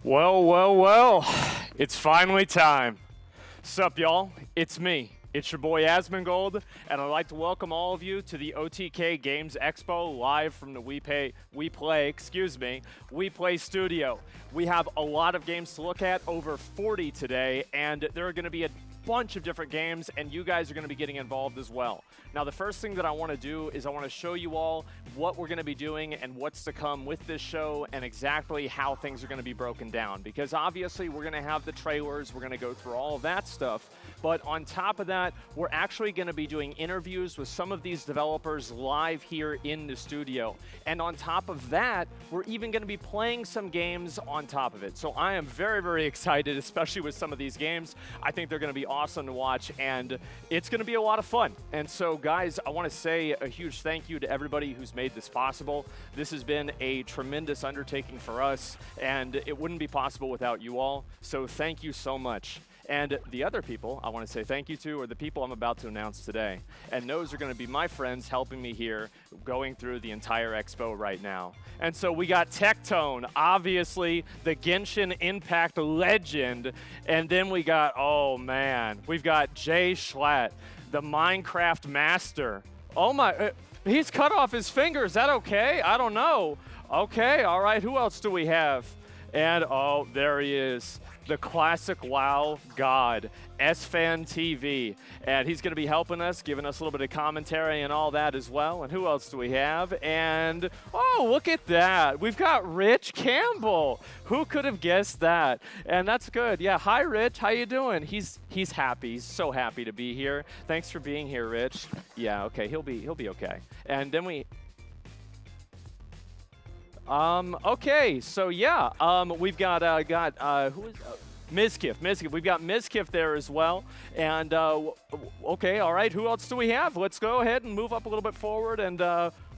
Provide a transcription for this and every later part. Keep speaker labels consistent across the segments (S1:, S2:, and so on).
S1: Well, well, well, it's finally time. Sup, y'all? It's me. It's your boy Asmongold, and I'd like to welcome all of you to the OTK Games Expo live from the WePlay Studio. We have a lot of games to look at, over 40 today, and there are going to be a bunch of different games, and you guys are going to be getting involved as well. Now, the first thing that I want to do is I want to show you all what we're going to be doing and what's to come with this show and exactly how things are going to be broken down. Because obviously, we're going to have the trailers, we're going to go through all of that stuff, but on top of that, we're actually going to be doing interviews with some of these developers live here in the studio. And on top of that, we're even going to be playing some games on top of it. So I am very, very excited, especially with some of these games. I think they're going to be awesome to watch, and it's going to be a lot of fun. And so, guys, I want to say a huge thank you to everybody who's made this possible. This has been a tremendous undertaking for us, and it wouldn't be possible without you all. So thank you so much. And the other people I want to say thank you to are the people I'm about to announce today. And those are going to be my friends helping me here going through the entire expo right now. And so we got Tectone, obviously the Genshin Impact legend. And then we got, oh man, we've got Jay Schlatt, the Minecraft master. Oh my, he's cut off his finger. Is that okay? I don't know. Okay, all right, who else do we have? And oh, there he is. The classic WoW god, SFan TV. And he's going to be helping us, giving us a little bit of commentary and all that as well. And who else do we have? And, oh, look at that. We've got Rich Campbell. Who could have guessed that? And that's good. Yeah, hi, Rich. How you doing? He's happy. He's so happy to be here. Thanks for being here, Rich. Yeah, okay, he'll be okay. And then we... okay, so yeah, we've got who is Mizkif. We've got Mizkif there as well. And okay, all right, who else do we have? Let's go ahead and move up a little bit forward. And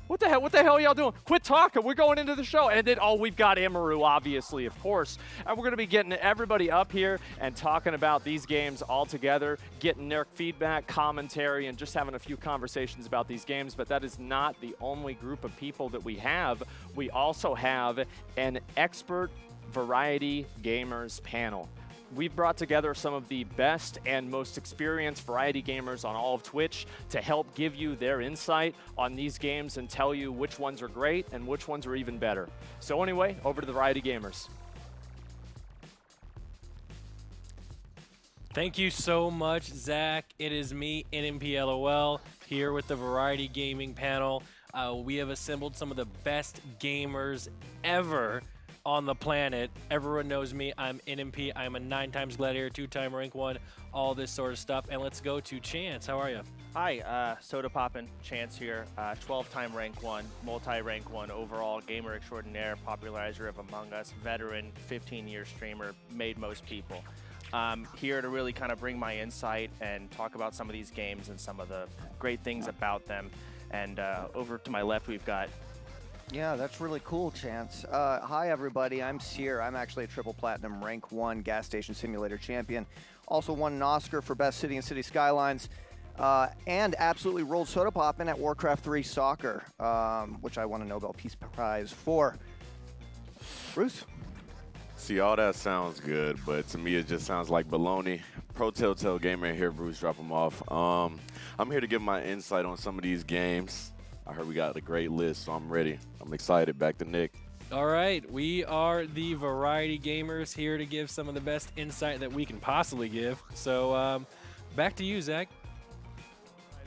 S1: what the hell are y'all doing? Quit talking. We're going into the show. And then, oh, we've got Amaru, obviously, of course. And we're going to be getting everybody up here and talking about these games all together, getting their feedback, commentary, and just having a few conversations about these games. But that is not the only group of people that we have. We also have an expert variety gamers panel. We've brought together some of the best and most experienced variety gamers on all of Twitch to help give you their insight on these games and tell you which ones are great and which ones are even better. So anyway, over to the variety gamers.
S2: Thank you so much, Zach. It is me, NMPLOL, here with the Variety Gaming panel. We have assembled some of the best gamers ever on the planet. Everyone knows me. I'm NMP. I'm a 9-time Gladiator, 2-time rank 1, all this sort of stuff. And let's go to Chance. How are you?
S3: Hi, Soda Poppin', Chance here. 12-time rank 1, multi-rank 1 overall, gamer extraordinaire, popularizer of Among Us, veteran, 15-year streamer, made most people. Here to really kind of bring my insight and talk about some of these games and some of the great things about them. And over to my left, we've got...
S4: Yeah, that's really cool, Chance. Hi, everybody. I'm Seer. I'm actually a triple platinum rank 1 gas station simulator champion. Also won an Oscar for Best City and City Skylines. And absolutely rolled Soda Poppin' at Warcraft 3 Soccer, which I won a Nobel Peace Prize for. Bruce?
S5: See, all that sounds good, but to me it just sounds like baloney. Pro Telltale Gamer here, Bruce, drop them off. I'm here to give my insight on some of these games. I heard we got a great list, so I'm ready. I'm excited. Back to Nick.
S2: All right, we are the Variety Gamers here to give some of the best insight that we can possibly give. So back to you, Zach.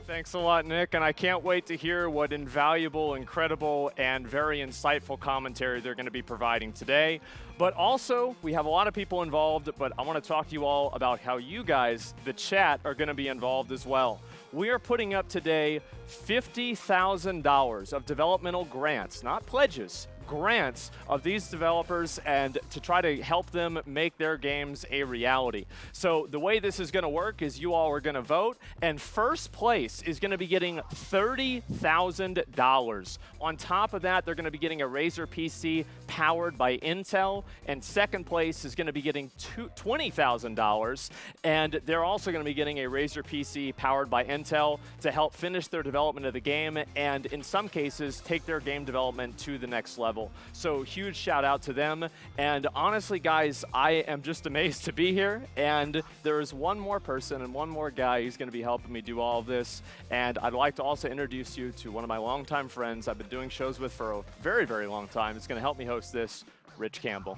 S1: Thanks a lot, Nick, and I can't wait to hear what invaluable, incredible, and very insightful commentary they're going to be providing today. But also, we have a lot of people involved, but I want to talk to you all about how you guys, the chat, are going to be involved as well. We are putting up today $50,000 of developmental grants, not pledges, grants of these developers, and to try to help them make their games a reality. So the way this is going to work is you all are going to vote, and first place is going to be getting $30,000. On top of that, they're going to be getting a Razer PC powered by Intel, and second place is going to be getting $20,000, and they're also going to be getting a Razer PC powered by Intel to help finish their development of the game, and in some cases, take their game development to the next level. level. So huge shout out to them. And honestly, guys, I am just amazed to be here. And there is one more person and one more guy who's going to be helping me do all of this. And I'd like to also introduce you to one of my longtime friends I've been doing shows with for a very, very long time. It's going to help me host this, Rich Campbell.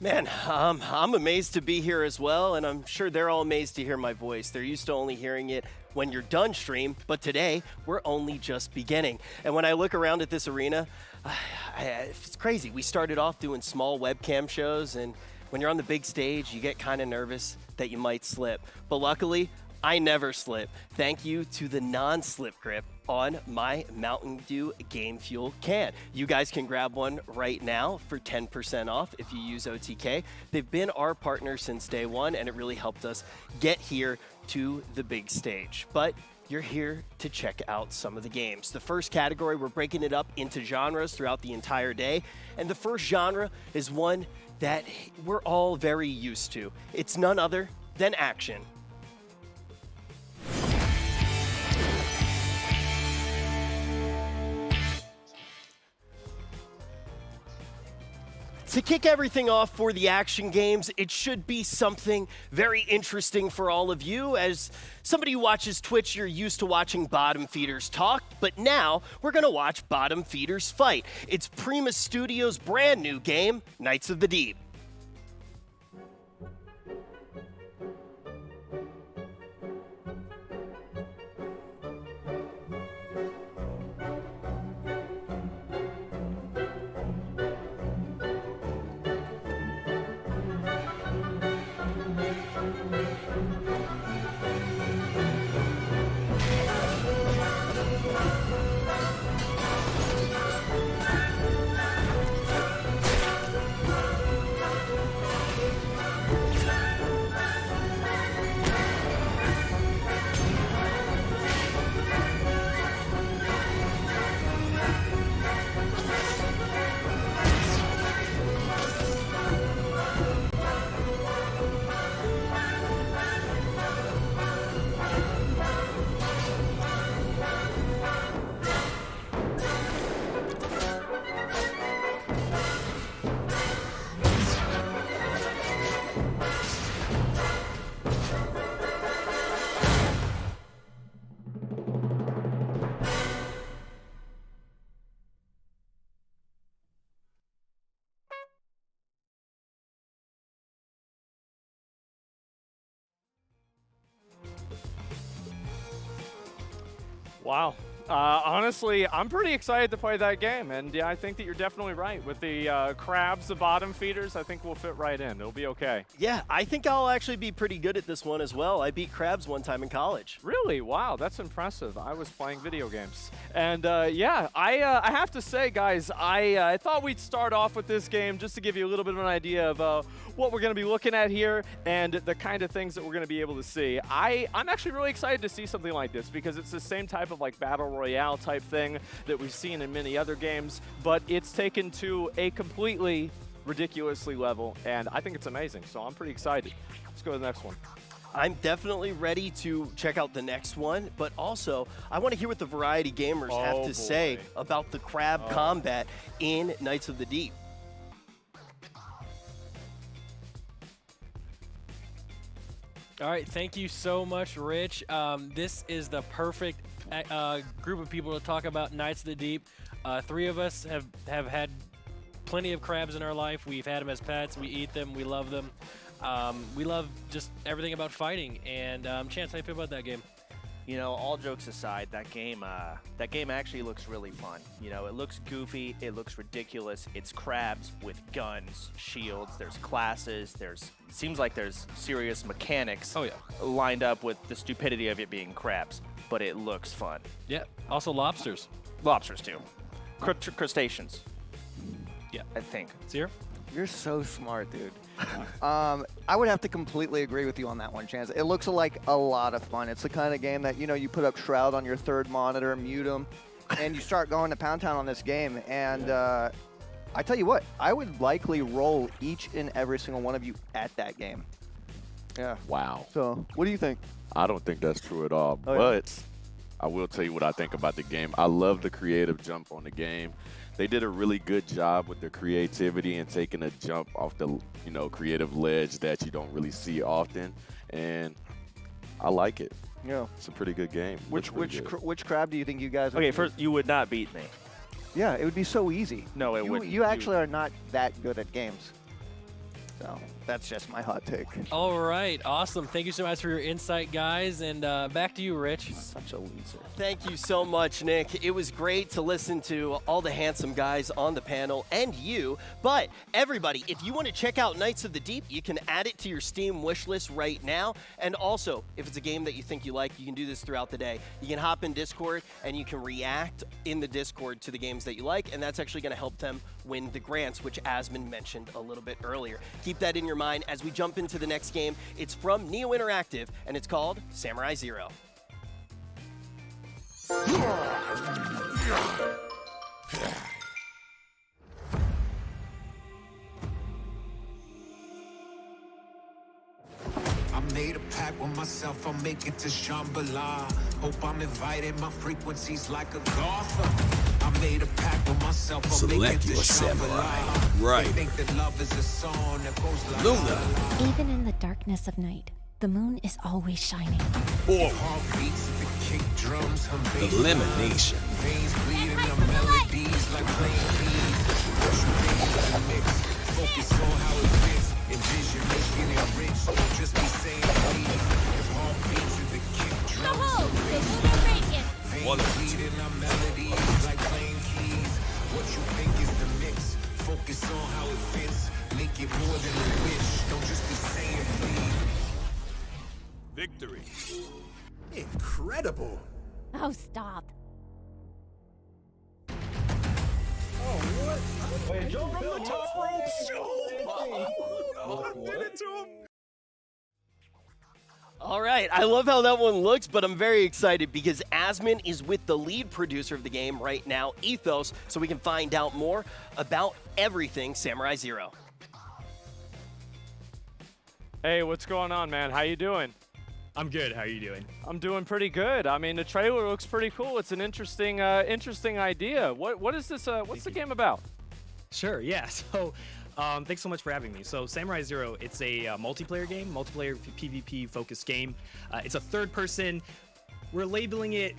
S6: Man, I'm amazed to be here as well, and I'm sure they're all amazed to hear my voice. They're used to only hearing it when you're done stream, but today we're only just beginning. And when I look around at this arena, it's crazy. We started off doing small webcam shows, and when you're on the big stage, you get kind of nervous that you might slip. But luckily, I never slip. Thank you to the non-slip grip on my Mountain Dew Game Fuel can. You guys can grab one right now for 10% off if you use OTK. They've been our partner since day one, and it really helped us get here to the big stage. But you're here to check out some of the games. The first category, we're breaking it up into genres throughout the entire day. And the first genre is one that we're all very used to. It's none other than action. To kick everything off for the action games, it should be something very interesting for all of you. As somebody who watches Twitch, you're used to watching bottom feeders talk, but now we're gonna watch bottom feeders fight. It's WePlay Studios' brand new game, Knights of the Deep.
S1: Wow. Honestly, I'm pretty excited to play that game, and yeah, I think that you're definitely right. With the crabs, the bottom feeders, I think we'll fit right in. It'll be okay.
S6: Yeah, I think I'll actually be pretty good at this one as well. I beat crabs one time in college.
S1: Really? Wow, that's impressive. I was playing video games. And yeah, I have to say, guys, I thought we'd start off with this game just to give you a little bit of an idea of what we're going to be looking at here and the kind of things that we're going to be able to see. I'm actually really excited to see something like this because it's the same type of like battle royale type thing that we've seen in many other games, but it's taken to a completely ridiculously level, and I think it's amazing, so I'm pretty excited. Let's go to the next one.
S6: I'm definitely ready to check out the next one, but also I want to hear what the Variety Gamers have to say about the crab combat in Knights of the Deep.
S2: All right, thank you so much, Rich. This is the perfect group of people to talk about Knights of the Deep. Three of us have had plenty of crabs in our life. We've had them as pets. We eat them. We love them. We love just everything about fighting. And Chance, how do you feel about that game?
S3: You know, all jokes aside, that game actually looks really fun. You know, it looks goofy, it looks ridiculous. It's crabs with guns, shields. There's classes. Seems like there's serious mechanics.
S2: Oh yeah.
S3: Lined up with the stupidity of it being crabs, but it looks fun.
S2: Yeah. Also lobsters.
S3: Lobsters too. Crustaceans.
S2: Yeah.
S3: I think.
S2: Seer?
S4: You're so smart, dude. I would have to completely agree with you on that one, Chance. It looks like a lot of fun. It's the kind of game that, you know, you put up Shroud on your third monitor, mute them, and you start going to Pound Town on this game. And I tell you what, I would likely roll each and every single one of you at that game. Yeah.
S5: Wow.
S4: So, what do you think?
S5: I don't think that's true at all,
S4: Oh, yeah.
S5: but I will tell you what I think about the game. I love the creative jump on the game. they did a really good job with their creativity and taking a jump off the creative ledge that you don't really see often, and I like it.
S4: Yeah.
S5: It's a pretty good game.
S4: Which
S5: Looks pretty good.
S4: which crab do you think you guys would
S3: Okay,
S4: choose?
S3: first, you would not beat me.
S4: Yeah, it would be so easy.
S3: No, it wouldn't.
S4: You actually are not that good at games. So that's just my hot take.
S2: All right, awesome. Thank you so much for your insight, guys. And back to you, Rich.
S3: Such a loser.
S6: Thank you so much, Nick. It was great to listen to all the handsome guys on the panel and you. But everybody, if you want to check out Knights of the Deep, you can add it to your Steam wish list right now. And also, if it's a game that you think you like, you can do this throughout the day. You can hop in Discord and you can react in the Discord to the games that you like, and that's actually going to help them win the grants, which Asmon mentioned a little bit earlier. Keep that in your mind as we jump into the next game. It's from Neo Interactive, and it's called Samurai Zero.
S7: I made a pact with myself, I'll make it to Shambhala. Hope I'm invited, my frequency's like a Gotham. I made a pact with myself, I'll make it
S8: Select
S7: to
S8: your samurai.
S7: Shambhala.
S8: Right.
S7: They think that love is a song that goes like
S8: Luna.
S9: Even in the darkness of night, the moon is always shining.
S8: Forward.
S7: Heartbeats, the kick drums, hum bass.
S8: Elimination.
S7: Veins bleeding, the melodies like playing keys. What you think is a mix? Focus on how it fits. Envision making it rich. Don't just be saying please. If heartbeats and the kick drums, hum bass.
S8: One.
S7: Veins bleeding, the melodies like playing keys. What you think is the mix? Focus on how it fits. Make it more than a wish. Don't just be saying please.
S8: Victory. Incredible.
S9: Oh, stop.
S6: All right, I love how that one looks, but I'm very excited because Asmon is with the lead producer of the game right now, Ethos, so we can find out more about everything Samurai Zero.
S1: Hey, what's going on, man? How you doing?
S10: I'm good. How are you doing?
S1: I'm doing pretty good. I mean, the trailer looks pretty cool. It's an interesting idea. What is this? What's the game about?
S10: Sure. Yeah. So, thanks so much for having me. So, Samurai Zero, it's a multiplayer game, multiplayer PvP focused game. It's a third-person. We're labeling it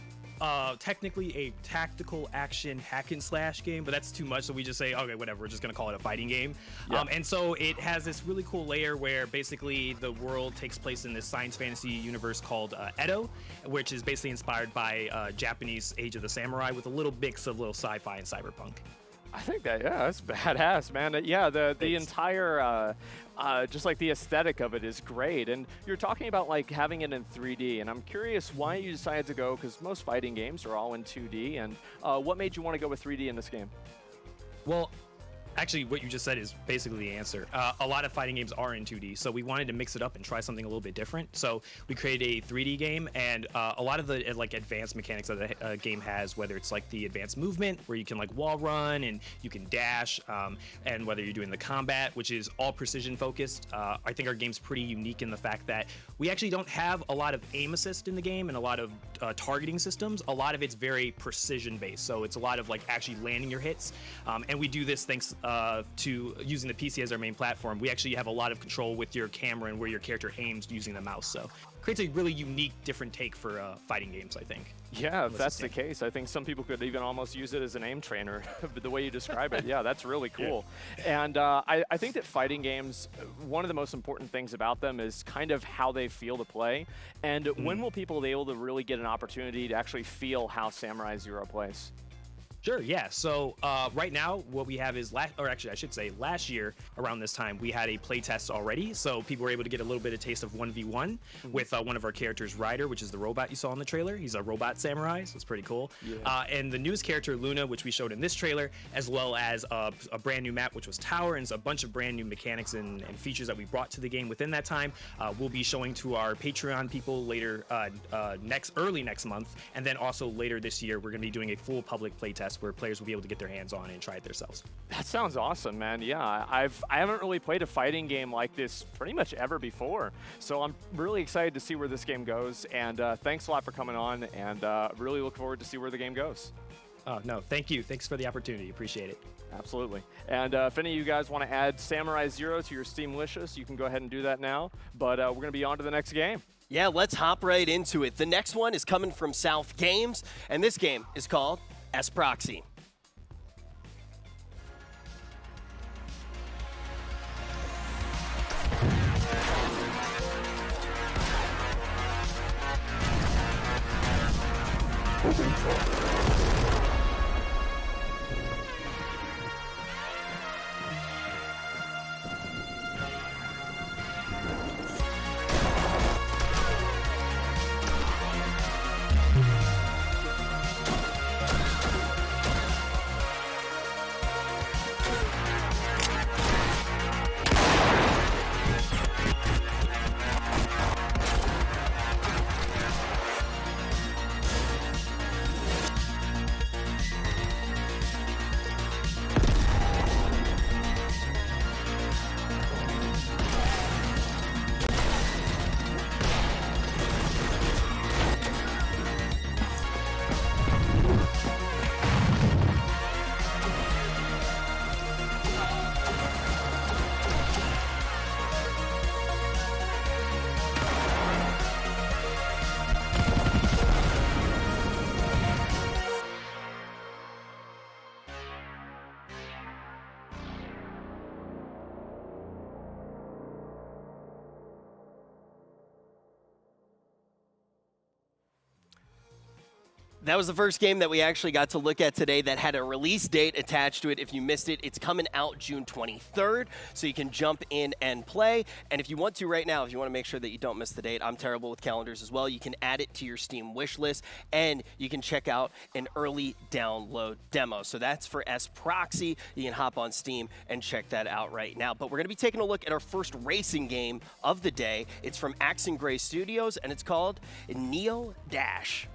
S10: technically a tactical action hack and slash game, but that's too much, so we just say, okay, whatever, we're just gonna call it a fighting game.
S1: Yeah.
S10: And so it has this really cool layer where basically the world takes place in this science fantasy universe called Edo, which is basically inspired by Japanese Age of the Samurai with a little mix of little sci-fi and cyberpunk.
S1: I think that's badass, man. Yeah, the entire, just like the aesthetic of it is great. And you're talking about like having it in 3D, and I'm curious why you decided to go, because most fighting games are all in 2D, and what made you want to go with 3D in this game?
S10: Well, actually, what you just said is basically the answer. A lot of fighting games are in 2D, so we wanted to mix it up and try something a little bit different. So we created a 3D game, and a lot of the like advanced mechanics that the game has, whether it's like the advanced movement, where you can like wall run and you can dash, and whether you're doing the combat, which is all precision focused. I think our game's pretty unique in the fact that we actually don't have a lot of aim assist in the game and a lot of targeting systems. A lot of it's very precision based, so it's a lot of like actually landing your hits, and we do this thanks to using the PC as our main platform. We actually have a lot of control with your camera and where your character aims using the mouse, so creates a really unique, different take for fighting games, I think.
S1: Yeah, if that's the case, I think some people could even almost use it as an aim trainer, the way you describe it. Yeah, that's really cool. Yeah. And I think that fighting games, one of the most important things about them is kind of how they feel to play. And when will people be able to really get an opportunity to actually feel how Samurai Zero plays?
S10: Sure, yeah. So right now, what we have is, last year around this time, we had a play test already. So people were able to get a little bit of taste of 1v1 with one of our characters, Ryder, which is the robot you saw in the trailer. He's a robot samurai, so it's pretty cool. Yeah. And the newest character, Luna, which we showed in this trailer, as well as a brand new map, which was Tower, and a bunch of brand new mechanics and features that we brought to the game within that time. We'll be showing to our Patreon people later, early next month. And then also later this year, we're going to be doing a full public play test where players will be able to get their hands on it and try it themselves.
S1: That sounds awesome, man. Yeah, I haven't really played a fighting game like this pretty much ever before, so I'm really excited to see where this game goes, and thanks a lot for coming on, and really look forward to see where the game goes.
S10: Oh, no, thank you. Thanks for the opportunity. Appreciate it.
S1: Absolutely. And if any of you guys want to add Samurai Zero to your Steam wish list, you can go ahead and do that now. But we're going to be on to the next game.
S6: Yeah, let's hop right into it. The next one is coming from South Games, and this game is called S-Proxy. That was the first game that we actually got to look at today that had a release date attached to it. If you missed it, it's coming out June 23rd, so you can jump in and play. And if you want to right now, if you want to make sure that you don't miss the date, I'm terrible with calendars as well, you can add it to your Steam wish list, and you can check out an early download demo. So that's for S-Proxy. You can hop on Steam and check that out right now. But we're going to be taking a look at our first racing game of the day. It's from WePlay Studios, and it's called Neo Dash.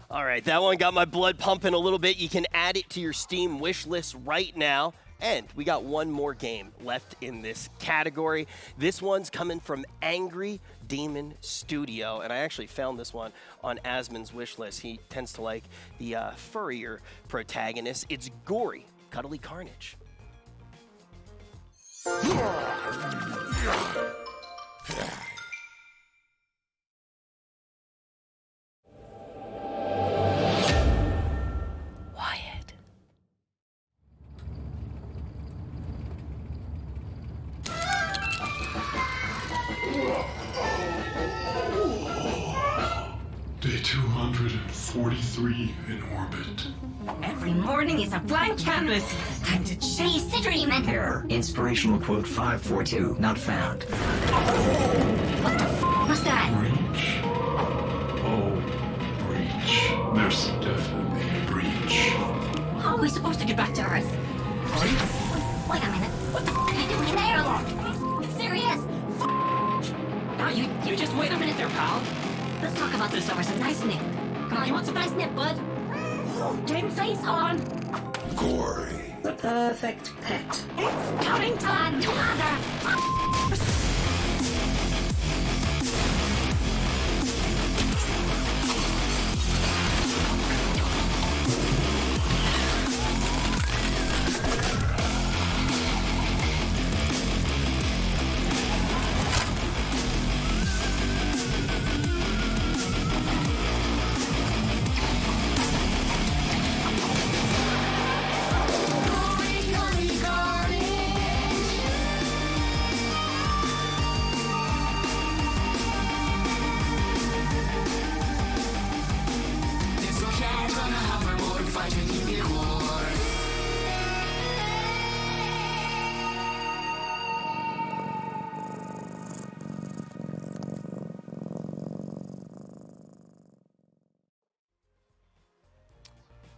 S6: All right, that one got my blood pumping a little bit. You can add it to your Steam wish list right now. And we got one more game left in this category. This one's coming from Angry Demon Studio. And I actually found this one on Asmon's wish list. He tends to like the furrier protagonist. It's Gory Cuddly Carnage.
S11: Day 243 in orbit.
S12: Every morning is a blank canvas. Time to chase the dream and
S13: Error. Inspirational quote 542 not found.
S12: What the f was that?
S11: Breach. Oh, breach. There's definitely a breach.
S12: How are we supposed to get back to Earth? Wait a minute. What the f are you doing in there, look? Serious?
S14: Now you just wait a minute there, pal.
S12: Let's talk about this over some nice nip. Come on, you want some nice nip, bud? Game face on.
S11: Gory.
S12: The perfect pet. It's coming time, you mother.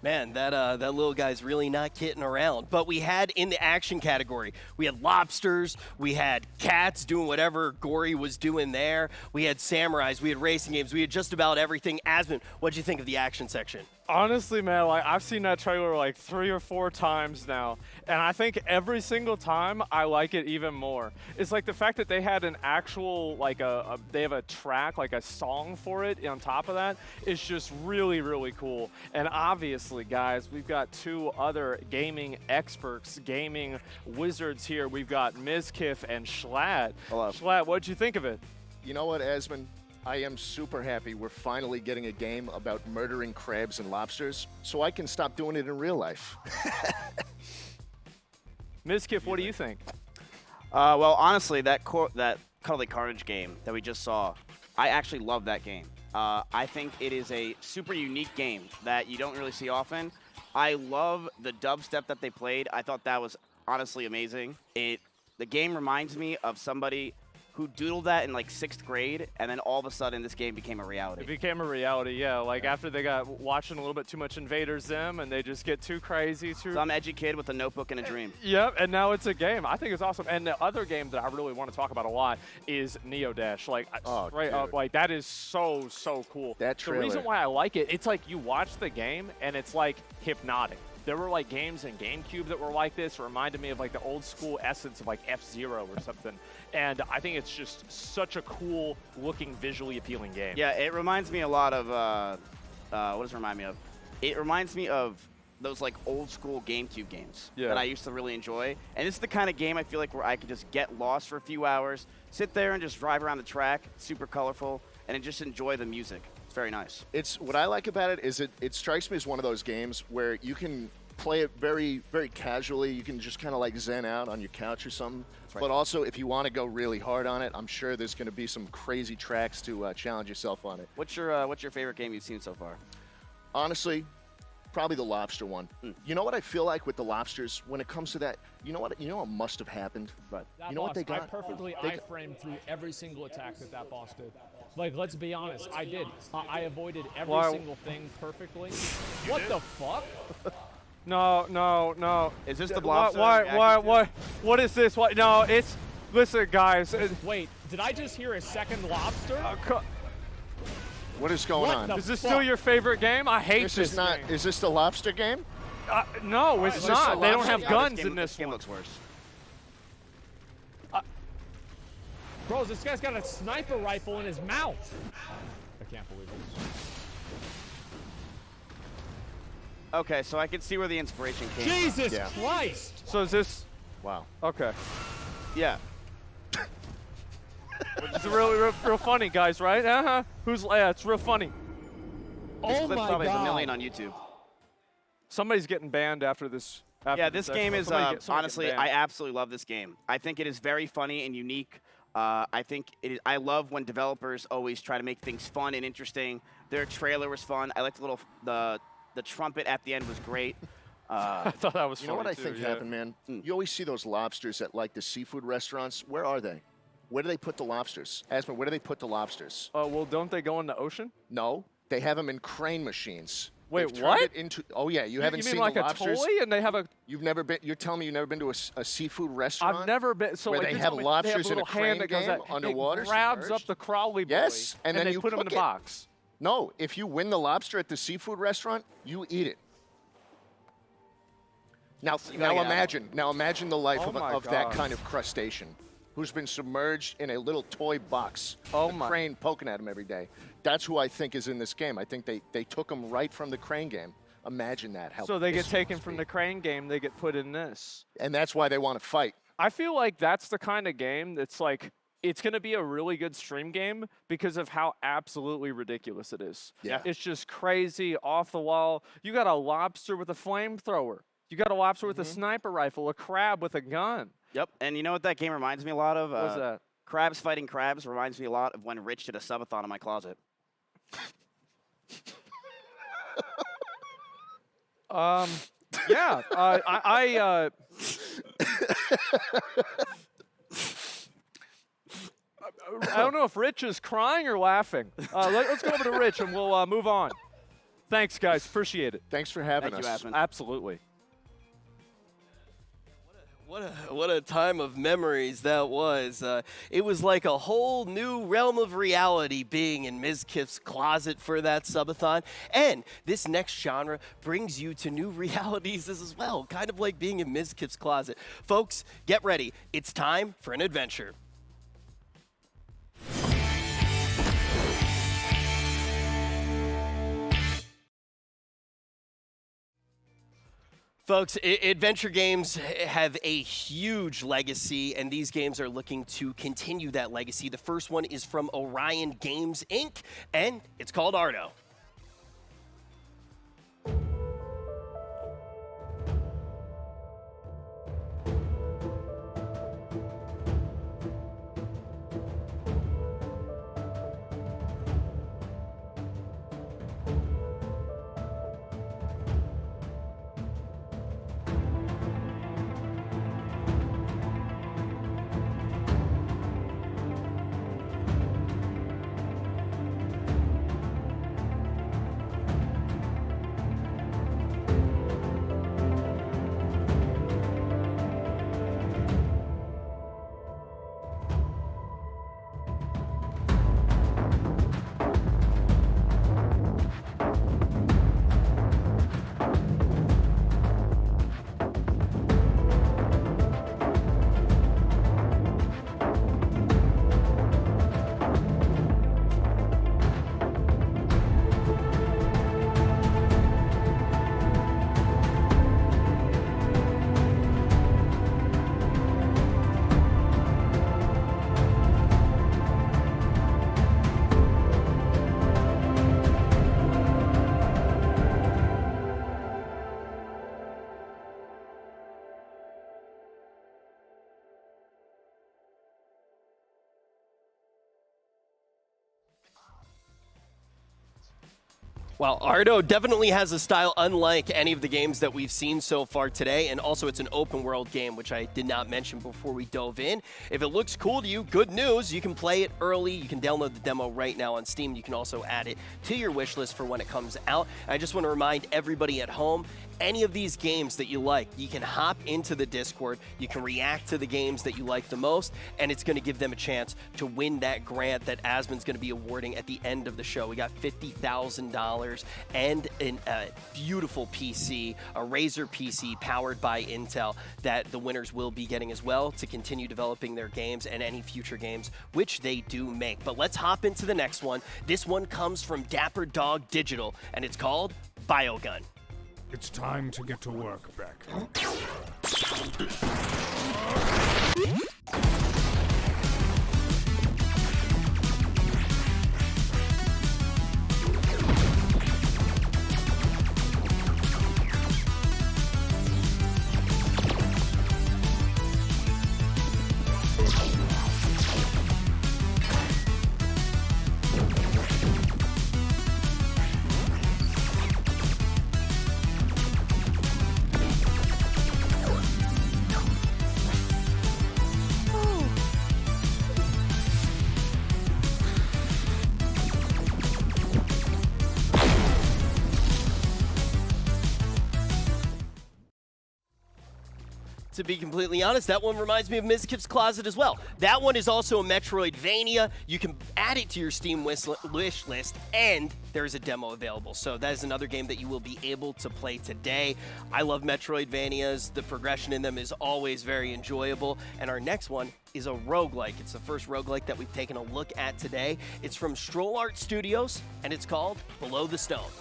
S6: Man, that little guy's really not kidding around. But we had in the action category, we had lobsters, we had cats doing whatever Gory was doing there, we had samurais, we had racing games, we had just about everything. Asmon, what'd you think of the action section?
S1: Honestly, man, like I've seen that trailer like 3 or 4 times now, and I think every single time I like it even more. It's like the fact that they had an actual like they have a track, like a song for it on top of that is just really, really cool. And obviously, guys, we've got 2 other gaming experts, gaming wizards here. We've got Mizkif and Schlatt.
S15: Hello.
S1: Schlatt, what'd you think of it?
S15: You know what, Asmon? I am super happy we're finally getting a game about murdering crabs and lobsters, so I can stop doing it in real life.
S1: Mizkif, what do you think?
S16: Well, honestly, that Cuddly Carnage game that we just saw, I actually love that game. I think it is a super unique game that you don't really see often. I love the dubstep that they played. I thought that was honestly amazing. The game reminds me of somebody who doodled that in like 6th grade, and then all of a sudden this game became a reality.
S1: It became a reality, yeah. Like after they got watching a little bit too much Invader Zim, and they just get too crazy.
S16: Some edgy kid with a notebook and a dream.
S1: Yep, and now it's a game. I think it's awesome. And the other game that I really want to talk about a lot is Neo Dash. Like straight up, like that is so cool.
S15: That trailer.
S1: The reason why I like it, it's like you watch the game and it's like hypnotic. There were like games in GameCube that were like this. It reminded me of like the old school essence of like F-Zero or something. And I think it's just such a cool looking, visually appealing game.
S16: Yeah, it reminds me a lot of, what does it remind me of? It reminds me of those like old school GameCube games that I used to really enjoy. And it's the kind of game I feel like where I could just get lost for a few hours, sit there and just drive around the track, super colorful, and just enjoy the music. It's very nice.
S15: It's what I like about it is it strikes me as one of those games where you can play it very, very casually. You can just kind of like zen out on your couch or something. Right. But also, if you want to go really hard on it, I'm sure there's going to be some crazy tracks to challenge yourself on it.
S16: What's your favorite game you've seen so far?
S15: Honestly, probably the lobster one. You know what I feel like with the lobsters when it comes to that? You know what must have happened? But you know what they got?
S17: I perfectly I-framed through every single attack that boss did. Like, let's be honest, I did. I avoided every single thing perfectly. What the fuck?
S1: No.
S16: Is this the lobster?
S1: What is this? What? No, it's. Listen, guys.
S17: Wait, did I just hear a second lobster?
S15: What is going on?
S1: Is this still your favorite game? I hate this
S15: is not.
S1: game.
S15: Is this the lobster game?
S1: No, it's not. They don't have guns in this
S16: game.
S1: One.
S16: Looks worse.
S17: Bro, this guy's got a sniper rifle in his mouth. I can't believe this.
S16: Okay, so I can see where the inspiration came from.
S17: Jesus Christ!
S1: So is this?
S15: Wow.
S1: Okay.
S16: Yeah.
S1: It's real funny, guys, right? Yeah, it's real funny.
S16: This clip probably has 1 million on YouTube.
S1: Somebody's getting banned after this.
S16: This game is honestly, I absolutely love this game. I think it is very funny and unique. I think I love when developers always try to make things fun and interesting. Their trailer was fun. I liked the trumpet at the end was great.
S1: I thought that was funny.
S15: You know what I think happened, man? You always see those lobsters at like the seafood restaurants. Where are they? Where do they put the lobsters? Asmon, where do they put the lobsters?
S1: Well, don't they go in the ocean?
S15: No, they have them in crane machines.
S1: Wait, what?
S15: Oh yeah, you haven't seen
S1: like
S15: the lobsters?
S1: a toy, and they have a.
S15: You've never been. You're telling me you've never been to a seafood restaurant?
S1: I've never been. So
S15: where
S1: like
S15: they have lobsters in a crane
S1: that
S15: game underwater.
S1: It grabs up the crawly boy.
S15: Yes, and then
S1: they
S15: you
S1: put them in
S15: cook
S1: a box.
S15: No, if you win the lobster at the seafood restaurant, you eat it. Now imagine the life of that kind of crustacean, who's been submerged in a little toy box. A crane poking at him every day. That's who I think is in this game. I think they took him right from the crane game. Imagine that.
S1: So they get taken from the crane game, they get put in this.
S15: And that's why they want to fight.
S1: I feel like that's the kind of game that's like, it's going to be a really good stream game because of how absolutely ridiculous it is.
S15: Yeah.
S1: It's just crazy, off the wall. You got a lobster with a flamethrower. You got a lobster with a sniper rifle, a crab with a gun.
S16: Yep, and you know what that game reminds me a lot of?
S1: What's that?
S16: Crabs Fighting Crabs reminds me a lot of when Rich did a subathon in my closet.
S1: Yeah, I don't know if Rich is crying or laughing. Let's go over to Rich and we'll move on. Thanks, guys. Appreciate it.
S15: Thanks for having
S16: Thank you,
S15: us.
S16: Asmon.
S1: Absolutely.
S6: What a time of memories that was. It was like a whole new realm of reality being in Ms. Kiff's closet for that subathon. And this next genre brings you to new realities as well, kind of like being in Ms. Kiff's closet. Folks, get ready. It's time for an adventure. Folks, adventure games have a huge legacy, and these games are looking to continue that legacy. The first one is from Orion Games, Inc., and it's called Ardo. Well, Ardo definitely has a style unlike any of the games that we've seen so far today, and also it's an open world game, which I did not mention before we dove in. If it looks cool to you, good news, you can play it early. You can download the demo right now on Steam. You can also add it to your wish list for when it comes out. I just want to remind everybody at home, any of these games that you like, you can hop into the Discord, you can react to the games that you like the most, and it's going to give them a chance to win that grant that Asmon's going to be awarding at the end of the show. We got $50,000 and a beautiful PC, a Razer PC powered by Intel that the winners will be getting as well to continue developing their games and any future games which they do make. But let's hop into the next one. This one comes from Dapper Dog Digital, and it's called Biogun.
S11: It's time to get to work, Beck.
S6: To be completely honest, that one reminds me of Ms. Kiff's Closet as well. That one is also a Metroidvania. You can add it to your Steam wish list, and there's a demo available. So that is another game that you will be able to play today. I love Metroidvanias. The progression in them is always very enjoyable. And our next one is a roguelike. It's the first roguelike that we've taken a look at today. It's from Stroll Art Studios, and it's called Below the Stone.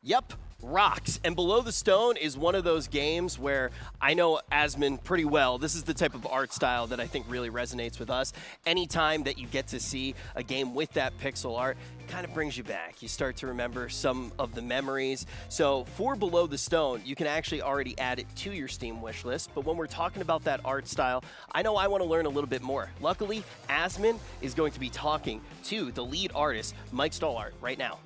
S6: Yep, rocks. And Below the Stone is one of those games where I know Asmon pretty well. This is the type of art style that I think really resonates with us. Anytime that you get to see a game with that pixel art, kind of brings you back. You start to remember some of the memories. So for Below the Stone, you can actually already add it to your Steam wishlist. But when we're talking about that art style, I know I want to learn a little bit more. Luckily, Asmon is going to be talking to the lead artist, Mike Stallart, right now.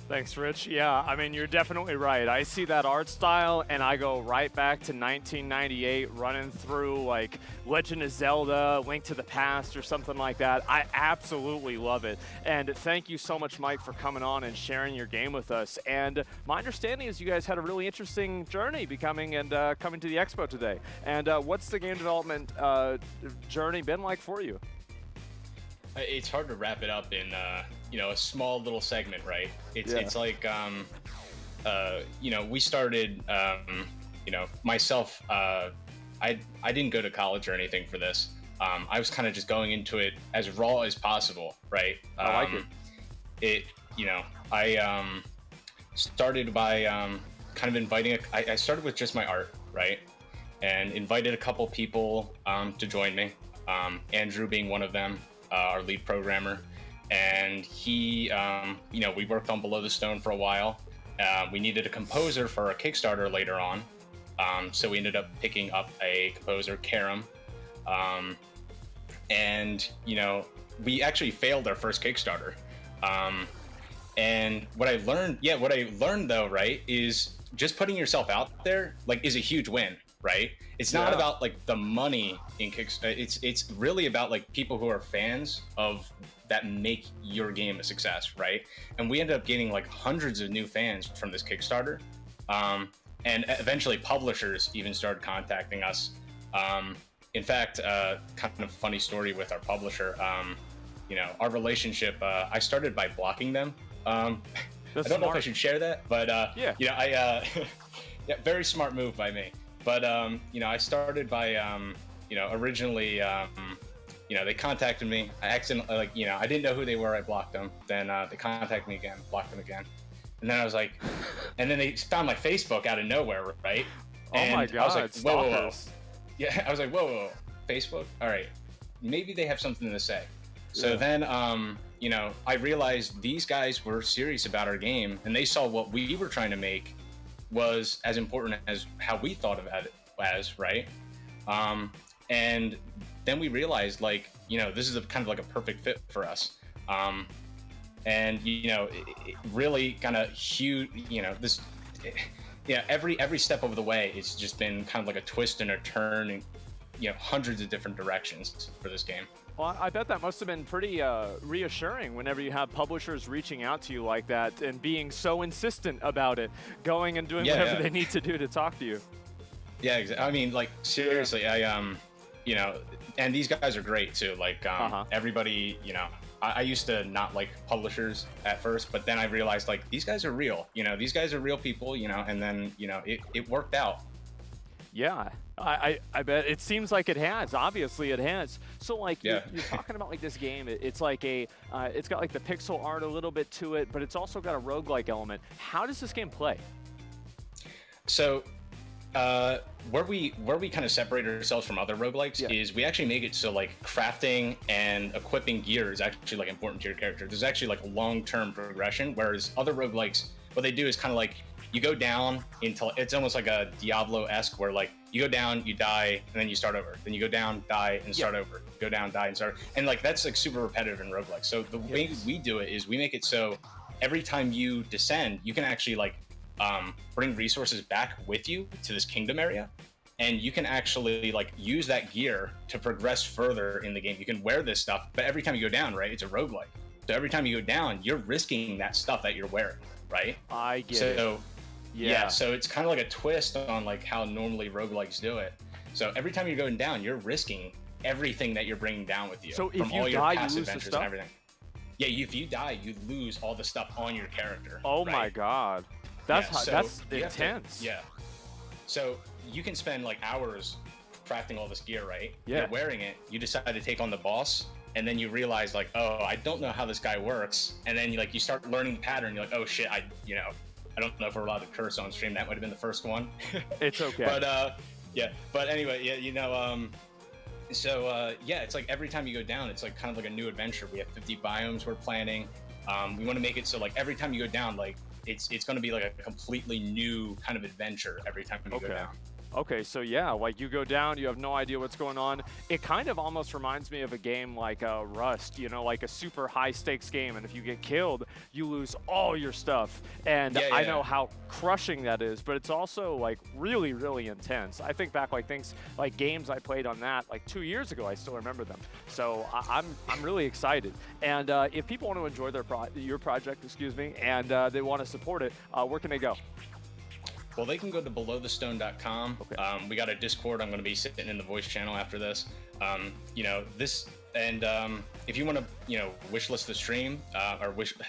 S1: Thanks, Rich. Yeah, I mean, you're definitely right. I see that art style, and I go right back to 1998, running through, like, Legend of Zelda, Link to the Past, or something like that. I absolutely love it. And thank you so much, Mike, for coming on and sharing your game with us. And my understanding is you guys had a really interesting journey coming to the Expo today. And what's the game development journey been like for you?
S18: It's hard to wrap it up in a small little segment, right? It's like we started myself. I didn't go to college or anything for this. I was kind of just going into it as raw as possible, right?
S1: I like it.
S18: I started by kind of inviting. I started with just my art, right? And invited a couple people to join me. Andrew being one of them. Our lead programmer, and he, we worked on Below the Stone for a while. We needed a composer for a Kickstarter later on, so we ended up picking up a composer, Karam, and we actually failed our first Kickstarter. And what I learned though, right, is just putting yourself out there is a huge win. Right? It's not about the money in Kickstarter. It's really about people who are fans of that make your game a success, right? And we ended up getting hundreds of new fans from this Kickstarter, and eventually publishers even started contacting us. In fact, kind of funny story with our publisher. Our relationship. I started by blocking them. I don't know if I should share that, but very smart move by me. But, I started by, originally, they contacted me. I accidentally, I didn't know who they were. I blocked them. Then they contacted me again, blocked them again. And then I was like, and then they found my Facebook out of nowhere, right?
S1: Oh my God,
S18: I was like, whoa. Yeah, I was like, whoa, Facebook? All right, maybe they have something to say. So then, I realized these guys were serious about our game, and they saw what we were trying to make was as important as how we thought of it as, right? And then we realized this is kind of a perfect fit for us. And it really kind of huge, every step of the way, it's just been kind of a twist and a turn and, hundreds of different directions for this game.
S1: Well, I bet that must have been pretty reassuring whenever you have publishers reaching out to you like that and being so insistent about it, going and doing whatever they need to do to talk to you.
S18: Yeah, exactly. I mean, seriously, I and these guys are great too. Everybody, I used to not like publishers at first, but then I realized these guys are real. These guys are real people. And then it worked out.
S1: Yeah, I bet it seems like it has. Obviously, it has. So, you're talking about this game. It's it's got the pixel art a little bit to it, but it's also got a roguelike element. How does this game play?
S18: So, where we kind of separate ourselves from other roguelikes is we actually make it so crafting and equipping gear is actually important to your character. There's actually a long-term progression, whereas other roguelikes, what they do is kind of you go down until it's almost like a Diablo-esque where you go down, you die, and then you start over. Then you go down, die, and start over. Go down, die, and start over. And that's super repetitive in roguelikes. So the way we do it is we make it so every time you descend, you can actually bring resources back with you to this kingdom area. And you can actually use that gear to progress further in the game. You can wear this stuff, but every time you go down, right, it's a roguelike. So every time you go down, you're risking that stuff that you're wearing, right?
S1: I get it.
S18: Yeah, so it's kind of a twist on how normally roguelikes do it. So every time you're going down, you're risking everything that you're bringing down with you.
S1: So if
S18: from
S1: you
S18: all your
S1: die,
S18: past
S1: you lose the
S18: adventures
S1: stuff?
S18: and everything. Yeah, if you die, you lose all the stuff on your character.
S1: Oh
S18: right?
S1: my God, that's intense.
S18: So you can spend hours crafting all this gear, right?
S1: Yeah.
S18: You're wearing it. You decide to take on the boss, and then you realize oh, I don't know how this guy works, and then you start learning the pattern. You're like, oh shit, I don't know if we're allowed to curse on stream. That might have been the first one.
S1: It's okay.
S18: But yeah. But anyway, yeah, you know, yeah, it's like every time you go down, it's like kind of like a new adventure. We have 50 biomes we're planning. We want to make it so like every time you go down, like it's going to be like a completely new kind of adventure every time you go down.
S1: Okay, so yeah, like you go down, you have no idea what's going on. It kind of almost reminds me of a game like Rust, you know, like a super high stakes game. And if you get killed, you lose all your stuff. And I know how crushing that is, but it's also like really, really intense. I think back like things like games I played on that like 2 years ago, I still remember them. So I'm really excited. And if people want to enjoy your project, excuse me, and they want to support it, where can they go?
S18: Well, they can go to belowthestone.com.
S1: Okay.
S18: We got a Discord. I'm going to be sitting in the voice channel after this. You know, and if you want to, you know, wishlist the stream,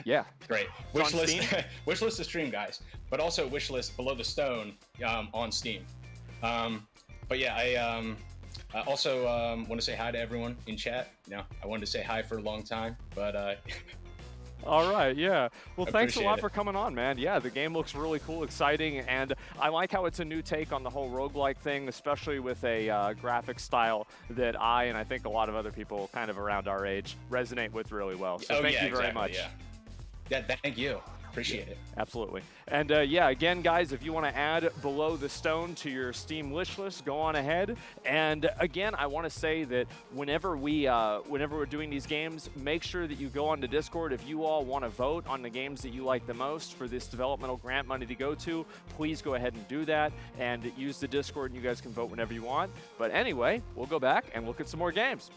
S1: yeah,
S18: great. Wishlist the stream, guys. But also wishlist Below the Stone on Steam. But yeah, I also want to say hi to everyone in chat. You know, I wanted to say hi for a long time, but
S1: All right, yeah. Well, thanks a lot
S18: Appreciate
S1: for coming on, man. Yeah, the game looks really cool, exciting, and I like how it's a new take on the whole roguelike thing, especially with a graphic style that I think a lot of other people kind of around our age resonate with really well. So thank you very much.
S18: Yeah, thank you. Appreciate it.
S1: Absolutely. And yeah, again, guys, if you want to add Below the Stone to your Steam wish list, go on ahead. And again, I want to say that whenever we're doing these games, make sure that you go on to Discord. If you all want to vote on the games that you like the most for this developmental grant money to go to, please go ahead and do that and use the Discord, and you guys can vote whenever you want. But anyway, we'll go back and look at some more games.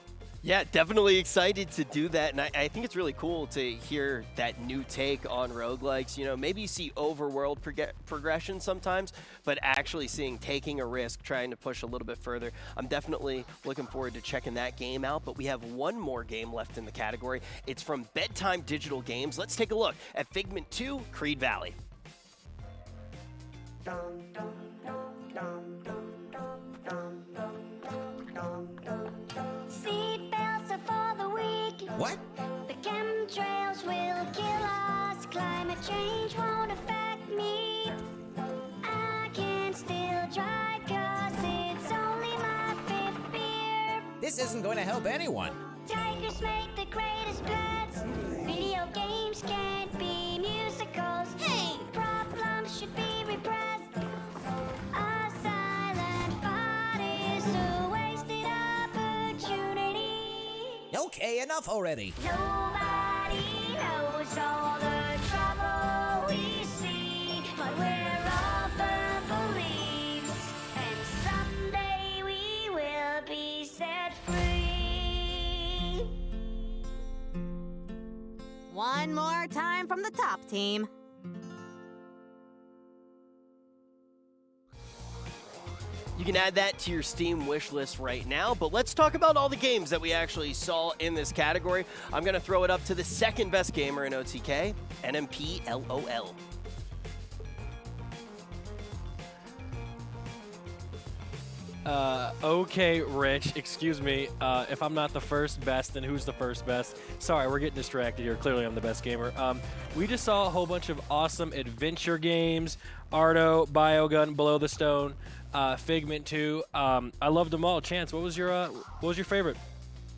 S6: Yeah, definitely excited to do that, and I think it's really cool to hear that new take on roguelikes. You know, maybe you see overworld progression sometimes, but actually taking a risk, trying to push a little bit further. I'm definitely looking forward to checking that game out, but we have one more game left in the category. It's from Bedtime Digital Games. Let's take a look at Figment 2, Creed Valley.
S12: What? The chemtrails will kill us. Climate change won't affect me. I can still drive 'cause it's only my 5th beer.
S19: This isn't going to help anyone.
S12: Tigers make the greatest pets. Video games can't be musicals. Hey! Problems should be repressed. A silent fight is a wasted opportunity.
S19: Okay, enough already.
S12: Nobody knows all the trouble we see, but we're all firm beliefs, and someday we will be set free.
S20: One more time from the top team.
S6: You can add that to your Steam wish list right now, but let's talk about all the games that we actually saw in this category. I'm going to throw it up to the second best gamer in OTK, NMP LOL.
S2: Okay, Rich, excuse me. If I'm not the first best, then who's the first best? Sorry, we're getting distracted here. Clearly, I'm the best gamer. We just saw a whole bunch of awesome adventure games. Ardo, Biogun, Below the Stone, Figment 2. I loved them all. Chance, what was your favorite?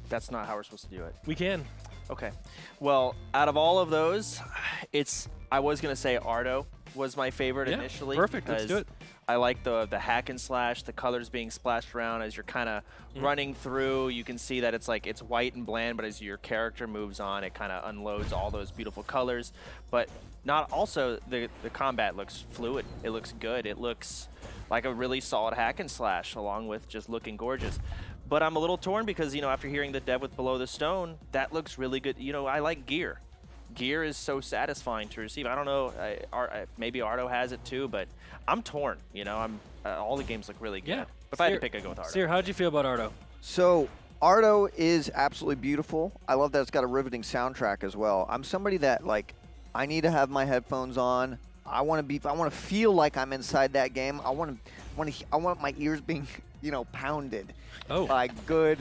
S3: That's not how we're supposed to do it.
S2: We can.
S3: Okay. Well, out of all of those, I was going to say Ardo was my favorite initially.
S2: Perfect. Let's do it.
S3: I like the hack and slash, the colors being splashed around as you're kind of running through. You can see that it's white and bland, but as your character moves on, it kind of unloads all those beautiful colors. But the combat looks fluid. It looks good. It looks like a really solid hack and slash, along with just looking gorgeous. But I'm a little torn because, after hearing the dev with Below the Stone, that looks really good. I like gear. Gear is so satisfying to receive. I don't know, maybe Ardo has it too, but I'm torn. All the games look really good.
S2: Yeah.
S3: But if I had to pick, I'd go with Ardo.
S2: Seer, how'd you feel about Ardo?
S4: So Ardo is absolutely beautiful. I love that it's got a riveting soundtrack as well. I'm somebody that I need to have my headphones on. I want to feel like I'm inside that game. I want my ears being, pounded by good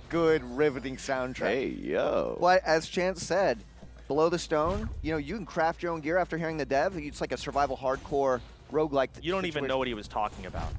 S4: riveting soundtrack.
S5: Hey, yo.
S4: Well, as Chance said, Below the Stone, you know, you can craft your own gear after hearing the dev. It's like a survival hardcore roguelike.
S3: You don't even know what he was talking about.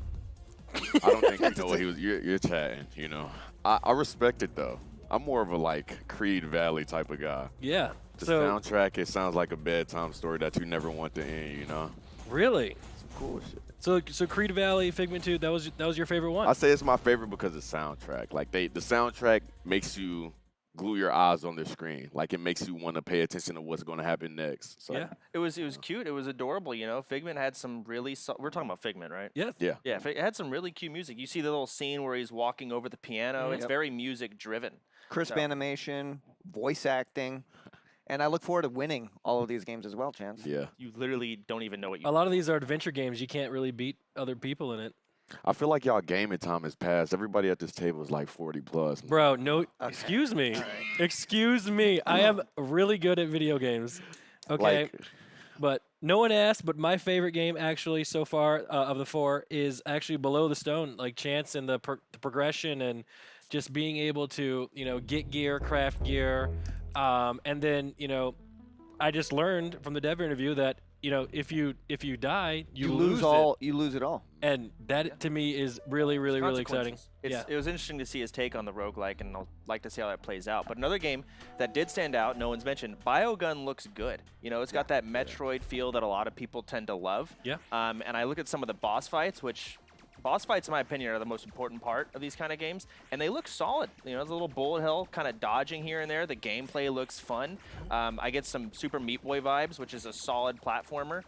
S5: I don't think you know what he was. You're chatting, you know. I respect it though. I'm more of a like Creed Valley type of guy.
S2: Yeah.
S5: The
S2: So
S5: soundtrack, it sounds like a bedtime story that you never want to end, you know.
S2: really,
S5: Some cool shit.
S2: so Creed Valley, Figment 2, that was your favorite one.
S5: I say it's my favorite because of the soundtrack. Like the soundtrack makes you glue your eyes on the screen. Like it makes you want to pay attention to what's going to happen next. So
S2: Yeah.
S3: It was cute. It was adorable. You know, Figment had some really. We're talking about Figment, right?
S2: Yes.
S5: Yeah.
S3: Yeah, it had some really cute music. You see the little scene where he's walking over the piano. It's very music driven.
S4: Crisp
S3: So-
S4: animation, voice acting, and I look forward to winning all of these games as well, Chance.
S5: Yeah.
S3: You literally don't even know what you.
S2: A lot of these are adventure games. You can't really beat other people in it.
S5: I feel like y'all gaming time has passed. Everybody at this table is like 40 plus.
S2: Bro, no, excuse me. Excuse me. I am really good at video games. Okay.
S5: Like-
S2: But no one asked, but my favorite game actually so far of the 4 is actually Below the Stone. Like Chance and the progression and just being able to, you know, get gear, craft gear. And then, you know, I just learned from the dev interview that, you know, if you die, you lose
S4: all.
S2: it.
S4: You lose it all.
S2: And that to me is really, really, really exciting.
S3: Consequences. It was interesting to see his take on the roguelike, and I'll like to see how that plays out. But another game that did stand out, no one's mentioned, Biogun looks good. You know, it's got that Metroid feel that a lot of people tend to love.
S2: Yeah.
S3: And I look at some of the boss fights, which boss fights, in my opinion, are the most important part of these kind of games, and they look solid. You know, there's a little bullet hell kind of dodging here and there. The gameplay looks fun. I get some Super Meat Boy vibes, which is a solid platformer,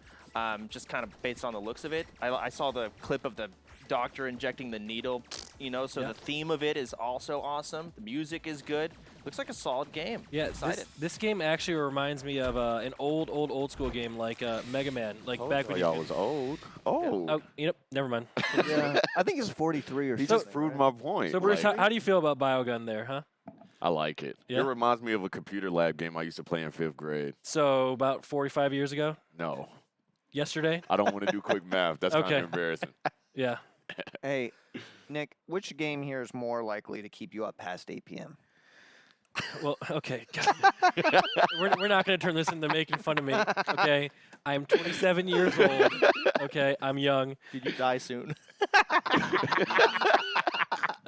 S3: just kind of based on the looks of it. I saw the clip of the doctor injecting the needle, you know, so the theme of it is also awesome. The music is good. Looks like a solid game.
S2: Yeah,
S3: Excited.
S2: this game actually reminds me of an old school game like Mega Man, like back when
S5: y'all was old. Oh.
S2: Oh, you know, never mind.
S4: Yeah, I think it's 43 or
S5: He
S4: something.
S5: just proved my point.
S2: So Bruce,
S5: Like,
S2: how do you feel about Biogun there, huh?
S5: I like it.
S2: Yeah?
S5: It reminds me of a computer lab game I used to play in 5th grade.
S2: So about 45 years ago?
S5: No.
S2: Yesterday?
S5: I don't want to do quick math. That's kind
S2: Okay.
S5: of embarrassing.
S2: Yeah.
S4: Hey, Nick, which game here is more likely to keep you up past 8 p.m.?
S2: Well, okay. we're not going to turn this into making fun of me, okay? I'm 27 years old, okay? I'm young.
S3: Did you die soon?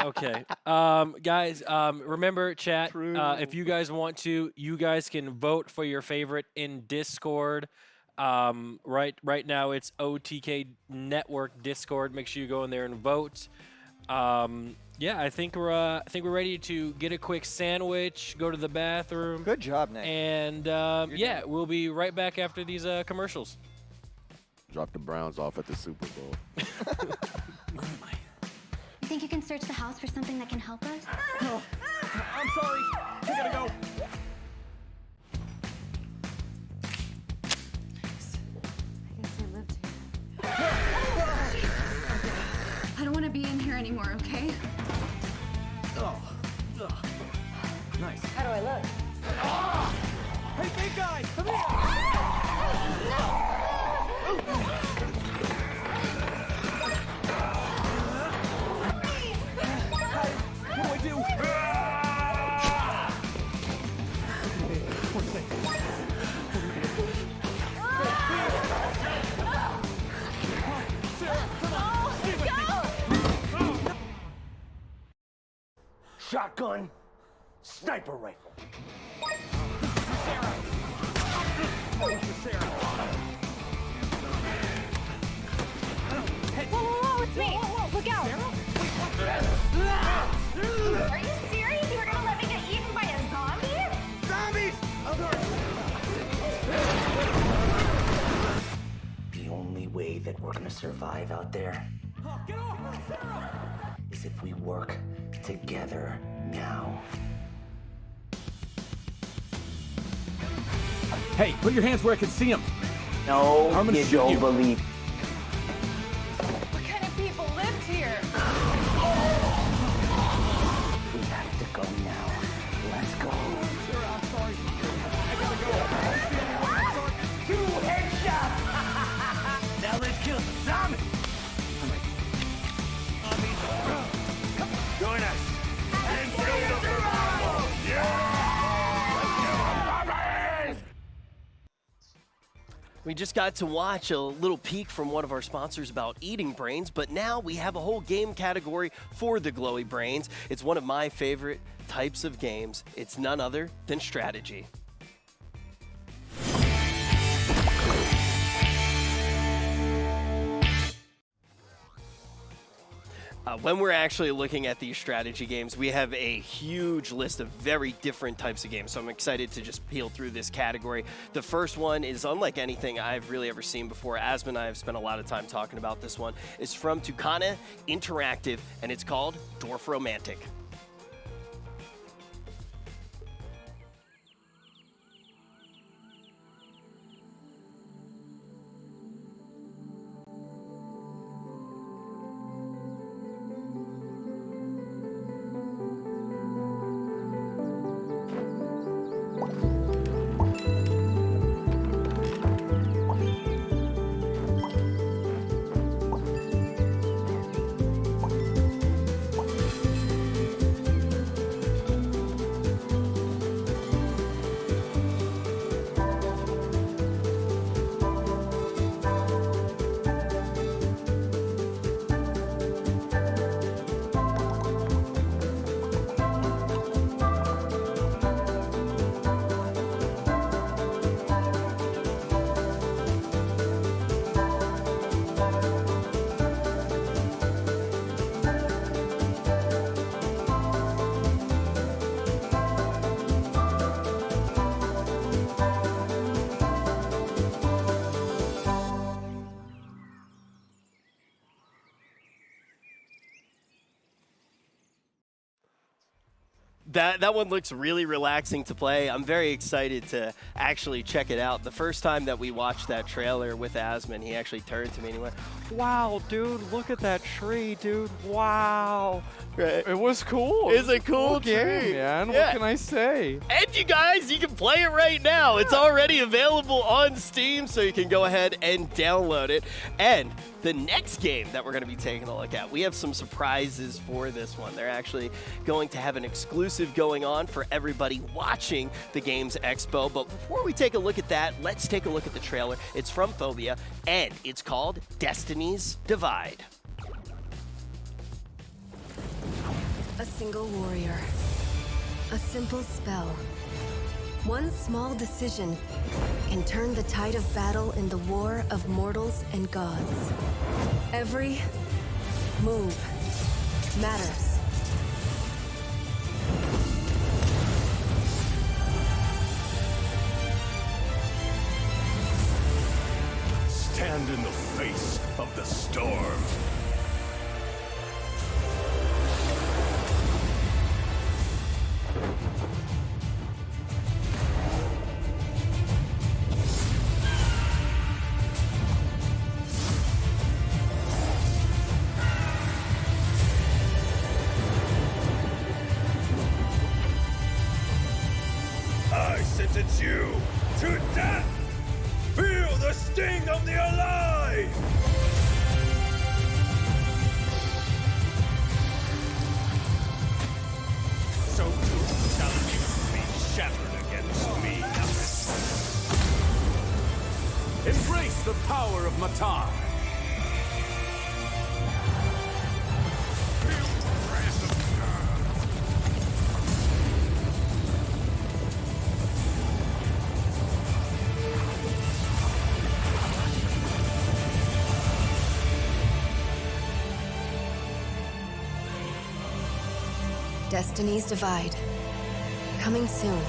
S2: Okay. Guys, remember, chat, if you guys want to, you guys can vote for your favorite in Discord. Right now it's OTK Network Discord. Make sure you go in there and vote. Yeah, I think we're ready to get a quick sandwich, go to the bathroom.
S4: Good job, Nick.
S2: And yeah, we'll be right back after these commercials.
S5: Drop the Browns off at the Super Bowl.
S12: You think you can search the house for something that can help us?
S17: I'm sorry. We gotta go.
S21: I don't want to be in here anymore, okay?
S17: Nice.
S21: How do I look?
S17: Hey, big guy, come here. What do I do?
S22: Shotgun, sniper rifle.
S12: Whoa, it's me! Look out! Are you serious? You were gonna let me get eaten by a zombie?
S22: Zombies! The only way that we're gonna survive out there is if we work together now.
S17: Hey, put your hands where I can see them.
S22: No,
S17: I'm gonna
S22: you
S17: shoot
S22: don't
S17: you.
S22: believe.
S21: What kind of people lived here?
S22: We have to go now. Let's go.
S17: Sarah, I'm sorry. I gotta go.
S22: Two headshots! Now let's kill some zombies!
S7: Join us. And kill the survival. Yeah! Let's kill the zombies!
S6: We just got to watch a little peek from one of our sponsors about eating brains, but now we have a whole game category for the glowy brains. It's one of my favorite types of games. It's none other than strategy. When we're actually looking at these strategy games, we have a huge list of very different types of games, so I'm excited to just peel through this category. The first one is unlike anything I've really ever seen before. Asmon and I have spent a lot of time talking about this one. It's from Tucana Interactive, and it's called Dwarf Romantic. That one looks really relaxing to play. I'm very excited to actually check it out. The first time that we watched that trailer with Asmon, he actually turned to me and he went, "Wow, dude, look at that tree, dude. Wow." Right.
S8: It was cool.
S6: It's a cool
S8: game, man.
S6: Yeah.
S8: What can I say?
S6: And you guys, you can play it right now. It's already available on Steam, so you can go ahead and download it. And the next game that we're going to be taking a look at, we have some surprises for this one. They're actually going to have an exclusive going on for everybody watching the Games Expo. But before we take a look at that, let's take a look at the trailer. It's from Phobia, and it's called Destiny's Divide.
S9: A single warrior. A simple spell. One small decision can turn the tide of battle in the war of mortals and gods. Every move matters.
S23: Stand in the face of the storm. I sentence you to death! Feel the sting of the alive! So too shall you be shattered against me. Embrace the power of Matar!
S9: Destiny's Divide. Coming soon.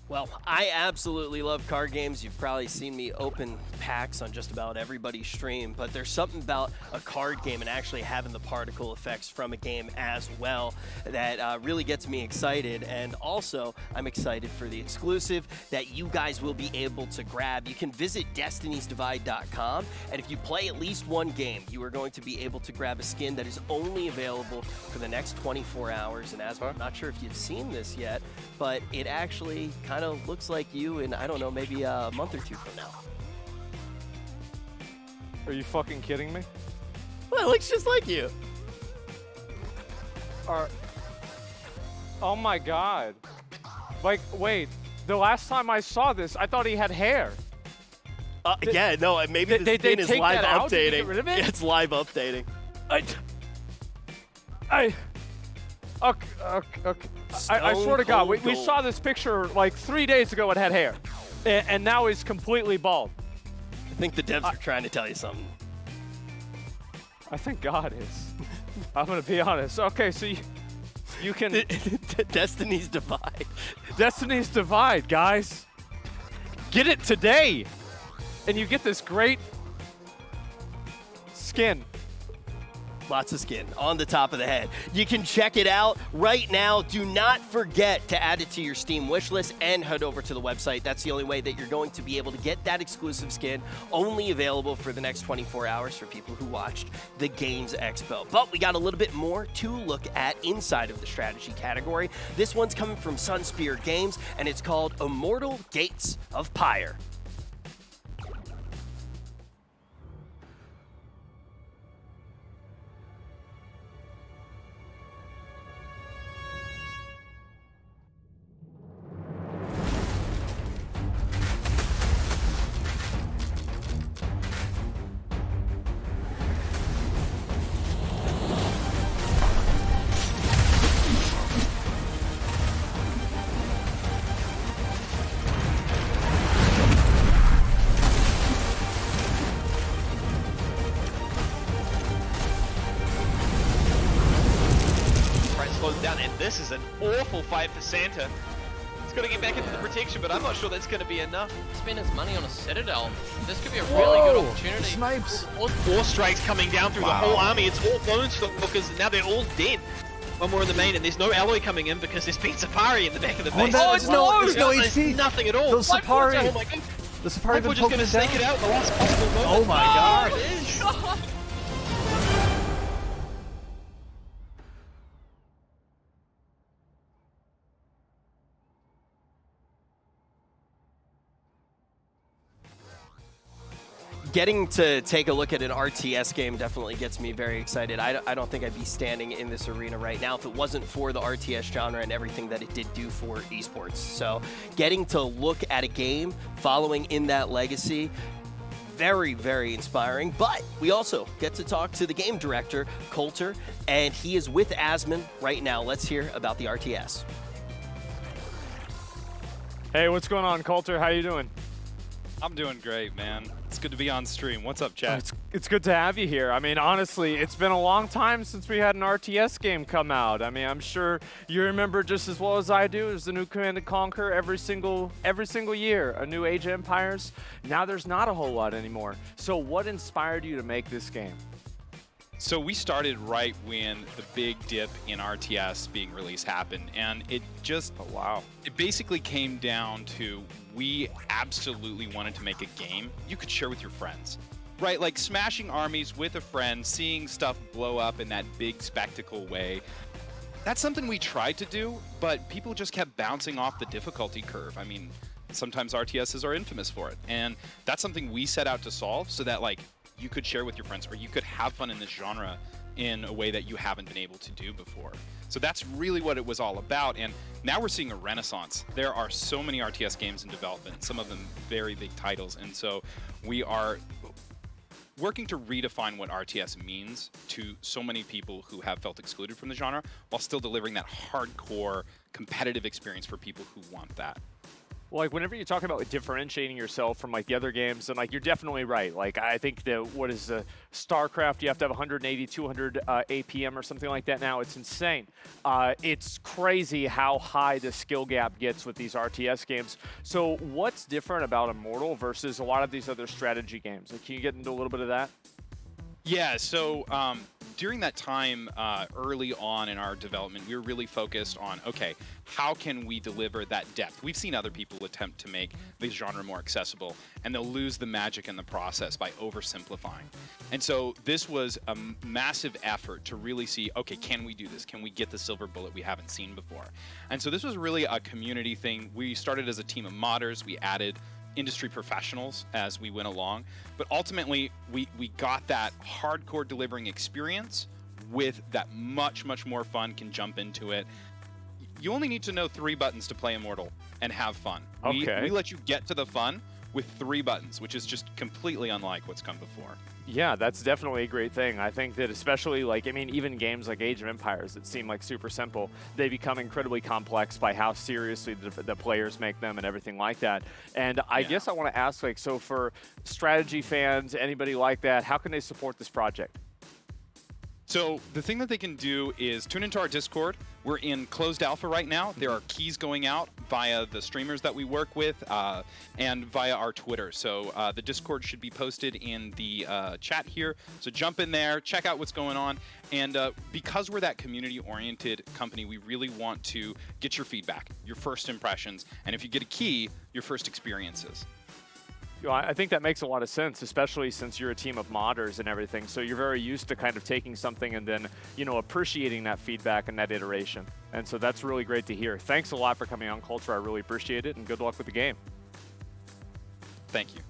S6: Well, I absolutely love card games. You've probably seen me open packs on just about everybody's stream, but there's something about a card game and actually having the particle effects from a game as well that really gets me excited. And also, I'm excited for the exclusive that you guys will be able to grab. You can visit destinysdivide.com, and if you play at least one game, you are going to be able to grab a skin that is only available for the next 24 hours. And as I'm not sure if you've seen this yet, but it actually kind of looks like you in, I don't know, maybe a month or two from now.
S8: Are you fucking kidding me?
S6: Well, it looks just like you.
S8: Oh my god. Like, wait, the last time I saw this, I thought he had hair.
S6: Yeah, no, maybe the skin is
S8: take
S6: live
S8: that out to
S6: updating.
S8: get rid of it?
S6: It's live updating.
S8: Okay. I swear to God, we saw this picture like 3 days ago. It had hair, and now he's completely bald.
S6: I think the devs are trying to tell you something.
S8: I think God is. I'm gonna be honest. Okay, so you can
S6: Destiny's Divide.
S8: Destiny's Divide, guys. Get it today, and you get this great skin.
S6: Lots of skin on the top of the head. You can check it out right now. Do not forget to add it to your Steam wishlist and head over to the website. That's the only way that you're going to be able to get that exclusive skin, only available for the next 24 hours for people who watched the Games Expo. But we got a little bit more to look at inside of the strategy category. This one's coming from Sunspear Games, and it's called Immortal Gates of Pyre.
S10: Down, and this is an awful fight for Santa. He's got to get back into the protection, but I'm not sure that's going to be enough.
S13: Spend his money on a Citadel. This could be a really good opportunity.
S10: Snipes. Four strikes coming down through the whole army. It's all Bone Stalkers, and now they're all dead. One more in the main, and there's no alloy coming in because there's been Safari in the back of the base.
S14: There's no HP.
S10: There's nothing at all.
S14: Those Safari.
S10: Oh my god.
S14: The Safari
S10: We're just going to snake it out at the last possible moment.
S14: Oh my god.
S10: There it is.
S6: Getting to take a look at an RTS game definitely gets me very excited. I don't think I'd be standing in this arena right now if it wasn't for the RTS genre and everything that it did do for esports. So getting to look at a game following in that legacy, very, very inspiring. But we also get to talk to the game director, Coulter, and he is with Asmon right now. Let's hear about the RTS.
S8: Hey, what's going on, Coulter? How you doing?
S24: I'm doing great, man. It's good to be on stream. What's up, chat?
S8: It's good to have you here. I mean, honestly, it's been a long time since we had an RTS game come out. I mean, I'm sure you remember just as well as I do. There's the new Command & Conquer every single year, a new Age of Empires. Now there's not a whole lot anymore. So what inspired you to make this game?
S24: So we started right when the big dip in RTS being released happened, and it just, it basically came down to we absolutely wanted to make a game you could share with your friends. Right, like smashing armies with a friend, seeing stuff blow up in that big spectacle way. That's something we tried to do, but people just kept bouncing off the difficulty curve. I mean, sometimes RTSs are infamous for it, and that's something we set out to solve so that like you could share with your friends or you could have fun in this genre in a way that you haven't been able to do before. So that's really what it was all about, and now we're seeing a renaissance. There are so many RTS games in development, some of them very big titles, and so we are working to redefine what RTS means to so many people who have felt excluded from the genre while still delivering that hardcore competitive experience for people who want that.
S1: Well, like whenever you talk about like, differentiating yourself from like the other games, and like you're definitely right. Like I think that what is StarCraft? You have to have 180, 200 APM or something like that now. It's insane. It's crazy how high the skill gap gets with these RTS games. So what's different about Immortal versus a lot of these other strategy games? Like, can you get into a little bit of that?
S24: Yeah, so during that time early on in our development, we were really focused on, okay, how can we deliver that depth? We've seen other people attempt to make this genre more accessible, and they'll lose the magic in the process by oversimplifying. And so this was a massive effort to really see, okay, can we do this? Can we get the silver bullet we haven't seen before? And so this was really a community thing. We started as a team of modders. We added industry professionals as we went along, but ultimately we got that hardcore delivering experience with that much more fun, can jump into it. you only need to know 3 buttons to play Immortal and have fun.
S1: Okay.
S24: We let you get to the fun with 3 buttons, which is just completely unlike what's come before.
S1: Yeah, that's definitely a great thing. I think that especially, like, I mean, even games like Age of Empires that seem like super simple, they become incredibly complex by how seriously the players make them and everything like that. And I guess I want to ask, like, so for strategy fans, anybody like that, how can they support this project?
S24: So the thing that they can do is tune into our Discord. We're in closed alpha right now. There are keys going out via the streamers that we work with and via our Twitter. So the Discord should be posted in the chat here. So jump in there, check out what's going on. And because we're that community-oriented company, we really want to get your feedback, your first impressions, and if you get a key, your first experiences.
S1: You know, I think that makes a lot of sense, especially since you're a team of modders and everything. So you're very used to kind of taking something and then, you know, appreciating that feedback and that iteration. And so that's really great to hear. Thanks a lot for coming on, Culture. I really appreciate it, and good luck with the game.
S24: Thank you.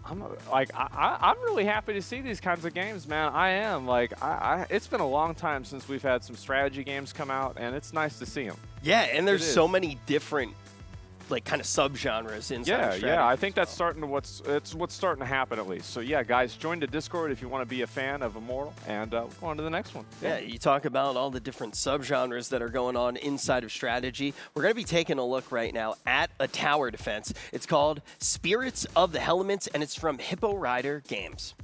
S1: I'm really happy to see these kinds of games, man. I am. Like, it's been a long time since we've had some strategy games come out, and it's nice to see them.
S6: Yeah, and there's so many different, like, kind of subgenres inside of strategy.
S1: Yeah, I think that's starting to what's starting to happen at least. So yeah, guys, join the Discord if you want to be a fan of Immortal, and we'll go on to the next one.
S6: Yeah, you talk about all the different subgenres that are going on inside of strategy. We're going to be taking a look right now at a tower defense. It's called Spirits of the Elements, and it's from Hippo Rider Games.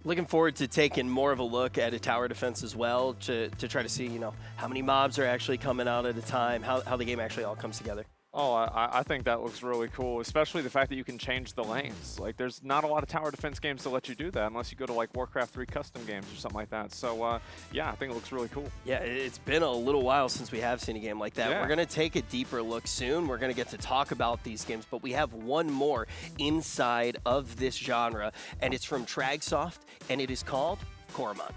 S6: Looking forward to taking more of a look at a tower defense as well to try to see, you know, how many mobs are actually coming out at a time, how the game actually all comes together.
S1: Oh, I think that looks really cool, especially the fact that you can change the lanes. Like, there's not a lot of tower defense games that let you do that unless you go to, like, Warcraft 3 custom games or something like that. So, yeah, I think it looks really cool.
S6: Yeah, it's been a little while since we have seen a game like that.
S1: Yeah.
S6: We're going to take a deeper look soon. We're going to get to talk about these games, but we have one more inside of this genre, and it's from Tragsoft, and it is called Koromon.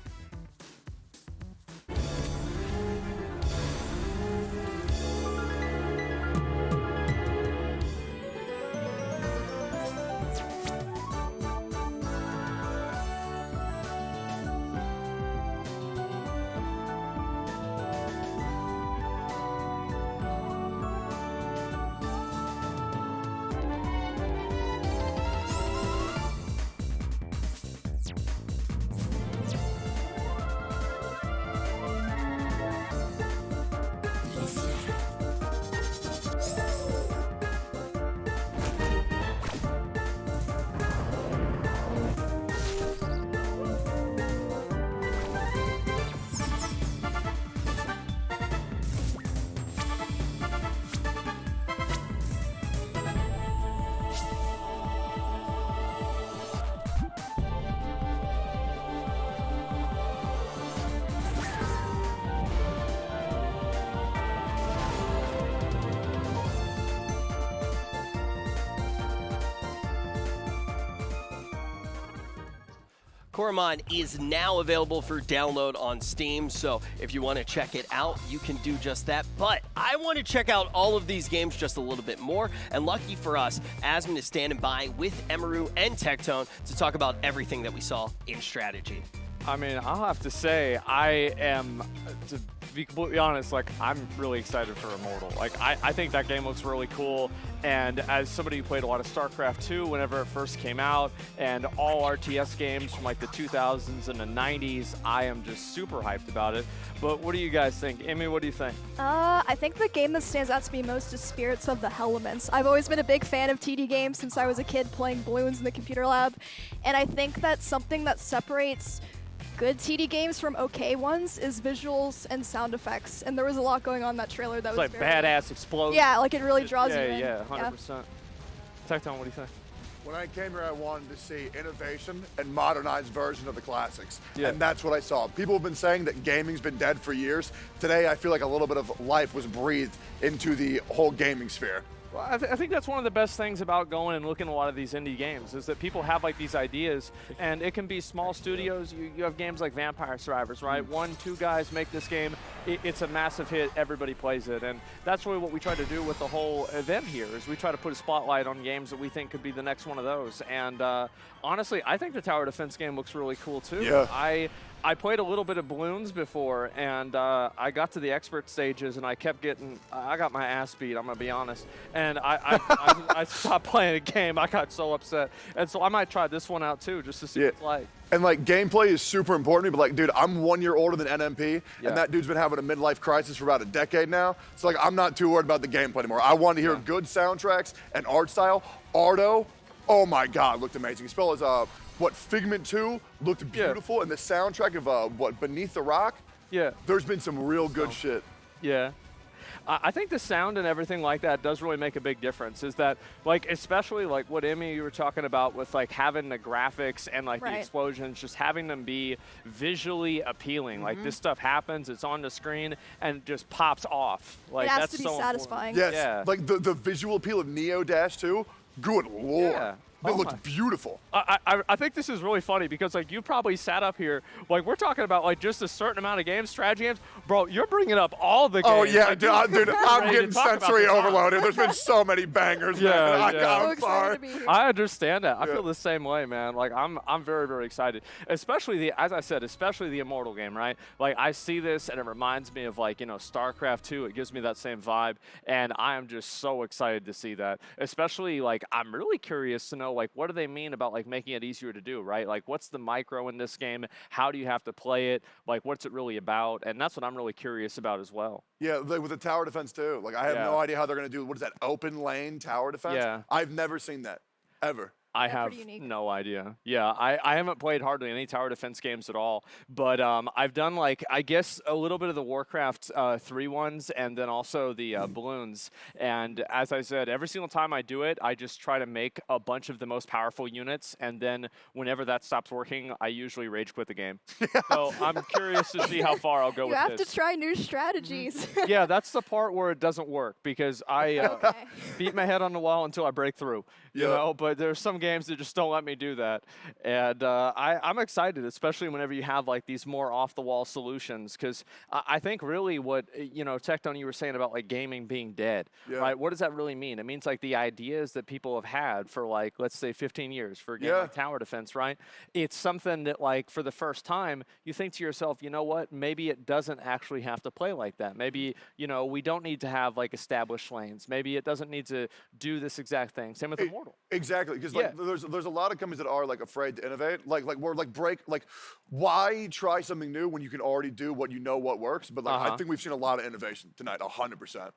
S6: Koromon is now available for download on Steam, so if you want to check it out, you can do just that. But I want to check out all of these games just a little bit more, and lucky for us, Asmon is standing by with Emeru and Tectone to talk about everything that we saw in strategy.
S1: I mean, I'll have to say, I am be completely honest, like, I'm really excited for Immortal. Like, I think that game looks really cool. And as somebody who played a lot of StarCraft 2 whenever it first came out, and all RTS games from like the 2000s and the 90s, I am just super hyped about it. But what do you guys think? Amy, what do you think?
S11: I think the game that stands out to me most is Spirits of the Elements. I've always been a big fan of TD games since I was a kid playing Balloons in the computer lab, and I think that something that separates good TD games from okay ones is visuals and sound effects, and there was a lot going on in that trailer that
S1: It's
S11: was
S1: like
S11: very
S1: badass explosion.
S11: Yeah, like it really draws you in.
S1: Yeah, 100%. Tecton, what do you think?
S15: When I came here, I wanted to see innovation and modernized version of the classics.
S1: Yeah.
S15: And that's what I saw. People have been saying that gaming's been dead for years. Today, I feel like a little bit of life was breathed into the whole gaming sphere.
S1: Well, I think that's one of the best things about going and looking at a lot of these indie games is that people have like these ideas, and it can be small studios. You have games like Vampire Survivors, right? 1, 2 guys make this game. It's a massive hit. Everybody plays it, and that's really what we try to do with the whole event here is we try to put a spotlight on games that we think could be the next one of those. And honestly, I think the tower defense game looks really cool too.
S15: Yeah.
S1: I played a little bit of Balloons before, and I got to the expert stages, and I kept getting, I got my ass beat, I'm going to be honest. And I stopped playing a game. I got so upset. And so I might try this one out, too, just to see what it's like.
S15: And, like, gameplay is super important to me, but, like, dude, I'm 1 year older than NMP,
S1: Yeah.
S15: and that dude's been having a midlife crisis for about a decade now. So, like, I'm not too worried about the gameplay anymore. I wanted to hear good soundtracks and art style. Ardo, oh, my God, looked amazing. As well as, Figment 2 looked beautiful, and the soundtrack of, Beneath the Rock?
S1: Yeah.
S15: There's been some real good shit.
S1: Yeah. I think the sound and everything like that does really make a big difference. Is that, like, especially like what Emmy you were talking about with like having the graphics and like the explosions, just having them be visually appealing. Like this stuff happens, it's on the screen, and just pops off. Like
S11: it has
S1: that's
S11: to be
S1: so
S11: satisfying.
S15: Yes,
S1: Yeah.
S15: like the visual appeal of Neo Dash 2, good lord.
S1: Yeah.
S15: It
S1: Oh
S15: looked
S1: my.
S15: beautiful.
S1: I think this is really funny because like you probably sat up here like we're talking about like just a certain amount of games, strategy games, bro. You're bringing up all the games.
S15: Oh yeah,
S1: like,
S15: dude, I'm getting sensory overloaded. There's been so many bangers, man. I'm sorry.
S1: I understand that. I feel the same way, man. Like I'm very, very excited. Especially as I said, especially the Immortal game, right? Like I see this and it reminds me of like, StarCraft 2. It gives me that same vibe. And I am just so excited to see that. Especially like I'm really curious to know like what do they mean about like making it easier to do, right? Like what's the micro in this game? How do you have to play it? Like what's it really about? And that's what I'm really curious about as well.
S15: Yeah, with the tower defense too. Like I have no idea how they're gonna do. What is that? Open lane tower defense?
S1: Yeah.
S15: I've never seen that ever.
S1: I have no idea. Yeah, I haven't played hardly any tower defense games at all, but I've done like, I guess a little bit of the Warcraft 3 ones and then also the Balloons. And as I said, every single time I do it, I just try to make a bunch of the most powerful units. And then whenever that stops working, I usually rage quit the game. So I'm curious to see how far I'll go with this.
S11: You have to try new strategies.
S1: Yeah, that's the part where it doesn't work because I beat my head on the wall until I break through, you know, but there's some games that just don't let me do that. And I'm excited, especially whenever you have like these more off-the-wall solutions because I think really what, Tecton, you were saying about like gaming being dead, right? What does that really mean? It means like the ideas that people have had for like, let's say 15 years for a game like tower defense, right? It's something that like for the first time, you think to yourself, you know what, maybe it doesn't actually have to play like that. Maybe, we don't need to have like established lanes. Maybe it doesn't need to do this exact thing. Same with Immortal.
S15: Exactly, because like there's a lot of companies that are like afraid to innovate. Like we're like why try something new when you can already do what works? But like I think we've seen a lot of innovation tonight, 100%.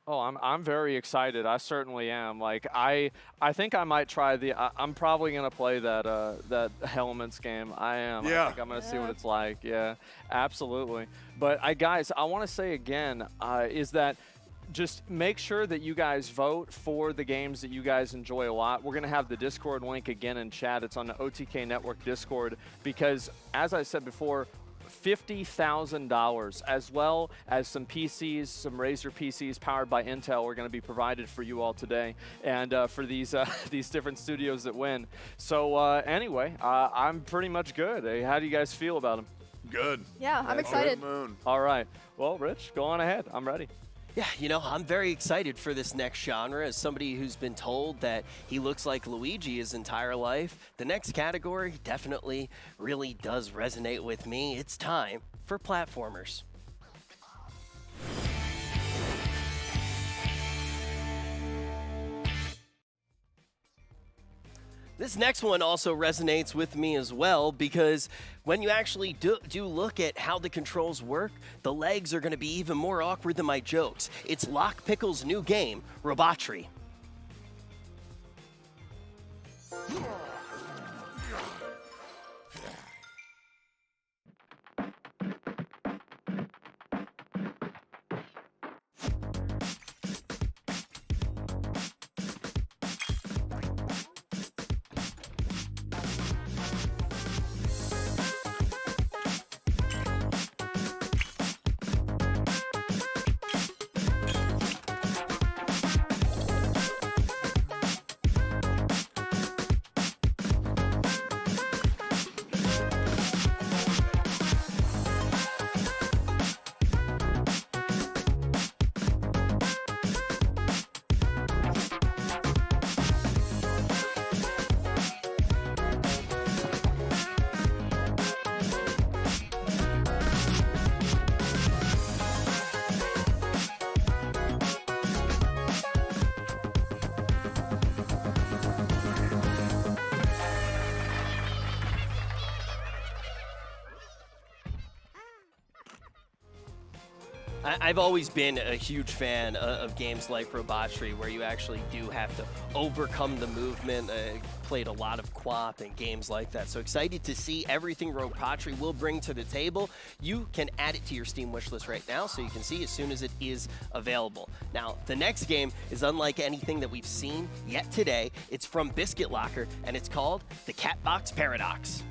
S1: Oh, I'm very excited. I certainly am. Like I think I might try I'm probably gonna play that Elements game. I am.
S15: Yeah.
S1: I think I'm gonna see what it's like. Yeah, absolutely. But guys, I want to say again is that just make sure that you guys vote for the games that you guys enjoy a lot. We're going to have the Discord link again in chat. It's on the OTK Network Discord because, as I said before, $50,000 as well as some PCs, some Razer PCs powered by Intel are going to be provided for you all today and for these different studios that win. So anyway, I'm pretty much good. Hey, how do you guys feel about them?
S15: Good.
S11: Yeah, I'm excited.
S1: All right. Well, Rich, go on ahead. I'm ready.
S6: Yeah, I'm very excited for this next genre. As somebody who's been told that he looks like Luigi his entire life, the next category definitely really does resonate with me. It's time for platformers. This next one also resonates with me as well because when you actually do look at how the controls work, the legs are going to be even more awkward than my jokes. It's Lockpickle's new game, Robotry. I've always been a huge fan of games like Robotry, where you actually do have to overcome the movement. Played a lot of QWOP and games like that. So excited to see everything Robotry will bring to the table. You can add it to your Steam wishlist right now so you can see as soon as it is available. Now, the next game is unlike anything that we've seen yet today. It's from Biscuit Locker, and it's called the Catbox Paradox.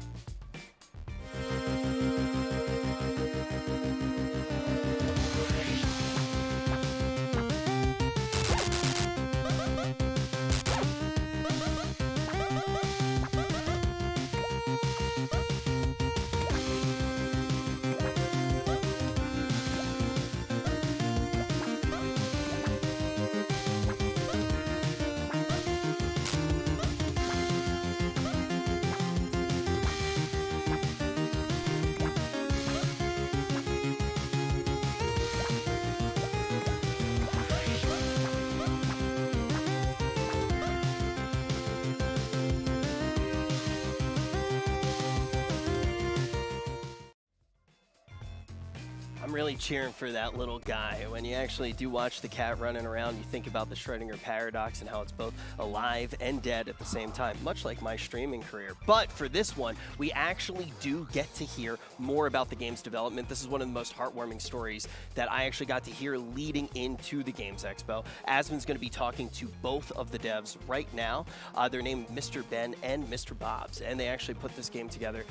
S6: I'm really cheering for that little guy. When you actually do watch the cat running around, you think about the Schrödinger paradox and how it's both alive and dead at the same time, much like my streaming career. But for this one, we actually do get to hear more about the game's development. This is one of the most heartwarming stories that I actually got to hear leading into the Games Expo. Asmon's going to be talking to both of the devs right now. They're named Mr. Ben and Mr. Bobs, and they actually put this game together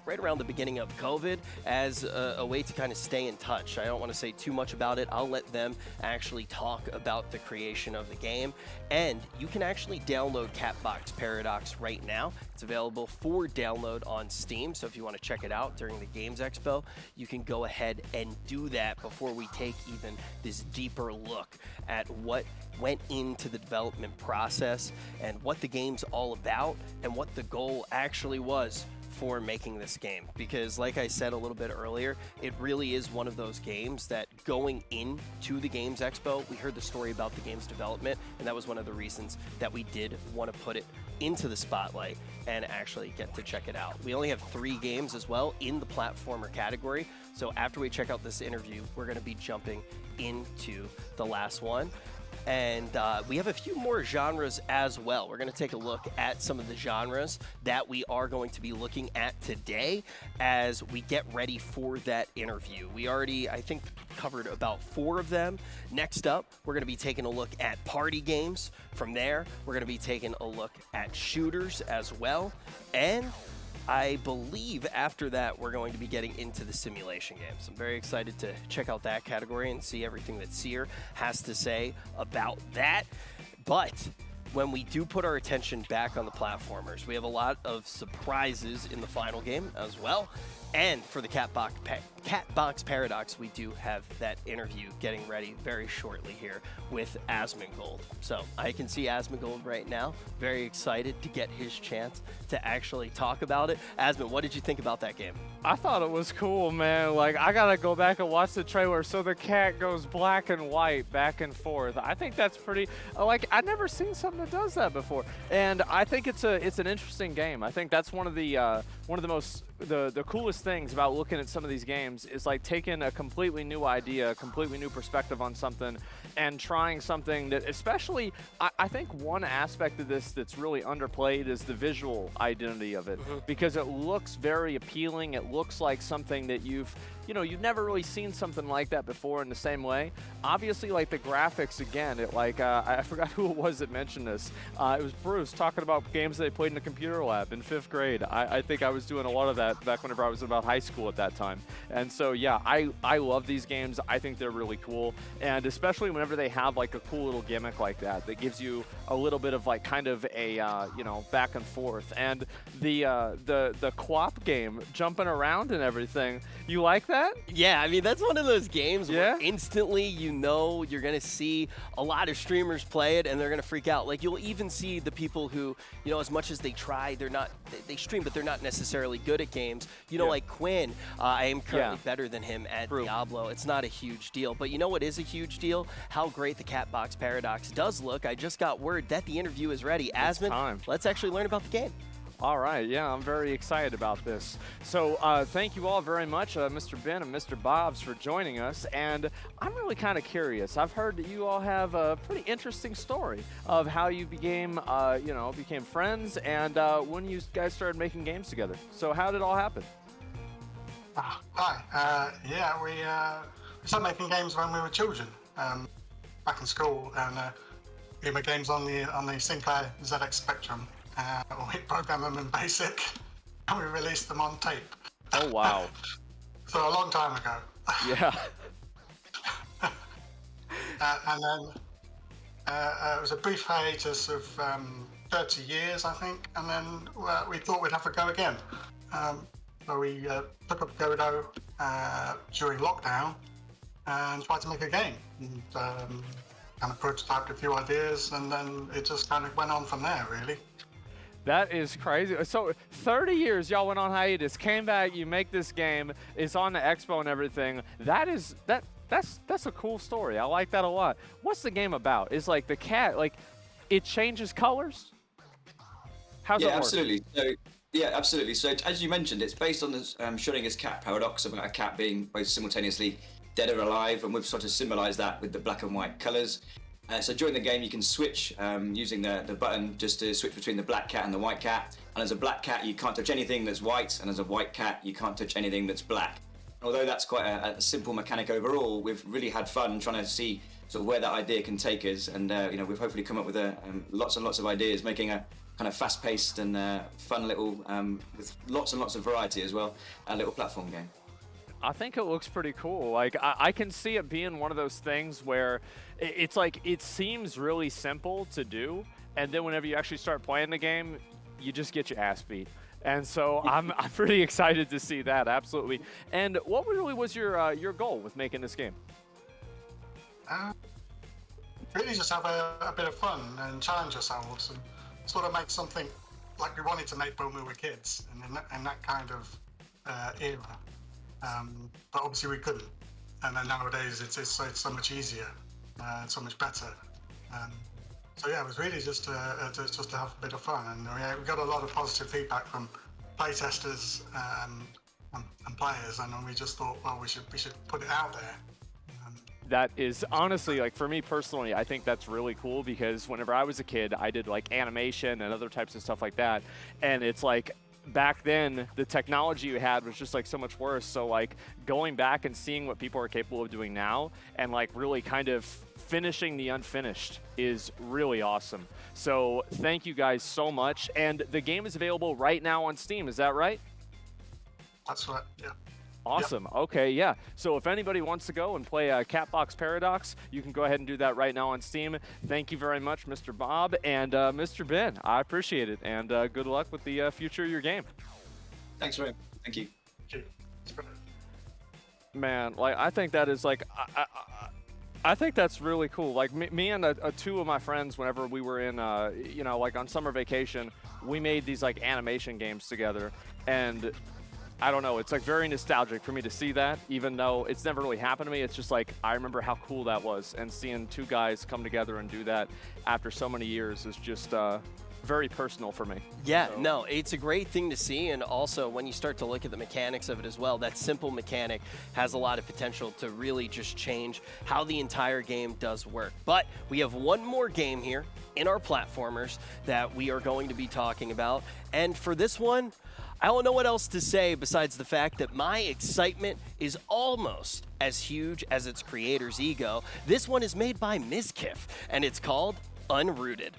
S6: right around the beginning of COVID as a way to kind of stay in touch. I don't want to say too much about it. I'll let them actually talk about the creation of the game. And you can actually download Catbox Paradox right now. It's available for download on Steam. So if you want to check it out during the Games Expo, you can go ahead and do that before we take even this deeper look at what went into the development process and what the game's all about and what the goal actually was for making this game. Because like I said a little bit earlier, it really is one of those games that going into the Games Expo, we heard the story about the game's development, and that was one of the reasons that we did want to put it into the spotlight and actually get to check it out. We only have 3 games as well in the platformer category, so after we check out this interview, we're going to be jumping into the last one. And we have a few more genres as well. We're going to take a look at some of the genres that we are going to be looking at today as we get ready for that interview. We already, I think, covered about 4 of them. Next up, we're going to be taking a look at party games. From there, we're going to be taking a look at shooters as well. And I believe after that, we're going to be getting into the simulation games. I'm very excited to check out that category and see everything that Seer has to say about that. But when we do put our attention back on the platformers, we have a lot of surprises in the final game as well. And for the Catbox Paradox, we do have that interview getting ready very shortly here with Asmongold. So I can see Asmongold right now, very excited to get his chance to actually talk about it. Asmon, what did you think about that game?
S8: I thought it was cool, man. Like, I gotta go back and watch the trailer. So the cat goes black and white back and forth. I think that's pretty, like, I've never seen something that does that before. And I think it's an interesting game. I think that's one of the most the coolest things about looking at some of these games is like taking a completely new idea, a completely new perspective on something and trying something that, especially, I think one aspect of this that's really underplayed is the visual identity of it, because it looks very appealing. It looks like something that you've never really seen something like that before in the same way. Obviously, like the graphics, again, I forgot who it was that mentioned this. It was Bruce talking about games they played in the computer lab in 5th grade. I think I was doing a lot of that back whenever I was in about high school at that time. And so, yeah, I love these games. I think they're really cool. And especially whenever they have like a cool little gimmick like that gives you a little bit of like kind of a, back and forth. And the co-op game, jumping around and everything, you like that?
S6: Yeah, I mean, that's one of those games where instantly you're going to see a lot of streamers play it and they're going to freak out. Like, you'll even see the people who, as much as they try, they stream, but they're not necessarily good at games. Like Quinn, I am currently better than him at Diablo. It's not a huge deal. But you know what is a huge deal? How great the Catbox Paradox does look. I just got word that the interview is ready. Asmon, let's actually learn about the game.
S8: All right, yeah, I'm very excited about this. So thank you all very much, Mr. Ben and Mr. Bobs, for joining us. And I'm really kind of curious. I've heard that you all have a pretty interesting story of how you became friends and when you guys started making games together. So how did it all happen?
S16: Hi. We started making games when we were children, back in school, and we made games on the Sinclair ZX Spectrum. We programmed them in BASIC, and we released them on tape.
S8: Oh, wow.
S16: So a long time ago.
S8: Yeah.
S16: And then it was a brief hiatus of 30 years, I think, and then we thought we'd have a go again. So we took up Godot during lockdown and tried to make a game. And, kind of prototyped a few ideas, and then it just kind of went on from there, really.
S8: That is crazy. So 30 years y'all went on hiatus, came back, you make this game, it's on the expo and everything. That's a cool story. I like that a lot. What's the game about? Is like the cat, like it changes colors? How's it work?
S18: Absolutely. Absolutely. So as you mentioned, it's based on the Schrödinger's cat paradox about a cat being both simultaneously dead or alive, and we've sort of symbolized that with the black and white colors. So during the game, you can switch using the button just to switch between the black cat and the white cat. And as a black cat, you can't touch anything that's white, and as a white cat, you can't touch anything that's black. Although that's quite a simple mechanic overall, we've really had fun trying to see sort of where that idea can take us. And we've hopefully come up with lots and lots of ideas, making a kind of fast-paced and fun little, with lots and lots of variety as well, a little platform game.
S8: I think it looks pretty cool. Like I can see it being one of those things where it's like it seems really simple to do, and then whenever you actually start playing the game, you just get your ass beat. And so I'm pretty excited to see that, absolutely. And what really was your goal with making this game?
S16: Really just have a bit of fun and challenge ourselves and sort of make something like we wanted to make when we were kids, and in that kind of era. But obviously we couldn't, and then nowadays it's so much easier, and so much better. So yeah, it was really just to have a bit of fun, and we got a lot of positive feedback from playtesters and players, and we just thought, well, we should put it out there.
S8: That is honestly, like for me personally, I think that's really cool, because whenever I was a kid, I did like animation and other types of stuff like that, and it's like, back then the technology you had was just like so much worse. So like going back and seeing what people are capable of doing now and like really kind of finishing the unfinished is really awesome. So thank you guys so much. And the game is available right now on Steam, is that right?
S16: That's right, yeah.
S8: Awesome.
S16: Yep.
S8: Okay, yeah. So if anybody wants to go and play Catbox Paradox, you can go ahead and do that right now on Steam. Thank you very much, Mr. Bob and Mr. Ben. I appreciate it, and good luck with the future of your game.
S18: Thanks, Ray. Thank you.
S1: Man, like I think that is like I think that's really cool. Like me and two of my friends, whenever we were in, you know, like on summer vacation, we made these like animation games together, and I don't know, it's like very nostalgic for me to see that, even though it's never really happened to me. It's just like I remember how cool that was, and seeing two guys come together and do that after so many years is just very personal for me.
S6: Yeah, no, it's a great thing to see, and also when you start to look at the mechanics of it as well, that simple mechanic has a lot of potential to really just change how the entire game does work. But we have one more game here in our platformers that we are going to be talking about, and for this one, I don't know what else to say besides the fact that my excitement is almost as huge as its creator's ego. This one is made by Mizkif, and it's called Unrooted.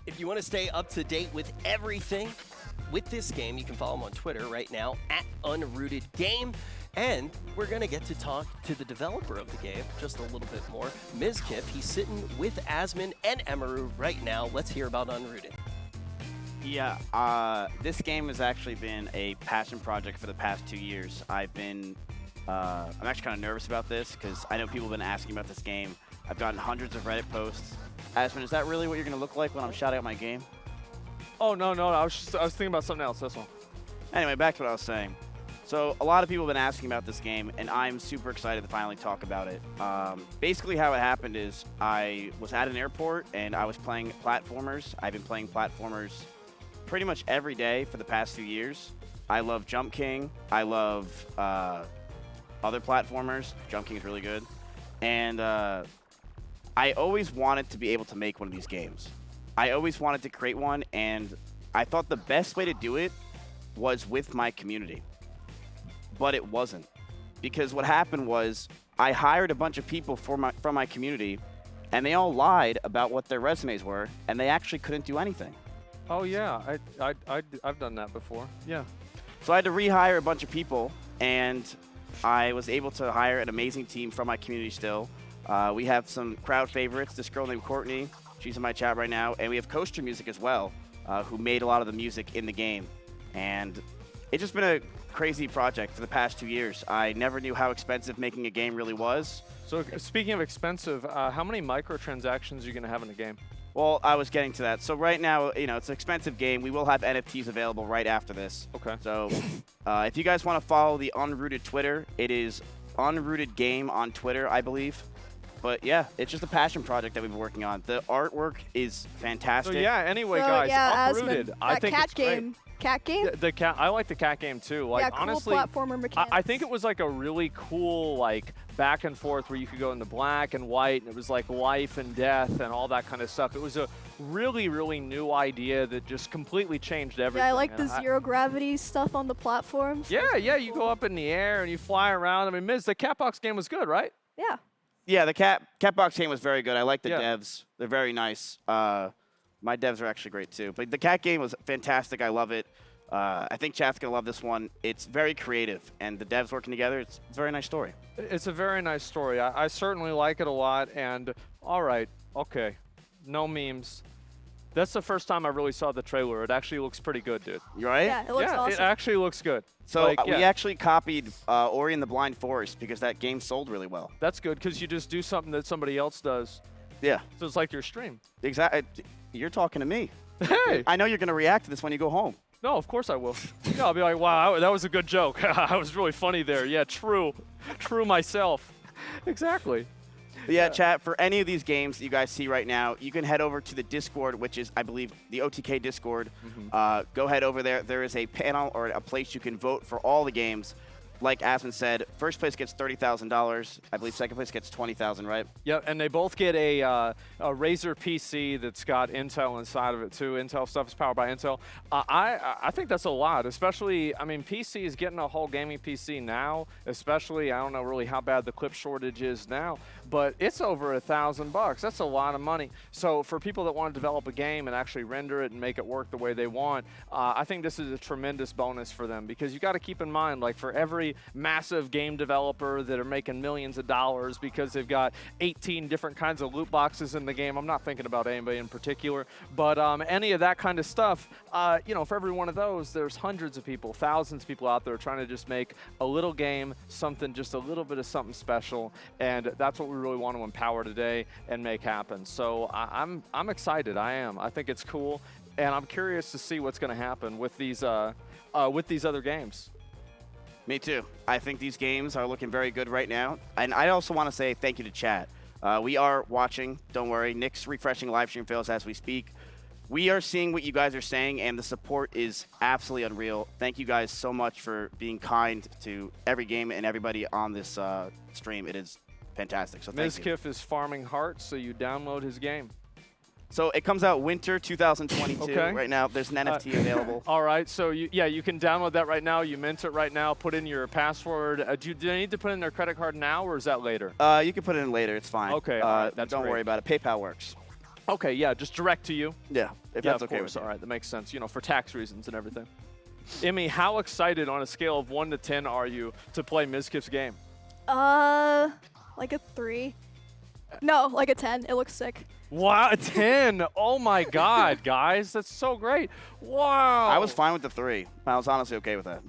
S6: If you want to stay up to date with everything with this game, you can follow him on Twitter right now at UnrootedGame. And we're going to get to talk to the developer of the game just a little bit more, Mizkif. He's sitting with Asmon and Emaru right now. Let's hear about Unrooted.
S3: Yeah, this game has actually been a passion project for the past 2 years. I'm actually kind of nervous about this because I know people have been asking about this game. I've gotten hundreds of Reddit posts. Asmon, is that really what you're going to look like when I'm shouting out my game?
S1: Oh, no, I was thinking about something else, that's all.
S3: Anyway, back to what I was saying. So a lot of people have been asking about this game, and I'm super excited to finally talk about it. Basically how it happened is I was at an airport, and I was playing platformers. I've been playing platformers pretty much every day for the past few years. I love Jump King. I love other platformers. Jump King is really good. And I always wanted to be able to make one of these games. I always wanted to create one, and I thought the best way to do it was with my community. But it wasn't. Because what happened was I hired a bunch of people from my community, and they all lied about what their resumes were, and they actually couldn't do anything.
S1: Oh, yeah, I've done that before, yeah.
S3: So I had to rehire a bunch of people, and I was able to hire an amazing team from my community still. We have some crowd favorites, this girl named Courtney, she's in my chat right now, and we have Coaster Music as well, who made a lot of the music in the game. And it's just been a crazy project for the past 2 years. I never knew how expensive making a game really was.
S1: So speaking of expensive, how many microtransactions are you going to have in the game?
S3: Well, I was getting to that. So right now, you know, it's an expensive game. We will have NFTs available right after this.
S1: Okay.
S3: So if you guys want to follow the Unrooted Twitter, it is Unrooted Game on Twitter, I believe. But yeah, it's just a passion project that we've been working on. The artwork is fantastic.
S1: So yeah, anyway,
S11: So,
S1: guys,
S11: yeah,
S1: Unrooted,
S11: Asmon,
S1: I
S11: that
S1: think
S11: cat
S1: it's great.
S11: game. Cat game?
S1: The cat, I like the cat game too. Like
S11: yeah, cool
S1: honestly,
S11: platformer mechanics.
S1: I think it was like a really cool like back and forth where you could go into black and white, and it was like life and death and all that kind of stuff. It was a really, really new idea that just completely changed everything.
S11: Yeah, I like
S1: and
S11: the zero gravity stuff on the platforms.
S1: Yeah, you go up in the air and you fly around. I mean, Miz, the Catbox game was good, right?
S11: Yeah.
S3: Yeah, the Catbox game was very good. I like the devs. They're very nice. My devs are actually great too. But the cat game was fantastic. I love it. I think chat's going to love this one. It's very creative, and the devs working together, it's a very nice story.
S1: It's a very nice story. I certainly like it a lot. And all right, okay, no memes. That's the first time I really saw the trailer. It actually looks pretty good, dude.
S3: You right?
S11: Yeah, it looks awesome.
S1: It actually looks good.
S3: So
S1: like,
S3: we actually copied Ori and the Blind Forest because that game sold really well.
S1: That's good because you just do something that somebody else does.
S3: Yeah.
S1: So it's like your stream.
S3: Exactly. You're talking to me.
S1: Hey.
S3: I know you're going to react to this when you go home.
S1: No, of course I will. No, I'll be like, wow, that was a good joke. I was really funny there. Yeah, true. True myself. Exactly.
S3: But yeah, chat, for any of these games that you guys see right now, you can head over to the Discord, which is, I believe, the OTK Discord. Go head over there. There is a panel or a place you can vote for all the games. like Asmon said, first place gets $30,000. I believe second place gets $20,000, right?
S1: Yep, and they both get a Razer PC that's got Intel inside of it too. Intel stuff is powered by Intel. I think that's a lot, especially, I mean, PC is getting a whole gaming PC now, especially, I don't know really how bad the clip shortage is now, but it's over $1,000. That's a lot of money. So for people that want to develop a game and actually render it and make it work the way they want, I think this is a tremendous bonus for them, because you got to keep in mind, like, for every massive game developer that are making millions of dollars because they've got 18 different kinds of loot boxes in the game, I'm not thinking about anybody in particular, but any of that kind of stuff, you know, for every one of those, there's hundreds of people, thousands of people out there trying to just make a little game, something, just a little bit of something special, and that's what we really want to empower today and make happen. So I'm excited. I am. I think it's cool, and I'm curious to see what's going to happen with these other games.
S3: Me too. I think these games are looking very good right now. And I also want to say thank you to chat. We are watching. Don't worry. Nick's refreshing live stream fails as we speak. We are seeing what you guys are saying, and the support is absolutely unreal. Thank you guys so much for being kind to every game and everybody on this stream. It is fantastic. So thank you.
S1: Mizkif is farming hearts, so you download his game.
S3: So it comes out winter 2022
S1: Okay.
S3: right now. There's an NFT available.
S1: All right, so you can download that right now. You mint it right now. Put in your password. Do they need to put in their credit card now, or is that later?
S3: You can put it in later. It's fine.
S1: Okay, all right, that's
S3: don't
S1: great.
S3: worry about it. PayPal works.
S1: Okay, yeah, just direct to you.
S3: Yeah, if that's okay with you.
S1: All right, that makes sense. You know, for tax reasons and everything. Emmy, how excited on a scale of 1 to 10 are you to play Mizkif's game?
S11: Like a 3. No, like a 10. It looks sick.
S1: Wow, a 10. Oh my God, guys, that's so great. Wow.
S3: I was fine with the 3. I was honestly okay with that.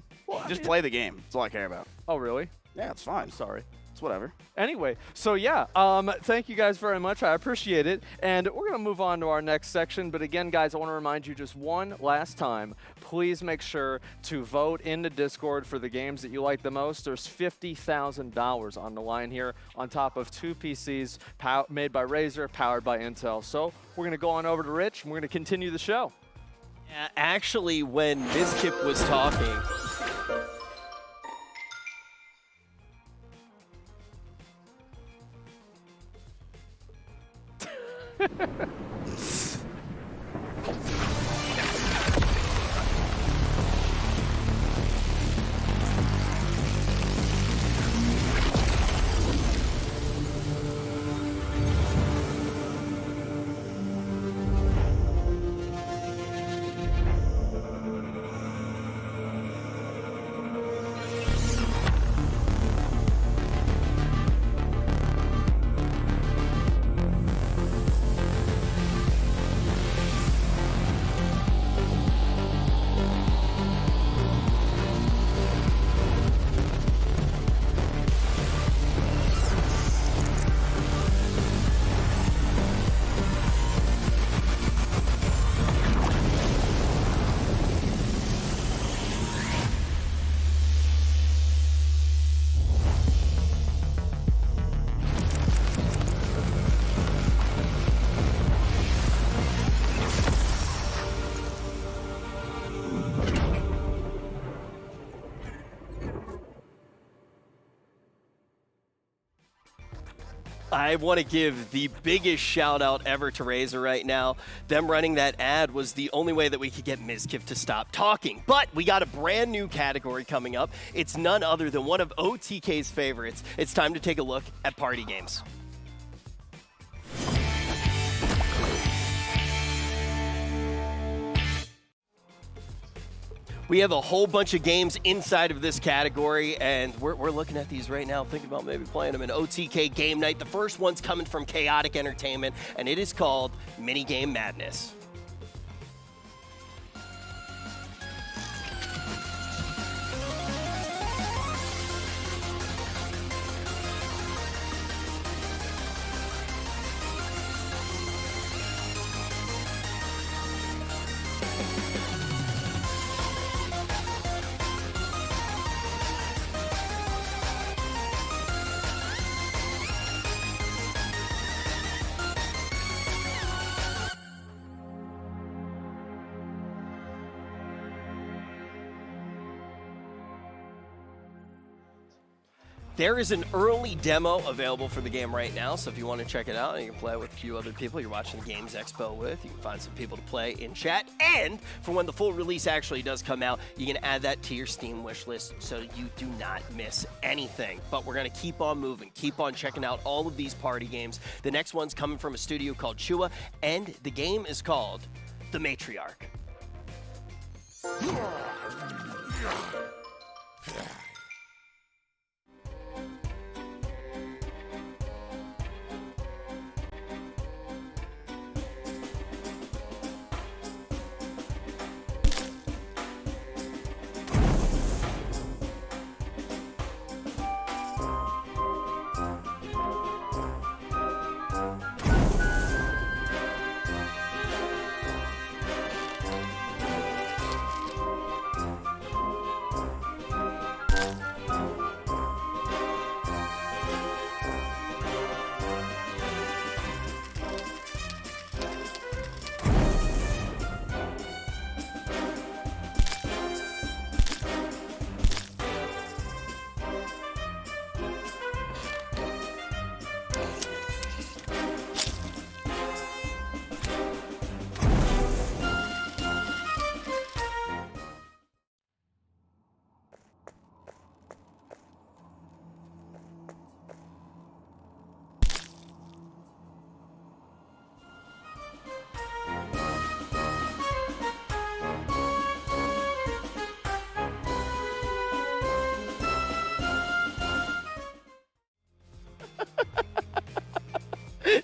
S3: Just play the game. That's all I care about.
S1: Oh, really?
S3: Yeah, it's fine.
S1: Sorry.
S3: It's whatever.
S1: Anyway, so yeah, thank you guys very much. I appreciate it. And we're going to move on to our next section. But again, guys, I want to remind you just one last time, please make sure to vote in the Discord for the games that you like the most. There's $50,000 on the line here on top of 2 PCs made by Razer, powered by Intel. So we're going to go on over to Rich, and we're going to continue the show.
S6: Actually, when Mizkif was talking, I want to give the biggest shout out ever to Razer right now. Them running that ad was the only way that we could get Mizkif to stop talking. But we got a brand new category coming up. It's none other than one of OTK's favorites. It's time to take a look at party games. We have a whole bunch of games inside of this category, and we're looking at these right now, thinking about maybe playing them in OTK Game Night. The first one's coming from Chaotic Entertainment, and it is called Minigame Madness. There is an early demo available for the game right now, so if you want to check it out and you can play it with a few other people you're watching the Games Expo with, you can find some people to play in chat. And for when the full release actually does come out, you can add that to your Steam wish list so you do not miss anything. But we're going to keep on moving, keep on checking out all of these party games. The next one's coming from a studio called Chua, and the game is called The Matriarch.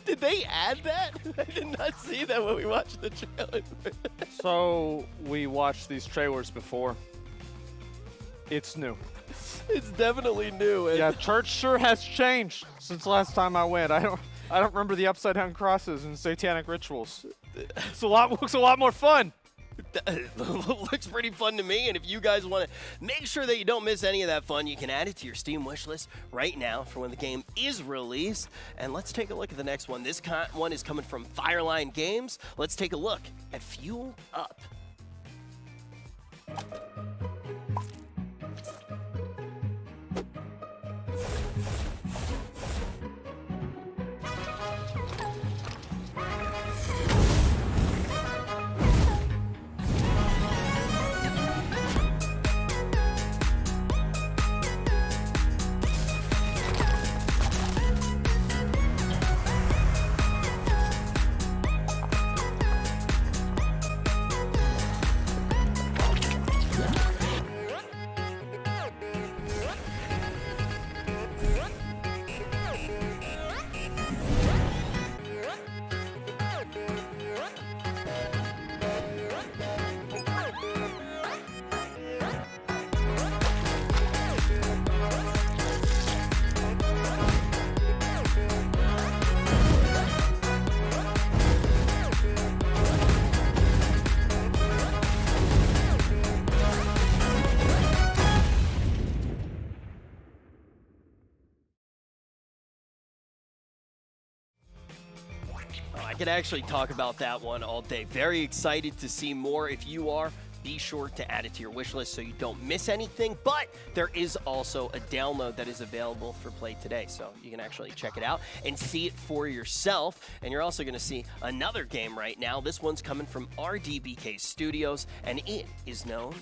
S6: Did they add that? I did not see that when we watched the trailer.
S8: So we watched these trailers before. It's new.
S6: It's definitely new.
S8: Yeah, church sure has changed since last time I went. I don't remember the upside down crosses and satanic rituals. Looks a lot more fun.
S6: Looks pretty fun to me, and if you guys want to make sure that you don't miss any of that fun, you can add it to your Steam wishlist right now for when the game is released. And let's take a look at the next one. This one is coming from Fireline Games. Let's take a look at Fuel Up. I could actually talk about that one all day. Very excited to see more. If you are, be sure to add it to your wish list so you don't miss anything. But there is also a download that is available for play today, so you can actually check it out and see it for yourself. And you're also going to see another game right now. This one's coming from RDBK Studios, and it is known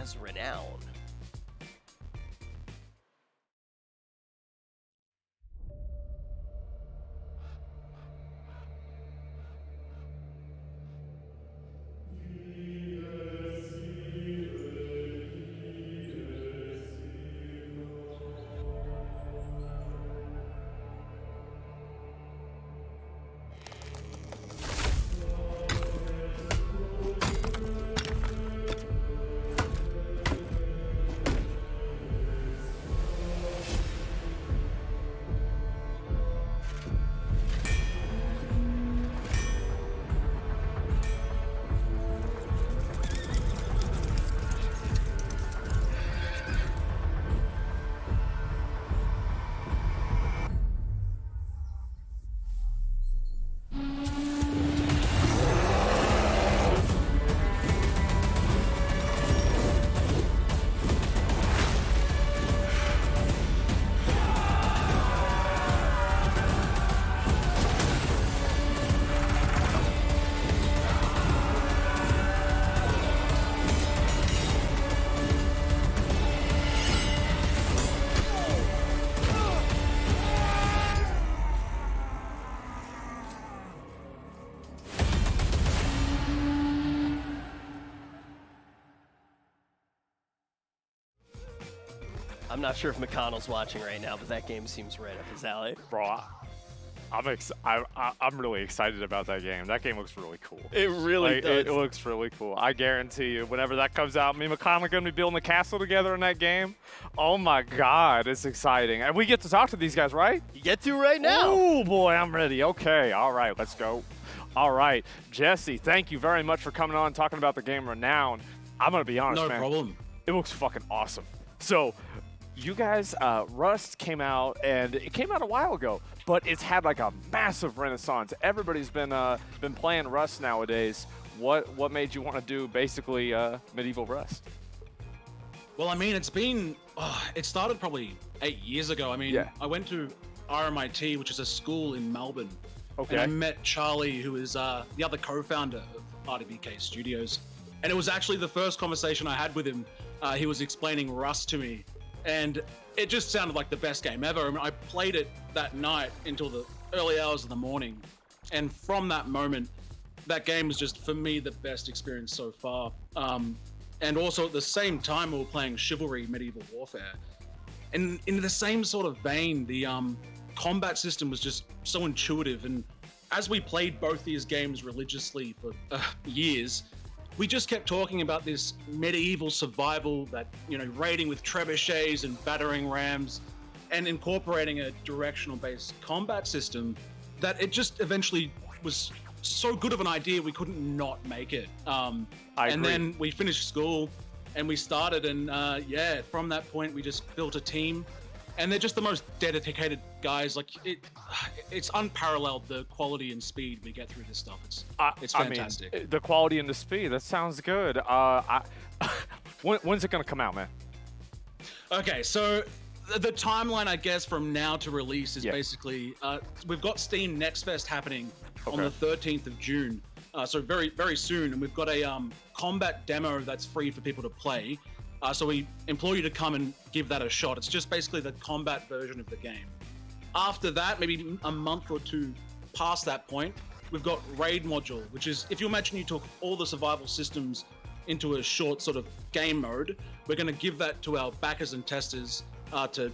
S6: as Renown. I'm not sure if McConnell's watching right now, but that game seems right up his alley.
S8: Bro, I'm really excited about that game. That game looks really cool.
S6: It really does.
S8: It looks really cool. I guarantee you, whenever that comes out, me and McConnell are going to be building a castle together in that game. Oh my God, it's exciting. And we get to talk to these guys, right?
S6: You get to right now.
S8: Oh boy, I'm ready. Okay, all right, let's go. All right, Jesse, thank you very much for coming on and talking about the game Renown. I'm going to be honest, man.
S2: No problem.
S8: It looks fucking awesome. So, you guys, Rust came out, and it came out a while ago, but it's had like a massive renaissance. Everybody's been playing Rust nowadays. What made you want to do basically medieval Rust?
S2: Well, I mean, it's been, it started probably 8 years ago. I mean,
S8: Yeah.
S2: I went to RMIT, which is a school in Melbourne.
S8: Okay.
S2: And I met Charlie, who is the other co-founder of WePlay Studios. And it was actually the first conversation I had with him. He was explaining Rust to me. And it just sounded like the best game ever. I mean, I played it that night until the early hours of the morning. And from that moment, that game was just, for me, the best experience so far. And also at the same time, we were playing Chivalry Medieval Warfare. And in the same sort of vein, the combat system was just so intuitive. And as we played both these games religiously for years, we just kept talking about this medieval survival that, you know, raiding with trebuchets and battering rams and incorporating a directional based combat system that it just eventually was so good of an idea we couldn't not make it.
S8: I
S2: and
S8: agree.
S2: then we finished school and we started, and yeah, from that point we just built a team. And they're just the most dedicated guys. Like it's unparalleled, the quality and speed we get through this stuff. It's fantastic.
S8: I mean, the quality and the speed, that sounds good. When's it gonna come out, man?
S2: Okay, so the timeline, I guess, from now to release is basically we've got Steam Next Fest happening on the 13th of June. So very, very soon, and we've got a combat demo that's free for people to play. So we implore you to come and give that a shot. It's just basically the combat version of the game. After that, maybe a month or two past that point, we've got Raid module, which is, if you imagine you took all the survival systems into a short sort of game mode, we're going to give that to our backers and testers to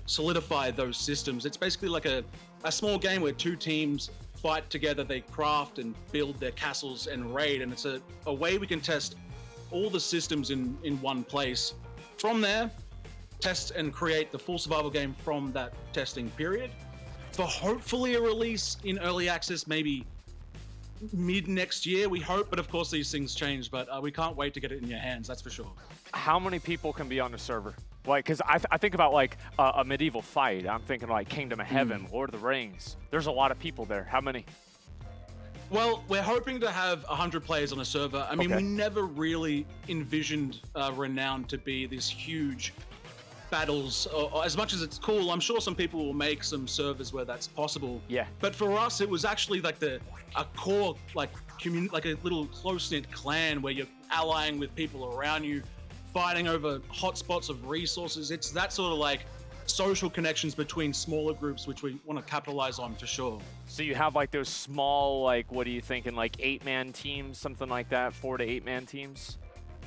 S2: solidify those systems. It's basically like a small game where two teams fight together, they craft and build their castles and raid, and it's a way we can test all the systems in one place. From there, test and create the full survival game from that testing period for hopefully a release in early access, maybe mid next year, we hope. But of course these things change, but we can't wait to get it in your hands, that's for sure.
S8: How many people can be on the server? Like, because I think about like a medieval fight. I'm thinking like Kingdom of Heaven, Lord of the Rings. There's a lot of people there. How many?
S2: Well, we're hoping to have 100 players on a server. I mean, we never really envisioned Renown to be this huge battles. Or as much as it's cool, I'm sure some people will make some servers where that's possible.
S8: Yeah.
S2: But for us, it was actually like a core, like a little close-knit clan where you're allying with people around you, fighting over hotspots of resources. It's that sort of like social connections between smaller groups, which we want to capitalize on for sure.
S8: So you have like those small, like, what are you thinking, like 8-man teams, something like that, 4 to 8-man teams?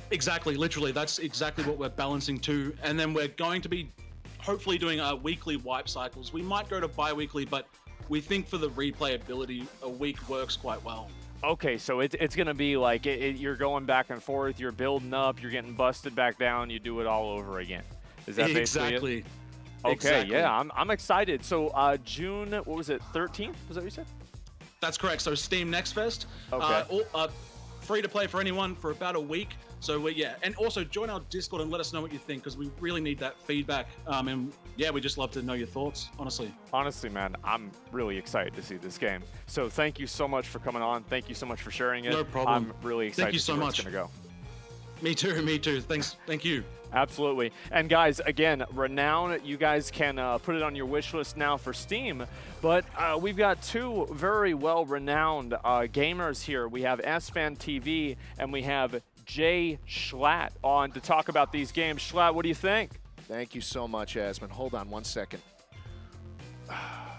S2: Exactly, literally, that's exactly what we're balancing to. And then we're going to be hopefully doing weekly wipe cycles. We might go to bi-weekly, but we think for the replayability, a week works quite well.
S8: Okay, so it's going to be like you're going back and forth, you're building up, you're getting busted back down, you do it all over again. Is that basically it? Okay,
S2: exactly.
S8: Yeah, I'm excited. So June, what was it, 13th? Was that what you said?
S2: That's correct. So Steam Next Fest.
S8: Okay.
S2: Free to play for anyone for about a week. So yeah, and also join our Discord and let us know what you think, because we really need that feedback. And yeah, we just love to know your thoughts, honestly.
S8: Honestly, man, I'm really excited to see this game. So thank you so much for coming on. Thank you so much for sharing it.
S2: No problem.
S8: I'm really excited
S2: Thank you
S8: to see
S2: so
S8: where
S2: much.
S8: it's going to go.
S2: Me too. Thanks. Thank you.
S8: Absolutely. And guys, again, Renown, you guys can put it on your wish list now for Steam. But we've got two very well-renowned gamers here. We have SFan TV and we have Jay Schlatt on to talk about these games. Schlatt, what do you think?
S4: Thank you so much, Asmon. Hold on one second.
S6: Yeah,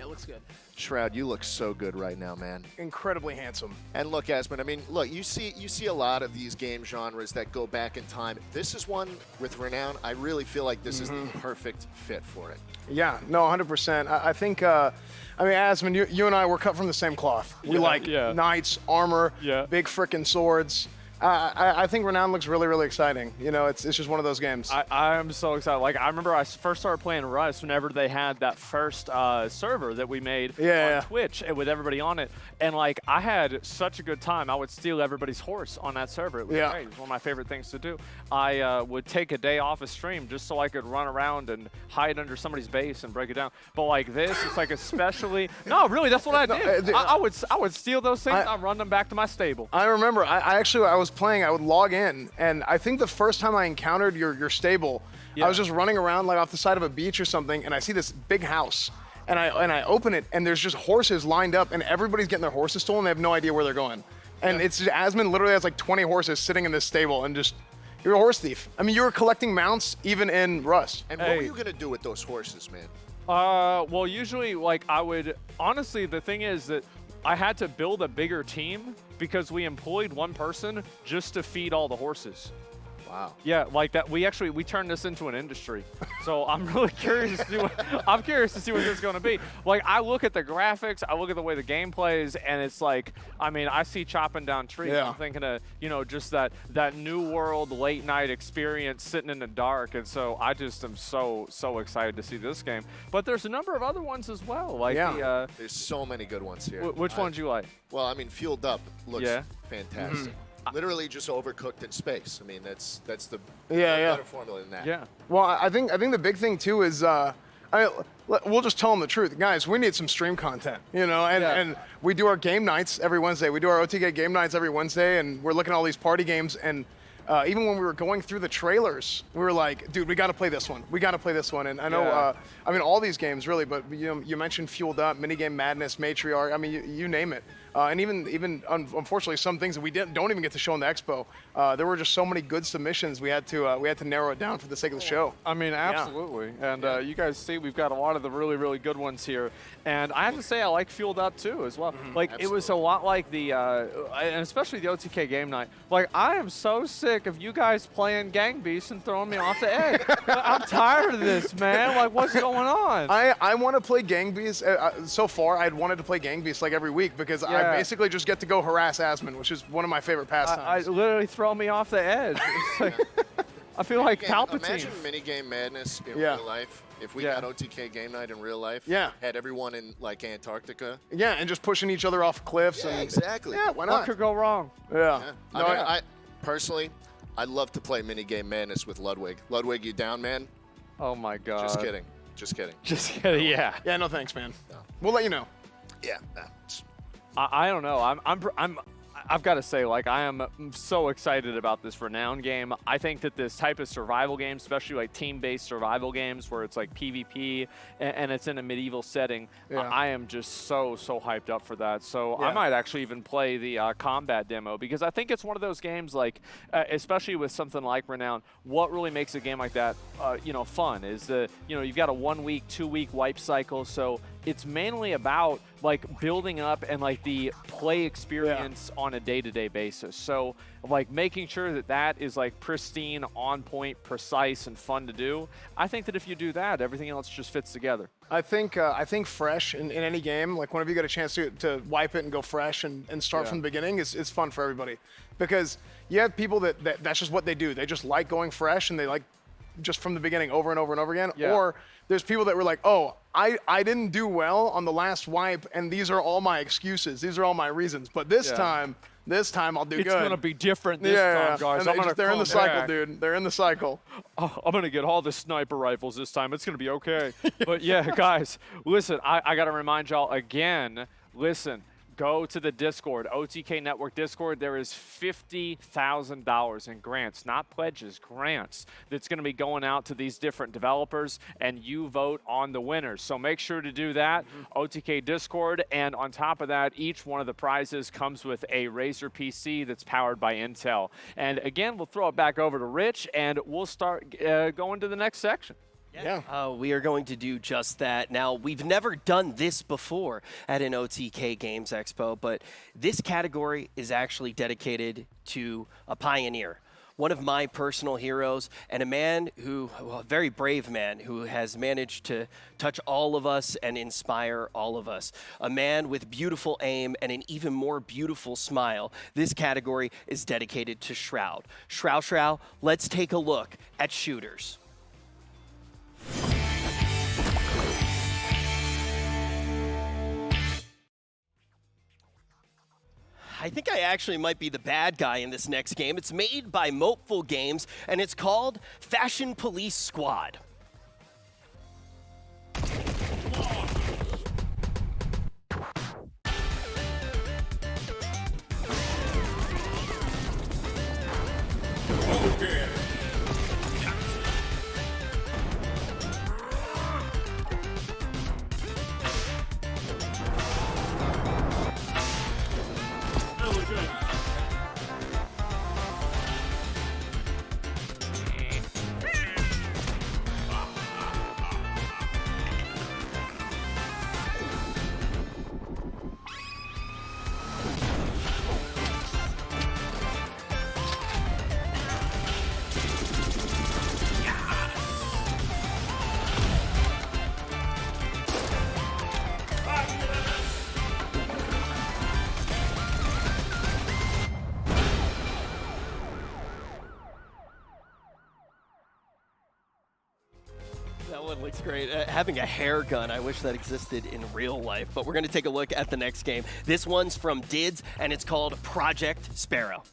S6: looks good.
S4: Shroud, you look so good right now, man.
S5: Incredibly handsome.
S4: And look, Asmon, I mean, look, you see a lot of these game genres that go back in time. This is one with Renown. I really feel like this is the perfect fit for it.
S5: Yeah, no, 100%. I think, I mean, Asmon, you and I were cut from the same cloth. We like knights, armor, big frickin' swords. I think Renown looks really, really exciting. You know, it's just one of those games.
S1: I'm so excited. Like, I remember I first started playing Rust whenever they had that first server that we made on Twitch with everybody on it. And, like, I had such a good time. I would steal everybody's horse on that server. It was great. It was one of my favorite things to do. I would take a day off of stream just so I could run around and hide under somebody's base and break it down. But, like, this, it's like especially – no, really, that's what I did. I would steal those things. I'd run them back to my stable.
S5: I remember. I was playing, I would log in, and I think the first time I encountered your stable, I was just running around like off the side of a beach or something, and I see this big house, and I open it, and there's just horses lined up, and everybody's getting their horses stolen. They have no idea where they're going, and it's just, Asmon literally has like 20 horses sitting in this stable, and just you're a horse thief. I mean, you were collecting mounts even in Rust.
S4: And what were you gonna do with those horses, man?
S1: Well, usually, like, I would honestly. The thing is that I had to build a bigger team because we employed one person just to feed all the horses.
S4: Wow.
S1: Yeah, like that. We turned this into an industry. So I'm really curious to see what this is going to be. Like, I look at the graphics, I look at the way the game plays, and it's like, I mean, I see chopping down trees. I'm thinking of, you know, just that new world late night experience sitting in the dark. And so I just am so excited to see this game. But there's a number of other ones as well. Like
S4: there's so many good ones here.
S1: Which ones you like?
S4: Well, I mean, Fueled Up looks fantastic. Literally just overcooked in space. I mean, that's the better formula than that.
S5: Yeah. Well, I think the big thing too is we'll just tell them the truth, guys. We need some stream content, you know, and we do our game nights every Wednesday. We do our OTK game nights every Wednesday, and we're looking at all these party games. And even when we were going through the trailers, we were like, dude, we got to play this one. We got to play this one. And I know, I mean, all these games really, but you mentioned Fueled Up, Minigame Madness, Matriarch. I mean, you name it. And even unfortunately, some things that we don't even get to show in the expo. There were just so many good submissions. We had to narrow it down for the sake of the show.
S1: I mean, absolutely. And you guys see, we've got a lot of the really, really good ones here. And I have to say, I like Fueled Up too as well. Like, it was a lot like the, and especially the OTK game night. Like, I am so sick of you guys playing Gang Beasts and throwing me off the edge. I'm tired of this, man. Like, what's going on?
S5: I want to play Gang Beasts. So far, I'd wanted to play Gang Beasts like every week because I basically just get to go harass Asmon, which is one of my favorite pastimes.
S1: I literally throw me off the edge. It's like, I feel like Palpatine.
S4: Imagine Minigame Madness in real life. If we had OTK Game Night in real life, had everyone in like Antarctica.
S5: Yeah, and just pushing each other off cliffs.
S4: Yeah, exactly.
S5: Yeah, why not?
S1: What could go wrong?
S5: Yeah.
S4: No, I personally, I'd love to play Minigame Madness with Ludwig. Ludwig, you down, man?
S1: Oh my God.
S4: Just kidding. Just kidding.
S1: Just kidding. Yeah.
S5: Yeah. No thanks, man. No. We'll let you know.
S4: Yeah.
S1: I don't know. I've got to say, like, I am so excited about this Renown game. I think that this type of survival game, especially like team-based survival games where it's like PvP and it's in a medieval setting, I am just so hyped up for that. So I might actually even play the combat demo because I think it's one of those games, like, especially with something like Renown, what really makes a game like that, fun is you've got a 1 week, 2 week wipe cycle. So it's mainly about like building up and like the play experience on a day-to-day basis. So like making sure that is like pristine, on point, precise, and fun to do. I think that if you do that, everything else just fits together.
S5: I think fresh in any game, like whenever you get a chance to wipe it and go fresh and start from the beginning is fun for everybody. Because you have people that's just what they do. They just like going fresh and they like just from the beginning over and over and over again. Or there's people that were like, oh, I didn't do well on the last wipe, and these are all my excuses. These are all my reasons. But this time I'll do good.
S1: It's going to be different this time, guys.
S5: They're in the cycle, dude. They're in the cycle.
S1: Oh, I'm going to get all the sniper rifles this time. It's going to be okay. But yeah, guys, listen, I got to remind y'all again, listen. Go to the Discord, OTK Network Discord. There is $50,000 in grants, not pledges, grants, that's going to be going out to these different developers, and you vote on the winners. So make sure to do that, OTK Discord. And on top of that, each one of the prizes comes with a Razer PC that's powered by Intel. And again, we'll throw it back over to Rich, and we'll start going to the next section.
S6: We are going to do just that. Now, we've never done this before at an OTK Games Expo, but this category is actually dedicated to a pioneer, one of my personal heroes, and a man who, well, a very brave man who has managed to touch all of us and inspire all of us. A man with beautiful aim and an even more beautiful smile. This category is dedicated to Shroud. Shroud, let's take a look at shooters. I think I actually might be the bad guy in this next game. It's made by Mopeful Games, and it's called Fashion Police Squad. That one looks great. Having a hair gun, I wish that existed in real life. But we're going to take a look at the next game. This one's from Dids, and it's called Project Sparrow.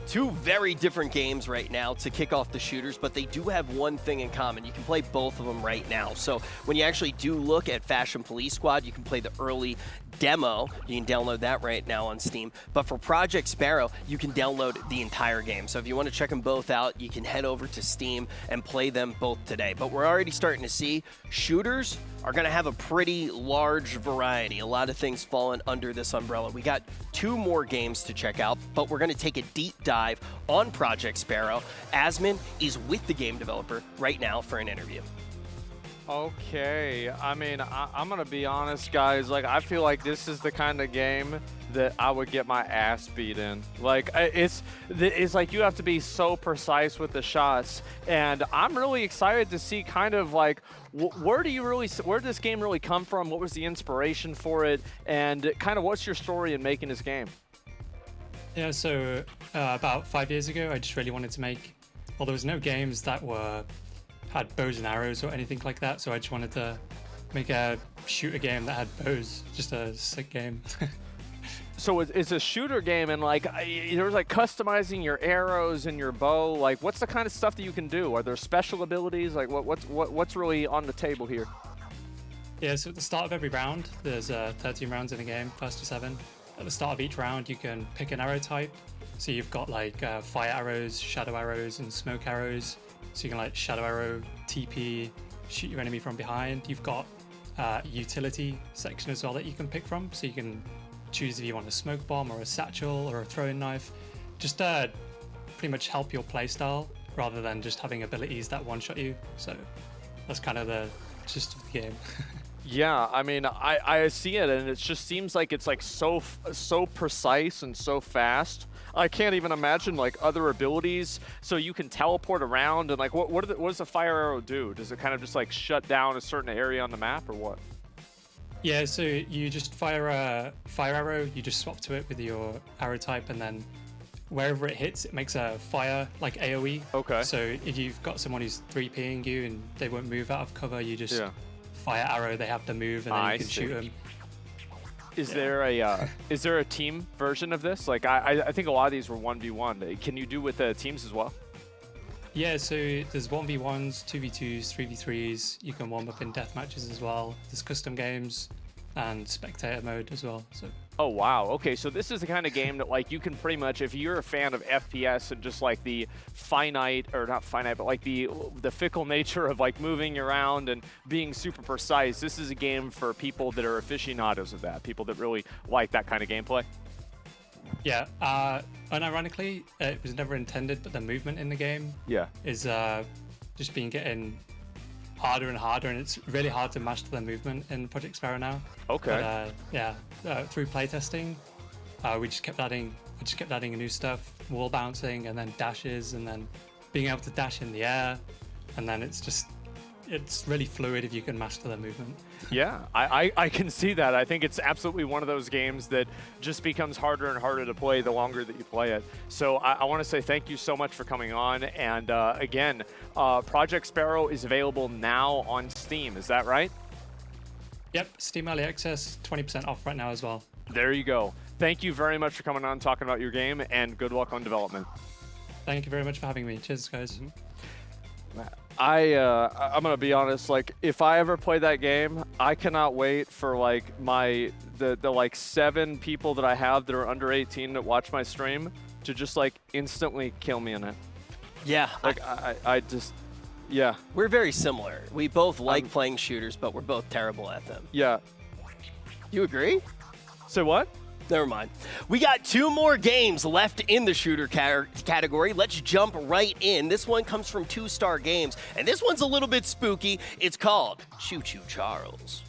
S6: Two very different games right now to kick off the shooters, but they do have one thing in common. You can play both of them right now. So when you actually do look at Fashion Police Squad, you can play the early demo. You can download that right now on Steam. But for Project Sparrow, you can download the entire game. So if you want to check them both out, you can head over to Steam and play them both today. But we're already starting to see shooters are going to have a pretty large variety. A lot of things falling under this umbrella. We got 2 more games to check out, but we're going to take a deep dive on Project Sparrow. Asmon is with the game developer right now for an interview.
S8: Okay, I mean, I'm gonna be honest, guys. Like, I feel like this is the kind of game that I would get my ass beat in. Like, it's like you have to be so precise with the shots, and I'm really excited to see kind of like where did this game really come from? What was the inspiration for it, and kind of what's your story in making this game?
S12: Yeah, so about 5 years ago, I just really wanted to make. Well, there was no games that had bows and arrows or anything like that, so I just wanted to make a shooter game that had bows, just a sick game.
S8: So it's a shooter game, and like there's like customizing your arrows and your bow. Like, what's the kind of stuff that you can do? Are there special abilities? Like, what's really on the table here?
S12: Yeah, so at the start of every round, there's 13 rounds in a game, first to 7. At the start of each round, you can pick an arrow type. So you've got like fire arrows, shadow arrows, and smoke arrows. so you can like shadow arrow, TP, shoot your enemy from behind. You've got utility section as well that you can pick from, so you can choose if you want a smoke bomb or a satchel or a throwing knife. Just pretty much help your playstyle rather than just having abilities that one-shot you. So that's kind of the gist of the game.
S1: Yeah, I mean, I see it, and it just seems like it's like so precise and so fast. I can't even imagine like other abilities. So you can teleport around, and like what does a fire arrow do? Does it kind of just like shut down a certain area on the map, or what?
S12: Yeah, so you just fire a fire arrow. You just swap to it with your arrow type, and then wherever it hits, it makes a fire like AOE.
S1: Okay.
S12: So if you've got someone who's 3Ping you and they won't move out of cover, you just fire arrow. They have to move, and then you can shoot them.
S1: Is there a team version of this? Like I think a lot of these were 1v1. Can you do with teams as well?
S12: Yeah, so there's 1v1s, 2v2s, 3v3s. You can warm up in death matches as well. There's custom games and spectator mode as well. So.
S1: Oh wow. Okay, so this is the kind of game that like you can pretty much, if you're a fan of FPS and just like the finite, or not finite, but like the fickle nature of like moving around and being super precise, this is a game for people that are aficionados of that, people that really like that kind of gameplay.
S12: Yeah, unironically, it was never intended, but the movement in the game is just been getting harder and harder, and it's really hard to master the movement in Project Sparrow now.
S1: Okay.
S12: But, through playtesting, we just kept adding new stuff, wall bouncing, and then dashes, and then being able to dash in the air, and then it's really fluid if you can master the movement.
S1: Yeah, I can see that. I think it's absolutely one of those games that just becomes harder and harder to play the longer that you play it. So I want to say thank you so much for coming on. And again, Project Sparrow is available now on Steam. Is that right?
S12: Yep, Steam Early Access, 20% off right now as well.
S1: There you go. Thank you very much for coming on, talking about your game, and good luck on development.
S12: Thank you very much for having me. Cheers, guys.
S1: I'm gonna be honest, like if I ever play that game, I cannot wait for like the like 7 people that I have that are under 18 that watch my stream to just like instantly kill me in it.
S6: Yeah.
S1: Like I just, yeah.
S6: We're very similar. We both like playing shooters, but we're both terrible at them.
S1: Yeah.
S6: You agree?
S1: Say what?
S6: Never mind. We got 2 more games left in the shooter category. Let's jump right in. This one comes from 2 Star Games, and this one's a little bit spooky. It's called Choo Choo Charles.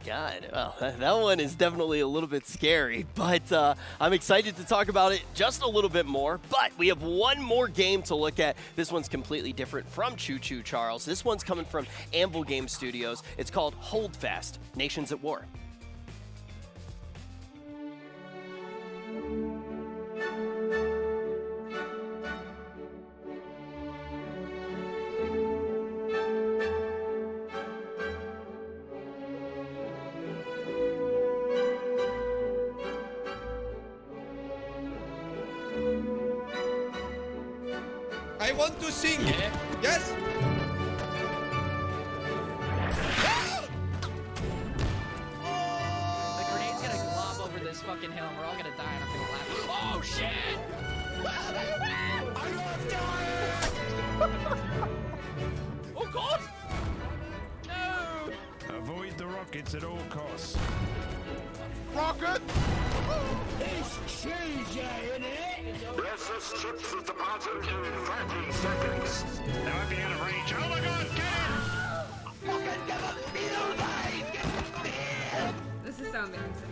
S6: God, well, that one is definitely a little bit scary, but I'm excited to talk about it just a little bit more. But we have one more game to look at. This one's completely different from Choo Choo Charles. This one's coming from WePlay Games Studios. It's called Hold Fast, Nations at War.
S23: I want to sing. Yes?
S13: The grenade's gonna glob over this fucking hill and we're all gonna die and I'm gonna laugh. Oh shit! Oh god! No!
S23: Avoid the rockets at all costs. Rocket! SS chips is departed in 30 seconds. They might be out of range. Oh my god, get him!
S17: This is so embarrassing.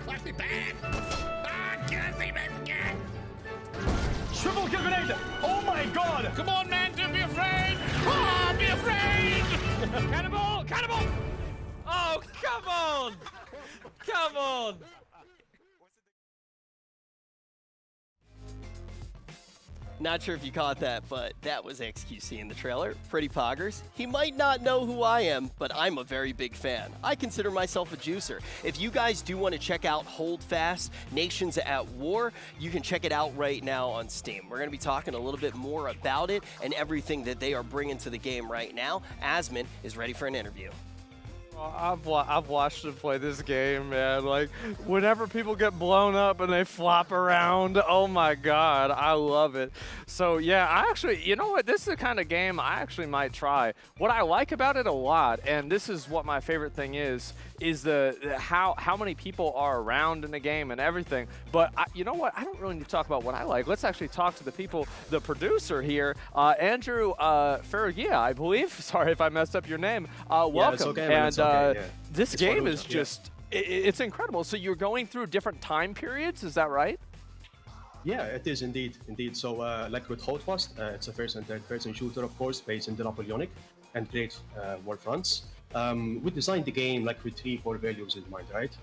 S23: Classy bad! Can't see me again!
S1: Triple kill grenade! Oh my god!
S23: Come on, man, don't be afraid! Ah, be afraid!
S1: Cannibal! Cannibal! Oh, come on! Come on!
S6: Not sure if you caught that, but that was XQC in the trailer. Pretty poggers. He might not know who I am, but I'm a very big fan. I consider myself a juicer. If you guys do want to check out Hold Fast, Nations at War, you can check it out right now on Steam. We're going to be talking a little bit more about it and everything that they are bringing to the game right now. Asmon is ready for an interview.
S8: I've watched him play this game, man. Like, whenever people get blown up and they flop around, oh my god, I love it. So yeah, I actually, you know what, this is the kind of game I actually might try. What I like about it a lot, and this is what my favorite thing is the how many people are around in the game and everything. But you know what, I don't really need to talk about what I like. Let's actually talk to the people, the producer here, Andrew Ferragia, I believe. Sorry if I messed up your name. Welcome.
S19: It's okay, man. It's okay.
S8: This game is just, it's incredible. So you're going through different time periods, is that right?
S19: Yeah, it is indeed. So like with Hold Fast, it's a first and third person shooter, of course, based in the Napoleonic and great war fronts. We designed the game like with 3-4 values in mind, right?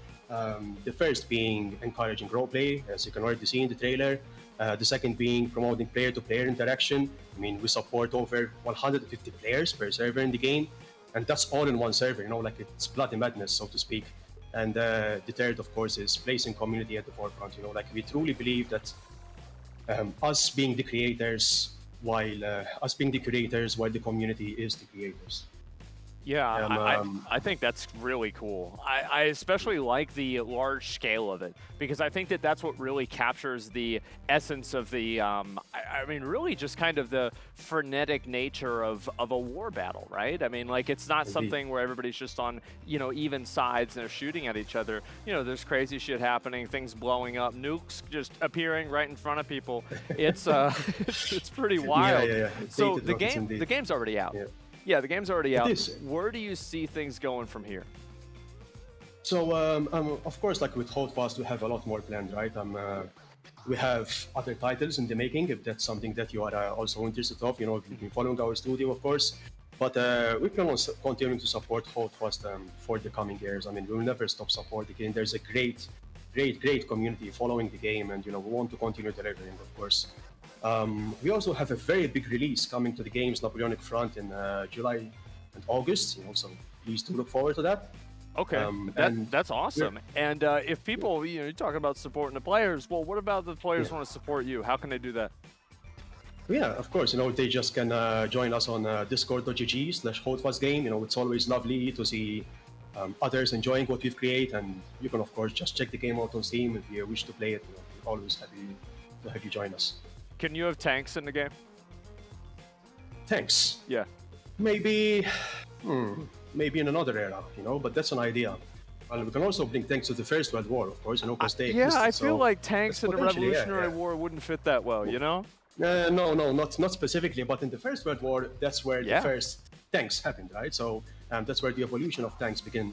S19: The first being encouraging roleplay, as you can already see in the trailer. The second being promoting player-to-player interaction. I mean, we support over 150 players per server in the game. And that's all in one server, you know, like it's bloody madness, so to speak. And the third, of course, is placing community at the forefront. You know, like we truly believe that us being the creators, while the community is the creators.
S8: Yeah, I think that's really cool. I especially like the large scale of it because I think that that's what really captures the essence of the, I mean, really just kind of the frenetic nature of a war battle, right? I mean, like it's not something where everybody's just on, you know, even sides and they're shooting at each other. You know, there's crazy shit happening, things blowing up, nukes just appearing right in front of people. It's it's pretty wild.
S19: Yeah.
S8: So the game's already out. Yeah, the game's already out. Where do you see things going from here?
S19: So, of course, like with Hold Fast, we have a lot more planned, right? We have other titles in the making, if that's something that you are also interested of. You know, if you've been following our studio, of course. But we plan on continuing to support Hold Fast for the coming years. I mean, we will never stop supporting it. There's a great community following the game, and, you know, we want to continue delivering, of course. We also have a very big release coming to the game's Napoleonic front in July and August, you know, so please do look forward to that.
S8: Okay, that's awesome. And if people, you know, you're talking about supporting the players, well, what about the players want to support you? How can they do that?
S19: Yeah, of course, you know, they just can join us on discord.gg/holdfastgame. You know, it's always lovely to see others enjoying what we've created, and you can, of course, just check the game out on Steam if you wish to play it. You know, we're always happy to have you join us.
S8: Can you have tanks in the game?
S19: Tanks?
S8: Yeah.
S19: Maybe in another era, you know, but that's an idea. Well, we can also bring tanks to the First World War, of course, you know, because they existed,
S8: I feel like tanks in the Revolutionary
S19: War
S8: War wouldn't fit that well, you know?
S19: No, not specifically, but in the First World War, that's where the first tanks happened, right? So that's where the evolution of tanks began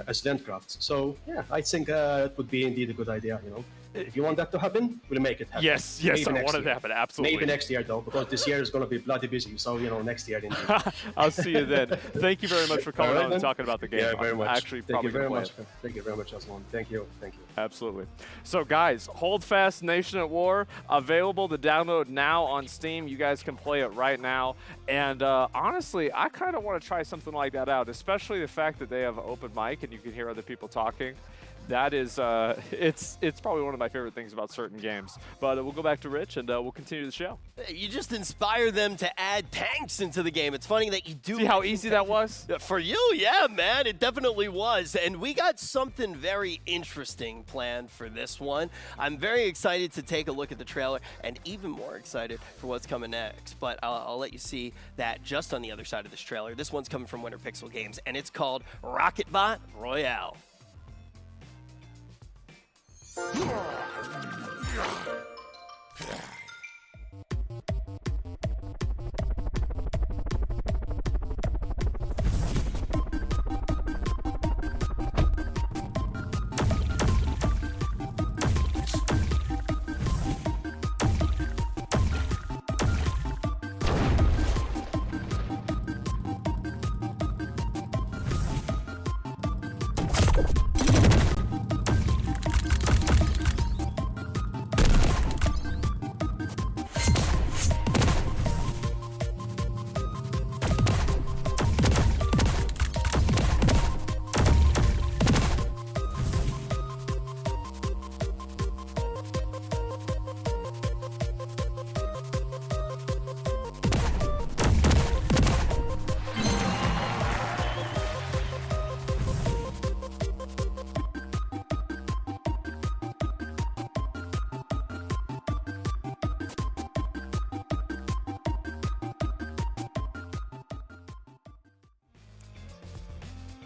S19: as landcrafts. So yeah, I think it would be indeed a good idea, you know. If you want that to happen, we'll make it happen.
S8: Yes, I want it to happen, absolutely.
S19: Maybe next year, though, because this year is going to be bloody busy. So, you know, next year, indeed.
S8: I'll see you then. Thank you very much for coming on and talking about the game.
S19: Yeah, very much.
S8: Actually,
S19: Thank you very much. Thank you very much, Asmongold. Thank you.
S8: Absolutely. So, guys, Hold Fast, Nation at War, available to download now on Steam. You guys can play it right now. And honestly, I kind of want to try something like that out, especially the fact that they have an open mic and you can hear other people talking.
S1: That is, it's probably one of my favorite things about certain games. But we'll go back to Rich, and we'll continue the show.
S6: You just inspire them to add tanks into the game. It's funny that you do.
S1: See how easy that was?
S6: For you, yeah, man, it definitely was. And we got something very interesting planned for this one. I'm very excited to take a look at the trailer, and even more excited for what's coming next. But I'll let you see that just on the other side of this trailer. This one's coming from Winter Pixel Games, and it's called Rocketbot Royale.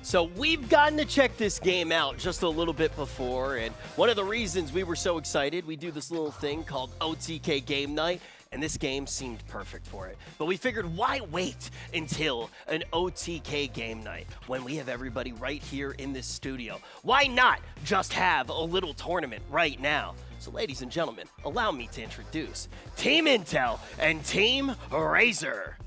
S6: So we've gotten to check this game out just a little bit before, and one of the reasons we were so excited, we do this little thing called OTK Game Night, and this game seemed perfect for it. But we figured, why wait until an OTK Game Night when we have everybody right here in this studio? Why not just have a little tournament right now? So ladies and gentlemen, allow me to introduce Team Intel and Team Razor.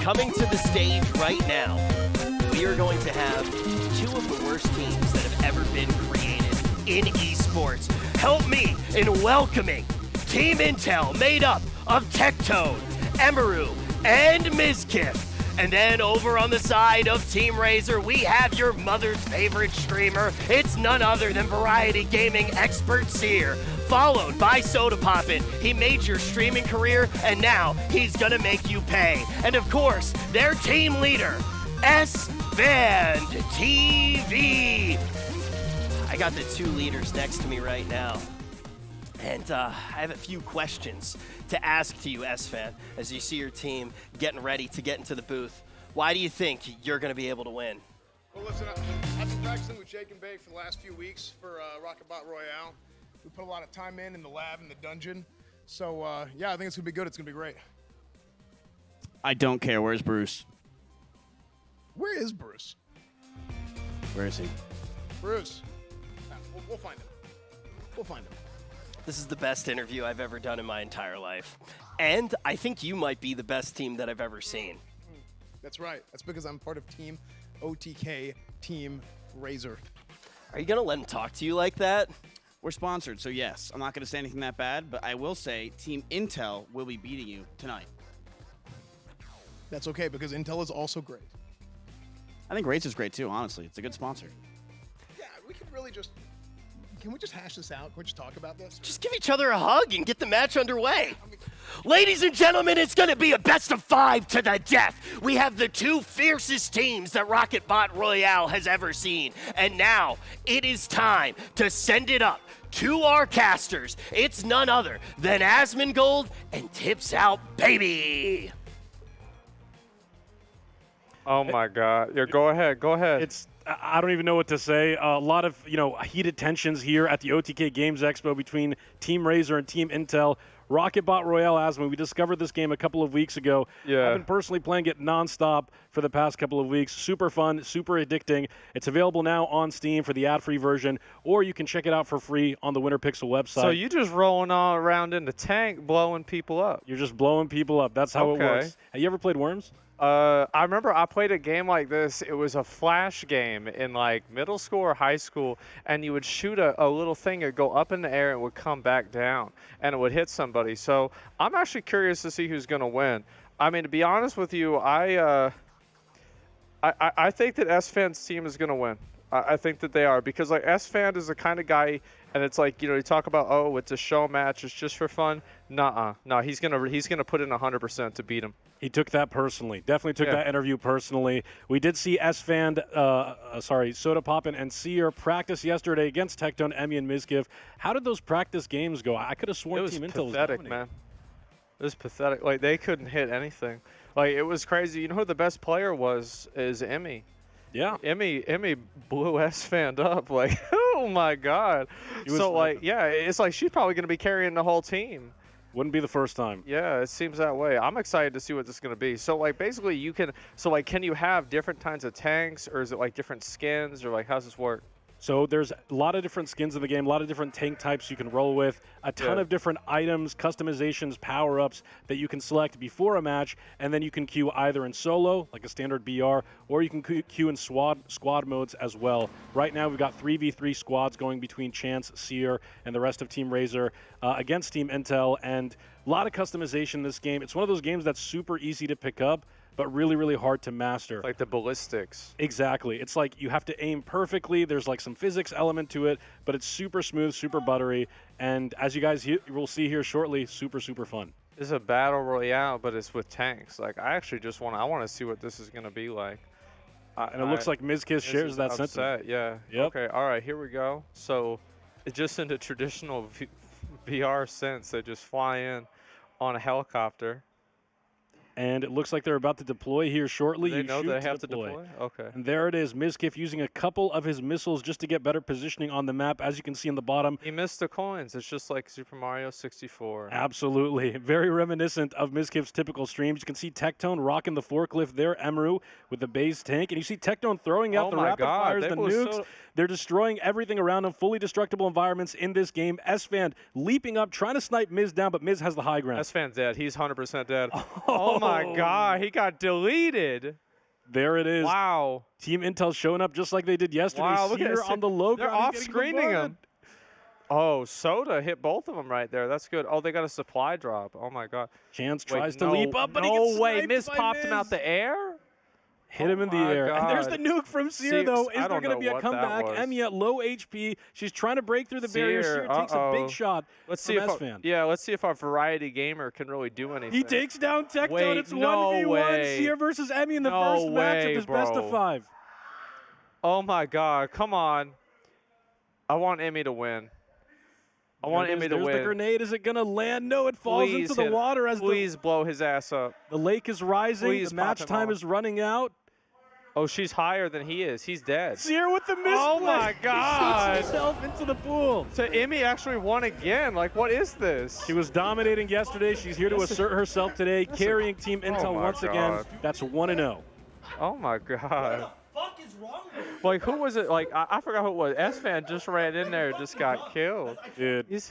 S6: Coming to the stage right now, we are going to have two of the worst teams that have ever been created in esports. Help me in welcoming Team Intel, made up of Tectone, Emeru, and Mizkif. And then over on the side of Team Razor, we have your mother's favorite streamer. It's none other than Variety Gaming expert Seer, followed by Soda Poppin'. He made your streaming career, and now he's gonna make you pay. And of course, their team leader, S-Band TV. I got the two leaders next to me right now. And I have a few questions to ask to you, S-Fan, as you see your team getting ready to get into the booth. Why do you think you're going to be able to win?
S5: Well, listen, I've been practicing with Jake and Bake for the last few weeks for Rocketbot Royale. We put a lot of time in the lab, in the dungeon. So, yeah, I think it's going to be good. It's going to be great.
S3: I don't care. Where's Bruce?
S5: Where is Bruce?
S3: Where is he?
S5: Bruce. We'll find him. We'll find him.
S6: This is the best interview I've ever done in my entire life. And I think you might be the best team that I've ever seen.
S5: That's right. That's because I'm part of Team OTK, Team Razor.
S6: Are you going to let him talk to you like that?
S3: We're sponsored, so yes. I'm not going to say anything that bad, but I will say Team Intel will be beating you tonight.
S5: That's okay, because Intel is also great.
S3: I think Razor's great too, honestly. It's a good sponsor.
S5: Yeah, we can really just... Can we just hash this out? Can we just talk about this?
S6: Just give each other a hug and get the match underway. Ladies and gentlemen, it's going to be a best of 5 to the death. We have the two fiercest teams that Rocketbot Royale has ever seen. And now it is time to send it up to our casters. It's none other than Asmongold and Tips Out Baby.
S8: Oh my God. Yeah, go ahead. Go ahead.
S17: I don't even know what to say. A lot of, heated tensions here at the OTK Games Expo between Team Razor and Team Intel. Rocketbot Royale Asmon, we discovered this game a couple of weeks ago.
S8: Yeah.
S17: I've been personally playing it nonstop for the past couple of weeks. Super fun, super addicting. It's available now on Steam for the ad-free version, or you can check it out for free on the Winter Pixel website.
S8: So you just rolling all around in the tank, blowing people up.
S17: You're just blowing people up. That's how it works. Have you ever played Worms?
S8: I remember I played a game like this. It was a flash game in like middle school or high school, and you would shoot a little thing, it'd go up in the air and it would come back down, and it would hit somebody. So I'm actually curious to see who's going to win. I mean, to be honest with you, I think that S-Fan's team is going to win. I think that they are, because like S-Fan is the kind of guy, and it's like, you know, you talk about, oh, it's a show match, it's just for fun. Nuh-uh. No, he's gonna put in 100% to beat him.
S17: He took that personally. Definitely took that interview personally. We did see Soda Poppin and Seer practice yesterday against Tectone, Emmy, and Mizkif. How did those practice games go? I could have sworn Team Intel was
S8: pathetic, man. It was pathetic. Like, they couldn't hit anything. Like, it was crazy. You know who the best player was? Is Emmy.
S17: Yeah.
S8: Emmy blew S-Fan up. Like, oh my God. So, like, yeah, it's like she's probably going to be carrying the whole team.
S17: Wouldn't be the first time.
S8: Yeah, it seems that way. I'm excited to see what this is going to be. So, like, basically you can, so like, can you have different kinds of tanks, or is it like different skins, or like, how's this work?
S17: So there's a lot of different skins in the game, a lot of different tank types you can roll with, a ton of different items, customizations, power-ups that you can select before a match, and then you can queue either in solo, like a standard BR, or you can queue in squad modes as well. Right now we've got 3v3 squads going between Chance, Seer, and the rest of Team Razor against Team Intel, and a lot of customization in this game. It's one of those games that's super easy to pick up, but really, really hard to master.
S8: Like the ballistics.
S17: Exactly. It's like you have to aim perfectly. There's like some physics element to it, but it's super smooth, super buttery, and as you guys will see here shortly, super, super fun.
S8: This is a battle royale, but it's with tanks. Like, I actually just want to see what this is going to be like.
S17: And it looks like Mizkif shares that sentiment.
S8: Yeah. Yep. Okay, all right, here we go. So, it's just in the traditional VR sense. They just fly in on a helicopter.
S17: And it looks like they're about to deploy here shortly.
S8: They know they have to deploy? Okay.
S17: And there it is. Mizkif using a couple of his missiles just to get better positioning on the map, as you can see in the bottom.
S8: He missed the coins. It's just like Super Mario 64.
S17: Absolutely. Very reminiscent of Mizkif's typical streams. You can see Tectone rocking the forklift there, Emru with the base tank. And you see Tectone throwing out the rapid fires, the nukes. They're destroying everything around them. Fully destructible environments in this game. S-Fan leaping up, trying to snipe Miz down, but Miz has the high ground.
S8: S-Fan's dead. He's 100% dead. Oh my God, he got deleted.
S17: There it is.
S8: Wow.
S17: Team Intel showing up just like they did yesterday.
S8: Wow, look at
S17: on the low
S8: They're off-screening him. Oh, Soda hit both of them right there. That's good. Oh, they got a supply drop. Oh my God.
S17: Chance tries to leap up, but he gets
S8: no way. Miz
S17: by
S8: popped him out the air?
S17: Hit him in the air.
S8: God.
S17: And there's the nuke from Seer, though. Is there going to be a comeback?
S8: Emmy
S17: at low HP. She's trying to break through the barrier. Seer takes a big shot.
S8: Let's see if our variety gamer can really do anything.
S17: He takes down Tectone. It's 1v1. Seer versus Emmy in the first match of this best of 5.
S8: Oh my God. Come on. I want Emmy to win. I want Emmy to win.
S17: There's the grenade. Is it going to land? No, it falls into the water.
S8: Please blow his ass up.
S17: The lake is rising.
S8: Please
S17: the match time is running out.
S8: Oh, she's higher than he is. He's dead.
S17: Seer with the miss.
S8: Oh my God!
S17: He shoots himself into the pool.
S8: So Emmy actually won again. Like, what is this?
S17: She was dominating yesterday. She's here to assert herself today, carrying Team Intel once again. That's 1-0.
S8: Oh my God.
S7: Fuck is wrong with you?
S8: Like, who was it? Like, I forgot who it was. S-Fan just ran in there and just got killed.
S17: Dude.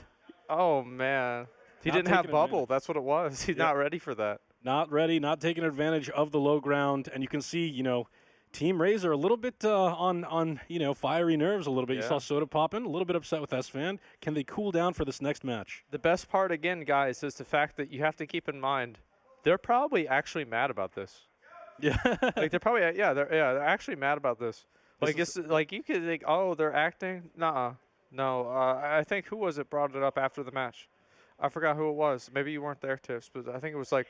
S8: Oh, man. He didn't have bubble. That's what it was. He's not ready for that.
S17: Not ready, not taking advantage of the low ground. And you can see, you know, Team Razor a little bit on you know, fiery nerves a little bit. You saw Soda popping, a little bit upset with S-Fan. Can they cool down for this next match?
S8: The best part, again, guys, is the fact that you have to keep in mind, they're probably actually mad about this.
S17: Yeah.
S8: Like, they're probably, they're actually mad about this. Like, it's like, you could think, oh, they're acting. Nuh-uh. No, I think, who was it brought it up after the match? I forgot who it was. Maybe you weren't there, Tips, but I think it was like,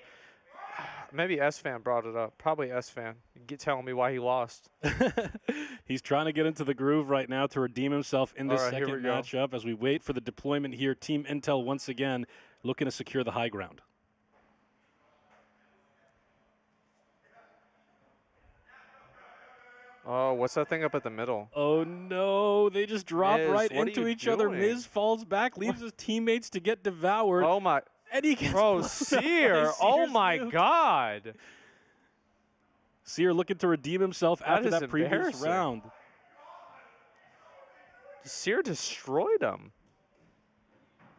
S8: maybe S-Fan brought it up. Probably S-Fan. Telling me why he lost.
S17: He's trying to get into the groove right now to redeem himself in this second matchup as we wait for the deployment here. Team Intel once again looking to secure the high ground.
S8: Oh, what's that thing up at the middle?
S17: Oh, no. They just drop right into each other.
S8: Doing?
S17: Miz falls back, leaves his teammates to get devoured.
S8: Oh, my.
S17: And he gets
S8: Bro, Seer. Oh, my God.
S17: Seer looking to redeem himself after that previous round.
S8: Seer destroyed him.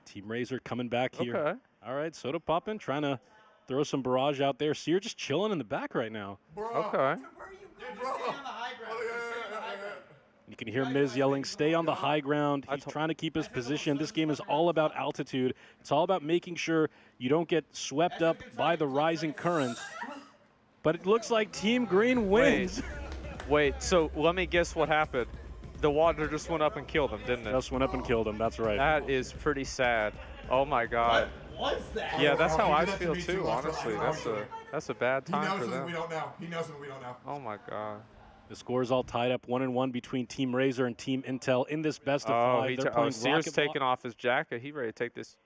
S17: Team Razor coming back here.
S8: Okay.
S17: All right, Soda popping, trying to throw some barrage out there. Seer just chilling in the back right now.
S8: Okay.
S17: You can hear Miz yelling, stay on the high ground. He's trying to keep his position. This game is all about altitude. It's all about making sure you don't get swept up by the rising current. But it looks like Team Green wins.
S8: Wait, so let me guess what happened. The water just went up and killed him, didn't it?
S17: Just went up and killed him, that's right.
S8: That is pretty sad. Oh my God.
S7: What was that?
S8: Yeah, that's how I feel too, honestly. That's a bad time for them.
S7: We don't know. He knows what we don't know.
S8: Oh my God.
S17: The score is all tied up 1-1 between Team Razor and Team Intel in this best of 5. They're playing
S8: Seer's taking off his jacket. He ready to take this.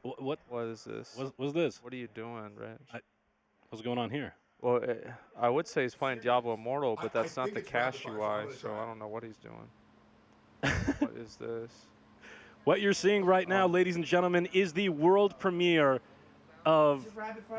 S17: What
S8: is this?
S17: What's this?
S8: What are you doing, Reg?
S17: What's going on here?
S8: Well, I would say he's playing Diablo Immortal, but that's not the cache UI, so I don't know what he's doing. What is this?
S17: What you're seeing right now, ladies and gentlemen, is the world premiere of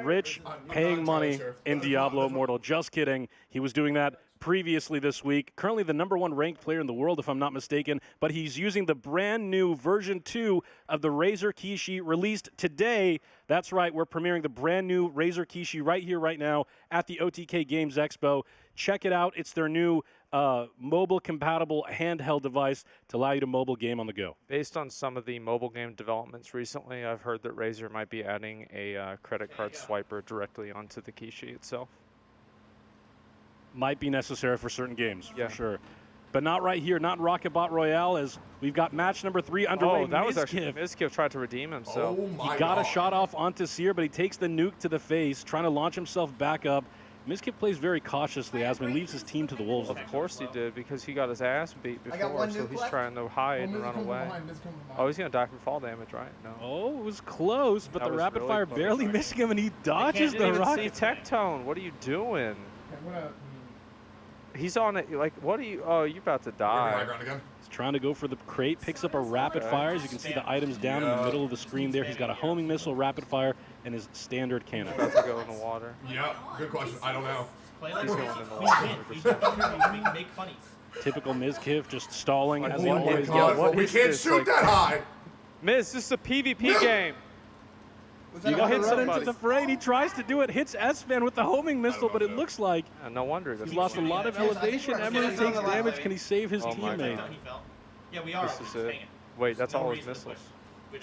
S17: Rich paying money in Diablo Immortal. Just kidding. He was doing that previously this week. Currently the #1 ranked player in the world, if I'm not mistaken, but he's using the brand new version 2 of the Razer Kishi released today. That's right, we're premiering the brand new Razer Kishi right here, right now at the OTK Games Expo. Check it out. It's their new mobile-compatible handheld device to allow you to mobile game on the go.
S8: Based on some of the mobile game developments recently, I've heard that Razer might be adding a credit card swiper directly onto the Kishi itself.
S17: Might be necessary for certain games,
S8: yeah,
S17: for sure. But not right here, not in Rocket Bot Royale, as we've got match number 3 underway.
S8: Oh, that was actually Mizkif tried to redeem himself.
S7: Oh my
S17: he got
S7: God.
S17: a shot off onto Seer, but he takes the nuke to the face, trying to launch himself back up. Mizkif plays very cautiously. Asman leaves his team to the wolves.
S8: Of course he did, because he got his ass beat before, so he's trying to hide and run away. Oh, he's going to die from fall damage, right? No.
S17: Oh, it was close, but
S8: That
S17: the
S8: was
S17: rapid
S8: really
S17: fire
S8: close.
S17: barely missing him, and he dodges the
S8: didn't even
S17: rocket.
S8: see Tectone. What are you doing? He's on it. Like, what are you? Oh, you're about to die.
S17: He's trying to go for the crate, picks up a rapid fire. As you can see the items down in the middle of the screen there. He's got a homing missile, rapid fire, and his standard cannon.
S8: About to go in the water.
S7: Yeah, good question. I don't know.
S8: He's going in the water.
S13: Make funny.
S17: Typical Mizkif, just stalling as he
S7: Oh my
S17: always
S7: God,
S17: does.
S7: we can't shoot that high.
S8: Miz, this is a PvP game.
S17: You got hit into the fray, and he tries to do it, hits S-Fan with the homing missile, but it looks like
S8: no wonder
S17: he's lost a lot of elevation. Emery takes damage. Can he save his
S8: Oh my
S17: teammate?
S8: God.
S13: Yeah, we are.
S8: This is it. Wait, that's all his missiles.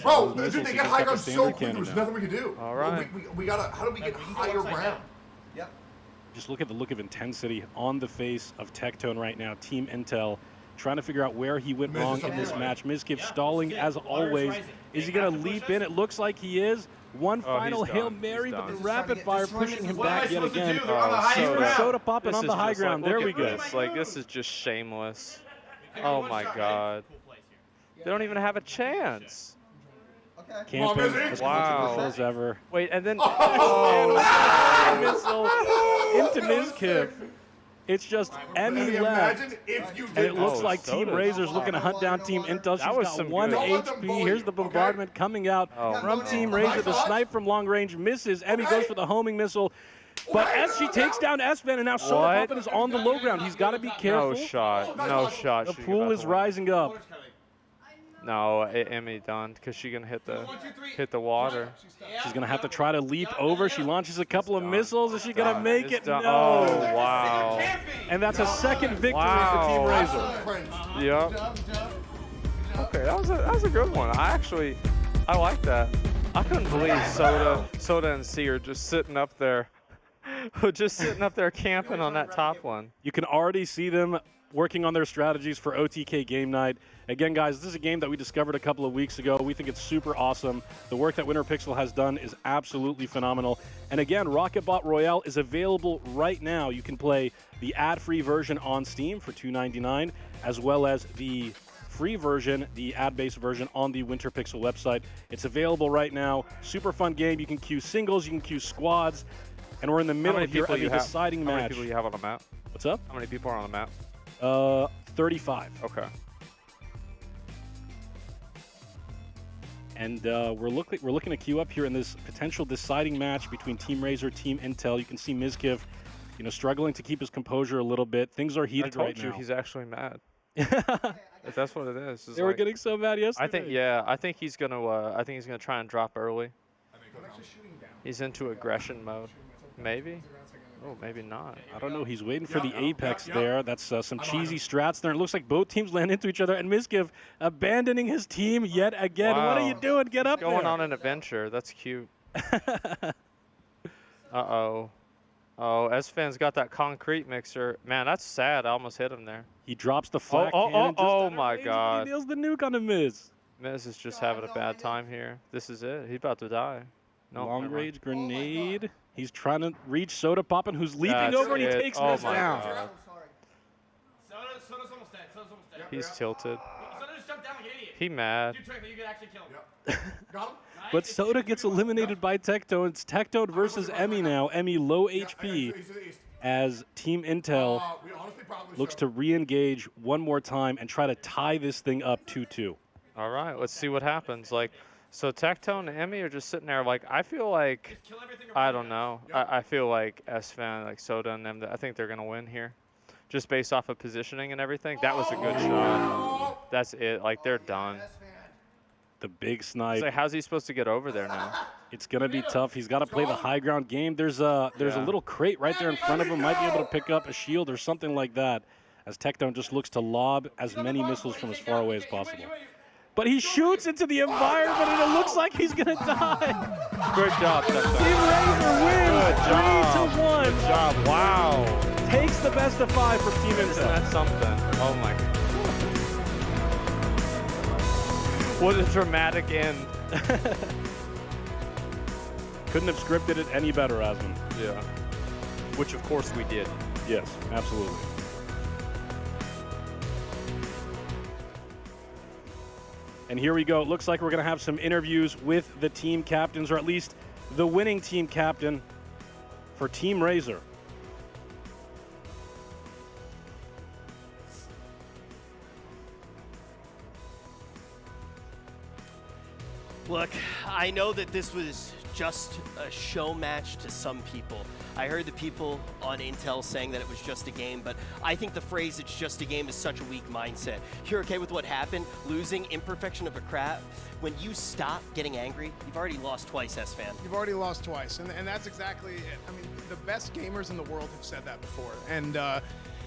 S7: Bro,
S17: Those
S7: dude,
S17: missiles,
S7: they
S17: he
S7: get
S17: just
S7: high
S17: got
S7: ground
S17: the
S7: so
S17: standard
S7: quick.
S17: cannon
S7: There's
S17: now.
S7: nothing we can do.
S8: All right.
S7: We gotta. How do we get higher ground?
S13: Yep.
S17: Just look at the look of intensity on the face of Tectone right now. Team Intel trying to figure out where he went
S7: Miz
S17: wrong
S7: is
S17: in
S7: up
S17: this
S7: here,
S17: match. Mizkif stalling as always. Is he going to leap in? It looks like he is. One
S8: Oh,
S17: final
S8: he's
S17: Hail
S8: done.
S17: Mary,
S8: He's
S17: but the
S8: done.
S17: rapid fire pushing him back yet again.
S8: Soda.
S17: Soda popping
S8: This
S17: on
S8: is
S17: the high
S8: just
S17: ground.
S8: like,
S17: There
S8: look
S17: we
S8: at
S17: go.
S8: This. Like, this is just shameless. Oh my God. They don't even have a chance.
S17: Camping as
S8: Wow.
S17: much as ever.
S8: Wait, and then
S17: Missile into Mizkif. It's just Emmy left.
S7: Imagine if you
S17: And
S7: did.
S17: it looks
S8: Oh,
S17: like Team
S8: Soda.
S17: Razor's looking to hunt down Team Intel. She's
S8: That was
S17: got
S8: some
S17: 1
S8: good-
S7: Don't let them
S17: HP.
S7: bully
S17: Here's
S7: you,
S17: the bombardment coming out from Team Razor. The snipe from long range misses. Emmy goes for the homing missile. But as she takes down S-Van, and now Soda
S8: What?
S17: Poppin is on the low ground. He's got to be careful.
S8: no shot. No shot.
S17: The
S8: She's
S17: pool
S8: about
S17: is
S8: to win.
S17: rising up.
S8: No, Emmy done, because she can hit the water.
S17: She's going to have to try to leap over. She launches a couple of missiles. Is she going to
S8: Done.
S17: make
S8: It's
S17: it?
S8: done.
S17: No.
S8: Oh, wow.
S17: And that's a second victory
S8: Wow.
S17: for Team Razor.
S8: Yep. Okay, that was a good one. I like that. I couldn't believe Soda and C are just sitting up there, camping on that top one.
S17: You can already see them working on their strategies for OTK Game Night. Again, guys, this is a game that we discovered a couple of weeks ago. We think it's super awesome. The work that Winter Pixel has done is absolutely phenomenal. And again, Rocket Bot Royale is available right now. You can play the ad-free version on Steam for $2.99, as well as the free version, the ad-based version on the Winter Pixel website. It's available right now. Super fun game. You can queue singles, you can queue squads, and we're in the
S8: How
S17: middle
S8: many
S17: here
S8: people
S17: of a
S8: you have?
S17: deciding
S8: How many
S17: match.
S8: people you have on the map?
S17: What's up?
S8: How many people are on the map?
S17: 35.
S8: Okay.
S17: And we're looking to queue up here in this potential deciding match between Team Razor, Team Intel. You can see Mizkif, struggling to keep his composure a little bit. Things are heated right now.
S8: I told you he's actually mad. If that's what it is.
S17: They were getting so mad yesterday.
S8: I think he's gonna try and drop early.
S7: I'm actually shooting down.
S8: He's into aggression mode. Maybe. Oh, maybe not.
S17: I don't know. He's waiting for the apex there. That's some cheesy strats there. It looks like both teams land into each other. And Mizkiv abandoning his team yet again. What are you doing? Get up there.
S8: Going on an adventure. That's cute. Uh-oh. Oh, S-Fan's got that concrete mixer. Man, that's sad. I almost hit him there.
S17: He drops the flak cannon.
S8: Oh my God.
S17: He nails the nuke on the Miz.
S8: Miz is just having a bad time here. This is it. He's about to die. No,
S17: Long range grenade. He's trying to reach Soda Poppin', who's leaping over, and he takes Miz down.
S8: God. He's tilted. He mad.
S17: But Soda gets eliminated by Tectone. It's Tectone versus Emmy now. Emmy low HP as Team Intel looks to re-engage one more time and try to tie this thing up 2-2.
S8: All right, let's see what happens. Like, so Tectone and Emmy are just sitting there. Like, I feel like, I don't know. I feel like S-Fan, like Soda and them, I think they're going to win here. Just based off of positioning and everything. That was a good shot. That's it. Like, they're done.
S17: The big snipe.
S8: Like, how's he supposed to get over there now?
S17: It's going to be tough. He's got to play the high ground game. There's a little crate right there in front of him. Might be able to pick up a shield or something like that as Tectone just looks to lob as many missiles from as far away as possible. But he shoots into the environment, and it looks like he's going to die.
S8: Good job, Tectone.
S17: Team Razor wins 3-1.
S8: Good job. Wow.
S17: Takes the best of 5 for Team Intel.
S8: Isn't that something? Oh, my God. What a dramatic end.
S17: Couldn't have scripted it any better, Asmon.
S8: Yeah. Which, of course, we did.
S17: Yes, absolutely. And here we go. It looks like we're going to have some interviews with the team captains, or at least the winning team captain for Team Razor.
S6: Look, I know that this was just a show match to some people. I heard the people on Intel saying that it was just a game, but I think the phrase "it's just a game" is such a weak mindset. You're okay with what happened, losing, imperfection of a craft. When you stop getting angry, you've already lost twice, S-Fan.
S5: You've already lost twice, and that's exactly it. I mean, the best gamers in the world have said that before, and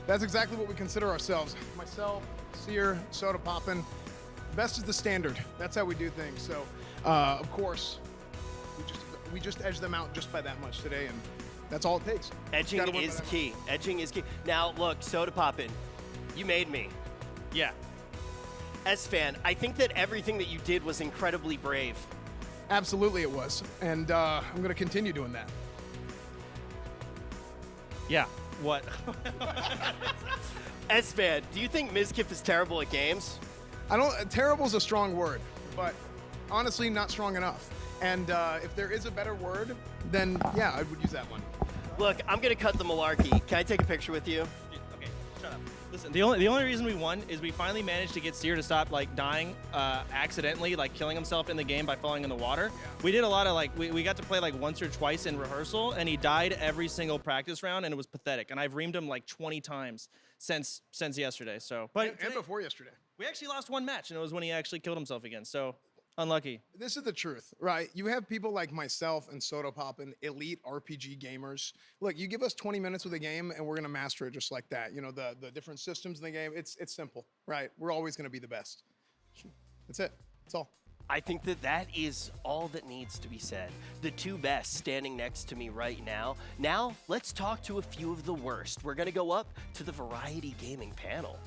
S5: that's exactly what we consider ourselves. Myself, Seer, Soda Poppin', best is the standard. That's how we do things. So, of course, we just edged them out just by that much today, and that's all it takes.
S6: Edging is key. Edging is key. Now, look, Soda Poppin', you made me.
S9: Yeah.
S6: S-Fan, I think that everything that you did was incredibly brave.
S5: Absolutely it was, and I'm going to continue doing that.
S9: Yeah. What?
S6: S-Fan, do you think Mizkiff is terrible at games?
S5: Terrible is a strong word, but honestly, not strong enough. And if there is a better word, then yeah, I would use that one.
S6: Look, I'm gonna cut the malarkey. Can I take a picture with you?
S9: Okay, shut up. Listen, the only reason we won is we finally managed to get Seer to stop like dying accidentally, like killing himself in the game by falling in the water. Yeah. We did a lot of like we got to play like once or twice in rehearsal, and he died every single practice round, and it was pathetic. And I've reamed him like 20 times since yesterday. So, but
S5: and before yesterday,
S9: we actually lost one match, and it was when he actually killed himself again. So. Unlucky.
S5: This is the truth, right? You have people like myself and Soda Poppin', elite RPG gamers. Look, you give us 20 minutes with a game and we're going to master it just like that. You know, the different systems in the game, it's simple, right? We're always going to be the best. That's it. That's all.
S6: I think that is all that needs to be said. The two best standing next to me right now. Now, let's talk to a few of the worst. We're going to go up to the Variety Gaming panel.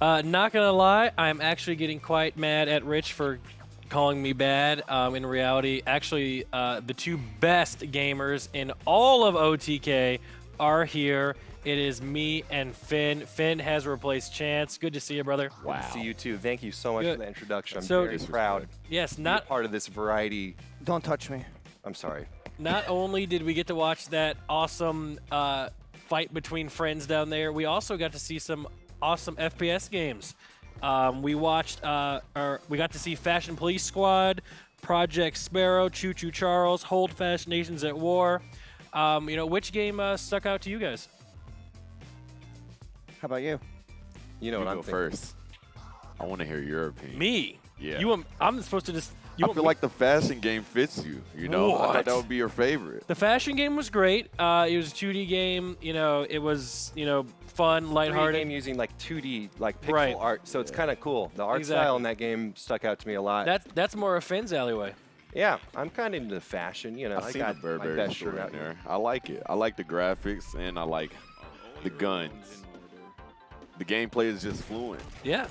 S20: Not gonna lie, I'm actually getting quite mad at Rich for calling me bad. In reality, actually, the two best gamers in all of OTK are here. It is me and Finn. Finn has replaced Chance. Good to see you, brother.
S14: Wow. Good to see you too. Thank you so much for the introduction. I'm
S20: so
S14: very proud.
S20: Yes,
S14: to be a part of this variety.
S3: Don't touch me.
S14: I'm sorry.
S20: Not only did we get to watch that awesome fight between friends down there, we also got to see some awesome FPS games. We got to see Fashion Police Squad, Project Sparrow, Choo Choo Charles, Hold Fast Nations at War. Which game stuck out to you guys?
S3: How about you?
S14: You know what I'm
S10: go
S14: thinking.
S10: first. I want to hear your opinion.
S20: Me?
S10: Yeah.
S20: I'm supposed to just. You
S10: I
S20: want
S10: feel
S20: me-
S10: like the fashion game fits you. You know, I
S20: What?
S10: thought that would be your favorite.
S20: The fashion game was great. It was a 2D game. You know, it was fun,
S14: 3D
S20: lighthearted.
S14: game using like 2D, like pixel
S20: Right.
S14: art, so it's kind of cool. The art
S20: Exactly.
S14: style in that game stuck out to me a lot.
S20: That's more a Finn's alleyway.
S14: Yeah, I'm kind of into the fashion. You know,
S10: I
S14: I
S10: see
S14: got
S10: the Burberry
S14: my best
S10: store
S14: shirt
S10: in
S14: out
S10: there. I like it. I like the graphics and I like the guns. The gameplay is just fluent.
S20: Yeah.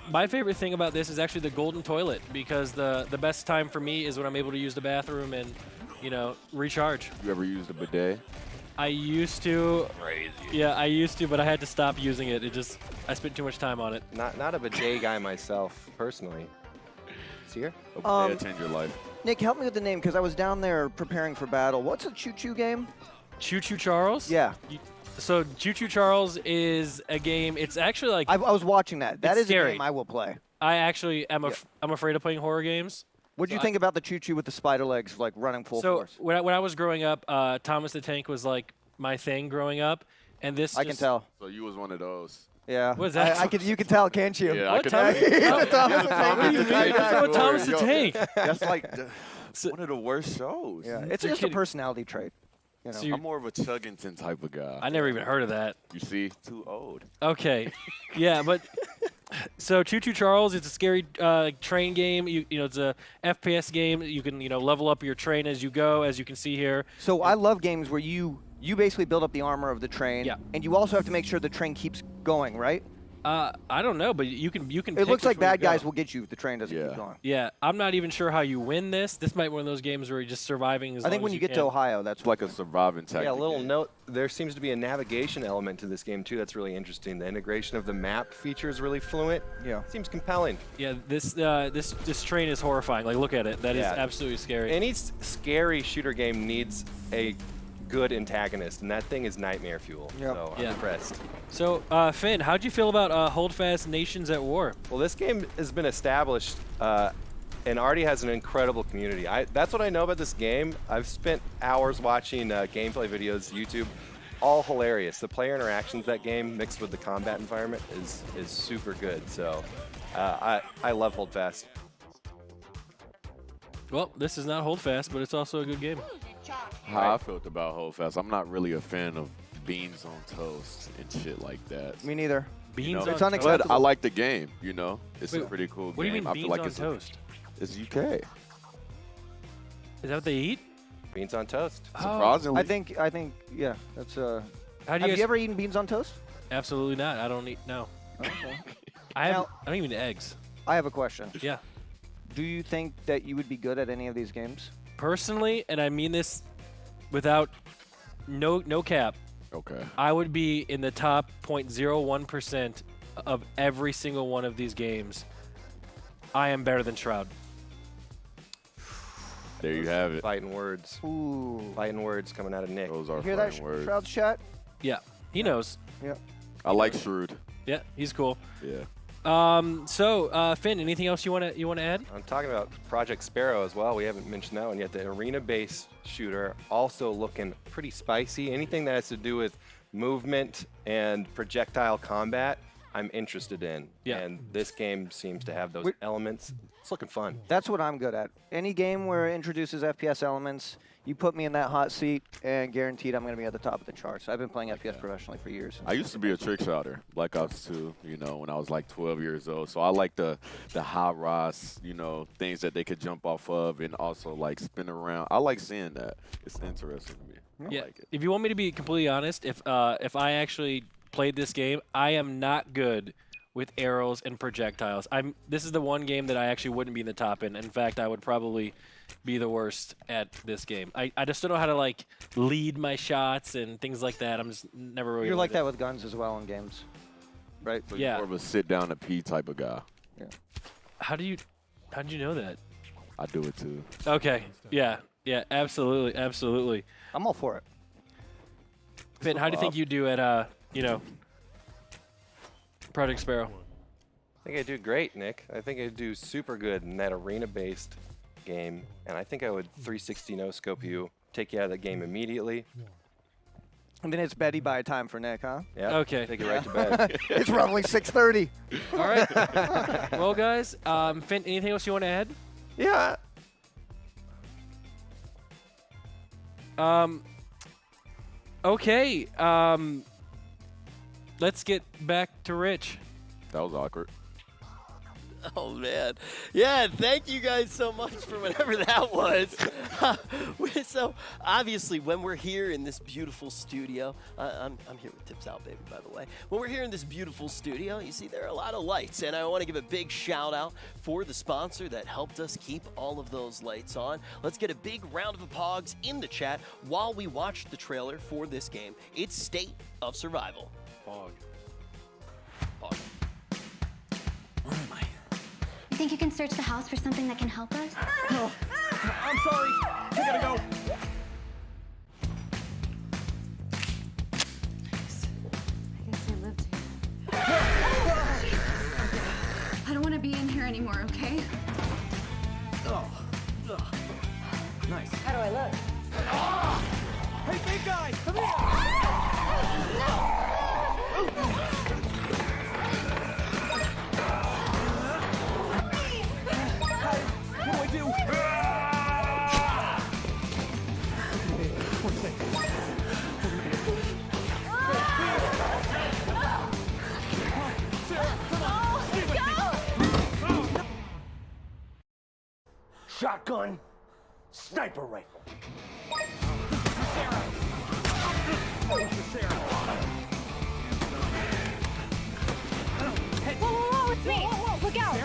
S20: My favorite thing about this is actually the golden toilet, because the best time for me is when I'm able to use the bathroom and, recharge.
S10: You ever used a bidet?
S20: I used to.
S10: Crazy.
S20: Yeah, I used to, but I had to stop using it. I spent too much time on it.
S14: Not a bidet guy myself, personally. See here?
S10: A bidet change your life.
S21: Nick, help me with the name, because I was down there preparing for battle. What's a choo-choo game?
S20: Choo-choo Charles?
S21: Yeah.
S20: So Choo-Choo Charles is a game. It's actually like
S21: I was watching that. That
S20: it's
S21: is
S20: scary.
S21: a game I will play.
S20: I actually am. I'm afraid of playing horror games.
S21: What do you think about the choo-choo with the spider legs, like running full force?
S20: So when I was growing up, Thomas the Tank was like my thing growing up, and this
S21: I can tell.
S10: So you was one of those.
S21: Yeah.
S20: What's that?
S21: You can tell, can't you?
S10: Yeah,
S20: What
S10: I
S20: Thomas?
S10: could tell.
S21: Thomas the Tank.
S20: What do you mean? What's wrong with Thomas the Tank?
S10: That's like one of the worst shows.
S21: Yeah, it's just a personality trait. You know.
S20: So
S10: I'm more of a Chuggington type of guy.
S20: I never even heard of that.
S10: You see? Too old.
S20: Okay, yeah, but so Choo-Choo Charles, it's a scary train game. It's a FPS game. You can level up your train as you go, as you can see here.
S21: So I love games where you basically build up the armor of the train,
S20: Yeah.
S21: and you also have to make sure the train keeps going, right?
S20: I don't know, but you can.
S21: It
S20: pick
S21: looks like
S20: which way to
S21: bad guys
S20: go.
S21: will get you if the train doesn't keep going.
S20: Yeah, I'm not even sure how you win this. This might be one of those games where you're just surviving as
S21: I
S20: long
S21: think when
S20: as
S21: you get to
S20: can.
S21: Ohio, that's
S10: like a surviving tactic.
S14: Yeah, a little note. There seems to be a navigation element to this game too. That's really interesting. The integration of the map feature is really fluent.
S21: Yeah,
S14: seems compelling.
S20: Yeah, this train is horrifying. Like, look at it. That is absolutely scary.
S14: Any scary shooter game needs a good antagonist, and that thing is nightmare fuel.
S21: Yep.
S14: So I'm impressed.
S20: So, Finn, how'd you feel about Holdfast Nations at War?
S14: Well, this game has been established and already has an incredible community. That's what I know about this game. I've spent hours watching gameplay videos, YouTube, all hilarious. The player interactions that game mixed with the combat environment is super good. So I love Holdfast.
S20: Well, this is not Holdfast, but it's also a good game.
S10: How I felt about Holdfast, I'm not really a fan of beans on toast and shit like that.
S21: Me neither.
S20: Beans
S10: know?
S21: It's
S20: on
S21: unacceptable.
S10: But I like the game, It's a
S20: Wait,
S10: pretty cool
S20: what do you
S10: game.
S20: mean
S10: I
S20: beans
S10: feel like
S20: on
S10: it's
S20: toast?
S10: It's UK.
S20: Is that what they eat?
S14: Beans on toast.
S10: Surprisingly.
S21: I think, yeah, that's
S20: How do
S21: Have
S20: you
S21: you
S20: guys-
S21: ever eaten beans on toast?
S20: Absolutely not. I don't eat. No.
S21: Okay.
S20: I
S21: Now-
S20: don't even eat eggs.
S21: I have a question.
S20: Yeah.
S21: Do you think that you would be good at any of these games?
S20: Personally, and I mean this without no cap.
S10: Okay.
S20: I would be in the top 0.01% of every single one of these games. I am better than Shroud.
S10: There you have it.
S14: Fighting words.
S21: Ooh.
S14: Fighting words coming out of Nick.
S10: Those are
S21: Hear that,
S10: fighting words.
S21: Shroud's chat?
S20: Yeah, he knows.
S21: Yeah.
S10: I like Shrewd.
S20: Yeah, he's cool.
S10: Yeah.
S20: So Finn, anything else you wanna add?
S14: I'm talking about Project Sparrow as well. We haven't mentioned that one yet. The arena-based shooter, also looking pretty spicy. Anything that has to do with movement and projectile combat, I'm interested in.
S20: Yeah.
S14: And this game seems to have those
S21: Wait.
S14: elements. It's looking fun.
S21: That's what I'm good at. Any game where it introduces FPS elements, you put me in that hot seat, and guaranteed I'm going to be at the top of the charts. I've been playing FPS professionally for years.
S10: I used to be a trick shotter, Black Ops 2, when I was like 12 years old. So I like the high rise, things that they could jump off of and also like spin around. I like seeing that. It's interesting to me.
S20: Yeah.
S10: I like it.
S20: If you want me to be completely honest, if I actually played this game, I am not good with arrows and projectiles. This is the one game that I actually wouldn't be in the top in. In fact, I would probably be the worst at this game. I just don't know how to like lead my shots and things like that. I'm just never really.
S21: You're like that with guns as well in games, right?
S10: So
S20: Yeah.
S10: you're more of a sit down and pee type of guy.
S21: Yeah.
S20: How did you know that?
S10: I do it too.
S20: Okay. Yeah. Yeah. Absolutely. Absolutely.
S21: I'm all for it.
S20: Finn, how do you think you do at Project Sparrow?
S14: I think I do great, Nick. I think I do super good in that arena-based game, and I think I would 360 no-scope you, take you out of the game immediately.
S21: I mean, it's beddy by time for Nick, huh?
S14: Yeah.
S20: Okay.
S14: Take it right to bed.
S21: It's roughly 6:30.
S20: All right. Well, guys, Finn, anything else you want to add?
S14: Yeah.
S20: Okay. Let's get back to Rich.
S10: That was awkward.
S6: Oh, man. Yeah, thank you guys so much for whatever that was. So, obviously, when we're here in this beautiful studio, I'm here with Tips Out, baby, by the way. When we're here in this beautiful studio, you see there are a lot of lights, and I want to give a big shout out for the sponsor that helped us keep all of those lights on. Let's get a big round of applause in the chat while we watch the trailer for this game. It's State of Survival.
S17: Pog.
S6: Pog.
S15: Where am I? You think you can search the house for something that can help us?
S23: No. I'm sorry. I gotta go.
S15: I guess I lived here. I don't want to be in here anymore, okay?
S23: Oh. Nice.
S15: How do I look?
S23: Hey, big guy, come here. What do I do? Shotgun, sniper rifle.
S15: Whoa, it's me! Look out!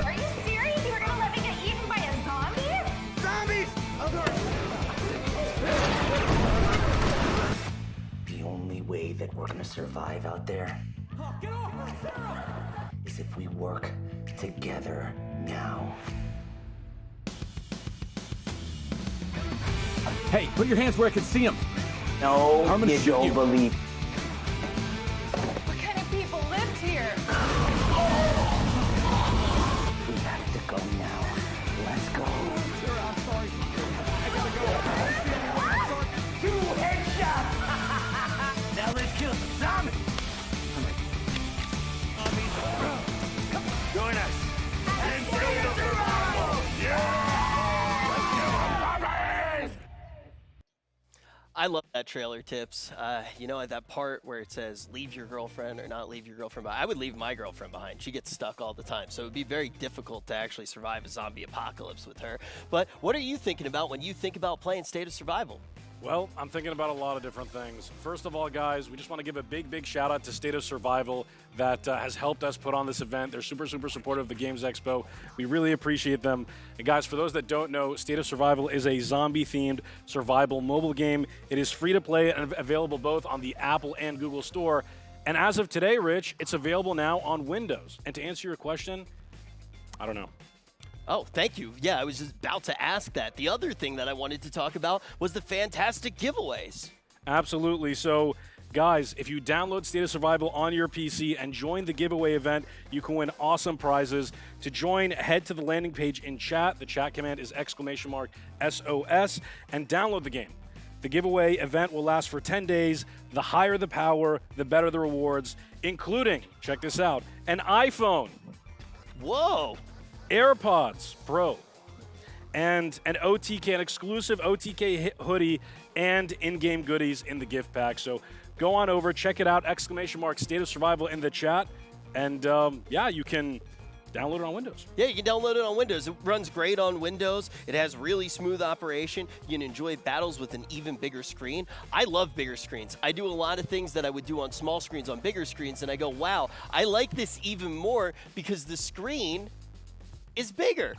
S15: Are you serious? You were gonna let me get eaten by a zombie?
S23: Zombies!
S16: The only way that we're gonna survive out there is if we work together now.
S23: Hey, put your hands where I can see them.
S16: No,
S23: I'm gonna
S16: you
S23: shoot
S16: don't
S23: you.
S16: believe.
S15: What kind of people lived here?
S16: We have to go now. Let's go.
S23: I'm sorry. I gotta go. 2 headshots. Now let's kill some zombies. Join us. And State of Survival.
S6: I love that trailer, Tips. You know, at that part where it says, leave your girlfriend or not leave your girlfriend behind. I would leave my girlfriend behind. She gets stuck all the time. So it would be very difficult to actually survive a zombie apocalypse with her. But what are you thinking about when you think about playing State of Survival?
S17: Well, I'm thinking about a lot of different things. First of all, guys, we just want to give a big shout out to State of Survival that has helped us put on this event. They're super supportive of the Games Expo. We really appreciate them. And guys, for those that don't know, State of Survival is a zombie-themed survival mobile game. It is free to play and available both on the Apple and Google Store. And as of today, Rich, it's available now on Windows. And to answer your question, I don't know.
S6: Oh, thank you. Yeah, I was just about to ask that. The other thing that I wanted to talk about was the fantastic giveaways.
S17: Absolutely. So, guys, if you download State of Survival on your PC and join the giveaway event, you can win awesome prizes. To join, head to the landing page in chat. The chat command is !SOS and download the game. The giveaway event will last for 10 days. The higher the power, the better the rewards, including, check this out, an iPhone.
S6: Whoa.
S17: AirPods Pro, and an exclusive OTK hoodie and in-game goodies in the gift pack. So go on over, check it out, State of Survival in the chat, and yeah, you can download it on Windows.
S6: Yeah, you can download it on Windows. It runs great on Windows. It has really smooth operation. You can enjoy battles with an even bigger screen. I love bigger screens. I do a lot of things that I would do on small screens on bigger screens, and I go, wow, I like this even more because the screen is bigger.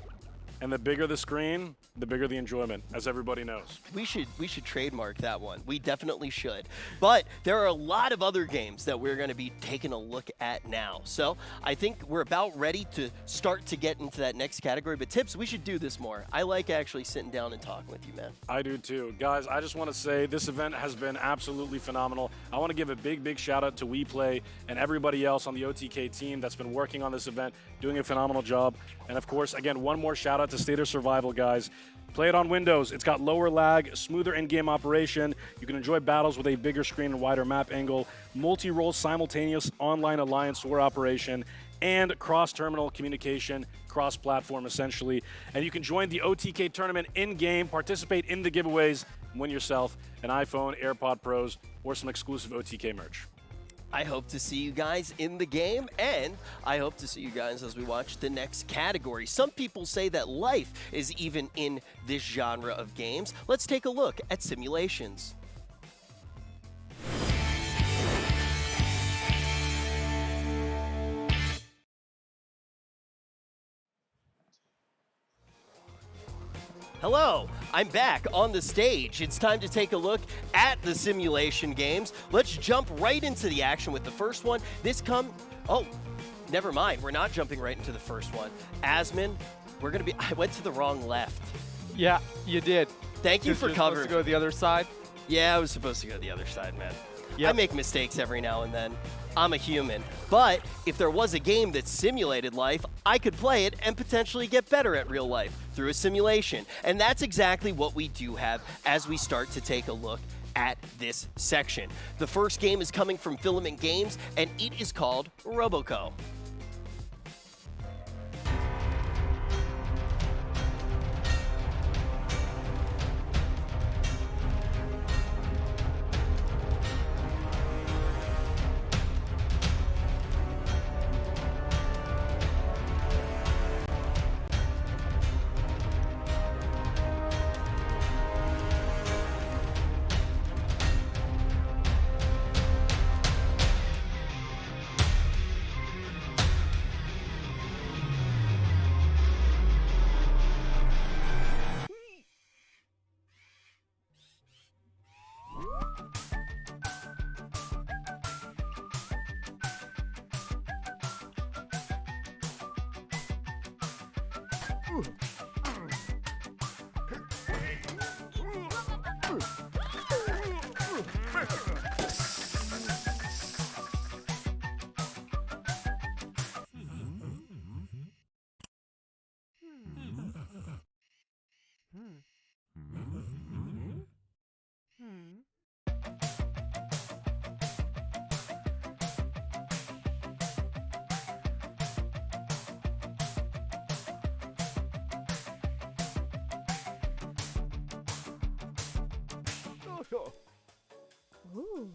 S17: And the bigger the screen, the bigger the enjoyment, as everybody knows.
S6: We should trademark that one. We definitely should. But there are a lot of other games that we're going to be taking a look at now. So I think we're about ready to start to get into that next category. But Tips, we should do this more. I like actually sitting down and talking with you, man.
S17: I do too. Guys, I just want to say this event has been absolutely phenomenal. I want to give a big shout out to WePlay and everybody else on the OTK team that's been working on this event, doing a phenomenal job. And of course, again, one more shout out to State of Survival, guys. Play it on Windows. It's got lower lag, smoother in-game operation. You can enjoy battles with a bigger screen and wider map angle, multi-role simultaneous online alliance war operation, and cross-terminal communication, cross-platform essentially. And you can join the OTK tournament in-game, participate in the giveaways, and win yourself an iPhone, AirPod Pros, or some exclusive OTK merch.
S6: I hope to see you guys in the game, and I hope to see you guys as we watch the next category. Some people say that life is even in this genre of games. Let's take a look at simulations. Hello, I'm back on the stage. It's time to take a look at the simulation games. Let's jump right into the action with the first one. Oh, never mind. We're not jumping right into the first one. Asmon, I went to the wrong left.
S8: Yeah, you did.
S6: Thank you for covering.
S8: Supposed to go to the other side?
S6: Yeah, I was supposed to go to the other side, man.
S8: Yep.
S6: I make mistakes every now and then. I'm a human. But if there was a game that simulated life, I could play it and potentially get better at real life through a simulation. And that's exactly what we do have as we start to take a look at this section. The first game is coming from Filament Games, and it is called Roboco.
S11: Ooh.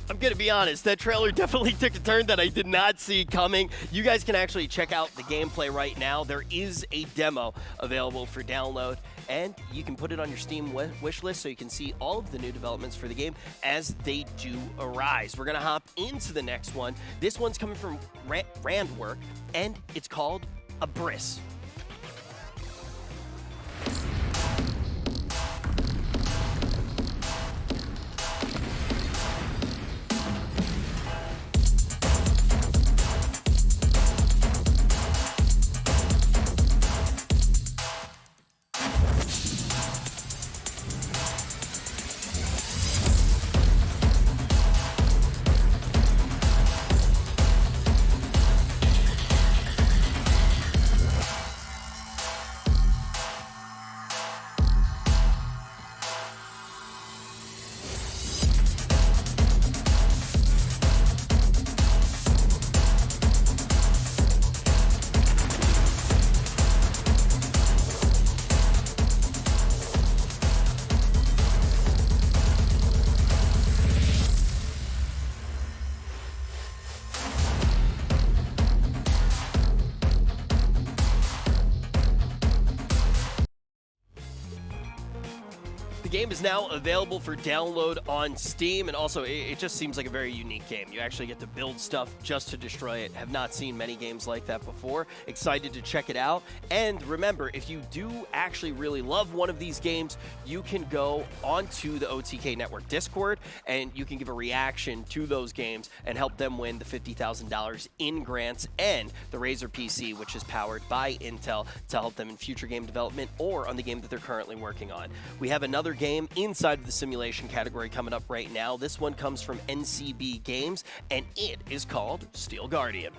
S6: I'm gonna be honest, that trailer definitely took a turn that I did not see coming. You guys can actually check out the gameplay right now. There is a demo available for download, and you can put it on your Steam wish list so you can see all of the new developments for the game as they do arise. We're gonna hop into the next one. This one's coming from Randwork, and it's called Abyss. The game is now available for download on Steam, and also it just seems like a very unique game. You actually get to build stuff just to destroy it. Have not seen many games like that before. Excited to check it out. And remember, if you do actually really love one of these games, you can go onto the OTK Network Discord and you can give a reaction to those games and help them win the $50,000 in grants and the Razer PC, which is powered by Intel, to help them in future game development or on the game that they're currently working on. We have another game inside of the simulation category coming up right now. This one comes from NCB Games, and it is called Steel Guardian.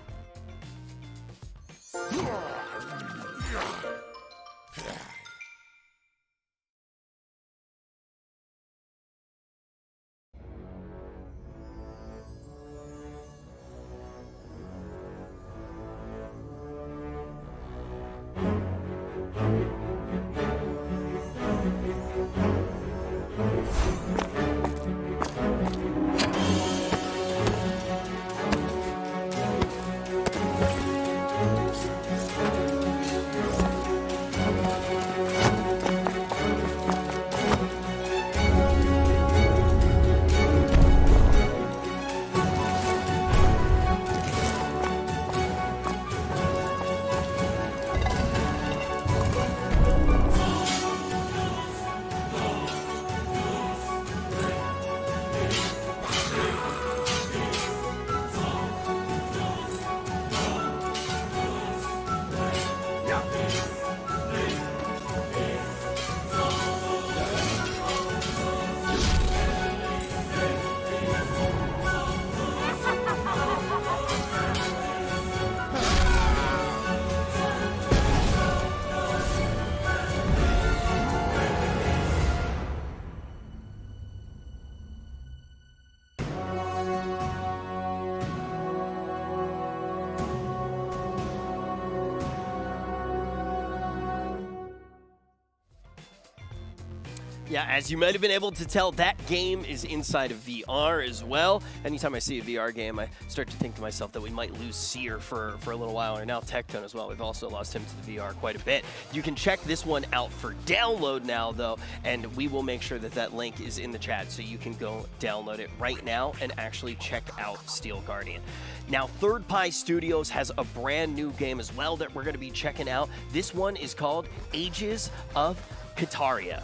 S6: Yeah, as you might have been able to tell, that game is inside of VR as well. Anytime I see a VR game, I start to think to myself that we might lose Seer for a little while, and now Tectone as well. We've also lost him to the VR quite a bit. You can check this one out for download now, though, and we will make sure that that link is in the chat so you can go download it right now and actually check out Steel Guardian. Now, Third Pie Studios has a brand new game as well that we're going to be checking out. This one is called Ages of Kataria.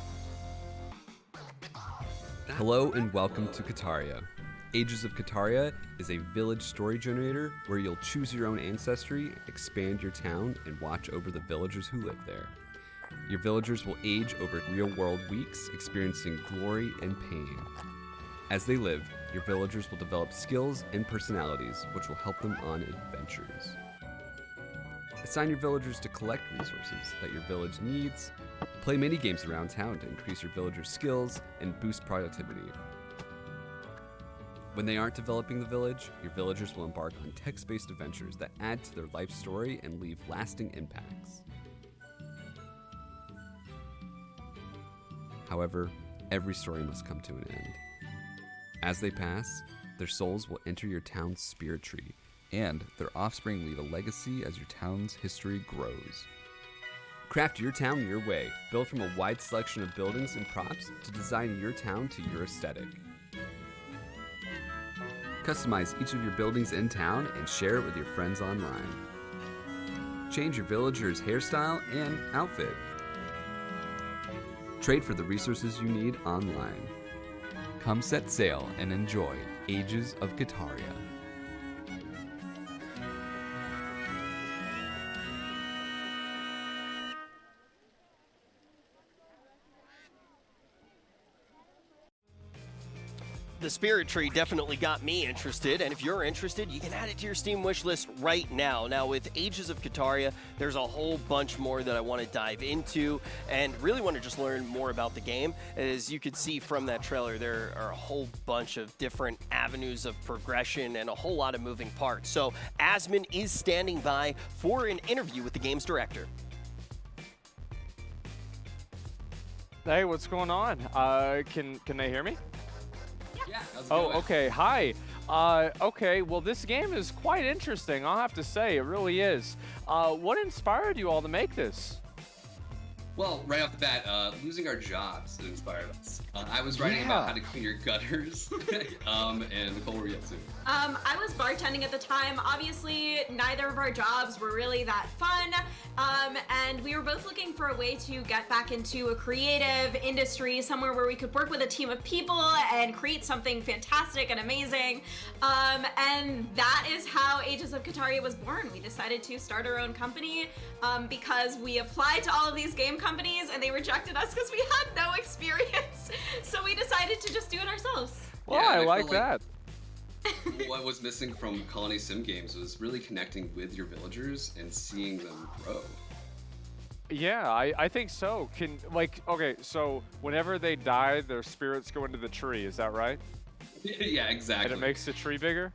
S2: Hello and welcome to Kataria. Ages of Kataria is a village story generator where you'll choose your own ancestry, expand your town, and watch over the villagers who live there. Your villagers will age over real-world weeks, experiencing glory and pain. As they live, your villagers will develop skills and personalities which will help them on adventures. Assign your villagers to collect resources that your village needs. Play mini-games around town to increase your villagers' skills and boost productivity. When they aren't developing the village, your villagers will embark on text-based adventures that add to their life story and leave lasting impacts. However, every story must come to an end. As they pass, their souls will enter your town's spirit tree, and their offspring leave a legacy as your town's history grows. Craft your town your way, built from a wide selection of buildings and props to design your town to your aesthetic. Customize each of your buildings in town and share it with your friends online. Change your villager's hairstyle and outfit. Trade for the resources you need online. Come set sail and enjoy Ages of Kataria.
S6: The Spirit Tree definitely got me interested, and if you're interested, you can add it to your Steam wishlist right now. Now, with Ages of Kataria, there's a whole bunch more that I want to dive into and really want to just learn more about the game. As you could see from that trailer, there are a whole bunch of different avenues of progression and a whole lot of moving parts. So, Asmon is standing by for an interview with the game's director.
S8: Hey, what's going on? Can they hear me?
S18: Yeah,
S8: oh, okay. Hi. Okay, well, this game is quite interesting, I'll have to say. It really is. What inspired you all to make this?
S18: Well, right off the bat, losing our jobs inspired us. I was writing about how to clean your gutters, and Nicole, where were you up to?
S22: I was bartending at the time. Obviously, neither of our jobs were really that fun, and we were both looking for a way to get back into a creative industry, somewhere where we could work with a team of people and create something fantastic and amazing, and that is how Ages of Kataria was born. We decided to start our own company because we applied to all of these game companies companies and they rejected us because we had no experience. So we decided to just do it ourselves.
S1: Well,
S18: Yeah,
S1: I
S18: and
S1: like
S18: feel like
S1: that.
S18: what was missing from Colony Sim games was really connecting with your villagers and seeing them grow.
S1: Yeah, I think so. Okay, so whenever they die, their spirits go into the tree. Is that right?
S18: Yeah, exactly.
S1: And it makes the tree bigger?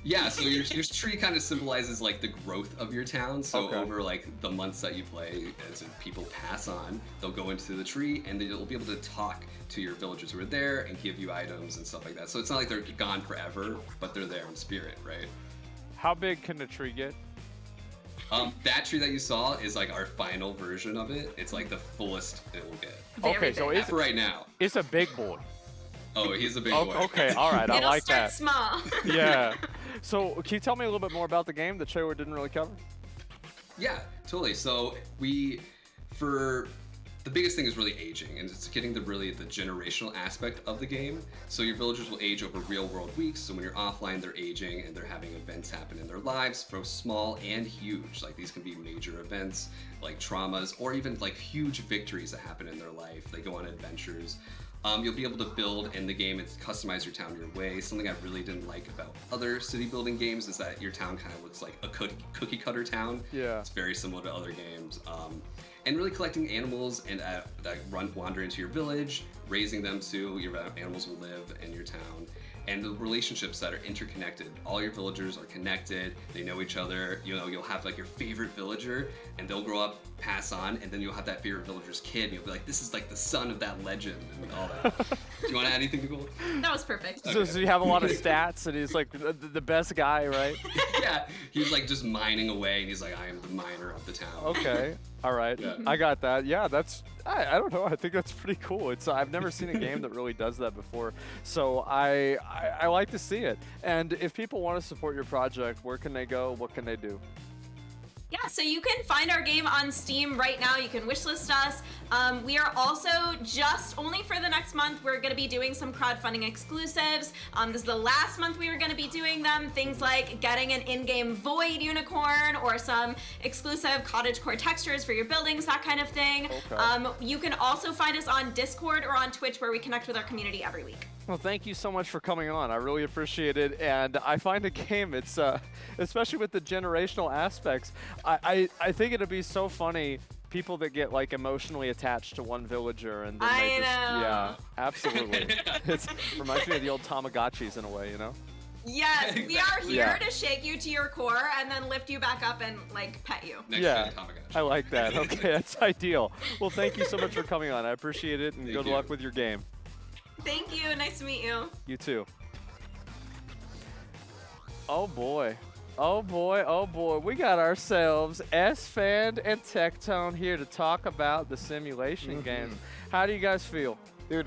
S18: Yeah, so your tree kind of symbolizes like the growth of your town. So
S1: Okay.
S18: over like the months that you play, as people pass on, they'll go into the tree and they'll be able to talk to your villagers who are there and give you items and stuff like that. So it's not like they're gone forever, but they're there in spirit, right?
S1: How big can the tree get?
S18: That tree that you saw is like our final version of it. It's like the fullest it will get.
S1: Okay, so it's
S18: for right now.
S1: It's a big boy.
S18: Oh, he's a big boy.
S1: Okay, all right, I
S22: It'll
S1: like
S22: start
S1: that.
S22: small.
S1: Yeah. So can you tell me a little bit more about the game the trailer didn't really cover?
S18: Yeah, totally. So the biggest thing is really aging, and it's getting the generational aspect of the game. So your villagers will age over real world weeks. So when you're offline, they're aging and they're having events happen in their lives, both small and huge. Like these can be major events, like traumas, or even like huge victories that happen in their life. They go on adventures. You'll be able to build in the game and customize your town your way. Something I really didn't like about other city building games is that your town kind of looks like a cookie cutter town.
S1: Yeah.
S18: It's very similar to other games. And really collecting animals and that wander into your village, raising them so your animals will live in your town. And the relationships that are interconnected. All your villagers are connected, they know each other. You know, you'll have like your favorite villager and they'll grow up, pass on, and then you'll have that favorite villager's kid and you'll be like, this is like the son of that legend and all that. Do you want to add anything, Nicole?
S22: That was perfect.
S1: So you have a lot of stats and he's like the best guy, right?
S18: Yeah, he's like just mining away and he's like, I am the miner of the town.
S1: Okay. All right.
S18: Yeah.
S1: I got that. Yeah, I don't know. I think that's pretty cool. I've never seen a game that really does that before. So I like to see it. And if people want to support your project, where can they go? What can they do?
S22: Yeah, so you can find our game on Steam right now. You can wishlist us. We are also just only for the next month, we're going to be doing some crowdfunding exclusives. This is the last month we were going to be doing them. Things like getting an in-game Void unicorn or some exclusive cottagecore textures for your buildings, that kind of thing.
S1: Okay.
S22: You can also find us on Discord or on Twitch where we connect with our community every week.
S1: Well, thank you so much for coming on. I really appreciate it. And I find a game, it's especially with the generational aspects, I think it'd be so funny, people that get like emotionally attached to one villager and then they just, yeah, absolutely. It reminds me of the old Tamagotchis in a way, you know?
S22: Yes, we are here to shake you to your core and then lift you back up and like pet you.
S1: Yeah, I like that. Okay, that's ideal. Well, thank you so much for coming on. I appreciate it, and good luck with your game.
S22: Thank you. Nice to meet you.
S1: You too. Oh boy. Oh boy, oh boy. We got ourselves S-Fan and Tectone here to talk about the simulation games. How do you guys feel?
S5: Dude,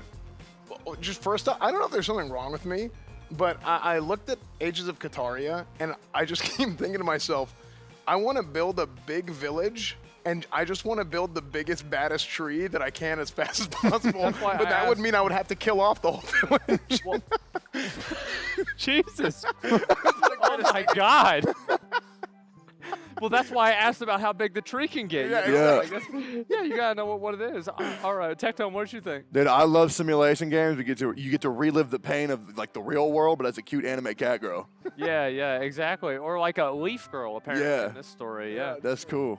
S5: just first off, I don't know if there's something wrong with me, but I looked at Ages of Kataria and I just keep thinking to myself, I want to build a big village and I just want to build the biggest, baddest tree that I can as fast as possible. But that would mean I would have to kill off the whole village.
S1: Jesus. Oh my God. Well, that's why I asked about how big the tree can get.
S4: Yeah.
S1: Yeah, you gotta know what it is. All right, Tectone, what did you think?
S4: Dude, I love simulation games. You get to relive the pain of like the real world, but as a cute anime cat girl.
S1: Yeah, exactly. Or like a leaf girl, apparently,
S4: Yeah.
S1: in this story. Yeah,
S4: That's cool.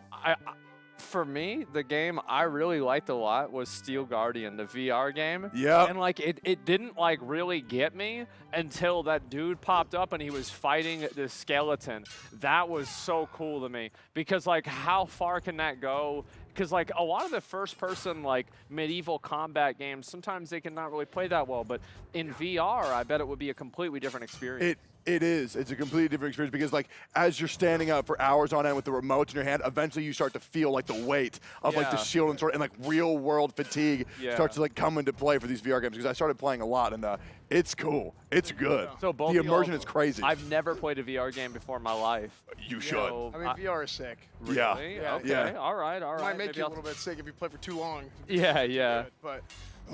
S1: For me, the game I really liked a lot was Steel Guardian, the VR game.
S4: Yeah.
S1: And like it didn't like really get me until that dude popped up and he was fighting this skeleton. That was so cool to me because like how far can that go? Because like a lot of the first person like medieval combat games, sometimes they can not really play that well, but in VR, I bet it would be a completely different experience.
S4: It is. It's a completely different experience because, like, as you're standing up for hours on end with the remote in your hand, eventually you start to feel like the weight of like the shield and sword, and like real world fatigue starts to like come into play for these VR games. Because I started playing a lot, and it's cool. It's good.
S1: So both
S4: the immersion is crazy.
S1: I've never played a VR game before in my life.
S4: You should.
S1: So,
S5: I mean, VR is sick.
S1: Really?
S4: Yeah.
S1: Okay.
S4: Yeah.
S1: All right.
S5: It might make you a little bit sick if you play for too long.
S1: Yeah.
S5: But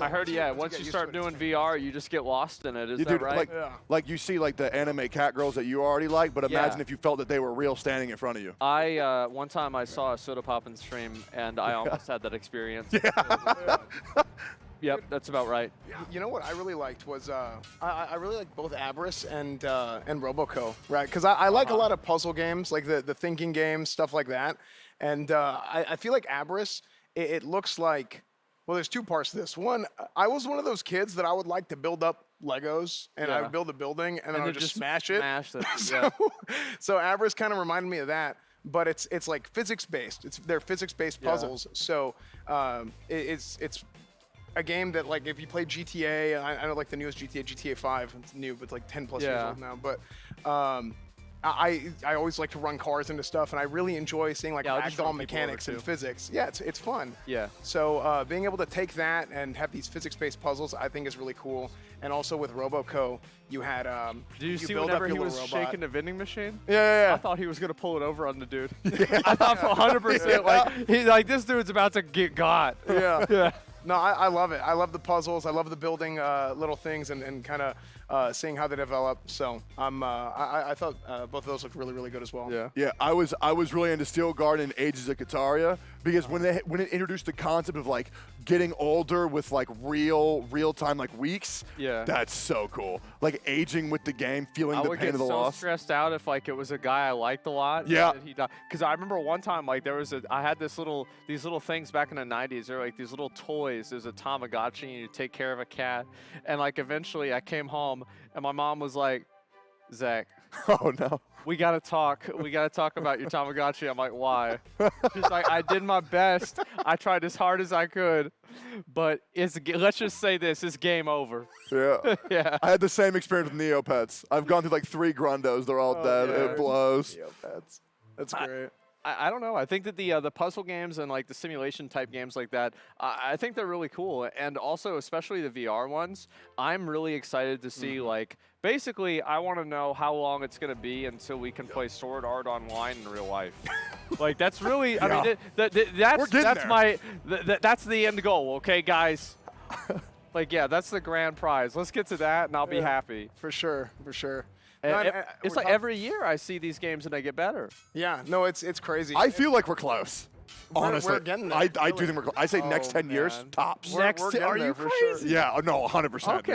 S1: I heard, yeah, once you start doing VR, you just get lost in it. Is
S4: You
S1: that
S4: do,
S1: right?
S4: like you see like the anime cat girls that you already like, but imagine if you felt that they were real standing in front of you.
S1: One time I saw a Soda Poppin' stream, and I almost had that experience. Yep, that's about right.
S5: You know what I really liked was I really liked both Abris and Roboco, right? Because I like a lot of puzzle games, like the thinking games, stuff like that. And I feel like Abris, it looks like, well, there's two parts to this. One, I was one of those kids that I would like to build up Legos, and I would build a building, and then I would just smash it. So Abris kind of reminded me of that. But it's like physics-based. They're physics-based puzzles. So it's a game that, like, if you play GTA, I know like the newest GTA 5, it's new, but it's like 10 plus years old now. But I always like to run cars into stuff, and I really enjoy seeing like ragdoll mechanics and physics. Yeah, it's fun.
S1: Yeah.
S5: So being able to take that and have these physics-based puzzles, I think is really cool. And also with Roboco, you had
S1: Did you see
S5: build
S1: whenever
S5: up
S1: he
S5: your
S1: was
S5: little robot.
S1: shaking the vending machine?
S5: Yeah.
S1: I thought he was gonna pull it over on the dude. I thought for 100%, like this dude's about to get got.
S5: Yeah. No, I love it. I love the puzzles. I love the building little things and kind of seeing how they develop. So I thought both of those looked really, really good as well.
S4: Yeah, I was really into Steel Garden and Ages of Kataria because when it introduced the concept of like getting older with like real time like weeks, that's so cool. Like aging with the game, feeling the pain of the loss.
S1: I would get so stressed out if like it was a guy I liked a lot.
S4: Yeah.
S1: He died. Because I remember one time like I had these little things back in the 90s. They're like these little toys. There's a Tamagotchi and you take care of a cat. And like eventually I came home and my mom was like, Zach.
S4: Oh no.
S1: We gotta talk. We gotta talk about your Tamagotchi. I'm like, why? She's like, I did my best. I tried as hard as I could, but let's just say this: it's game over.
S4: Yeah.
S1: Yeah.
S4: I had the same experience with Neopets. I've gone through like 3 Grundos. They're all dead.
S5: Yeah.
S4: It blows.
S5: Neopets. That's great.
S1: I don't know. I think that the puzzle games and like the simulation type games like that, I think they're really cool. And also, especially the VR ones, I'm really excited to see like, basically, I want to know how long it's going to be until we can play Sword Art Online in real life. Like that's really, I mean, that's the end goal. Okay, guys. Like, yeah, that's the grand prize. Let's get to that and I'll be happy.
S5: For sure.
S1: It's like every year I see these games and they get better.
S5: Yeah, no, it's crazy.
S4: I feel like we're close. Honestly,
S5: we're getting there.
S4: I do think we're close. I say next 10 years, tops.
S5: We're getting there for sure.
S4: Yeah, no, 100%.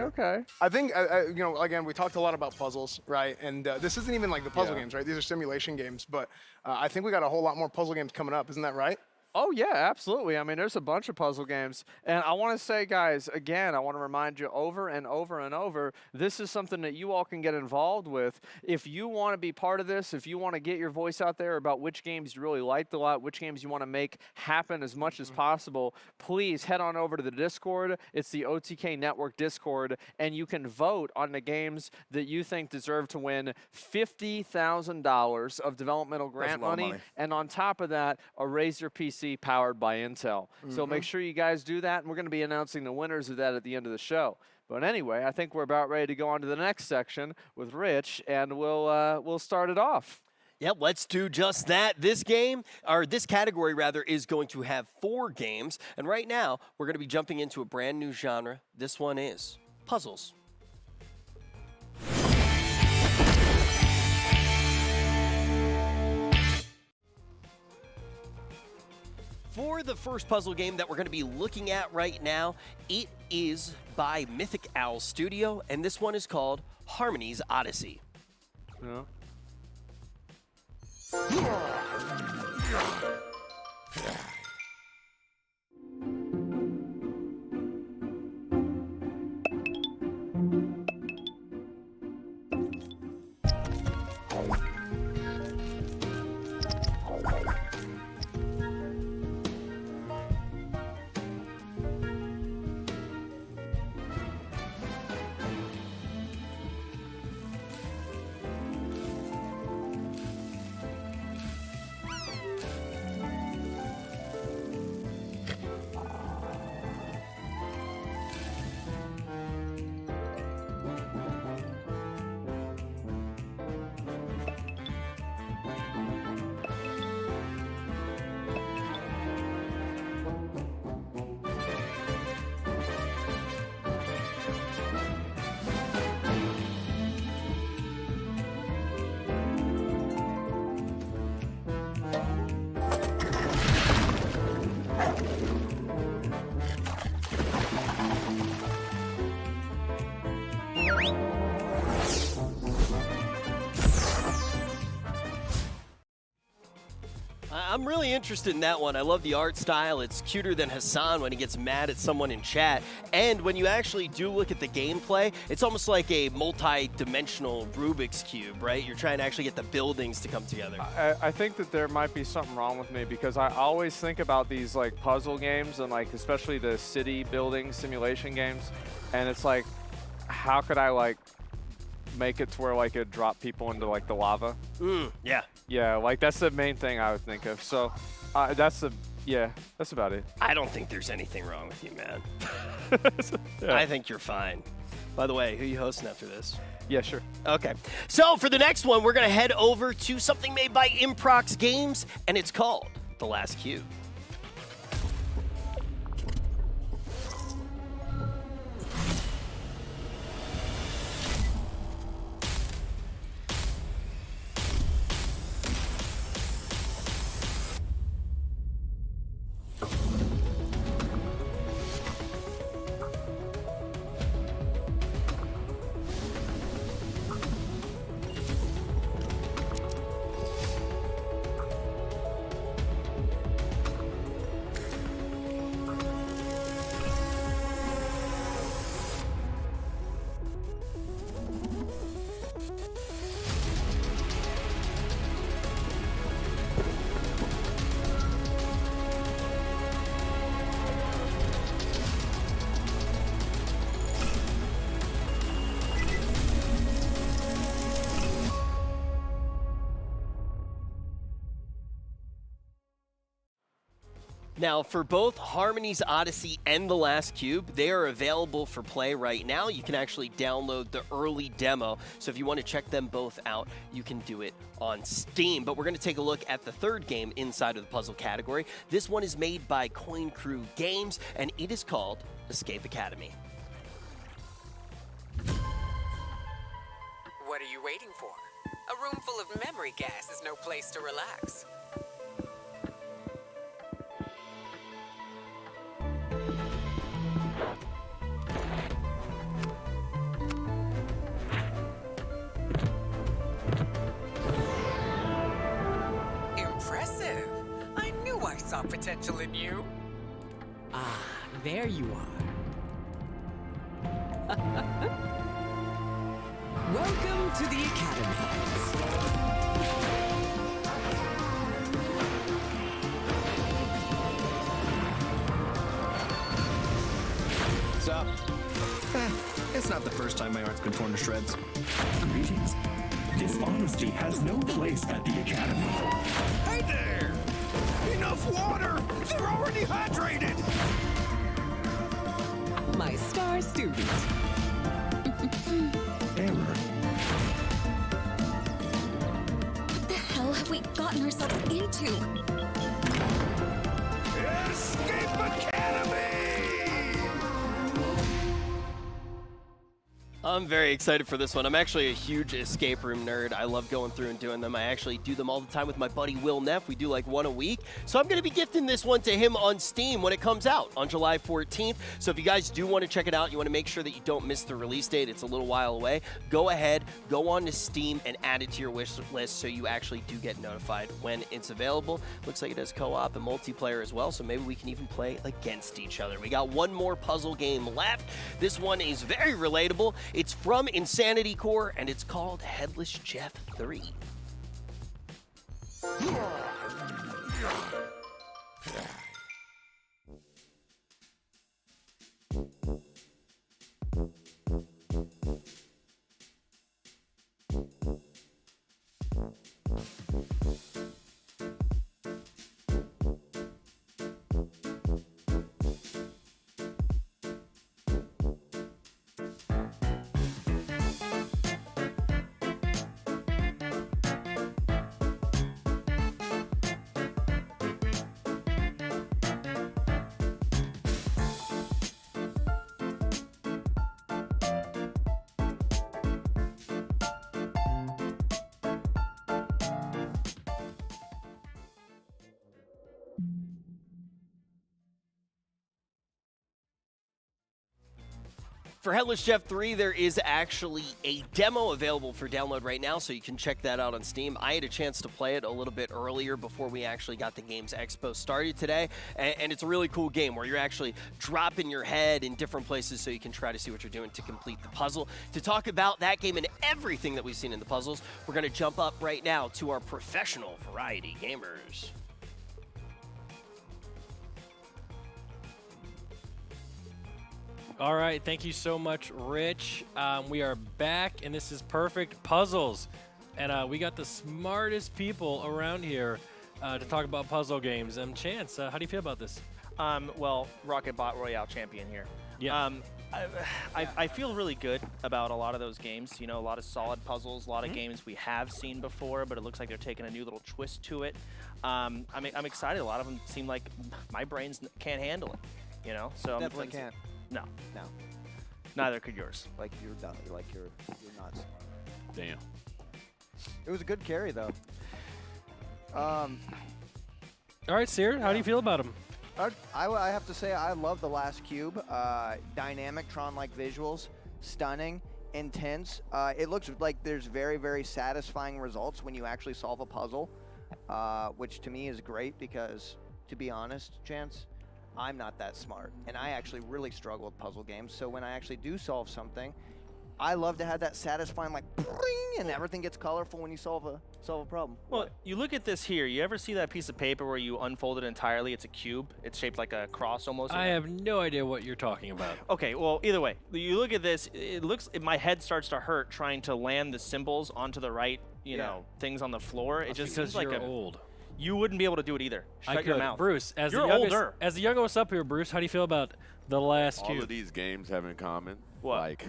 S1: Okay.
S5: I think, again, we talked a lot about puzzles, right? And this isn't even like the puzzle games, right? These are simulation games, but I think we got a whole lot more puzzle games coming up. Isn't that right?
S1: Oh, yeah, absolutely. I mean, there's a bunch of puzzle games. And I want to say, guys, again, I want to remind you over and over and over, this is something that you all can get involved with. If you want to be part of this, if you want to get your voice out there about which games you really liked a lot, which games you want to make happen as much as possible, please head on over to the Discord. It's the OTK Network Discord, and you can vote on the games that you think deserve to win $50,000 of developmental grant money. And on top of that, a Raise Your PC powered by Intel. So make sure you guys do that, and we're going to be announcing the winners of that at the end of the show. But anyway, I think we're about ready to go on to the next section with Rich, and we'll start it off.
S6: Yep, let's do just that. This category rather, is going to have 4 games, and right now we're going to be jumping into a brand new genre. This one is puzzles. For the first puzzle game that we're going to be looking at right now, it is by Mythic Owl Studio, and this one is called Harmony's Odyssey.
S1: Yeah.
S6: I'm really interested in that one. I love the art style. It's cuter than Hassan when he gets mad at someone in chat. And when you actually do look at the gameplay, it's almost like a multi-dimensional Rubik's Cube, right? You're trying to actually get the buildings to come together.
S8: I think that there might be something wrong with me because I always think about these like puzzle games and like especially the city building simulation games. And it's like, how could I like make it to where like it drop people into like the lava?
S6: Yeah.
S8: Yeah, like that's the main thing I would think of. So that's about it.
S6: I don't think there's anything wrong with you, man.
S8: Yeah.
S6: I think you're fine. By the way, who are you hosting after this?
S8: Yeah, sure.
S6: Okay. So for the next one, we're going to head over to something made by Improx Games, and it's called The Last Cube. Now, for both Harmony's Odyssey and The Last Cube, they are available for play right now. You can actually download the early demo. So if you want to check them both out, you can do it on Steam. But we're going to take a look at the third game inside of the puzzle category. This one is made by Coin Crew Games, and it is called Escape Academy.
S12: What are you waiting for? A room full of memory gas is no place to relax. Impressive. I knew I saw potential in you.
S13: Ah, there you are. Welcome to the Academy.
S19: What's up? It's not the first time my art's been torn to shreds.
S23: Greetings. Dishonesty has no place at the Academy.
S19: Hey there! Enough water! They're already hydrated!
S13: My star student.
S23: Error.
S15: What the hell have we gotten ourselves into?
S19: Escape Academy!
S6: I'm very excited for this one. I'm actually a huge escape room nerd. I love going through and doing them. I actually do them all the time with my buddy Will Neff. We do like one a week. So I'm going to be gifting this one to him on Steam when it comes out on July 14th. So if you guys do want to check it out, you want to make sure that you don't miss the release date. It's a little while away. Go ahead, go on to Steam and add it to your wish list so you actually do get notified when it's available. Looks like it has co-op and multiplayer as well, so maybe we can even play against each other. We got one more puzzle game left. This one is very relatable. It's from Insanity Core, and it's called Headless Jeff 3. For Headless Chef 3, there is actually a demo available for download right now, so you can check that out on Steam. I had a chance to play it a little bit earlier before we actually got the Games Expo started today, and it's a really cool game where you're actually dropping your head in different places so you can try to see what you're doing to complete the puzzle. To talk about that game and everything that we've seen in the puzzles, we're going to jump up right now to our professional variety gamers.
S20: All right, thank you so much, Rich. We are back, and this is Perfect Puzzles. And we got the smartest people around here to talk about puzzle games. Chance, how do you feel about this?
S3: Well, Rocket Bot Royale champion here.
S20: Yeah.
S3: I feel really good about a lot of those games. You know, a lot of solid puzzles, a lot of games we have seen before, but it looks like they're taking a new little twist to it. I'm excited. A lot of them seem like my brains can't handle it. You know, so
S21: Definitely can't.
S3: No.
S21: No.
S3: Neither could yours.
S21: Like you're done. Like you're not smart.
S10: Damn.
S21: It was a good carry though.
S20: All right, Sear, how do you feel about him?
S21: I have to say I love the last cube. Dynamic Tron-like visuals, stunning, intense. It looks like there's very, very satisfying results when you actually solve a puzzle, which to me is great because, to be honest, Chance, I'm not that smart, and I actually really struggle with puzzle games. So when I actually do solve something, I love to have that satisfying, like, bring, and everything gets colorful when you solve a problem.
S3: Well, you look at this here. You ever see that piece of paper where you unfold it entirely? It's a cube. It's shaped like a cross almost.
S20: I have no idea what you're talking about.
S3: Okay, well, either way, you look at this. It looks. My head starts to hurt trying to land the symbols onto the right, you know, things on the floor. It just seems like
S20: you're old.
S3: You wouldn't be able to do it either. Shut your mouth.
S20: Bruce, as
S3: you're
S20: the youngest,
S3: older.
S20: as the youngest up here, Bruce, how do you feel about the last cube?
S10: All of these games have in common.
S3: What?
S10: Like,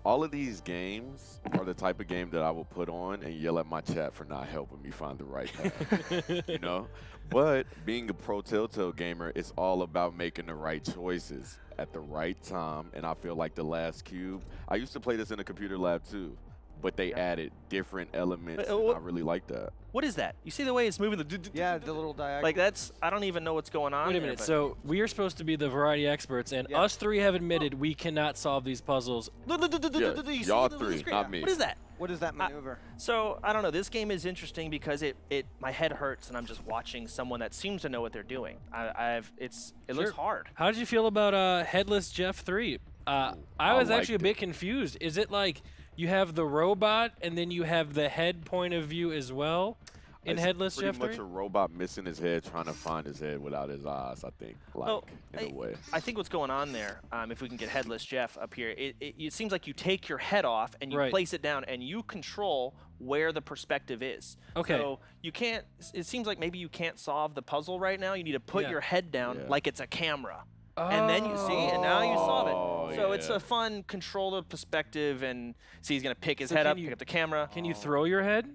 S10: all of these games are the type of game that I will put on and yell at my chat for not helping me find the right path. You know? But being a pro Telltale gamer, it's all about making the right choices at the right time. And I feel like the last cube, I used to play this in a computer lab too, but they added different elements. And I really like that.
S3: What is that? You see the way it's moving?
S21: Yeah, the little diagonal.
S3: Like that's, I don't even know what's going on.
S20: Wait a minute. So we are supposed to be the variety experts, and us three have admitted we cannot solve these puzzles.
S10: Y'all three, not me.
S3: What is that?
S21: What is that maneuver?
S3: So I don't know. This game is interesting because my head hurts and I'm just watching someone that seems to know what they're doing. It looks hard.
S20: How did you feel about Headless Jeff 3? I was actually a bit confused. Is it like you have the robot and then you have the head point of view as well in Headless Jeff 3?
S10: Pretty much a robot missing his head, trying to find his head without his eyes, I think, in a way.
S3: I think what's going on there, if we can get Headless Jeff up here, it seems like you take your head off and you place it down and you control where the perspective is.
S20: Okay.
S3: So you can't, it seems like maybe you can't solve the puzzle right now. You need to put your head down like it's a camera. And then you see, and now you solve it. So it's a fun control the perspective, and see, he's gonna pick his head up, pick up the camera.
S20: Can you throw your head?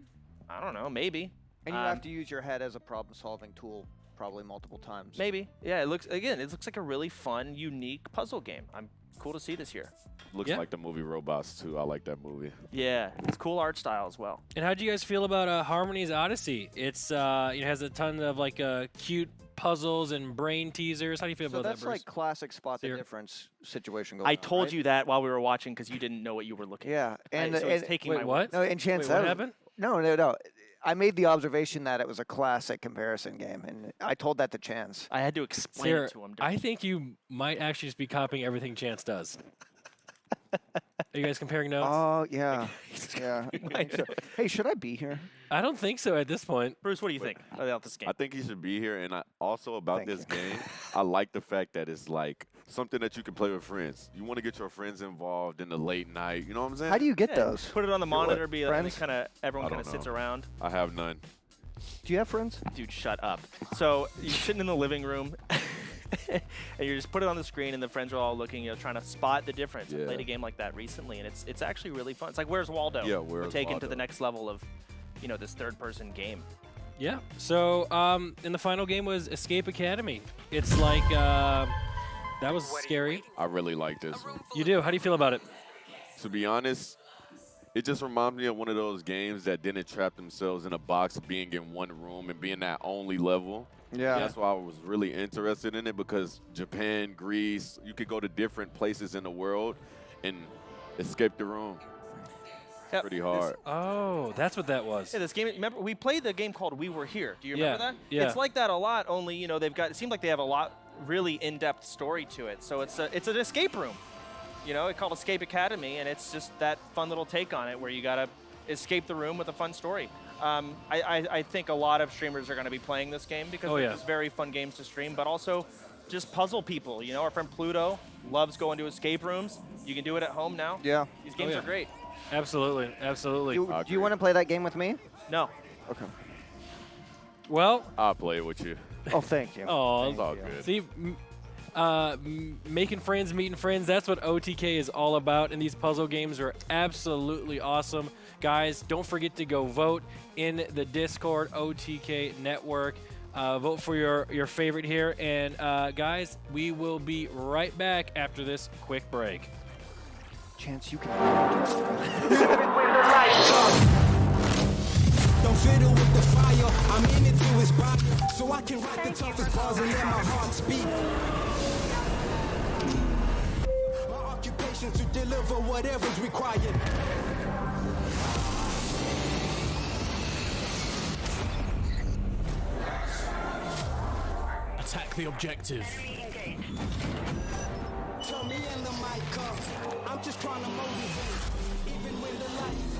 S3: I don't know, maybe.
S21: And you have to use your head as a problem-solving tool, probably multiple times.
S3: Maybe. Yeah. It looks like a really fun, unique puzzle game. I'm cool to see this here.
S10: Looks like the movie Robots too. I like that movie.
S3: Yeah, it's cool art style as well.
S20: And how do you guys feel about Harmony's Odyssey? It's it has a ton of like cute puzzles and brain teasers. How do you feel about that, Bruce?
S21: So that's like classic spot the difference situation going on,
S3: I told
S21: right?
S3: you that while we were watching because you didn't know what you were looking at.
S21: Yeah, and
S3: so it's taking my
S20: what?
S21: No, and Chance,
S20: what happened?
S21: No. I made the observation that it was a classic comparison game, and I told that to Chance.
S3: I had to explain it to him.
S20: I think you might actually just be copying everything Chance does. Are you guys comparing notes?
S21: Oh, yeah. Yeah. Hey, should I be here?
S20: I don't think so at this point.
S3: Bruce, what do you think about this game?
S10: I think he should be here, and also about this game, I like the fact that it's like something that you can play with friends. You want to get your friends involved in the late night. You know what I'm saying?
S21: How do you get those?
S3: Put it on the monitor, be like
S21: Friends?
S3: everyone kind of sits around.
S10: I have none.
S21: Do you have friends?
S3: Dude, shut up. So you're sitting in the living room, and you just put it on the screen, and the friends are all looking, trying to spot the difference. I played a game like that recently, and it's actually really fun. It's like Where's Waldo?
S10: Yeah, Where's
S3: We're taken
S10: Waldo?
S3: to the next level of, this third-person game.
S20: Yeah. So, and the final game was Escape Academy. It's like that was scary.
S10: I really like this one.
S20: You do? How do you feel about it?
S10: To be honest, It just reminds me of one of those games that didn't trap themselves in a box, being in one room and being that only level.
S21: Yeah.
S10: That's why I was really interested in it, because Japan, Greece, you could go to different places in the world and escape the room.
S3: Yep.
S10: Pretty hard.
S20: Oh, that's what that was.
S3: Yeah, this game. Remember, we played the game called We Were Here. Do you remember that?
S20: Yeah.
S3: It's like that a lot. Only they've got. It seems like they have a lot really in-depth story to it. So it's an escape room. It's called Escape Academy, and it's just that fun little take on it where you gotta escape the room with a fun story. I think a lot of streamers are going to be playing this game because they're just very fun games to stream, but also just puzzle people. Our friend Pluto loves going to escape rooms. You can do it at home now.
S21: Yeah.
S3: These games are great.
S20: Absolutely, absolutely.
S21: Do you want to play that game with me?
S3: No.
S21: Okay.
S20: Well,
S10: I'll play it with you.
S21: Oh, thank you.
S20: Oh,
S10: it's all good.
S20: See, making friends, meeting friends, that's what OTK is all about, and these puzzle games are absolutely awesome. Guys, don't forget to go vote in the Discord OTK network. Vote for your favorite here. And guys, we will be right back after this quick break.
S21: Chance, you can.
S23: Don't fiddle with the fire. I'm in it to inspire, so I can write the toughest bars and let my heart speak. My occupation to deliver whatever's required. Attack the objective. Turn me in the mic up. I'm just trying to motivate, even when the lights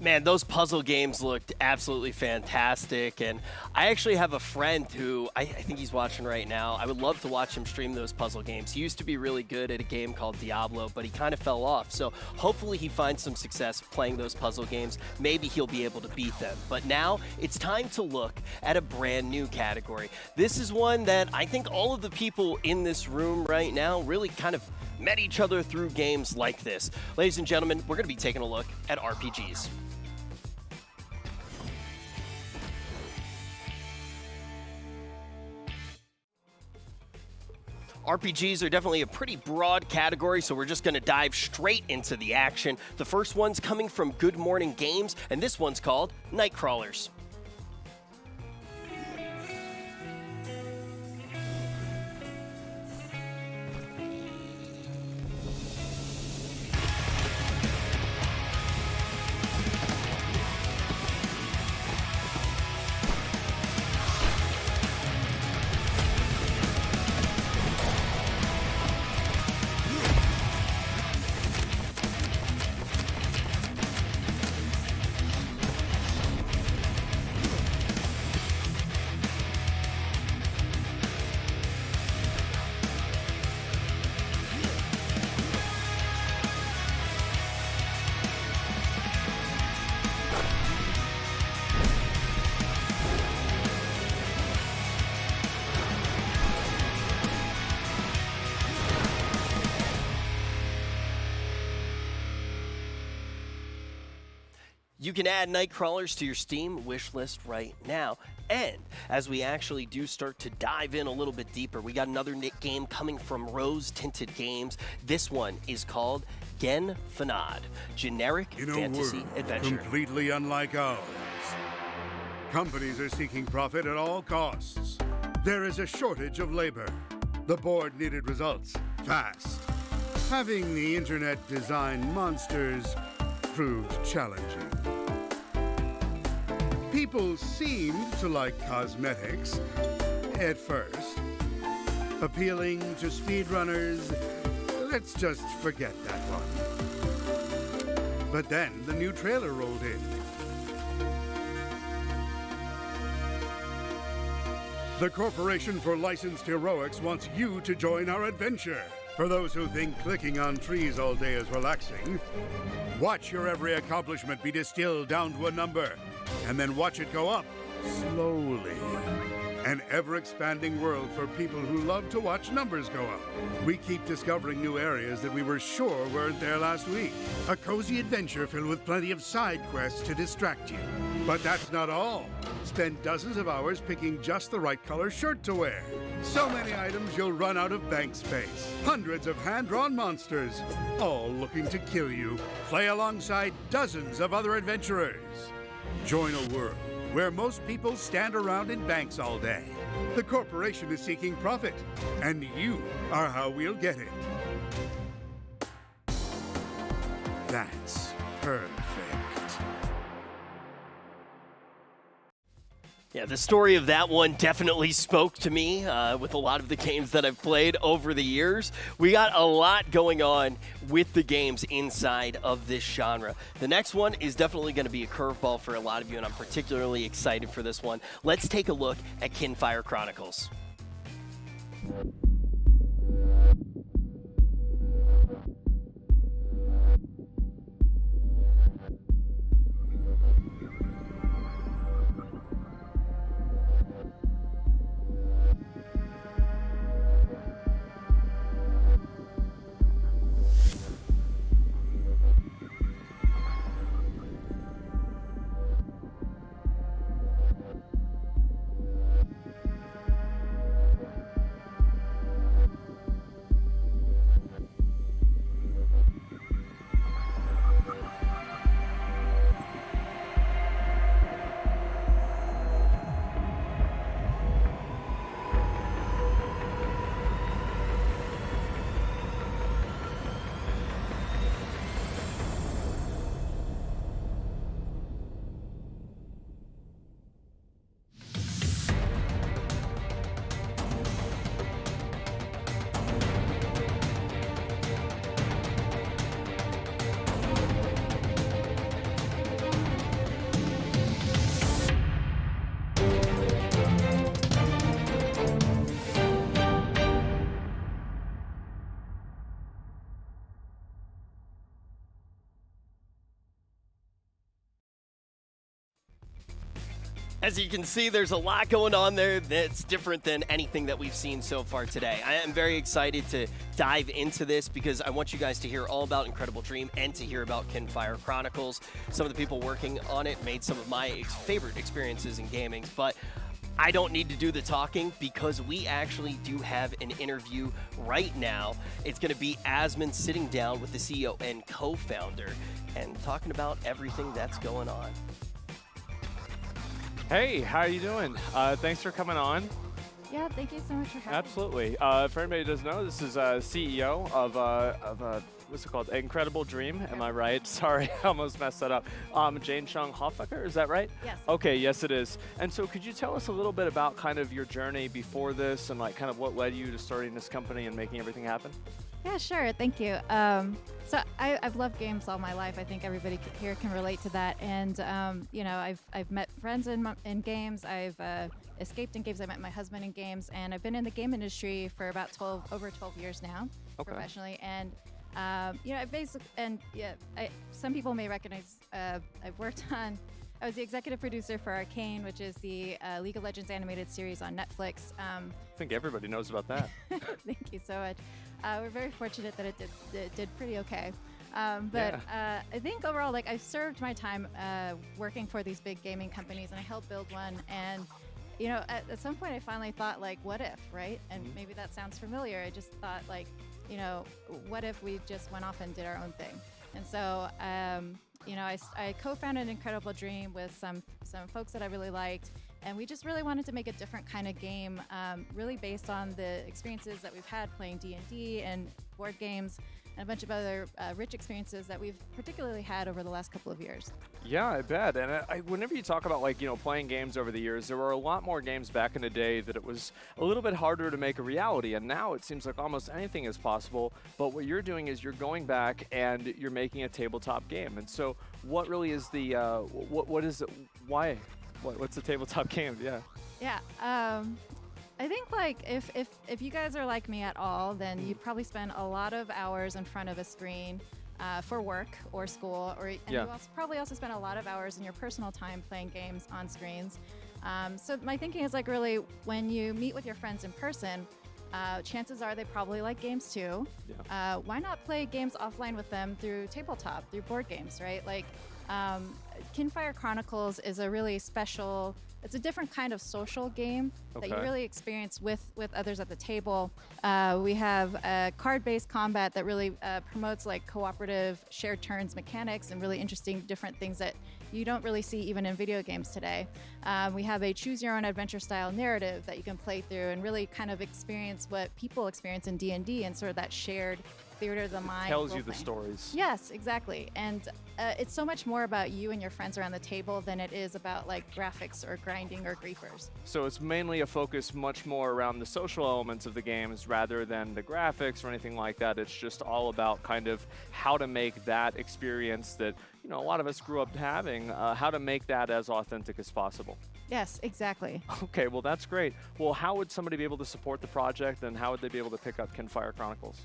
S6: Man, those puzzle games looked absolutely fantastic, and I actually have a friend who, I think he's watching right now. I would love to watch him stream those puzzle games. He used to be really good at a game called Diablo, but he kind of fell off, so hopefully he finds some success playing those puzzle games. Maybe he'll be able to beat them. But now, it's time to look at a brand new category. This is one that I think all of the people in this room right now really kind of met each other through games like this. Ladies and gentlemen, we're going to be taking a look at RPGs. RPGs are definitely a pretty broad category, so we're just going to dive straight into the action. The first one's coming from Good Morning Games, and this one's called Nightcrawlers. You can add Nightcrawlers to your Steam wish list right now. And as we actually do start to dive in a little bit deeper, we got another game coming from Rose Tinted Games. This one is called Gen Fanad, generic fantasy adventure.
S7: Completely unlike ours. Companies are seeking profit at all costs. There is a shortage of labor. The board needed results fast. Having the internet design monsters proved challenging. People seemed to like cosmetics at first. Appealing to speedrunners, let's just forget that one. But then the new trailer rolled in. The Corporation for Licensed Heroics wants you to join our adventure. For those who think clicking on trees all day is relaxing, watch your every accomplishment be distilled down to a number, and then watch it go up slowly. An ever-expanding world for people who love to watch numbers go up. We keep discovering new areas that we were sure weren't there last week. A cozy adventure filled with plenty of side quests to distract you. But that's not all. Spend dozens of hours picking just the right color shirt to wear. So many items you'll run out of bank space. Hundreds of hand-drawn monsters, all looking to kill you. Play alongside dozens of other adventurers. Join a world where most people stand around in banks all day. The corporation is seeking profit, and you are how we'll get it. That's perfect.
S6: Yeah, the story of that one definitely spoke to me with a lot of the games that I've played over the years. We got a lot going on with the games inside of this genre. The next one is definitely going to be a curveball for a lot of you, and I'm particularly excited for this one. Let's take a look at Kinfire Chronicles. As you can see, there's a lot going on there that's different than anything that we've seen so far today. I am very excited to dive into this because I want you guys to hear all about Incredible Dream and to hear about Kinfire Chronicles. Some of the people working on it made some of my favorite experiences in gaming, but I don't need to do the talking because we actually do have an interview right now. It's going to be Asmon sitting down with the CEO and co-founder and talking about everything that's going on.
S8: Hey, how are you doing? Thanks for coming on.
S9: Yeah, thank you so much for having me.
S8: Absolutely. For anybody who doesn't know, this is CEO of what's it called? Incredible Dream. Am I right? Sorry, I almost messed that up. Jane Chung Hoffaker, is that right?
S9: Yes.
S8: Okay, yes it is. And so could you tell us a little bit about kind of your journey before this and like kind of what led you to starting this company and making everything happen?
S9: Yeah, sure. Thank you. So I've loved games all my life. I think everybody here can relate to that. And you know, I've met friends in games. I've escaped in games. I met my husband in games, and I've been in the game industry for about over 12 years now, professionally. And you know, some people may recognize I've worked on. I was the executive producer for Arcane, which is the League of Legends animated series on Netflix.
S8: I think everybody knows about that.
S9: Thank you so much. We're very fortunate that it did pretty okay. I think overall, like, I've served my time working for these big gaming companies, and I helped build one. And you know, at some point, I finally thought, like, what if, right? And maybe that sounds familiar. I just thought, like, you know, what if we just went off and did our own thing? And so, you know, I co-founded Incredible Dream with some folks that I really liked, and we just really wanted to make a different kind of game, really based on the experiences that we've had playing D&D and board games and a bunch of other rich experiences that we've particularly had over the last couple of years.
S8: Yeah, I bet. And whenever you talk about, like, you know, playing games over the years, there were a lot more games back in the day that it was a little bit harder to make a reality. And now it seems like almost anything is possible. But what you're doing is you're going back and you're making a tabletop game. And so what really is the, what is it, why? What's the tabletop game? Yeah.
S9: Yeah. I think, like, if you guys are like me at all, then you'd probably spend a lot of hours in front of a screen for work or school, you probably also spend a lot of hours in your personal time playing games on screens. So my thinking is like really when you meet with your friends in person, chances are they probably like games too.
S1: Yeah.
S9: Why not play games offline with them through tabletop, through board games, right? Like Kinfire Chronicles is a really special, it's a different kind of social game that you
S1: Okay.
S9: really experience with others at the table. We have card-based combat that really promotes like cooperative shared turns mechanics and really interesting different things that you don't really see even in video games today. We have a choose your own adventure style narrative that you can play through and really kind of experience what people experience in D&D and sort of that shared theater of the mind.
S1: Tells you the
S9: role-playing.
S1: stories.
S9: Yes, exactly. And it's so much more about you and your friends around the table than it is about like graphics or grinding or griefers.
S1: So it's mainly a focus much more around the social elements of the games rather than the graphics or anything like that. It's just all about kind of how to make that experience that, you know, a lot of us grew up having, how to make that as authentic as possible.
S9: Yes, exactly.
S1: Okay, well, that's great. Well, how would somebody be able to support the project, and how would they be able to pick up Kinfire Chronicles?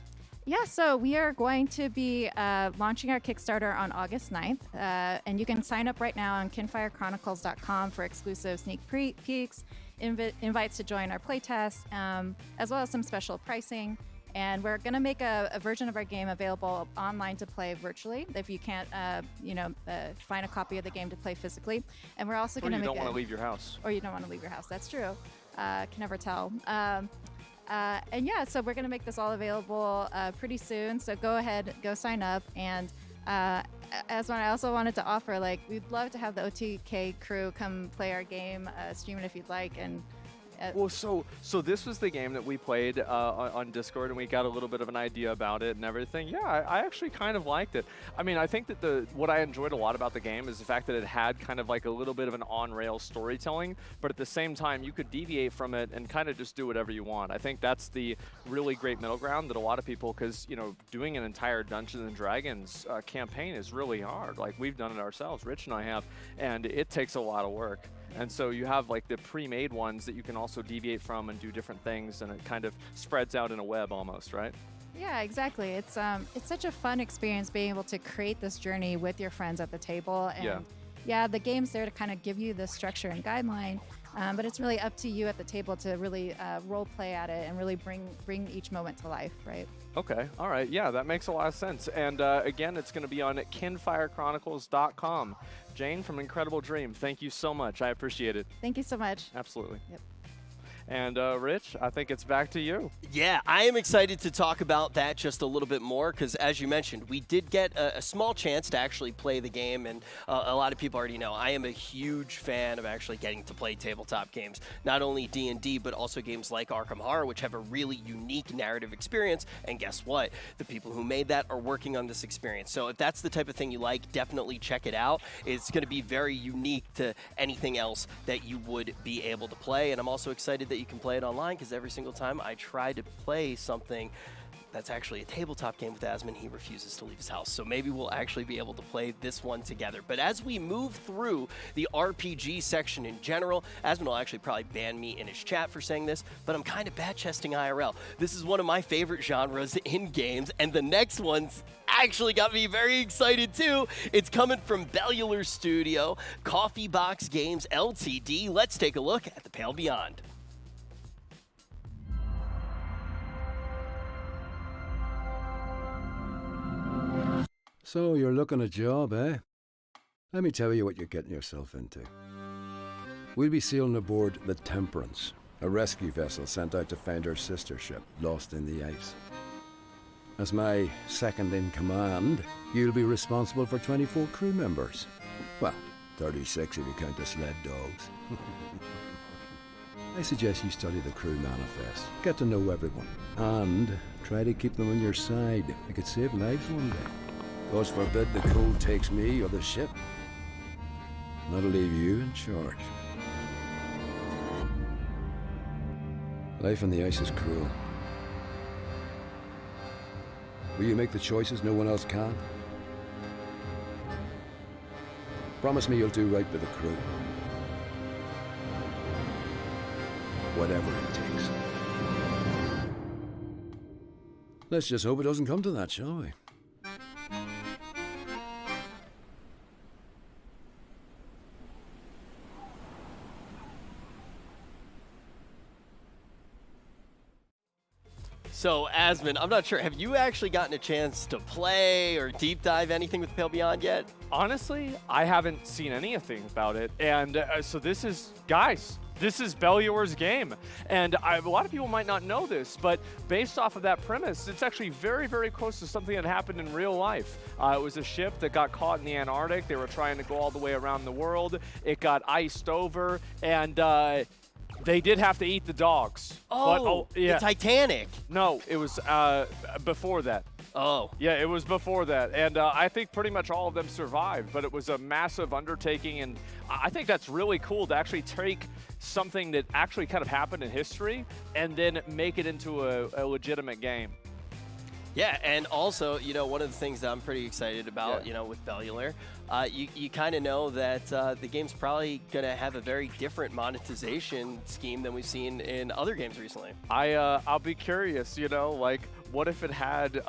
S9: Yeah, so we are going to be launching our Kickstarter on August 9th, and you can sign up right now on kinfirechronicles.com for exclusive sneak peeks, invites to join our playtest, as well as some special pricing. And we're going to make a version of our game available online to play virtually if you can't, find a copy of the game to play physically. And we're also going to
S1: Or you
S9: make
S1: don't want to leave your house.
S9: Or you don't want to leave your house. That's true. Can never tell. And yeah, so we're going to make this all available pretty soon. So go ahead, go sign up. And as I also wanted to offer, like, we'd love to have the OTK crew come play our game, stream it if you'd like. And
S1: well, so this was the game that we played on Discord, and we got a little bit of an idea about it and everything. Yeah, I actually kind of liked it. I mean, I think that what I enjoyed a lot about the game is the fact that it had kind of like a little bit of an on-rails storytelling, but at the same time, you could deviate from it and kind of just do whatever you want. I think that's the really great middle ground that a lot of people, because, you know, doing an entire Dungeons and Dragons campaign is really hard. Like, we've done it ourselves, Rich and I have, and it takes a lot of work. And so you have like the pre-made ones that you can also deviate from and do different things, and it kind of spreads out in a web almost, right?
S9: yeah, exactly. It's such a fun experience being able to create this journey with your friends at the table. And yeah, the game's there to kind of give you the structure and guideline, but it's really up to you at the table to really role play at it and really bring each moment to life, right?
S1: Okay, all right, yeah, that makes a lot of sense. And again, it's going to be on kinfirechronicles.com. Jane from Incredible Dream, thank you so much. I appreciate it.
S9: Thank you so much.
S1: Absolutely.
S9: Yep.
S1: And Rich, I think it's back to you.
S6: Yeah, I am excited to talk about that just a little bit more because, as you mentioned, we did get a small chance to actually play the game, and a lot of people already know I am a huge fan of actually getting to play tabletop games. Not only D&D, but also games like Arkham Horror, which have a really unique narrative experience, and guess what? The people who made that are working on this experience. So if that's the type of thing you like, definitely check it out. It's going to be very unique to anything else that you would be able to play, and I'm also excited that you can play it online because every single time I try to play something that's actually a tabletop game with Asmon, he refuses to leave his house. So maybe we'll actually be able to play this one together. But as we move through the RPG section in general, Asmon will actually probably ban me in his chat for saying this, but I'm kind of bat-chesting IRL. This is one of my favorite genres in games, and the next one's actually got me very excited too. It's coming from Bellular Studio, Coffee Box Games LTD. Let's take a look at The Pale Beyond.
S14: So you're looking a job, eh? Let me tell you what you're getting yourself into. We'll be sailing aboard the Temperance, a rescue vessel sent out to find her sister ship, lost in the ice. As my second in command, you'll be responsible for 24 crew members. Well, 36 if you count the sled dogs. I suggest you study the crew manifest, get to know everyone, and try to keep them on your side. It could save lives one day. God forbid the cold takes me or the ship. That'll leave you in charge. Life on the ice is cruel. Will you make the choices no one else can? Promise me you'll do right by the crew. Whatever it takes. Let's just hope it doesn't come to that, shall we?
S6: So, Asmon, I'm not sure. Have you actually gotten a chance to play or deep dive anything with Pale Beyond yet?
S1: Honestly, I haven't seen anything about it. And so this is, guys, this is Bellior's game. And a lot of people might not know this, but based off of that premise, it's actually very, very close to something that happened in real life. It was a ship that got caught in the Antarctic. They were trying to go all the way around the world. It got iced over, and they did have to eat the dogs.
S6: Oh,
S1: yeah.
S6: the Titanic.
S1: No, it was before that.
S6: Oh.
S1: Yeah, it was before that. And I think pretty much all of them survived, but it was a massive undertaking. And I think that's really cool to actually take something that actually kind of happened in history and then make it into a legitimate game.
S6: Yeah, and also, you know, one of the things that I'm pretty excited about, you know, with Bellular, you kind of know that the game's probably going to have a very different monetization scheme than we've seen in other games recently.
S1: I'll be curious, you know, like, what if it had,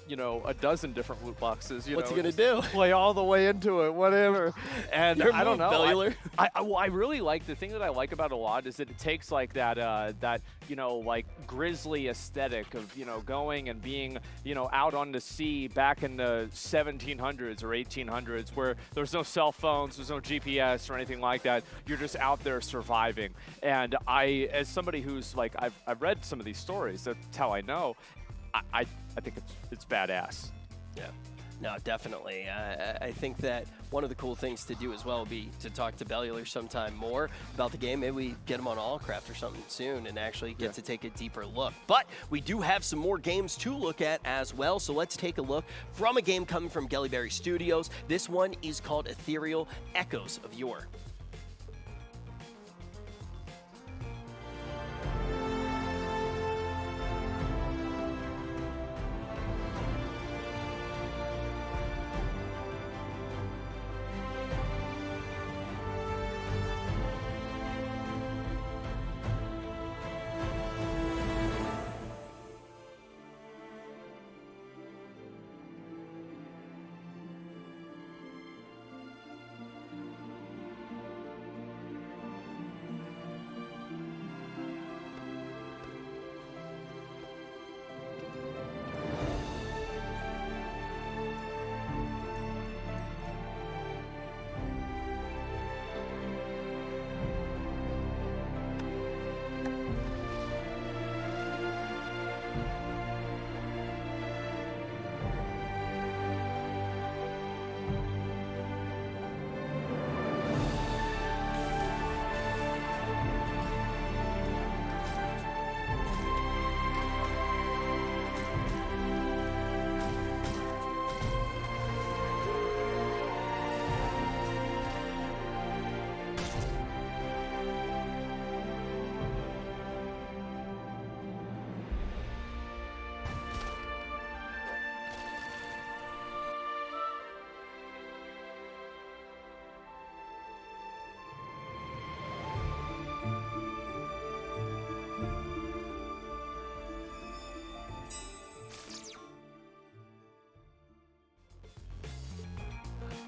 S1: you know, a dozen different loot boxes? You
S6: What's
S1: know,
S6: it gonna do?
S1: Play all the way into it, whatever. And I don't know.
S6: Bellular.
S1: I really like, the thing that I like about it a lot is that it takes like that you know, like grisly aesthetic of, you know, going and being, you know, out on the sea back in the 1700s or 1800s where there's no cell phones, there's no GPS or anything like that. You're just out there surviving. And as somebody who's like, I've read some of these stories, that's how I know. I think it's badass.
S6: Yeah, no, definitely. I think that one of the cool things to do as well would be to talk to Bellular sometime more about the game. Maybe we get him on Allcraft or something soon and actually get to take a deeper look. But we do have some more games to look at as well, so let's take a look from a game coming from WePlay Studios. This one is called Ethereal Echoes of Yore.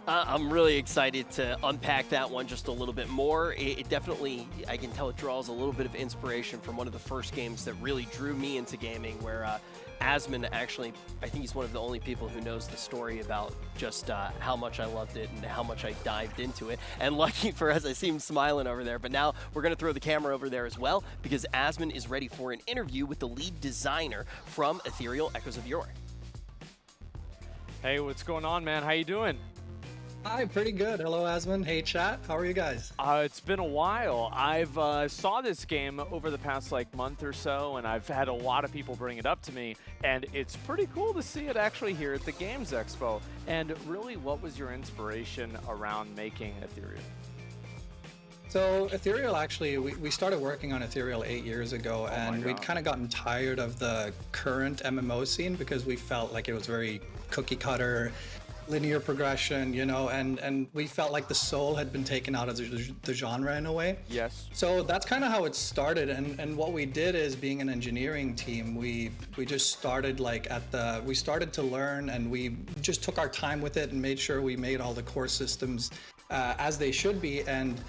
S6: I'm really excited to unpack that one just a little bit more. It definitely, I can tell it draws a little bit of inspiration from one of the first games that really drew me into gaming, where Asmon actually, I think he's one of the only people who knows the story about just how much I loved it and how much I dived into it. And lucky for us, I see him smiling over there. But now we're going to throw the camera over there as well, because Asmon is ready for an interview with the lead designer from Ethereal Echoes of Yore.
S1: Hey, what's going on, man? How you doing?
S11: Hi, pretty good. Hello, Asmon. Hey, chat. How are you guys?
S1: It's been a while. I've saw this game over the past month or so, and I've had a lot of people bring it up to me, and it's pretty cool to see it actually here at the Games Expo. And really, what was your inspiration around making Ethereal?
S11: So Ethereal, actually, we started working on Ethereal 8 years ago, and we'd kind of gotten tired of the current MMO scene because we felt like it was very cookie cutter, linear progression, you know, and we felt like the soul had been taken out of the genre in a way.
S1: Yes.
S11: So that's kind of how it started, and what we did is, being an engineering team, we just started we started to learn, and we just took our time with it and made sure we made all the core systems as they should be. And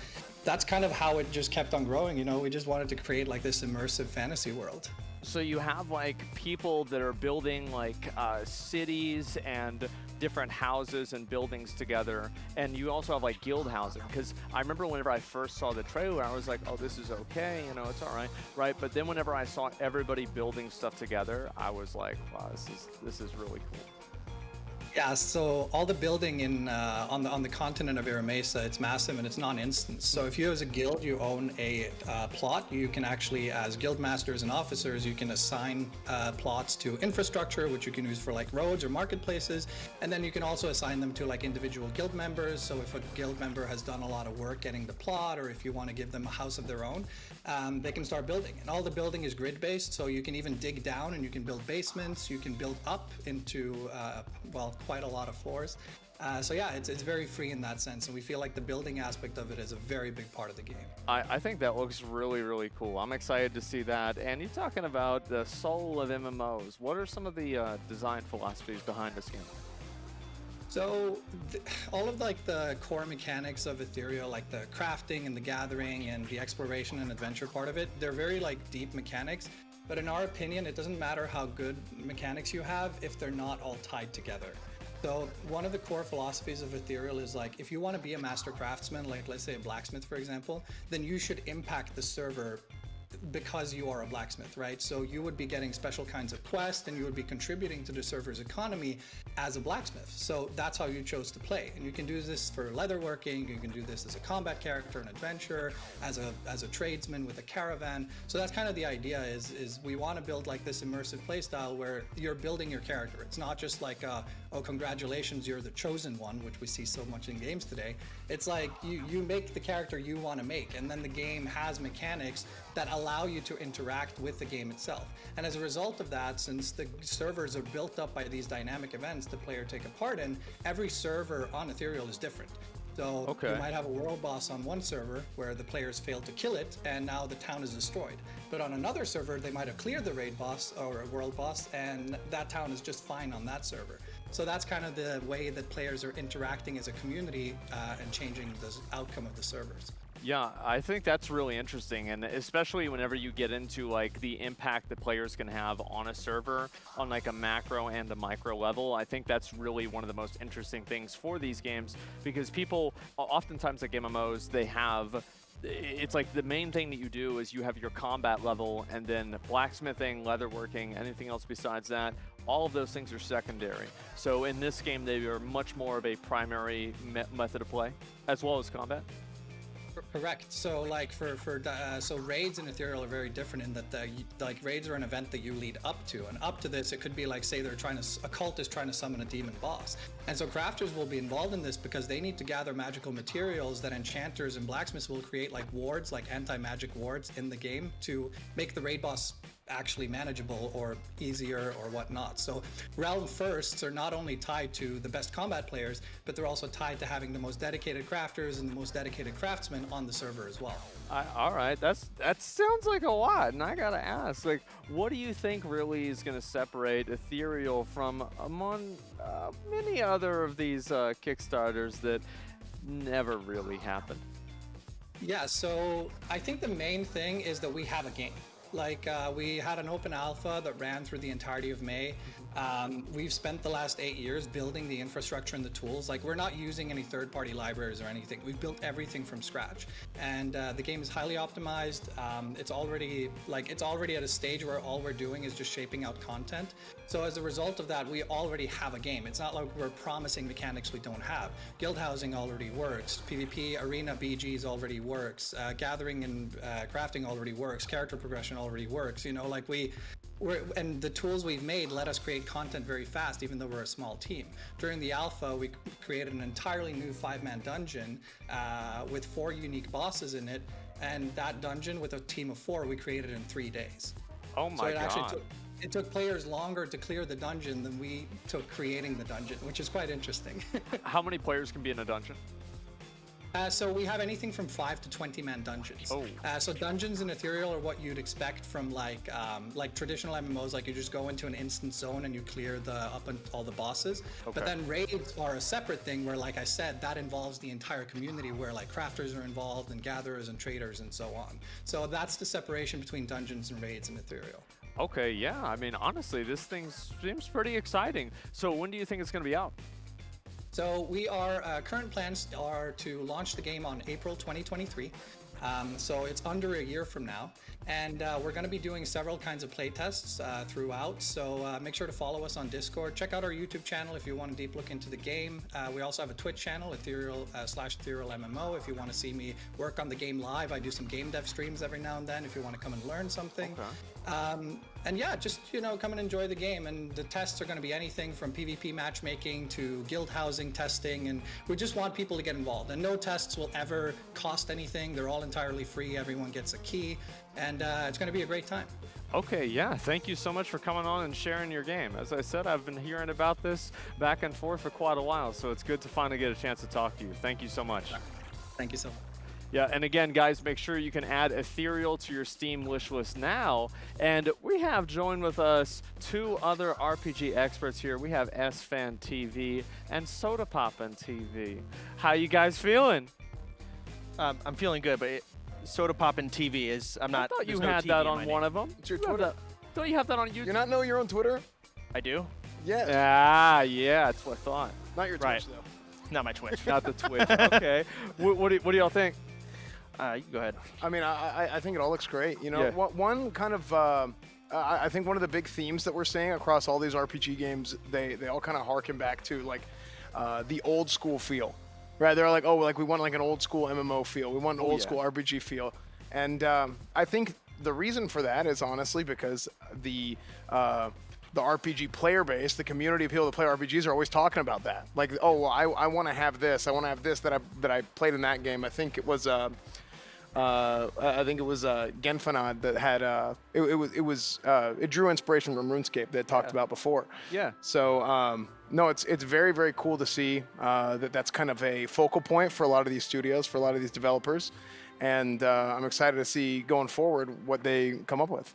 S11: that's kind of how it just kept on growing. You know, we just wanted to create like this immersive fantasy world.
S1: So you have like people that are building like cities and different houses and buildings together, and you also have like guild housing. Because I remember whenever I first saw the trailer, I was like, oh, this is okay, you know, it's all right, right? But then whenever I saw everybody building stuff together, I was like, wow, this is really cool.
S11: Yeah, so all the building in on the continent of Iramesa, it's massive and it's non-instance. So if you as a guild, you own a plot, you can actually, as guild masters and officers, you can assign plots to infrastructure, which you can use for like roads or marketplaces, and then you can also assign them to like individual guild members. So if a guild member has done a lot of work getting the plot, or if you want to give them a house of their own, they can start building. And all the building is grid-based, so you can even dig down and you can build basements, you can build up into, well, quite a lot of floors. So yeah, it's very free in that sense, and we feel like the building aspect of it is a very big part of the game.
S1: I think that looks really, really cool. I'm excited to see that. And you're talking about the soul of MMOs. What are some of the design philosophies behind this game?
S11: So all of like the core mechanics of Ethereal, like the crafting and the gathering and the exploration and adventure part of it, they're very like deep mechanics. But in our opinion, it doesn't matter how good mechanics you have if they're not all tied together. So one of the core philosophies of Ethereal is like, if you want to be a master craftsman, like let's say a blacksmith, for example, then you should impact the server because you are a blacksmith, right? So you would be getting special kinds of quests and you would be contributing to the server's economy as a blacksmith. So that's how you chose to play. And you can do this for leatherworking, you can do this as a combat character, an adventurer, as a tradesman with a caravan. So that's kind of the idea is we want to build like this immersive playstyle where you're building your character. It's not just like, oh, congratulations, you're the chosen one, which we see so much in games today. It's like you make the character you want to make, and then the game has mechanics that allow you to interact with the game itself. And as a result of that, since the servers are built up by these dynamic events the player take a part in, every server on Ethereal is different. So you might have a world boss on one server where the players failed to kill it and now the town is destroyed. But on another server, they might have cleared the raid boss or a world boss and that town is just fine on that server. So that's kind of the way that players are interacting as a community and changing the outcome of the servers.
S1: Yeah, I think that's really interesting, and especially whenever you get into like the impact that players can have on a server on like a macro and a micro level. I think that's really one of the most interesting things for these games, because people oftentimes like MMOs, they have, it's like the main thing that you do is you have your combat level, and then blacksmithing, leatherworking, anything else besides that, all of those things are secondary. So in this game, they are much more of a primary method of play, as well as combat.
S11: Correct. So like so raids in Ethereal are very different in that like raids are an event that you lead up to, and up to this it could be like, say a cult is trying to summon a demon boss, and so crafters will be involved in this because they need to gather magical materials that enchanters and blacksmiths will create like wards, like anti-magic wards in the game to make the raid boss actually manageable or easier or whatnot. So realm firsts are not only tied to the best combat players, but they're also tied to having the most dedicated crafters and the most dedicated craftsmen on the server as well.
S1: All right, that sounds like a lot, and I gotta ask, like, what do you think really is gonna separate Ethereal from among many other of these Kickstarters that never really happened?
S11: Yeah, so I think the main thing is that we have a game. Like we had an open alpha that ran through the entirety of May. We've spent the last 8 years building the infrastructure and the tools. Like we're not using any third-party libraries or anything. We've built everything from scratch, and the game is highly optimized. It's already at a stage where all we're doing is just shaping out content. So as a result of that, we already have a game. It's not like we're promising mechanics we don't have. Guild housing already works. PvP, arena, BGs already works. Gathering and crafting already works. Character progression already works. You know, like and the tools we've made let us create content very fast, even though we're a small team. During the alpha, we created an entirely new 5-man dungeon with 4 unique bosses in it, and that dungeon with a team of 4 we created in 3 days.
S1: Oh my God.
S11: It took players longer to clear the dungeon than we took creating the dungeon, which is quite interesting.
S1: How many players can be in a dungeon?
S11: So we have anything from 5 to 20-man dungeons.
S1: Oh.
S11: So dungeons in Ethereal are what you'd expect from like traditional MMOs. Like you just go into an instant zone and you clear up and all the bosses.
S1: Okay.
S11: But then raids are a separate thing where, like I said, that involves the entire community where like crafters are involved and gatherers and traders and so on. So that's the separation between dungeons and raids in Ethereal.
S1: Okay, yeah. I mean, honestly, this thing seems pretty exciting. So when do you think it's going to be out?
S11: So current plans are to launch the game on April 2023. So it's under a year from now. And we're going to be doing several kinds of playtests throughout. So make sure to follow us on Discord. Check out our YouTube channel if you want a deep look into the game. We also have a Twitch channel, Ethereal /EtherealMMO. If you want to see me work on the game live, I do some game dev streams every now and then if you want to come and learn something. Okay. And yeah, just, come and enjoy the game. And the tests are going to be anything from PvP matchmaking to guild housing testing. And we just want people to get involved. And no tests will ever cost anything. They're all entirely free. Everyone gets a key. And it's going to be a great time.
S1: Okay, yeah. Thank you so much for coming on and sharing your game. As I said, I've been hearing about this back and forth for quite a while. So it's good to finally get a chance to talk to you. Thank you so much.
S11: Thank you so much.
S1: Yeah, and again, guys, make sure you can add Ethereal to your Steam wish list now. And we have joined with us 2 other RPG experts here. We have SFan TV and Soda Poppin' TV. How you guys feeling?
S3: I'm feeling good, but Soda Poppin' TV is, I'm not.
S1: I thought you
S3: no
S1: had
S3: TV
S1: that
S3: in
S1: on
S3: my
S1: one
S3: name.
S1: of them.
S5: It's your Twitter.
S1: Don't you have that on YouTube?
S5: You not know your own Twitter?
S3: I do?
S5: Yeah.
S1: Ah, yeah, that's what I thought.
S5: Not your
S3: Right.
S5: Twitch, though.
S3: Not my Twitch.
S1: Not the Twitch. Okay. What do y'all think?
S3: You go ahead.
S5: I mean, I think it all looks great.
S1: Yeah.
S5: One kind of, I think one of the big themes that we're seeing across all these RPG games, they all kind of harken back to like the old school feel, right? They're like, oh, like we want like an old school MMO feel. We want an old school RPG feel. And I think the reason for that is honestly because the RPG player base, the community of people that play RPGs are always talking about that. Like, oh, well, I want to have this. I want to have this that I played in that game. I think it was Genfanad that had it drew inspiration from RuneScape that talked about before.
S1: Yeah.
S5: So no, it's very, very cool to see that's kind of a focal point for a lot of these studios, for a lot of these developers, and I'm excited to see going forward what they come up with.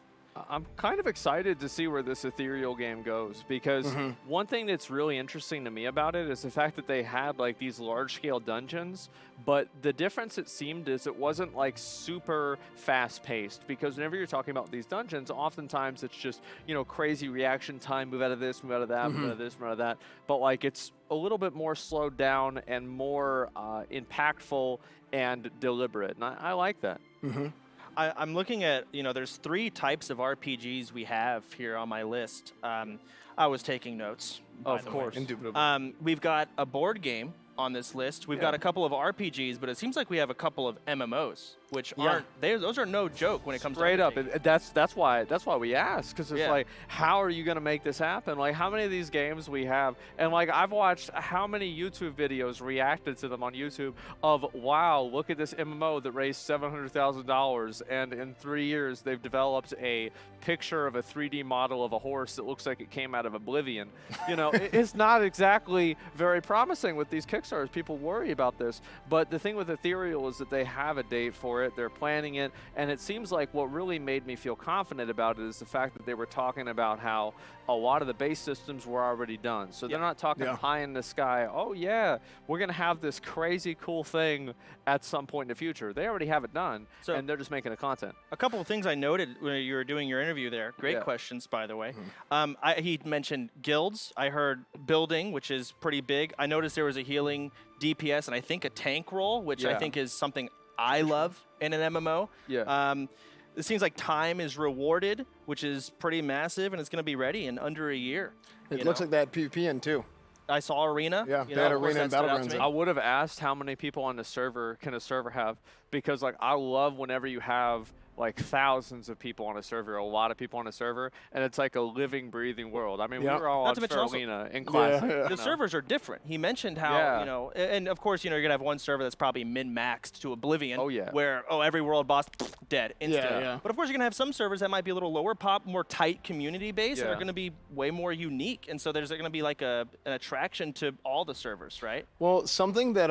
S1: I'm kind of excited to see where this Ethereal game goes because one thing that's really interesting to me about it is the fact that they had like these large-scale dungeons, but the difference it seemed is it wasn't like super fast-paced because whenever you're talking about these dungeons, oftentimes it's just, crazy reaction time, move out of this, move out of that, move out of this, move out of that, but like it's a little bit more slowed down and more impactful and deliberate, and I like that.
S3: I'm looking at, there's 3 types of RPGs we have here on my list. I was taking notes.
S1: Of course.
S5: Indubitably.
S3: We've got a board game on this list. We've got a couple of RPGs, but it seems like we have a couple of MMOs, which aren't, those are no joke when it comes
S1: Straight
S3: to
S1: up. That's why we asked, because it's like, how are you going to make this happen? Like, how many of these games we have? And like, I've watched how many YouTube videos reacted to them on YouTube of, wow, look at this MMO that raised $700,000, and in 3 years they've developed a picture of a 3D model of a horse that looks like it came out of Oblivion. It's not exactly very promising with these Kickstarters. People worry about this, but the thing with Ethereal is that they have a date for it. They're planning it, and it seems like what really made me feel confident about it is the fact that they were talking about how a lot of the base systems were already done. So they're not talking pie in the sky, oh yeah, we're going to have this crazy cool thing at some point in the future. They already have it done, and they're just making the content.
S3: A couple of things I noted when you were doing your interview there. Great questions, by the way. He mentioned guilds. I heard building, which is pretty big. I noticed there was a healing DPS and I think a tank role, which I think is something I love in an MMO. It seems like time is rewarded, which is pretty massive, and it's going to be ready in under a year.
S5: It looks like that PvP in too.
S3: I saw Arena.
S5: Yeah, they had Arena and Battlegrounds.
S1: I would have asked how many people on the server can a server have, because like I love whenever you have
S8: like thousands of people on a server, a lot of people on a server, and it's like a living, breathing world. I mean, we were all on Farolina in class.
S3: The servers are different. He mentioned how, you know, and of course, you know, you're going to have one server that's probably min-maxed to oblivion. Where, every world boss, dead, instant. But of course, you're going to have some servers that might be a little lower pop, more tight community base, and are going to be way more unique. And so there's going to be like an attraction to all the servers, right?
S5: Well, something that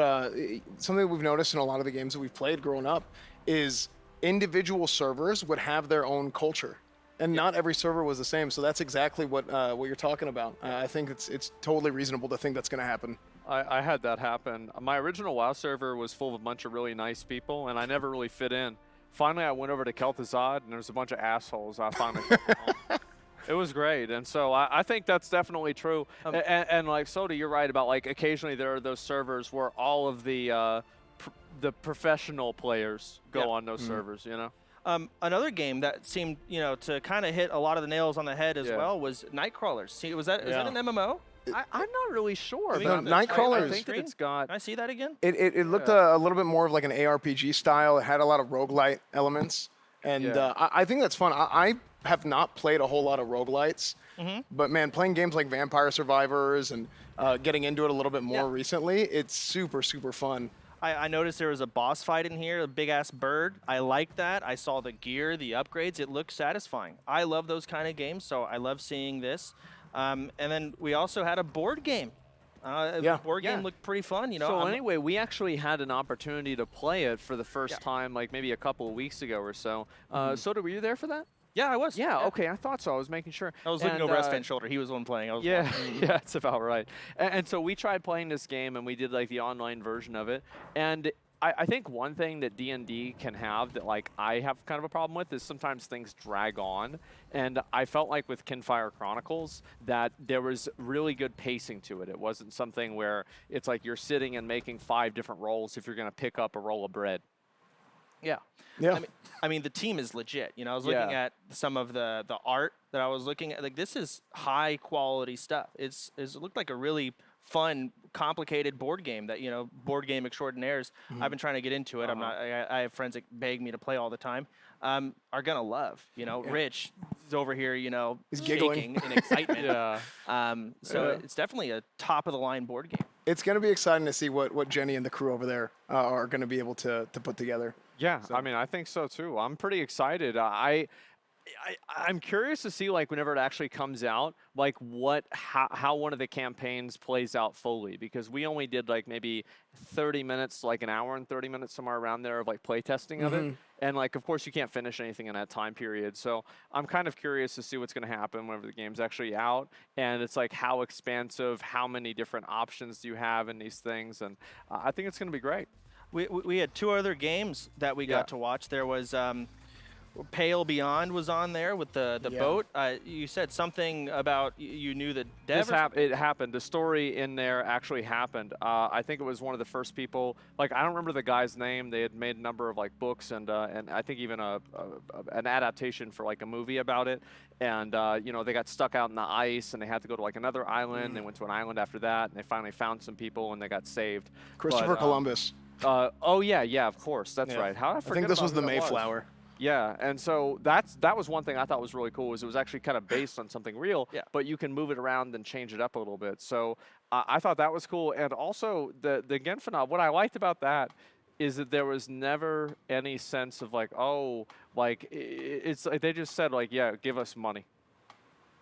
S5: we've noticed in a lot of the games that we've played growing up is individual servers would have their own culture, and not every server was the same. So that's exactly what you're talking about. I think it's totally reasonable to think that's going to happen.
S8: I had that happen. My original WoW server was full of a bunch of really nice people, and I never really fit in. Finally, I went over to Kel'Thuzad, and there was a bunch of assholes. I finally fit in. It was great, and so I think that's definitely true. And like Soda, you're right about like occasionally there are those servers where all of the professional players go on those servers, you know?
S3: Another game that seemed, you know, to kind of hit a lot of the nails on the head as well was Nightcrawlers. See, is that an MMO?
S8: I'm not really sure.
S5: No, Nightcrawlers.
S8: I think that it's got.
S3: Can I see that again?
S5: It looked a little bit more of like an ARPG style. It had a lot of roguelite elements, and I think that's fun. I have not played a whole lot of roguelites, but man, playing games like Vampire Survivors and getting into it a little bit more recently, it's super, super fun.
S3: I noticed there was a boss fight in here, a big-ass bird. I like that. I saw the gear, the upgrades. It looked satisfying. I love those kind of games, so I love seeing this. And then we also had a board game. The board game looked pretty fun. You know.
S8: So anyway, we actually had an opportunity to play it for the first time, like maybe a couple of weeks ago or so. Soda, were you there for that?
S3: Yeah, I was.
S8: Yeah, okay, I thought so. I was making sure.
S3: I was looking over Rest Fan's shoulder. He was the one playing. I was
S8: yeah, that's about right. And so we tried playing this game, and we did like the online version of it. And I think one thing that D&D can have that like I have kind of a problem with is sometimes things drag on. And I felt like with Kinfire Chronicles that there was really good pacing to it. It wasn't something where it's like you're sitting and making 5 different rolls if you're going to pick up a roll of bread.
S3: Yeah. I mean, the team is legit. You know, I was looking at some of the art that I was looking at. Like, this is high quality stuff. It looked like a really fun, complicated board game that, you know, board game extraordinaires. I've been trying to get into it. I have friends that beg me to play all the time. Are gonna love. You know, Rich is over here. You know,
S5: he's
S3: giggling in excitement. So it's definitely a top of the line board game.
S5: It's gonna be exciting to see what Jenny and the crew over there are gonna be able to put together.
S8: Yeah, I mean, I think so too. I'm pretty excited. I'm curious to see, like, whenever it actually comes out, like how one of the campaigns plays out fully, because we only did like maybe 30 minutes, like an hour and 30 minutes, somewhere around there of like play testing of it. And like, of course, you can't finish anything in that time period. So I'm kind of curious to see what's going to happen whenever the game's actually out. And it's like how expansive, how many different options do you have in these things? And I think it's going to be great.
S3: We had 2 other games that we got to watch. There was Pale Beyond was on there with the boat. You said something about you knew the dev.
S8: It happened. The story in there actually happened. I think it was one of the first people. Like, I don't remember the guy's name. They had made a number of like books and I think even an adaptation for like a movie about it. And you know, they got stuck out in the ice and they had to go to like another island. They went to an island after that, and they finally found some people and they got saved.
S5: Christopher Columbus.
S8: Oh yeah, of course, that's right. How did I forget?
S5: I think this
S8: about
S5: was the
S8: who that
S5: Mayflower.
S8: Yeah, and so that was one thing I thought was really cool, is it was actually kind of based on something real, but you can move it around and change it up a little bit. So I thought that was cool. And also the Genfinob, what I liked about that is that there was never any sense of like, oh, like it's like they just said like, yeah, give us money.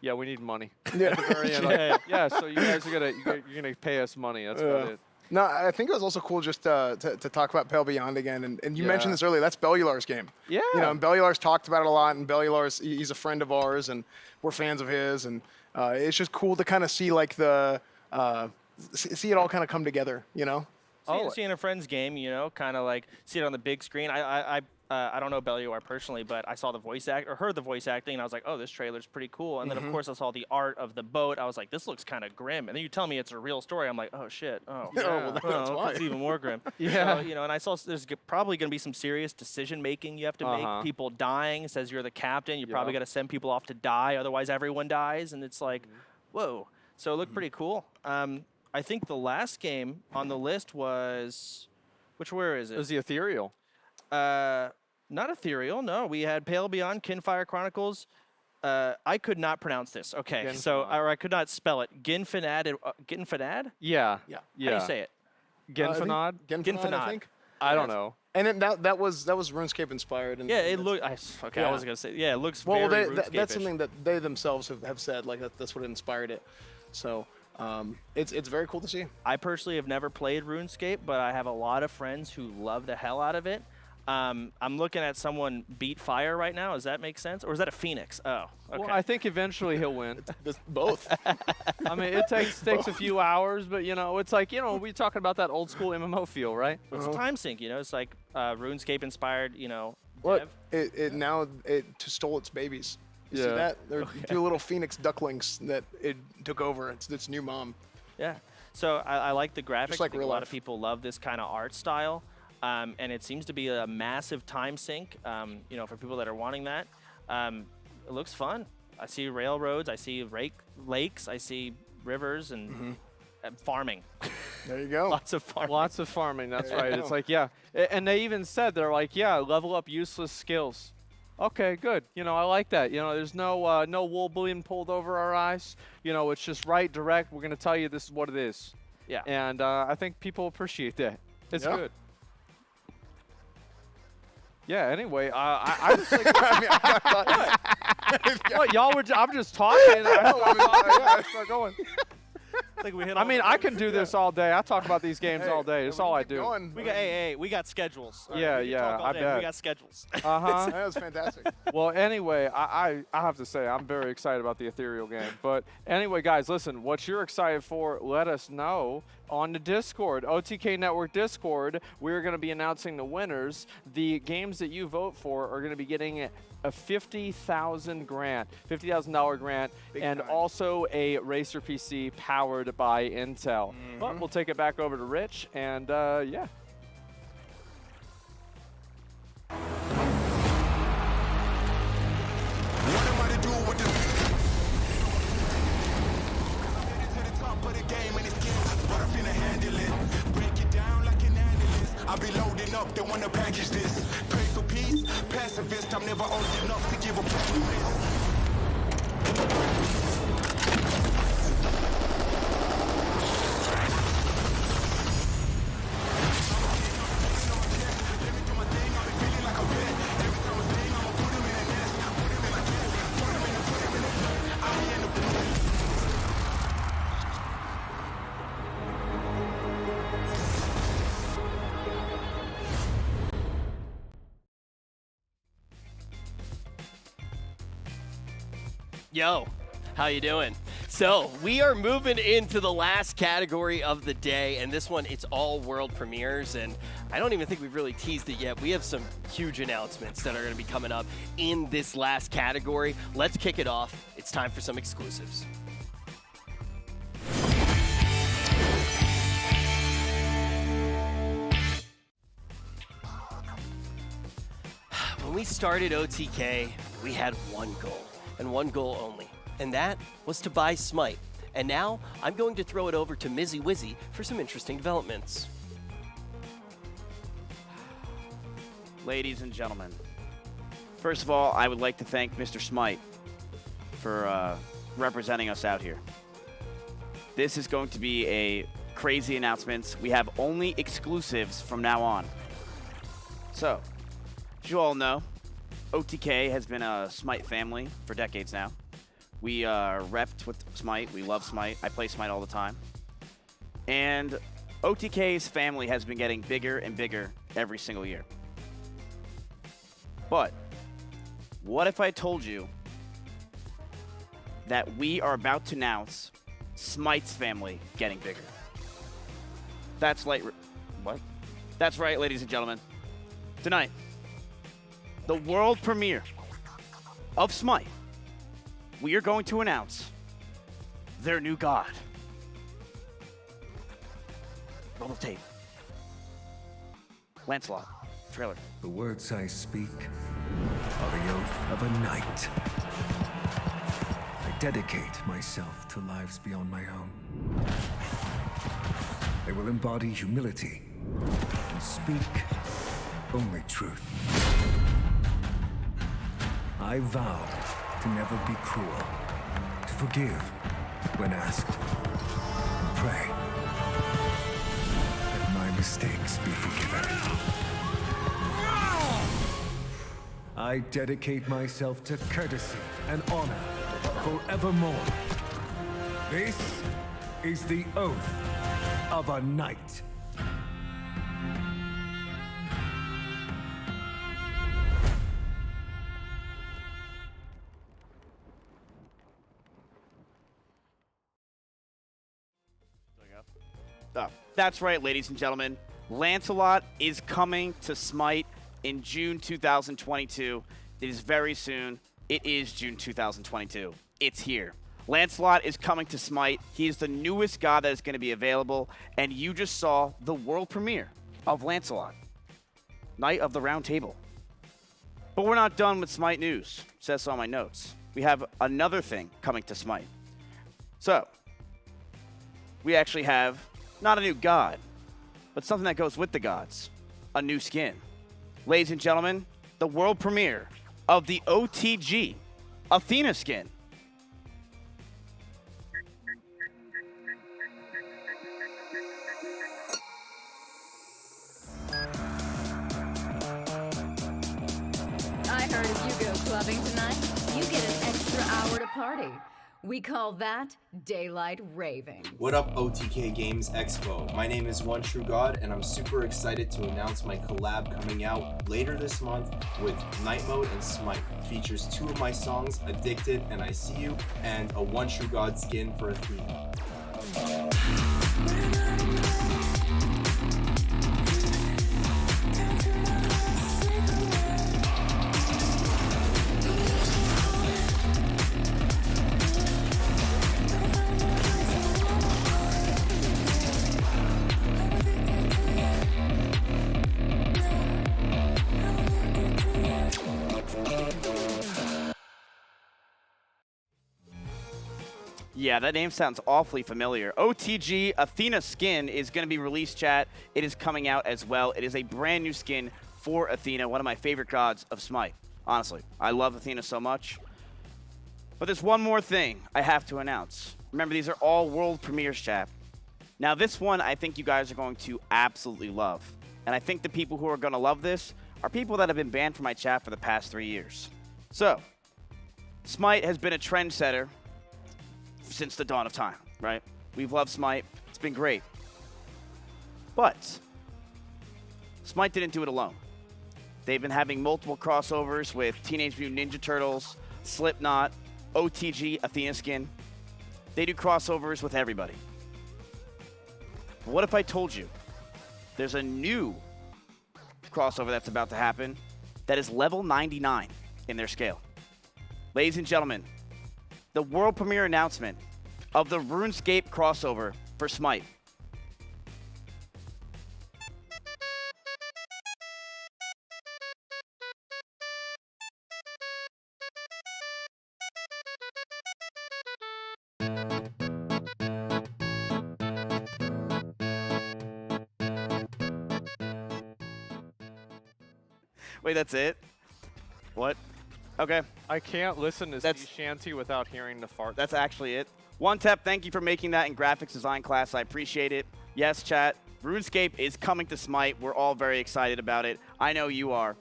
S8: Yeah, we need money.
S5: Yeah.
S8: At the very end, like, yeah, so you guys you're gonna pay us money. That's about it.
S5: No, I think it was also cool just to talk about Pale Beyond again. And you mentioned this earlier. That's Bellular's game.
S8: Yeah.
S5: You know, and Bellular's talked about it a lot. And Bellular's, he's a friend of ours, and we're fans of his. And it's just cool to kind of see like see it all kind of come together, you know?
S3: Seeing a friend's game, you know, kind of like see it on the big screen. I don't know Bellular personally, but I saw the voice act or heard the voice acting, and I was like, oh, this trailer's pretty cool. And then of course I saw the art of the boat. I was like, this looks kind of grim. And then you tell me it's a real story. I'm like, oh shit. Oh,
S5: well, that's why.
S3: It's even more grim. So, you know, and I saw there's probably going to be some serious decision making you have to make. People dying. It says you're the captain. You probably got to send people off to die, otherwise everyone dies. And it's like, whoa. So it looked pretty cool. I think the last game on the list was, where is it?
S8: It was the Ethereal.
S3: Not Ethereal, no. We had Pale Beyond, Kinfire Chronicles. I could not pronounce this. Okay, or I could not spell it. Ginfinad. Ginfinad?
S1: Yeah.
S3: How do you say it?
S1: Ginfinad?
S5: Ginfinad, I think.
S1: I don't know.
S5: And then that was RuneScape inspired. And
S3: Yeah, it looked. Okay, I wasn't gonna say. Yeah, it looks very RuneScape-ish.
S5: That's something that they themselves have said. Like that's what inspired it. So it's very cool to see.
S3: I personally have never played RuneScape, but I have a lot of friends who love the hell out of it. I'm looking at someone beat Fire right now. Does that make sense? Or is that a Phoenix? Oh, okay.
S1: Well, I think eventually he'll win.
S5: Both.
S1: I mean, it takes a few hours, but, it's like, we're talking about that old school MMO feel, right?
S3: It's a time sink, It's like RuneScape inspired,
S5: What? It stole its babies. You see that? There are two little Phoenix ducklings that it took over. It's its new mom.
S3: Yeah. So I like the graphics.
S5: Just like
S3: I think a lot of people love this kind of art style. And it seems to be a massive time sink, for people that are wanting that. It looks fun. I see railroads, I see lakes, I see rivers, and farming.
S5: There you go.
S3: Lots of farming.
S1: Lots of farming, that's right. It's like, and they even said, they're like, level up useless skills. Okay, good. I like that. There's no no wool being pulled over our eyes. It's just right, direct. We're going to tell you this is what it is.
S3: Yeah.
S1: And I think people appreciate that. It's good. Yeah, anyway, I just like, what, y'all were, I'm just talking. I start going. I can do this all day. I talk about these games all day. That's all I do.
S3: We got schedules.
S1: Yeah, I bet.
S3: We got schedules.
S5: That was fantastic.
S1: Well, anyway, I have to say I'm very excited about the Ethereal game. But anyway, guys, listen, what you're excited for, let us know on the Discord, OTK Network Discord. We're going to be announcing the winners. The games that you vote for are going to be getting a $50,000 grant, $50,000 grant, and also a Racer PC powered by Intel. But we'll take it back over to Rich, and yeah.
S2: I'll be loading up, they wanna package this. Pray for peace, pacifist, I'm never old enough to give a promise.
S6: Yo, how you doing? So we are moving into the last category of the day, and this one, it's all world premieres, and I don't even think we've really teased it yet. We have some huge announcements that are going to be coming up in this last category. Let's kick it off. It's time for some exclusives. When we started OTK, we had one goal. And one goal only, and that was to buy Smite. And now, I'm going to throw it over to Mizzy Wizzy for some interesting developments.
S16: Ladies and gentlemen, first of all, I would like to thank Mr. Smite for representing us out here. This is going to be a crazy announcement. We have only exclusives from now on. So, as you all know, OTK has been a Smite family for decades now. We are repped with Smite. We love Smite. I play Smite all the time. And OTK's family has been getting bigger and bigger every single year. But what if I told you that we are about to announce Smite's family getting bigger? That's like, what? That's right, ladies and gentlemen. Tonight, the world premiere of Smite, we are going to announce their new god. Roll the tape. Lancelot, trailer.
S17: The words I speak are the oath of a knight. I dedicate myself to lives beyond my own. They will embody humility and speak only truth. I vow to never be cruel, to forgive when asked, and pray that my mistakes be forgiven. I dedicate myself to courtesy and honor forevermore. This is the oath of a knight.
S16: Oh, that's right, ladies and gentlemen. Lancelot is coming to Smite in June 2022. It is very soon. It is June 2022. It's here. Lancelot is coming to Smite. He is the newest god that is going to be available, and you just saw the world premiere of Lancelot, Knight of the Round Table. But we're not done with Smite news. It says so on my notes. We have another thing coming to Smite. So, we actually have not a new god, but something that goes with the gods, a new skin. Ladies and gentlemen, the world premiere of the OTG Athena skin.
S4: I heard if you go clubbing tonight, you get an extra hour to party. We call that daylight raving.
S18: What up, OTK Games Expo? My name is One True God, and I'm super excited to announce my collab coming out later this month with Night Mode and Smite. Features 2 of my songs, Addicted and I See You, and a One True God skin for Athena.
S16: Yeah, that name sounds awfully familiar. OTG Athena skin is going to be released, chat. It is coming out as well. It is a brand new skin for Athena, one of my favorite gods of Smite. Honestly, I love Athena so much. But there's one more thing I have to announce. Remember, these are all world premieres, chat. Now, this one I think you guys are going to absolutely love. And I think the people who are going to love this are people that have been banned from my chat for the past 3 years. So, Smite has been a trendsetter since the dawn of time, right? We've loved Smite. It's been great. But Smite didn't do it alone. They've been having multiple crossovers with Teenage Mutant Ninja Turtles, Slipknot, OTG Athena skin. They do crossovers with everybody. But what if I told you there's a new crossover that's about to happen that is level 99 in their scale? Ladies and gentlemen, the world premiere announcement of the RuneScape crossover for Smite. Wait, that's it? What? Okay.
S8: I can't listen to sea shanty without hearing the fart.
S16: That's actually it. One Tap, thank you for making that in graphics design class. I appreciate it. Yes, chat. RuneScape is coming to Smite. We're all very excited about it. I know you are.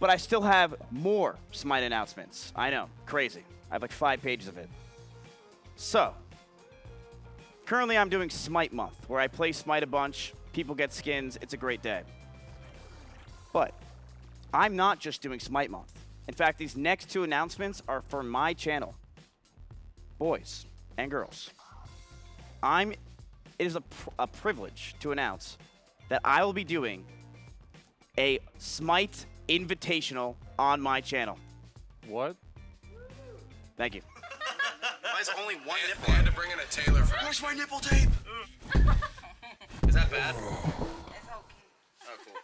S16: But I still have more Smite announcements. I know. Crazy. I have like 5 pages of it. So, currently I'm doing Smite Month, where I play Smite a bunch. People get skins. It's a great day. But I'm not just doing Smite Month. In fact, these next 2 announcements are for my channel. Boys and girls. It is a privilege to announce that I will be doing a Smite Invitational on my channel.
S8: What?
S16: Thank you.
S19: Why is only one nipple? I had to bring in a tailor for Where's my nipple tape? Is that bad? Oh, cool.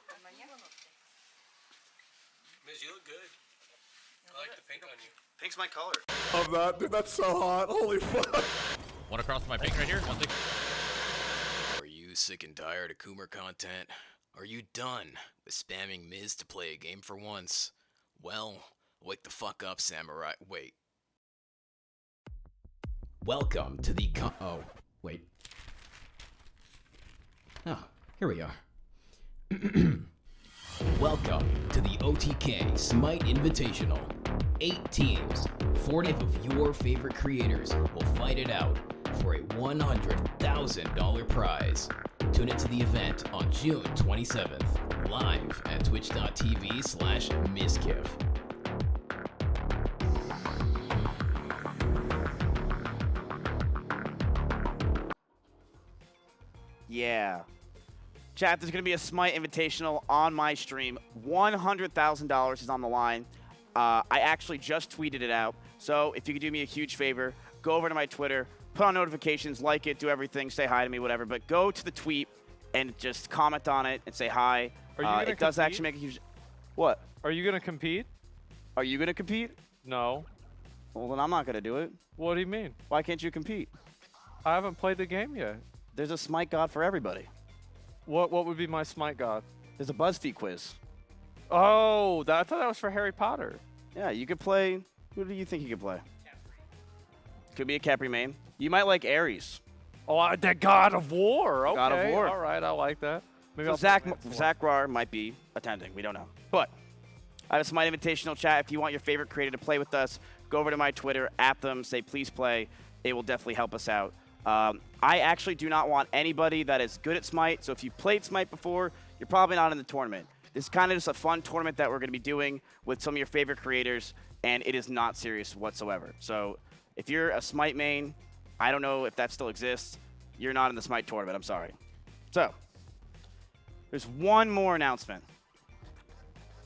S19: Miz, you look good. I like the pink on you. Pink's my color.
S22: Of that, dude, that's so hot. Holy fuck.
S24: One across my pink right here. One thing.
S25: Are you sick and tired of Coomer content? Are you done with spamming Miz to play a game for once? Well, Wake the fuck up, samurai. Wait.
S10: Welcome to the oh, wait. Oh, here we are. Welcome to the OTK Smite Invitational. 8 teams, 40 of your favorite creators will fight it out for a $100,000 prize. Tune into the event on June 27th, live at twitch.tv/Miskiff.
S16: Yeah. Chat, there's going to be a Smite Invitational on my stream. $100,000 is on the line. I actually just tweeted it out. So if you could do me a huge favor, go over to my Twitter, put on notifications, like it, do everything, say hi to me, whatever. But go to the tweet and just comment on it and say hi.
S8: Are you gonna
S16: it does
S8: compete?
S16: actually make a huge... What?
S8: Are you going to compete?
S16: Are you going to compete?
S8: No.
S16: Well, then I'm not going to do it.
S8: What do you mean?
S16: Why can't you compete?
S8: I haven't played the game yet.
S16: There's a Smite God for everybody.
S8: What would be my Smite God?
S16: There's a BuzzFeed quiz.
S8: Oh, I thought that was for Harry Potter.
S16: Yeah, you could play... Who do you think you could play? Could be a Capri main. You might like Ares.
S8: Oh, the God of War. Okay.
S16: God of War.
S8: All right, I like that. Maybe
S16: So
S8: I'll
S16: Zach Rar might be attending. We don't know. But I have a Smite Invitational chat. If you want your favorite creator to play with us, go over to my Twitter, at them, say please play. It will definitely help us out. I actually do not want anybody that is good at Smite. So if you played Smite before, you're probably not in the tournament. This is kind of just a fun tournament that we're going to be doing with some of your favorite creators, and it is not serious whatsoever. So if you're a Smite main, I don't know if that still exists. You're not in the Smite tournament. I'm sorry. So there's one more announcement.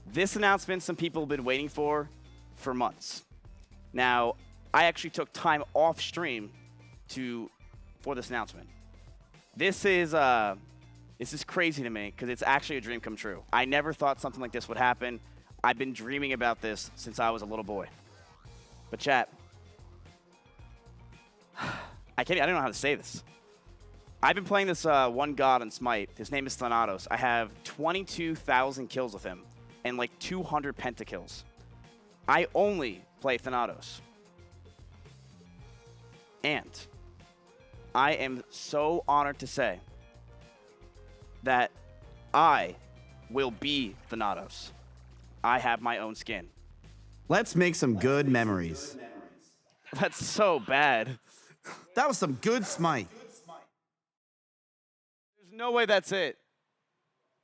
S16: This announcement some people have been waiting for months. Now, I actually took time off stream for this announcement. This is crazy to me because it's actually a dream come true. I never thought something like this would happen. I've been dreaming about this since I was a little boy. But chat, I don't know how to say this. I've been playing this one god on Smite. His name is Thanatos. I have 22,000 kills with him and like 200 pentakills. I only play Thanatos. And I am so honored to say that I will be Thanatos. I have my own skin.
S12: Let's make some good memories.
S16: That's so bad.
S12: That was some good Smite.
S16: There's no way that's it.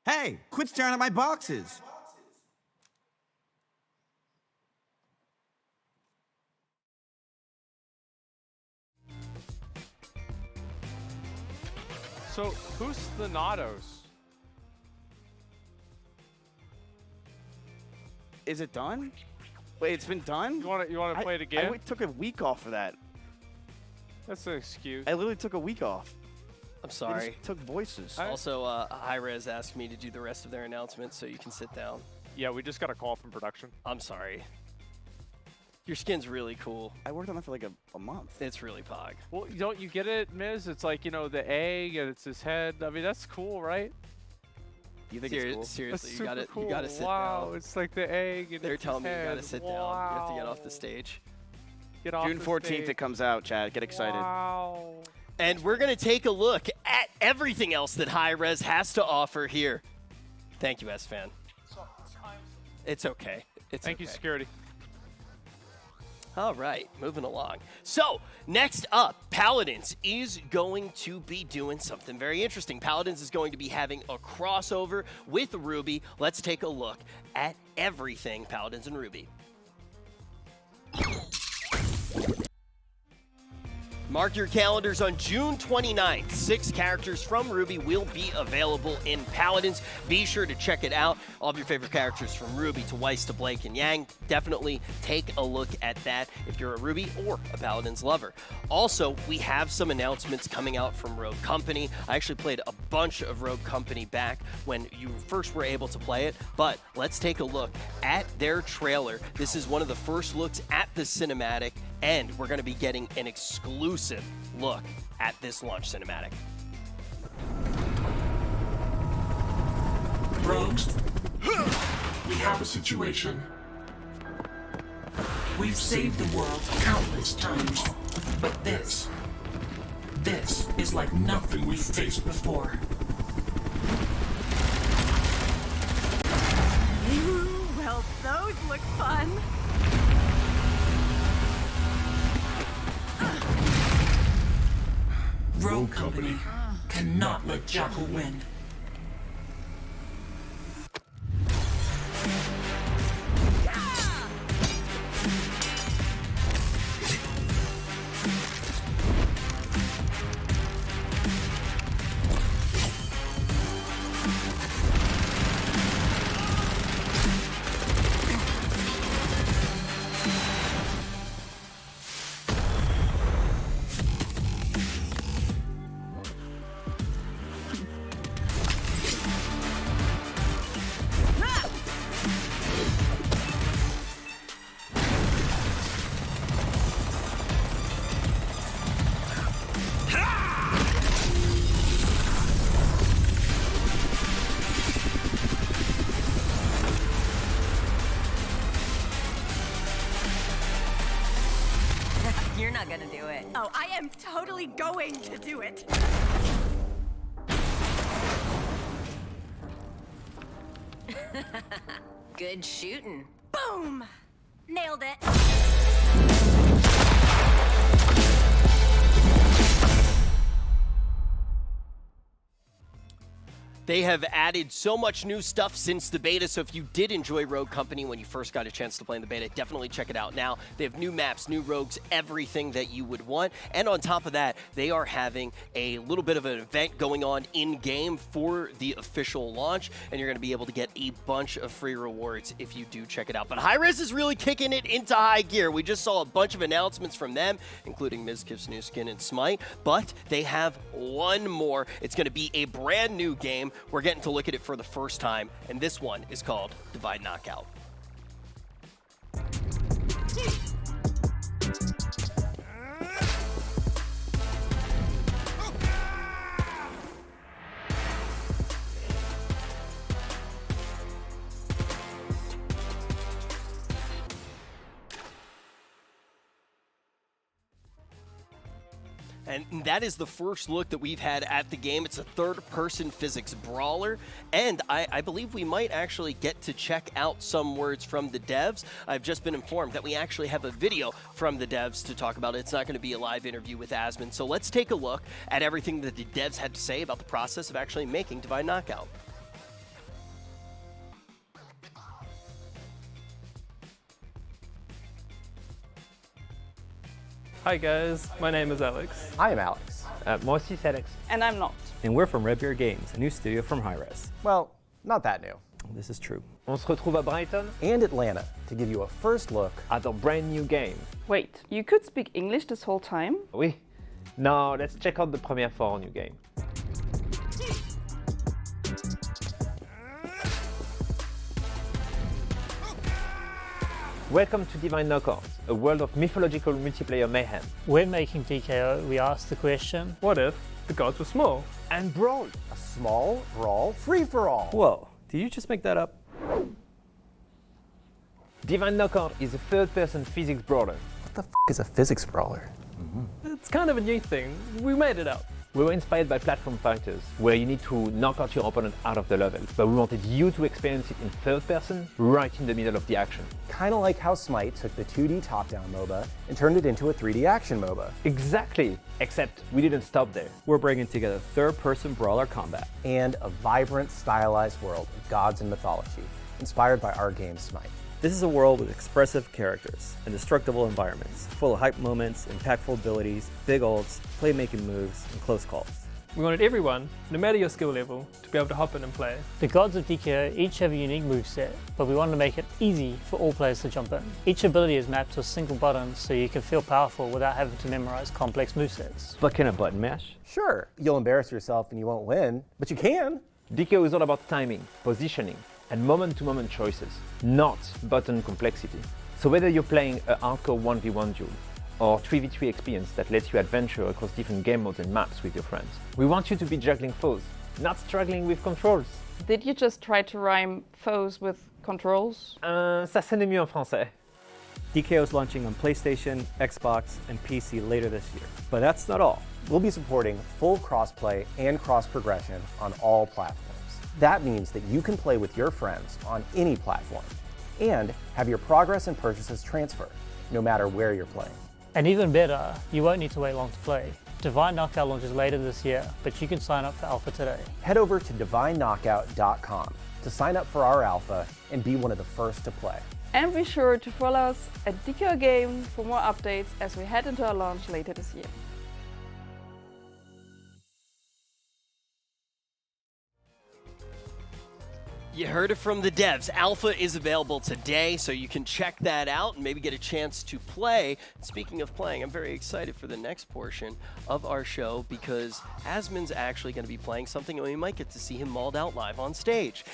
S12: Hey, quit staring at my boxes.
S8: So, who's Thanatos?
S16: Is it done? Wait, it's been done?
S8: You want to play it again?
S16: I took a week off for that.
S8: That's an excuse.
S16: I literally took a week off.
S3: I'm sorry.
S16: They just took voices.
S3: Also, Hi-Rez asked me to do the rest of their announcements, so you can sit down.
S8: Yeah, we just got a call from production.
S3: I'm sorry. Your skin's really cool.
S16: I worked on it for like a month.
S3: It's really pog.
S8: Well, don't you get it, Miz? It's like, you know, the egg and it's his head. I mean, that's cool, right?
S16: You think it's cool?
S3: Seriously,
S8: That's
S3: you gotta
S8: super
S3: you gotta
S8: cool.
S3: sit
S8: wow,
S3: down.
S8: it's like the egg and
S3: They're
S8: it's
S3: telling
S8: his
S3: me you gotta
S8: head.
S3: sit down. You have to get off the stage.
S8: Get off
S16: June
S8: the
S16: 14th
S8: stage.
S16: it comes out, Chad. Get excited.
S8: Wow.
S3: And we're going to take a look at everything else that Hi-Rez has to offer here. Thank you, S-Fan. It's okay.
S8: Thank you, security.
S3: All right, moving along. So, next up, Paladins is going to be doing something very interesting. Paladins is going to be having a crossover with Ruby. Let's take a look at everything Paladins and Ruby. Mark your calendars on June 29th. 6 characters from Ruby will be available in Paladins. Be sure to check it out. All of your favorite characters from Ruby to Weiss to Blake and Yang. Definitely take a look at that if you're a Ruby or a Paladins lover. Also, we have some announcements coming out from Rogue Company. I actually played a bunch of Rogue Company back when you first were able to play it, but let's take a look at their trailer. This is one of the first looks at the cinematic, and we're going to be getting an exclusive look at this launch cinematic.
S13: Rogues, we have a situation. We've saved the world countless times, but this is like nothing we've faced before.
S15: Well, those look fun.
S13: Rogue Company cannot let Jackal win.
S15: You're not gonna do it. Oh, I am totally going to do it.
S4: Good shooting.
S15: Boom! Nailed it.
S6: They have added so much new stuff since the beta, so if you did enjoy Rogue Company when you first got a chance to play in the beta, definitely check it out now. They have new maps, new rogues, everything that you would want. And on top of that, they are having a little bit of an event going on in-game for the official launch, and you're going to be able to get a bunch of free rewards if you do check it out. But Hi-Rez is really kicking it into high gear. We just saw a bunch of announcements from them, including Mizkif's new skin and Smite, but they have one more. It's going to be a brand new game. We're getting to look at it for the first time, and this one is called Divide Knockout. And that is the first look that we've had at the game. It's a third-person physics brawler, and I believe we might actually get to check out some words from the devs. I've just been informed that we actually have a video from the devs to talk about it. It's not going to be a live interview with Asmon, so let's take a look at everything that the devs had to say about the process of actually making Divide Knockout.
S20: Hi guys, my name is Alex.
S21: I am Alex.
S20: Moi aussi c'est Alex.
S23: And I'm not.
S20: And we're from Red Bear Games, a new studio from Hi-Rez.
S21: Well, not that new.
S20: This is true. On se retrouve à Brighton
S21: and Atlanta to give you a first look
S20: at a brand new game.
S23: Wait, you could speak English this whole time?
S20: Oui. Now let's check out the premiere for our new game. Welcome to Divine Knockout, a world of mythological multiplayer mayhem.
S26: When making DKO, we asked the question,
S20: what if the gods were small?
S21: And brawl. A small brawl free-for-all.
S20: Whoa, did you just make that up? Divine Knockout is a third-person physics brawler.
S21: What the f is a physics brawler?
S20: It's kind of a new thing. We made it up. We were inspired by platform fighters, where you need to knock out your opponent out of the level, but we wanted you to experience it in third person, right in the middle of the action.
S21: Kind of like how Smite took the 2D top-down MOBA and turned it into a 3D action MOBA.
S20: Exactly, except we didn't stop there. We're bringing together third-person brawler combat.
S21: And a vibrant, stylized world of gods and mythology, inspired by our game Smite.
S20: This is a world with expressive characters, indestructible environments, full of hype moments, impactful abilities, big ults, playmaking moves, and close calls.
S26: We wanted everyone, no matter your skill level, to be able to hop in and play. The gods of DKO each have a unique moveset, but we wanted to make it easy for all players to jump in. Each ability is mapped to a single button, so you can feel powerful without having to memorize complex movesets.
S20: But can a button mash?
S21: Sure, you'll embarrass yourself and you won't win, but you can.
S20: DKO is all about timing, positioning, and moment-to-moment choices, not button complexity. So whether you're playing a hardcore 1v1 duel, or 3v3 experience that lets you adventure across different game modes and maps with your friends, we want you to be juggling foes, not struggling with controls.
S23: Did you just try to rhyme foes with controls?
S20: Ça sonne mieux en français.
S1: DKO is launching on PlayStation, Xbox, and PC later this year. But that's not all.
S21: We'll be supporting full crossplay and cross-progression on all platforms. That means that you can play with your friends on any platform and have your progress and purchases transfer, no matter where you're playing.
S26: And even better, you won't need to wait long to play. Divine Knockout launches later this year, but you can sign up for Alpha today.
S21: Head over to divineknockout.com to sign up for our Alpha and be one of the first to play.
S23: And be sure to follow us at DKO Game for more updates as we head into our launch later this year.
S6: You heard it from the devs. Alpha is available today, so you can check that out and maybe get a chance to play. Speaking of playing, I'm very excited for the next portion of our show because Asmon's actually going to be playing something, and we might get to see him mauled out live on stage.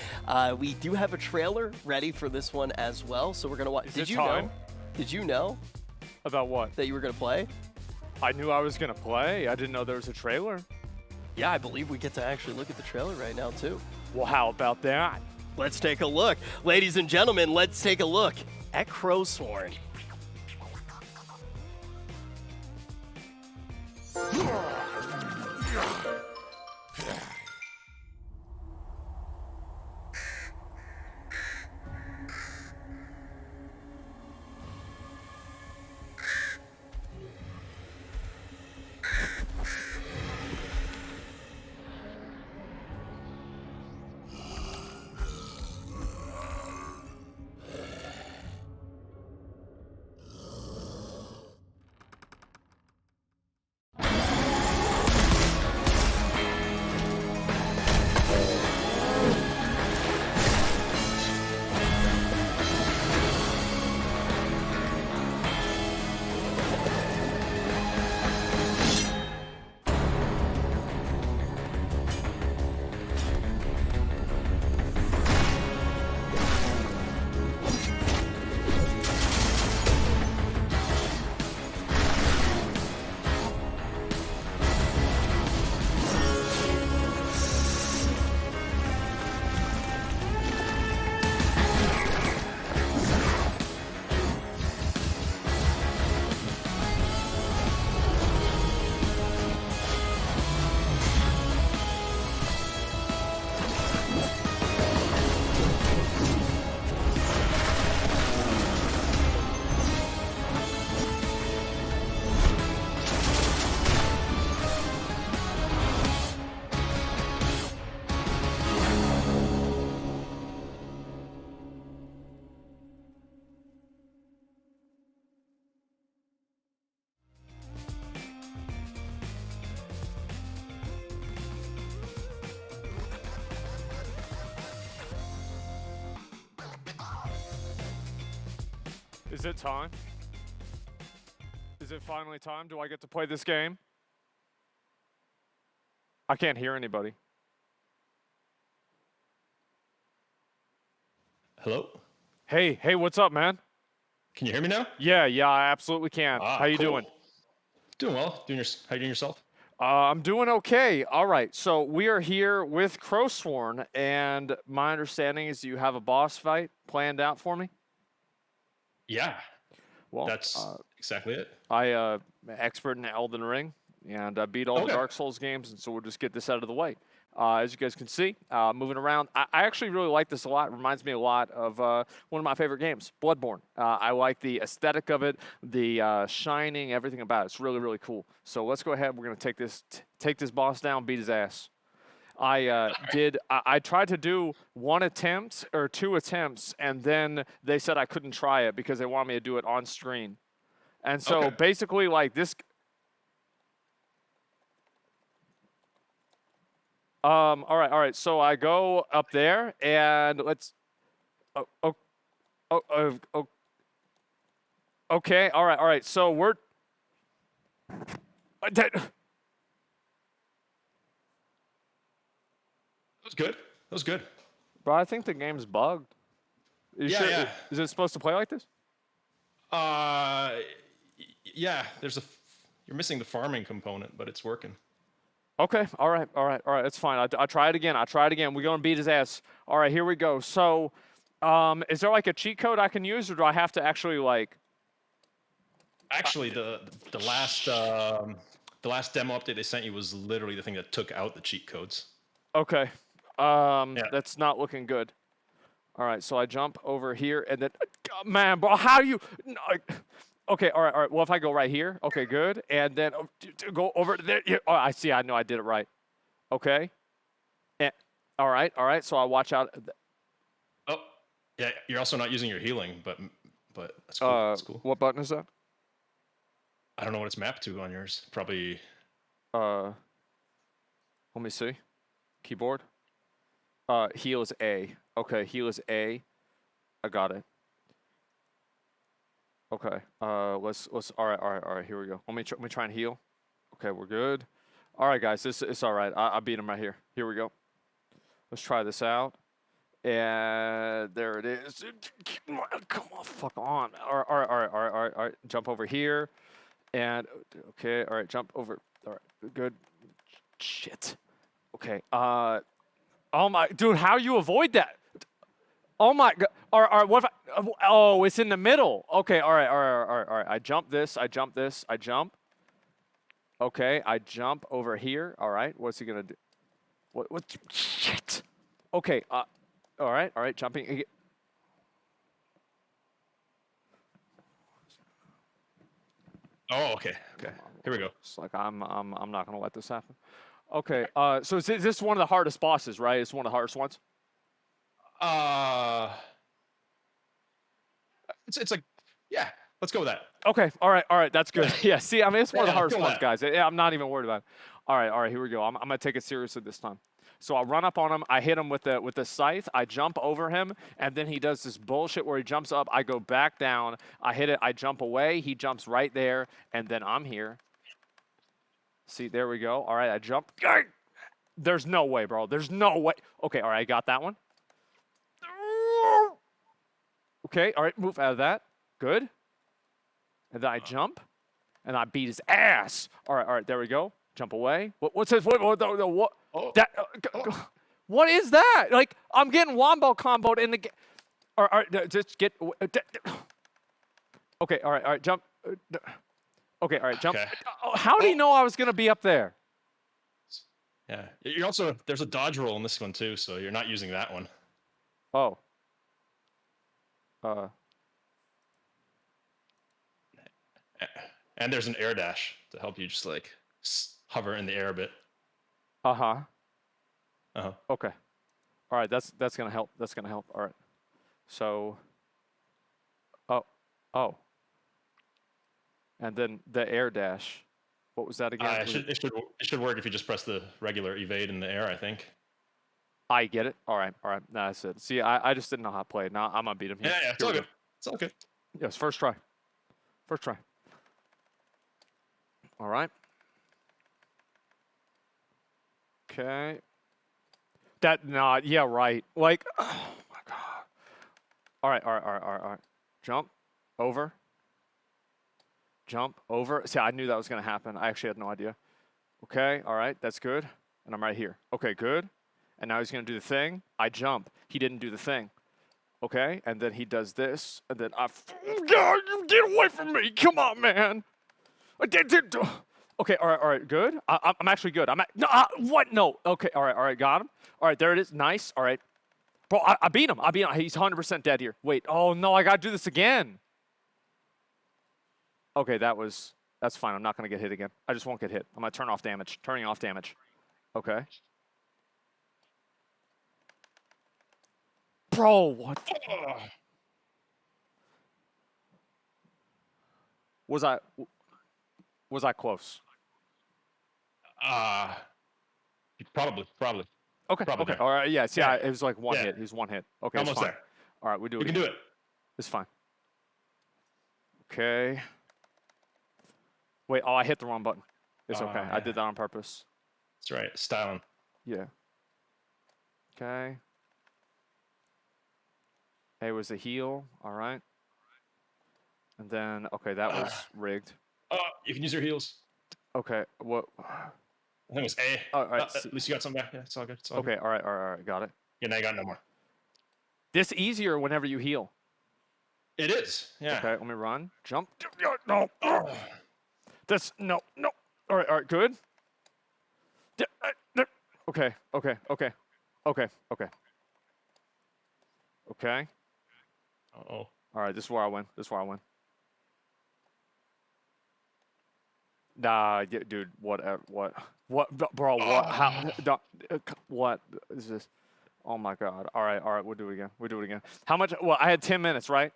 S6: We do have a trailer ready for this one as well, so we're going to watch. Did you know? Did you know?
S8: About what?
S6: That you were going to play?
S8: I knew I was going to play. I didn't know there was a trailer.
S6: Yeah, I believe we get to actually look at the trailer right now, too.
S8: Well, how about that?
S6: Let's take a look. Ladies and gentlemen, let's take a look at Crowsworn.
S8: Is it time? Is it finally time? Do I get to play this game? I can't hear anybody.
S5: Hello?
S8: Hey, what's up, man?
S5: Can you hear me now?
S8: Yeah, I absolutely can. How you doing?
S5: Doing well. How you doing yourself?
S8: I'm doing okay. All right, so we are here with Crowsworn, and my understanding is you have a boss fight planned out for me?
S5: Yeah.
S8: Well,
S5: that's exactly it.
S8: I'm an expert in Elden Ring, and I beat all the Dark Souls games, and so we'll just get this out of the way. As you guys can see, moving around, I actually really like this a lot. It reminds me a lot of one of my favorite games, Bloodborne. I like the aesthetic of it, the shining, everything about it. It's really, really cool. So let's go ahead. We're going to take this boss down, beat his ass. I tried to do one attempt or two attempts, and then they said I couldn't try it because they wanted me to do it on screen. And so basically, like this. All right. So I go up there, and let's. Okay. All right. So we're.
S5: That was good.
S8: Bro, I think the game's bugged.
S5: Yeah.
S8: Is it supposed to play like this?
S5: Yeah. You're missing the farming component, but it's working.
S8: Okay. All right. That's fine. I try it again. We're going to beat his ass. All right, here we go. So, is there like a cheat code I can use, or do I have to actually like
S5: Actually, the last demo update they sent you was literally the thing that took out the cheat codes.
S8: Okay. That's not looking good. All right, so I jump over here, and then, man, bro, how do you? No, okay, all right. Well, if I go right here, okay, good, and then go over there. Yeah, oh, I see. I know I did it right. Okay. And, all right. So I watch out.
S5: Oh, yeah. You're also not using your healing, but that's cool. That's cool.
S8: What button is that?
S5: I don't know what it's mapped to on yours. Probably.
S8: Let me see. Keyboard. Heal is A. Okay, heal is A. I got it. Okay. Let's. All right. Here we go. Let me try and heal. Okay, we're good. All right, guys. It's all right. I beat him right here. Here we go. Let's try this out. And there it is. Come on, fuck on. All right. Jump over here. And okay. All right. Jump over. All right. Good. Shit. Okay. Oh my, dude, how you avoid that? Oh my god. All right, what if I, oh, it's in the middle. Okay, all right. I jump this, I jump. Okay, I jump over here. All right, what's he gonna do? What, shit. Okay, all right, jumping.
S5: Oh, okay. Here we go.
S8: It's like I'm not gonna let this happen. Okay, so is this one of the hardest bosses, right? It's one of the hardest ones?
S5: It's like, yeah, let's go with that.
S8: Okay, all right, that's good. Yeah, see, I mean, it's one of the
S5: Yeah,
S8: hardest
S5: go
S8: ones,
S5: with
S8: guys. Yeah, I'm not even worried about it. All right, here we go. I'm gonna take it seriously this time. So I run up on him, I hit him with the scythe, I jump over him, and then he does this bullshit where he jumps up, I go back down, I hit it, I jump away, he jumps right there, and then I'm here. See, there we go. All right, I jump. There's no way, bro. There's no way. Okay, all right, I got that one. Okay, all right, move out of that. Good. And then I jump, and I beat his ass. All right, there we go. Jump away. What's this? What? That? What is that? Like, I'm getting wombo comboed in the game. All right, just get. Okay, all right, jump. Okay, all right, jump.
S5: Okay.
S8: How do you know I was gonna be up there?
S5: Yeah. You're also, there's a dodge roll in this one too, so you're not using that one.
S8: Oh.
S5: And there's an air dash to help you just like hover in the air a bit.
S8: Uh-huh.
S5: Uh-huh.
S8: Okay. All right, that's gonna help. That's gonna help. All right. So. Oh. And then the air dash. What was that again?
S5: It should work if you just press the regular evade in the air, I think.
S8: I get it. All right. No, that's it. See, I just didn't know how to play it. Now I'm gonna beat him here.
S5: Yeah, it's all good. It's all good.
S8: Yes, first try. All right. Okay. Yeah, right. Like, oh my god. All right. Jump over. See, I knew that was gonna happen. I actually had no idea. Okay, all right, that's good. And I'm right here. Okay, good. And now he's gonna do the thing. I jump. He didn't do the thing. Okay, and then he does this, and then God, you get away from me! Come on, man. Okay, all right, good. I'm actually good. What? No. Okay, all right, got him. All right, there it is. Nice. All right, bro, I beat him. He's 100% dead here. Wait. Oh no, I gotta do this again. Okay, that's fine. I'm not gonna get hit again. I just won't get hit. I'm gonna turn off damage. Turning off damage. Okay. Bro, what? Was I close?
S5: Probably.
S8: Okay.
S5: Probably
S8: Okay.
S5: there.
S8: All right. Yeah. See,
S5: Yeah.
S8: it was like one
S5: Yeah.
S8: hit. He was one hit. Okay.
S5: Almost
S8: it's fine.
S5: there.
S8: All right. We do it.
S5: We can do it.
S8: It's fine. Okay. Wait. Oh, I hit the wrong button. It's okay. I did that on purpose.
S5: That's right. Styling.
S8: Yeah. Okay. A was a heal. All right. And then, okay, that was rigged.
S5: You can use your heals.
S8: Okay. What?
S5: I think it was A.
S8: All right.
S5: At least you got some back. Yeah, it's all good. It's all
S8: Okay.
S5: good.
S8: All right. Got it.
S5: Yeah, now you got no more.
S8: This easier whenever you heal.
S5: It is. Yeah.
S8: Okay, let me run. Jump. No. That's no. All right, good. Okay.
S5: Uh-oh.
S8: All right, this is where I win. Nah, dude, what, bro, what, how, what is this? Oh my God. All right, we'll do it again. How much, well, I had 10 minutes, right?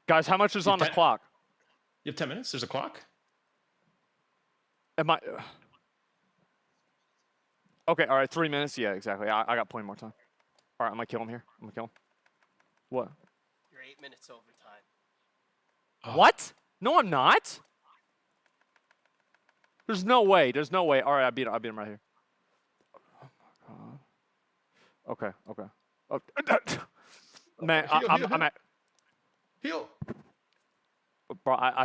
S8: Guys, how much is on the clock?
S5: You have 10 minutes? There's a clock?
S8: Am I, okay, all right, 3 minutes, yeah, exactly. I got plenty more time. All right, I'm gonna kill him here. What?
S6: You're 8 minutes over time.
S8: What? No, I'm not. There's no way. All right, I beat him right here. Oh my God. Okay. Oh, man, I'm at.
S5: Heal.
S8: Bro, I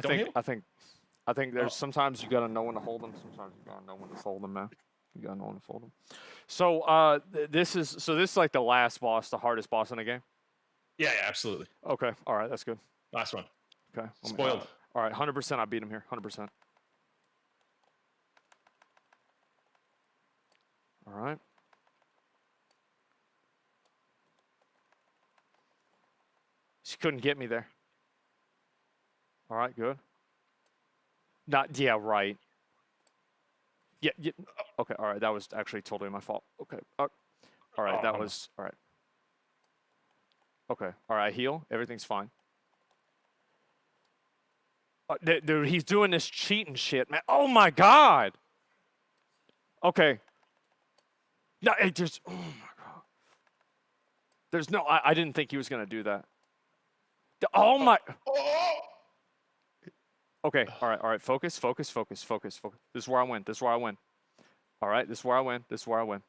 S8: think there's sometimes you gotta know when to hold them. Sometimes you gotta know when to fold them, man. You gotta know when to fold them. So this is like the last boss, the hardest boss in the game.
S5: Yeah, absolutely.
S8: Okay, all right, that's good.
S5: Last one.
S8: Okay.
S5: Spoiled.
S8: All right, 100%. I beat him here. 100%. All right. She couldn't get me there. All right, good. Yeah, right. Yeah. Okay, all right. That was actually totally my fault. Okay. All right, that was all right. Okay, all right. I heal. Everything's fine. Dude, he's doing this cheating shit, man. Oh my God. Okay. No, it just. Oh my God. There's no. I didn't think he was gonna do that. Oh my. Okay. All right. Focus. This is where I win. All right. This is where I win.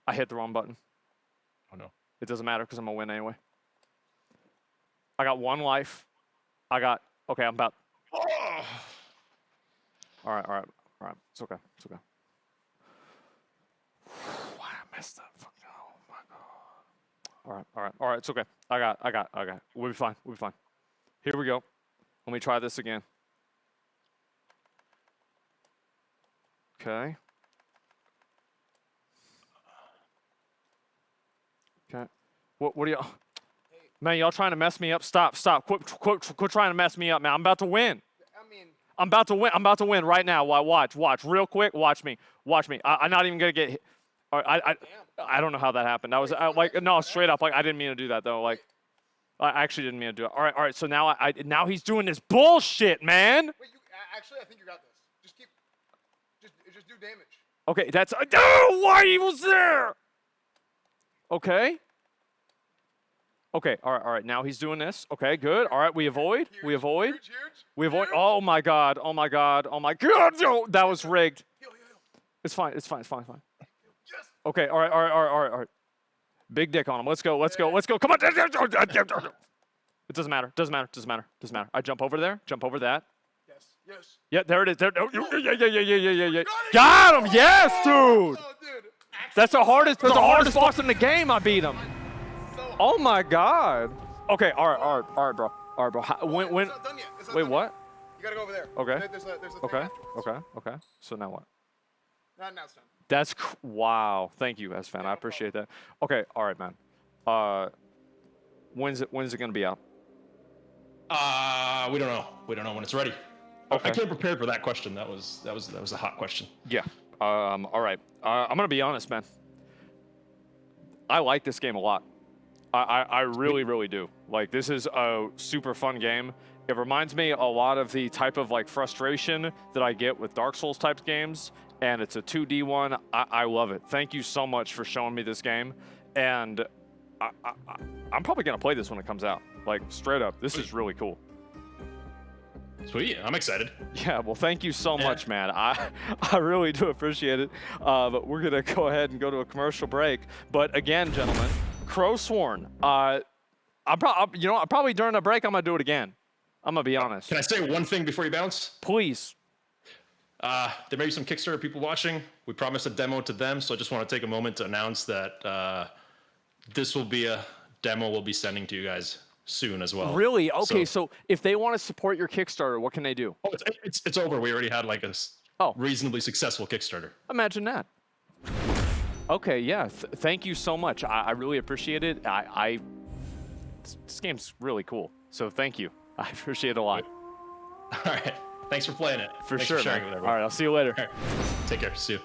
S8: I hit the wrong button.
S5: Oh no.
S8: It doesn't matter because I'm gonna win anyway. I got 1 life. Okay, I'm about. All right. It's okay. Why I messed up? Oh my God. All right. It's okay. I got. We'll be fine. Here we go. Let me try this again. Okay. What are y'all? Man, y'all trying to mess me up? Stop. Quit trying to mess me up, man. I'm about to win. I'm about to win right now. Watch. Real quick. Watch me. I'm not even gonna get hit. I don't know how that happened. That was no, straight up. I didn't mean to do that though. I actually didn't mean to do it. All right. So now he's doing this bullshit, man.
S22: Wait, actually, I think you got this. Just do damage.
S8: Okay, that's. Oh, why he was there? Okay. All right. Now he's doing this. Okay, good. All right, we avoid. Oh my God. Yo, that was rigged. It's fine. Okay. All right. Big dick on him. Let's go. Come on. It doesn't matter. I jump over there. Jump over that.
S22: Yes.
S8: Yeah, there it is. Yeah. Got him. Yes, dude. That's the hardest boss in the game. I beat him. Oh my God. Okay. All right, bro. When? Wait, what?
S22: You gotta go over there.
S8: Okay.
S22: There's a thing.
S8: Okay. So now what?
S22: Now it's done.
S8: That's wow. Thank you, S-Fan. I appreciate that. Okay. All right, man. When's it gonna be out?
S5: We don't know. We don't know when it's ready.
S8: Okay.
S5: I can't prepare for that question. That was a hot question.
S8: Yeah. All right. I'm gonna be honest, man. I like this game a lot. I really do. This is a super fun game. It reminds me a lot of the type of frustration that I get with Dark Souls type games, and it's a 2D one. I love it. Thank you so much for showing me this game, and I'm probably gonna play this when it comes out. Straight up, this is really cool.
S5: Sweet, I'm excited.
S8: Yeah, well, thank you so much, man. I really do appreciate it. But we're gonna go ahead and go to a commercial break. But again, gentlemen, Crowsworn. Probably during the break, I'm gonna do it again. I'm gonna be honest.
S5: Can I say one thing before you bounce?
S8: Please.
S5: There may be some Kickstarter people watching. We promised a demo to them, so I just want to take a moment to announce that this will be a demo we'll be sending to you guys soon as well.
S8: Really? Okay, so if they want to support your Kickstarter, what can they do?
S5: Oh, it's over. We already had like a reasonably successful Kickstarter.
S8: Imagine that. Okay, yeah. Thank you so much. I really appreciate it. This game's really cool. So thank you. I appreciate it a lot.
S5: All right. Thanks for playing it. Thanks
S8: sure,
S5: for sharing
S8: man.
S5: it with everyone.
S8: All right, I'll see you later.
S5: All right. Take care. See you.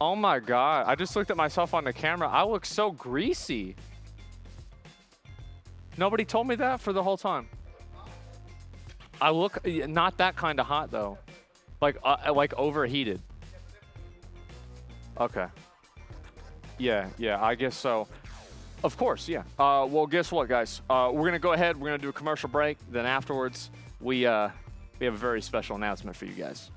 S8: Oh my God. I just looked at myself on the camera. I look so greasy. Nobody told me that for the whole time. I look not that kind of hot though. Like overheated. Okay. Yeah, I guess so. Of course, yeah. Well, guess what, guys? We're going to go ahead. We're going to do a commercial break. Then afterwards, we have a very special announcement for you guys.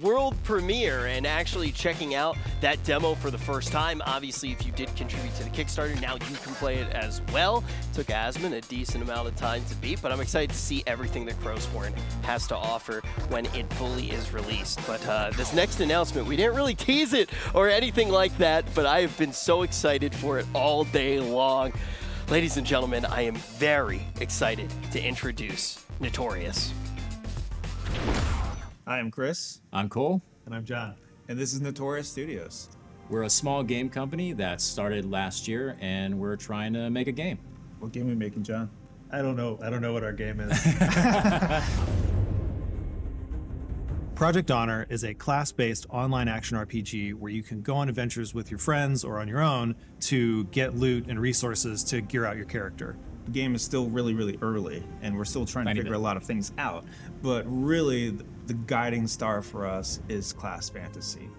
S6: World premiere and actually checking out that demo for the first time. Obviously, if you did contribute to the Kickstarter, now you can play it as well. Took Asmon a decent amount of time to beat, but I'm excited to see everything that Crowsworn has to offer when it fully is released. But this next announcement, we didn't really tease it or anything like that, but I have been so excited for it all day long. Ladies and gentlemen, I am very excited to introduce Notorious.
S2: Hi, I'm Chris.
S7: I'm Cole.
S2: And I'm John. And this is Notorious Studios.
S7: We're a small game company that started last year, and we're trying to make a game.
S2: What game are we making, John? I don't know what our game is. Project Honor is a class-based online action RPG where you can go on adventures with your friends or on your own to get loot and resources to gear out your character. The game is still really early, and we're still trying to figure a lot of things out. But really, the guiding star for us is class fantasy.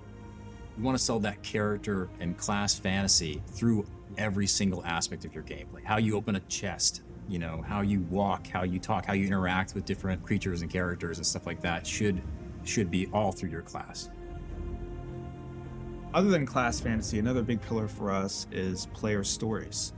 S7: We want to sell that character and class fantasy through every single aspect of your gameplay. How you open a chest, you know, how you walk, how you talk, how you interact with different creatures and characters and stuff like that should be all through your class.
S2: Other than class fantasy, another big pillar for us is player stories.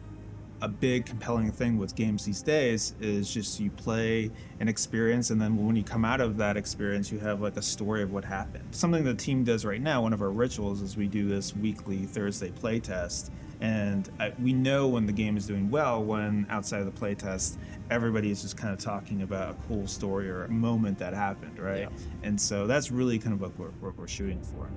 S2: A big compelling thing with games these days is just you play an experience, and then when you come out of that experience, you have like a story of what happened. Something the team does right now, one of our rituals, is we do this weekly Thursday playtest, and we know when the game is doing well when outside of the playtest, everybody is just kind of talking about a cool story or a moment that happened, right? Yeah. And so that's really kind of what we're shooting for.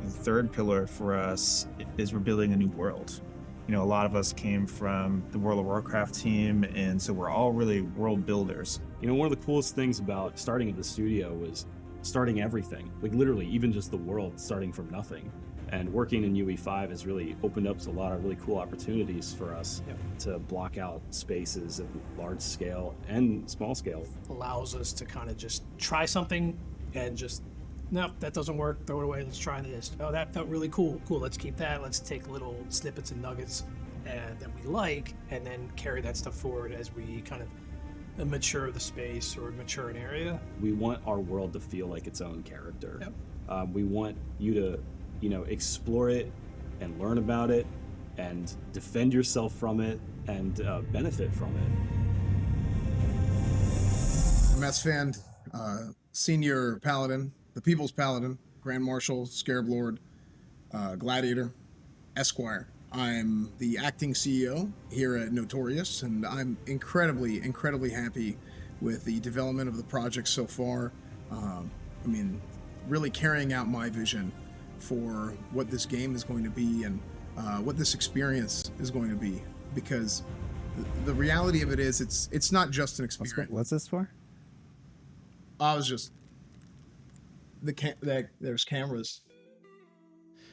S2: The third pillar for us is we're building a new world. You know, a lot of us came from the World of Warcraft team, and so we're all really world builders.
S9: You know, one of the coolest things about starting at the studio was starting everything, like literally even just the world starting from nothing. And working in UE5 has really opened up a lot of really cool opportunities for us to block out spaces at large scale and small scale.
S11: Allows us to kind of just try something and just, nope, that doesn't work, throw it away, let's try this. Oh, that felt really cool, let's keep that. Let's take little snippets and nuggets that we like and then carry that stuff forward as we kind of mature the space or mature an area.
S9: We want our world to feel like its own character.
S11: Yep.
S9: We want you to, you know, explore it and learn about it and defend yourself from it and benefit from it.
S22: Fan, Senior Paladin, the People's Paladin, Grand Marshal, Scarab Lord, Gladiator, Esquire. I'm the acting CEO here at Notorious, and I'm incredibly happy with the development of the project so far. I mean, really carrying out my vision for what this game is going to be and what this experience is going to be. Because the reality of it is, it's not just an experience.
S14: What's this for?
S22: I was just there's cameras.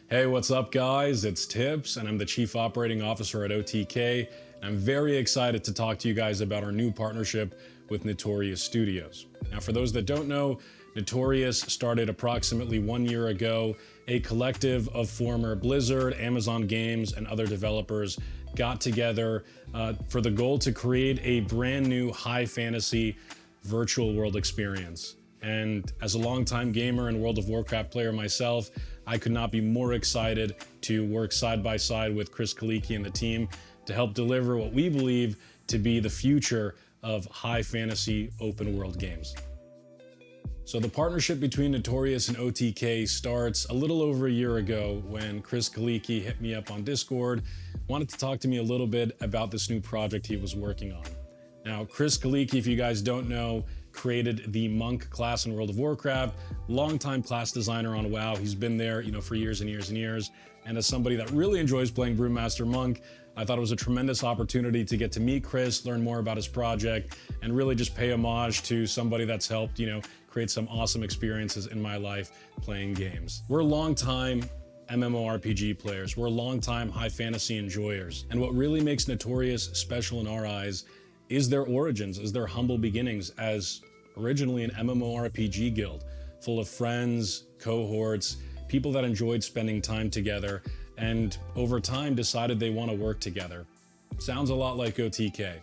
S17: Hey, what's up, guys? It's Tips, and I'm the Chief Operating Officer at OTK. I'm very excited to talk to you guys about our new partnership with Notorious Studios. Now, for those that don't know, Notorious started approximately 1 year ago. A collective of former Blizzard, Amazon Games, and other developers got together for the goal to create a brand new high fantasy virtual world experience. And as a longtime gamer and World of Warcraft player myself, I could not be more excited to work side by side with Chris Kaliki and the team to help deliver what we believe to be the future of high fantasy open world games. So the partnership between Notorious and OTK starts a little over a year ago when Chris Kaliki hit me up on Discord, wanted to talk to me a little bit about this new project he was working on. Now, Chris Kaliki, if you guys don't know, created the Monk class in World of Warcraft, longtime class designer on WoW. He's been there, for years and years and years. And as somebody that really enjoys playing Brewmaster Monk, I thought it was a tremendous opportunity to get to meet Chris, learn more about his project, and really just pay homage to somebody that's helped, create some awesome experiences in my life playing games. We're longtime MMORPG players. We're longtime high fantasy enjoyers. And what really makes Notorious special in our eyes is their origins, is their humble beginnings as originally an MMORPG guild, full of friends, cohorts, people that enjoyed spending time together, and over time decided they want to work together. Sounds a lot like OTK.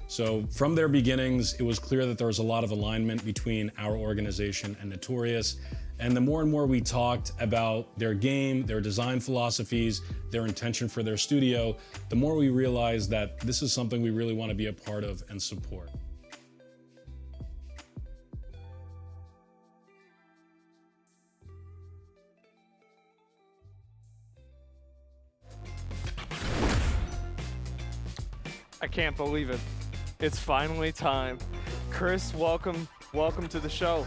S17: So from their beginnings, it was clear that there was a lot of alignment between our organization and Notorious. And the more and more we talked about their game, their design philosophies, their intention for their studio, the more we realized that this is something we really want to be a part of and support.
S8: I can't believe it. It's finally time. Chris, welcome to the show.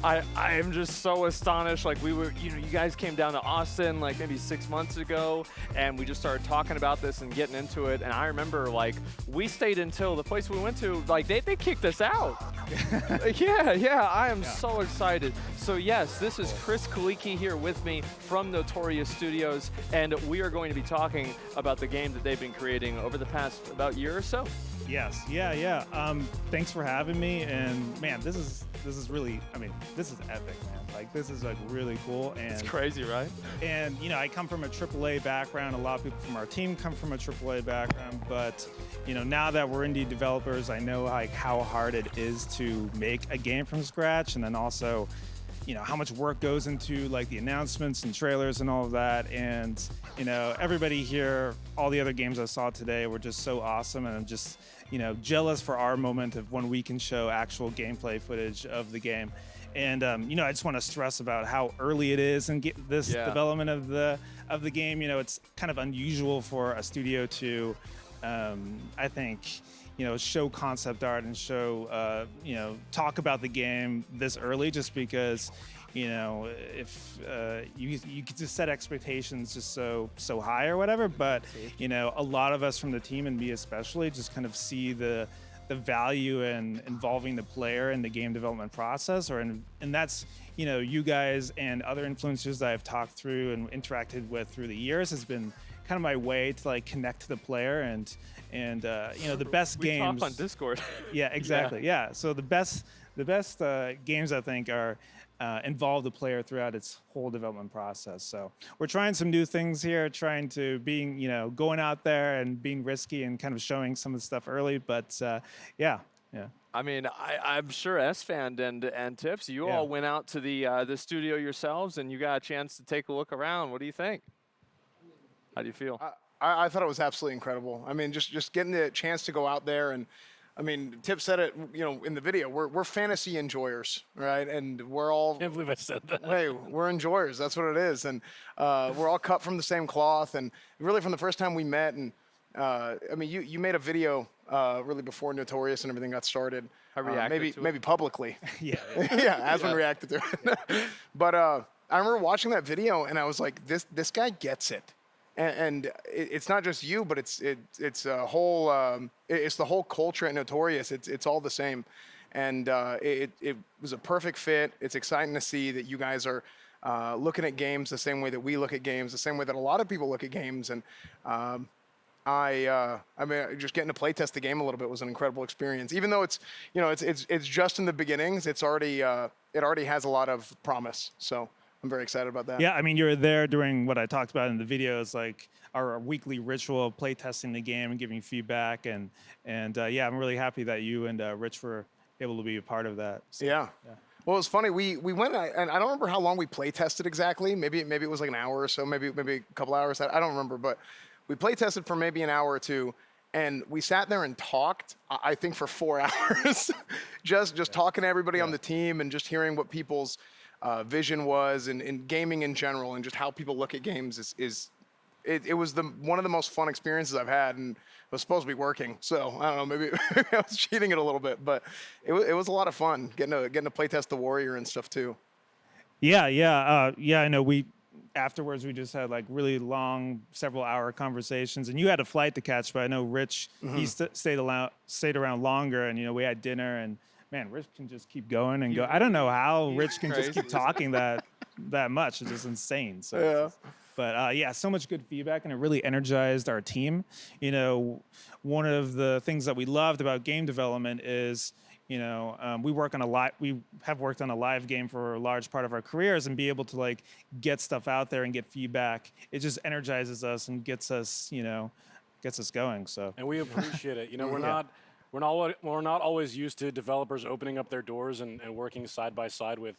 S8: I am just so astonished. Like you guys came down to Austin like maybe 6 months ago, and we just started talking about this and getting into it. And I remember we stayed until the place we went to, they kicked us out. Yeah, I am so excited. So yes, this is Chris Kaliki here with me from Notorious Studios, and we are going to be talking about the game that they've been creating over the past about year or so.
S2: Yes, yeah. Thanks for having me, and man, this is really, this is epic, man. This is really cool. And
S8: it's crazy, right?
S2: And I come from a AAA background. A lot of people from our team come from a AAA background, but now that we're indie developers, I know how hard it is to make a game from scratch, and then also how much work goes into the announcements and trailers and all of that. And everybody here, all the other games I saw today were just so awesome, and I'm just jealous for our moment of when we can show actual gameplay footage of the game. And I just want to stress about how early it is in this development of the game. It's kind of unusual for a studio to I think show concept art and show talk about the game this early, just because if you could just set expectations just so high or whatever. But a lot of us from the team, and me especially, just kind of see the value in involving the player in the game development process, and that's you guys and other influencers that I've talked through and interacted with through the years has been kind of my way to connect to the player, and the best games.
S8: We talk on Discord.
S2: Yeah, exactly. Yeah. So the best games, I think, are involve the player throughout its whole development process. So we're trying some new things here, going out there and being risky and kind of showing some of the stuff early. But yeah.
S8: I'm sure SFan and Tips, you all went out to the studio yourselves, and you got a chance to take a look around. What do you think? How do you feel?
S22: I thought it was absolutely incredible. Just getting the chance to go out there and
S10: I mean, Tip said it, in the video. We're fantasy enjoyers, right? And we're all.
S5: I can't believe I said that.
S10: Hey, we're enjoyers. That's what it is, and we're all cut from the same cloth. And really, from the first time we met, and I mean, you made a video really before Notorious and everything got started.
S8: I reacted to it.
S10: maybe publicly.
S2: Yeah.
S10: Yeah, Asmon reacted to it. But I remember watching that video, and I was like, this guy gets it. And it's not just you, but it's a whole it's the whole culture at Notorious. It's all the same, and it was a perfect fit. It's exciting to see that you guys are looking at games the same way that we look at games, the same way that a lot of people look at games. And I mean, just getting to play test the game a little bit was an incredible experience. Even though it's just in the beginnings, it already has a lot of promise. So I'm very excited about that.
S2: Yeah, I mean, you were there during what I talked about in the videos, like our weekly ritual of play testing the game and giving feedback, and yeah, I'm really happy that you and Rich were able to be a part of that. So,
S10: yeah. Well, it was funny. We went, and I don't remember how long we play tested exactly. Maybe it was like an hour or so, maybe a couple hours. I don't remember, but we play tested for maybe an hour or two, and we sat there and talked. I think for 4 hours, just talking to everybody on the team and just hearing what people's vision was and gaming in general, and just how people look at games it was one of the most fun experiences I've had, and it was supposed to be working. So I don't know, maybe I was cheating it a little bit, but it was a lot of fun getting to play test the Warrior and stuff too.
S2: Yeah. I know afterwards we just had like really long, several hour conversations, and you had a flight to catch, but I know Rich, he stayed around longer, and we had dinner, and man, Rich can just keep going and go. I don't know how Rich can just keep talking that much. It's just insane. So,
S10: yeah.
S2: But yeah, so much good feedback, and it really energized our team. One of the things that we loved about game development is, we have worked on a live game for a large part of our careers, and be able to like get stuff out there and get feedback. It just energizes us and gets us going. So.
S5: And we appreciate it. We're not always used to developers opening up their doors and working side by side with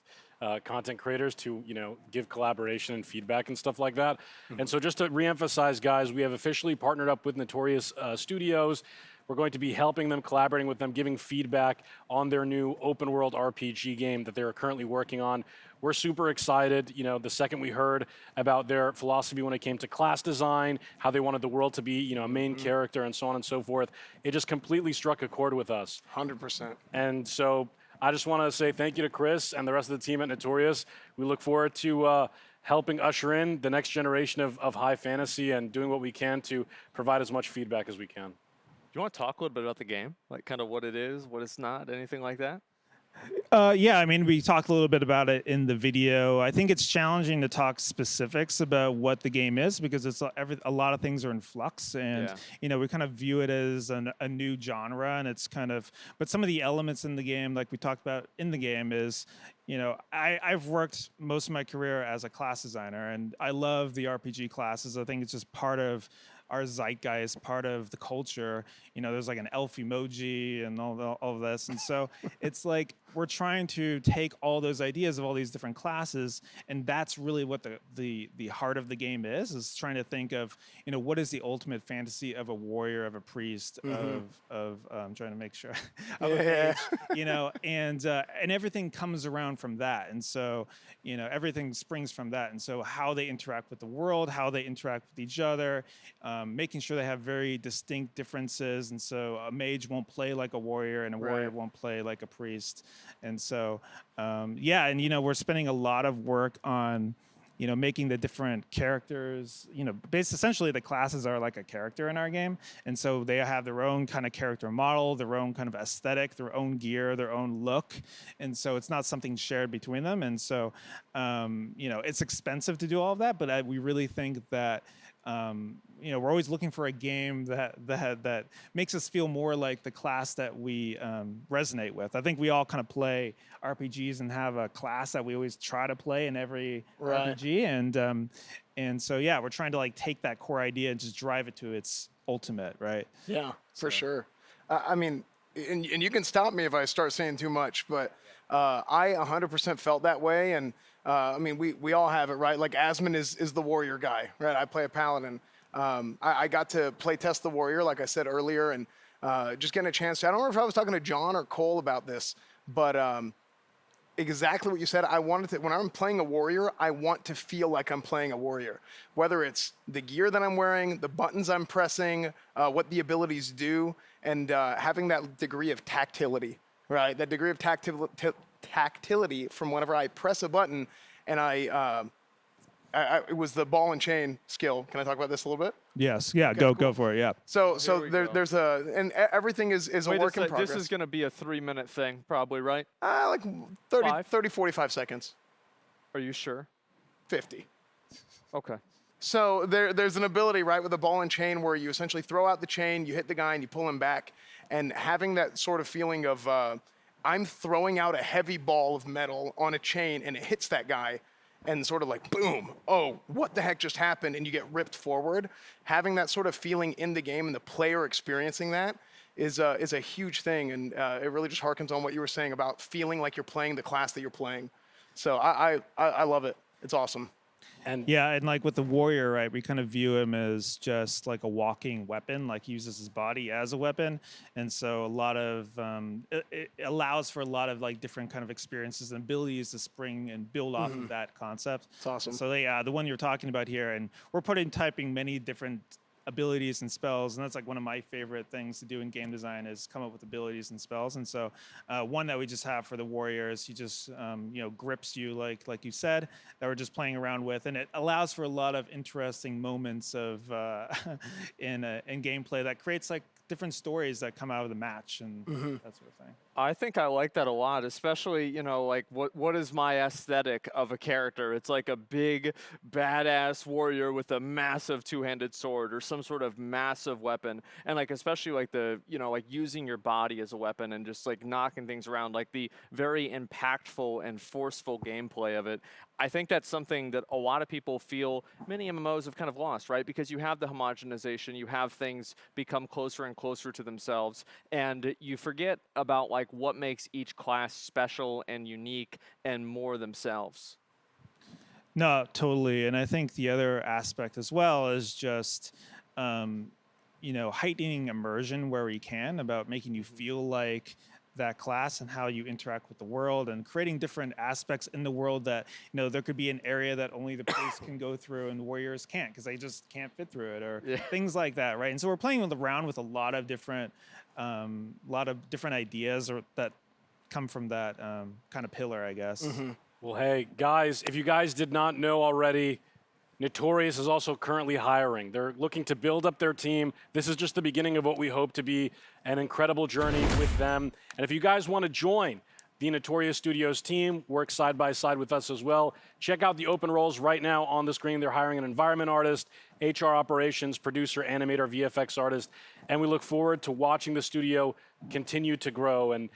S5: content creators to give collaboration and feedback and stuff like that. And so just to reemphasize, guys, we have officially partnered up with Notorious Studios. We're going to be helping them, collaborating with them, giving feedback on their new open world RPG game that they're currently working on. We're super excited. The second we heard about their philosophy when it came to class design, how they wanted the world to be, a main character, and so on and so forth, it just completely struck a chord with us.
S10: 100%.
S5: And so I just want to say thank you to Chris and the rest of the team at Notorious. We look forward to helping usher in the next generation of high fantasy and doing what we can to provide as much feedback as we can.
S8: Do you want to talk a little bit about the game? Like kind of what it is, what it's not, anything like that?
S2: Yeah, I mean, we talked a little bit about it in the video. I think it's challenging to talk specifics about what the game is, because it's a lot of things are in flux, and we kind of view it as a new genre, and it's but some of the elements in the game, like we talked about in the game, is I've worked most of my career as a class designer, and I love the RPG classes. I think it's just part of our zeitgeist, part of the culture. There's like an elf emoji and all of this. And so it's like we're trying to take all those ideas of all these different classes, and that's really what the heart of the game is trying to think of, what is the ultimate fantasy of a warrior, of a priest, of I'm trying to make sure, of a mage, and everything comes around from that. And so, everything springs from that. And so how they interact with the world, how they interact with each other, making sure they have very distinct differences. And so a mage won't play like a warrior, and a warrior won't play like a priest. And so, we're spending a lot of work on, making the different characters, essentially the classes are like a character in our game. And so they have their own kind of character model, their own kind of aesthetic, their own gear, their own look. And so it's not something shared between them. And so, it's expensive to do all of that, but we really think that, we're always looking for a game that makes us feel more like the class that we resonate with. I think we all kind of play RPGs and have a class that we always try to play in every RPG, and so we're trying to like take that core idea and just drive it to its ultimate, right?
S10: Yeah, for sure. I mean, and you can stop me if I start saying too much, but I 100% felt that way, and I mean, we all have it, right? Like Asmon is the warrior guy, right? I play a paladin. I got to play test the warrior, like I said earlier, and just getting a chance to, I don't remember if I was talking to John or Cole about this, but exactly what you said. I wanted to, when I'm playing a warrior, I want to feel like I'm playing a warrior. Whether it's the gear that I'm wearing, the buttons I'm pressing, what the abilities do, and having that degree of tactility, right? That degree of tactility from whenever I press a button and it was the ball and chain skill. Can I talk about this a little bit?
S2: Yes. Yeah.
S10: Okay,
S2: Go for it. Yeah.
S10: So there's everything is a work in progress.
S8: This is going to be a 3-minute thing, probably, right?
S10: Like 30, 45 seconds.
S8: Are you sure?
S10: 50.
S8: Okay.
S10: So there's an ability, right, with the ball and chain where you essentially throw out the chain, you hit the guy, and you pull him back. And having that sort of feeling of I'm throwing out a heavy ball of metal on a chain, and it hits that guy, and sort of like, boom, oh, what the heck just happened? And you get ripped forward. Having that sort of feeling in the game and the player experiencing that is a huge thing. And it really just harkens on what you were saying about feeling like you're playing the class that you're playing. So I love it. It's awesome.
S2: And yeah, and like with the warrior, right, we kind of view him as just like a walking weapon, like he uses his body as a weapon. And so a lot of, it allows for a lot of like different kind of experiences and abilities to spring and build off of that concept.
S10: It's awesome.
S2: So the one you're talking about here, and we're typing many different abilities and spells, and that's like one of my favorite things to do in game design is come up with abilities and spells. And so one that we just have for the warriors, he just grips you like you said, that we're just playing around with, and it allows for a lot of interesting moments of in gameplay that creates like different stories that come out of the match and that sort of thing.
S8: I think I like that a lot, especially, like what is my aesthetic of a character? It's like a big, badass warrior with a massive two-handed sword or some sort of massive weapon. And like, especially like like using your body as a weapon and just like knocking things around, like the very impactful and forceful gameplay of it. I think that's something that a lot of people feel many MMOs have kind of lost, right? Because you have the homogenization, you have things become closer and closer to themselves, and you forget about like what makes each class special and unique and more themselves.
S2: No, totally. And I think the other aspect as well is just, heightening immersion where we can, about making you feel like that class and how you interact with the world, and creating different aspects in the world that, there could be an area that only the priests can go through and the warriors can't because they just can't fit through it, or things like that, right? And so we're playing around with a lot of different ideas that come from that kind of pillar, I guess.
S5: Well, hey, guys, if you guys did not know already, Notorious is also currently hiring. They're looking to build up their team. This is just the beginning of what we hope to be an incredible journey with them. And if you guys want to join the Notorious Studios team, work side by side with us as well, check out the open roles right now on the screen. They're hiring an environment artist, HR operations, producer, animator, VFX artist, and we look forward to watching the studio continue to grow. And,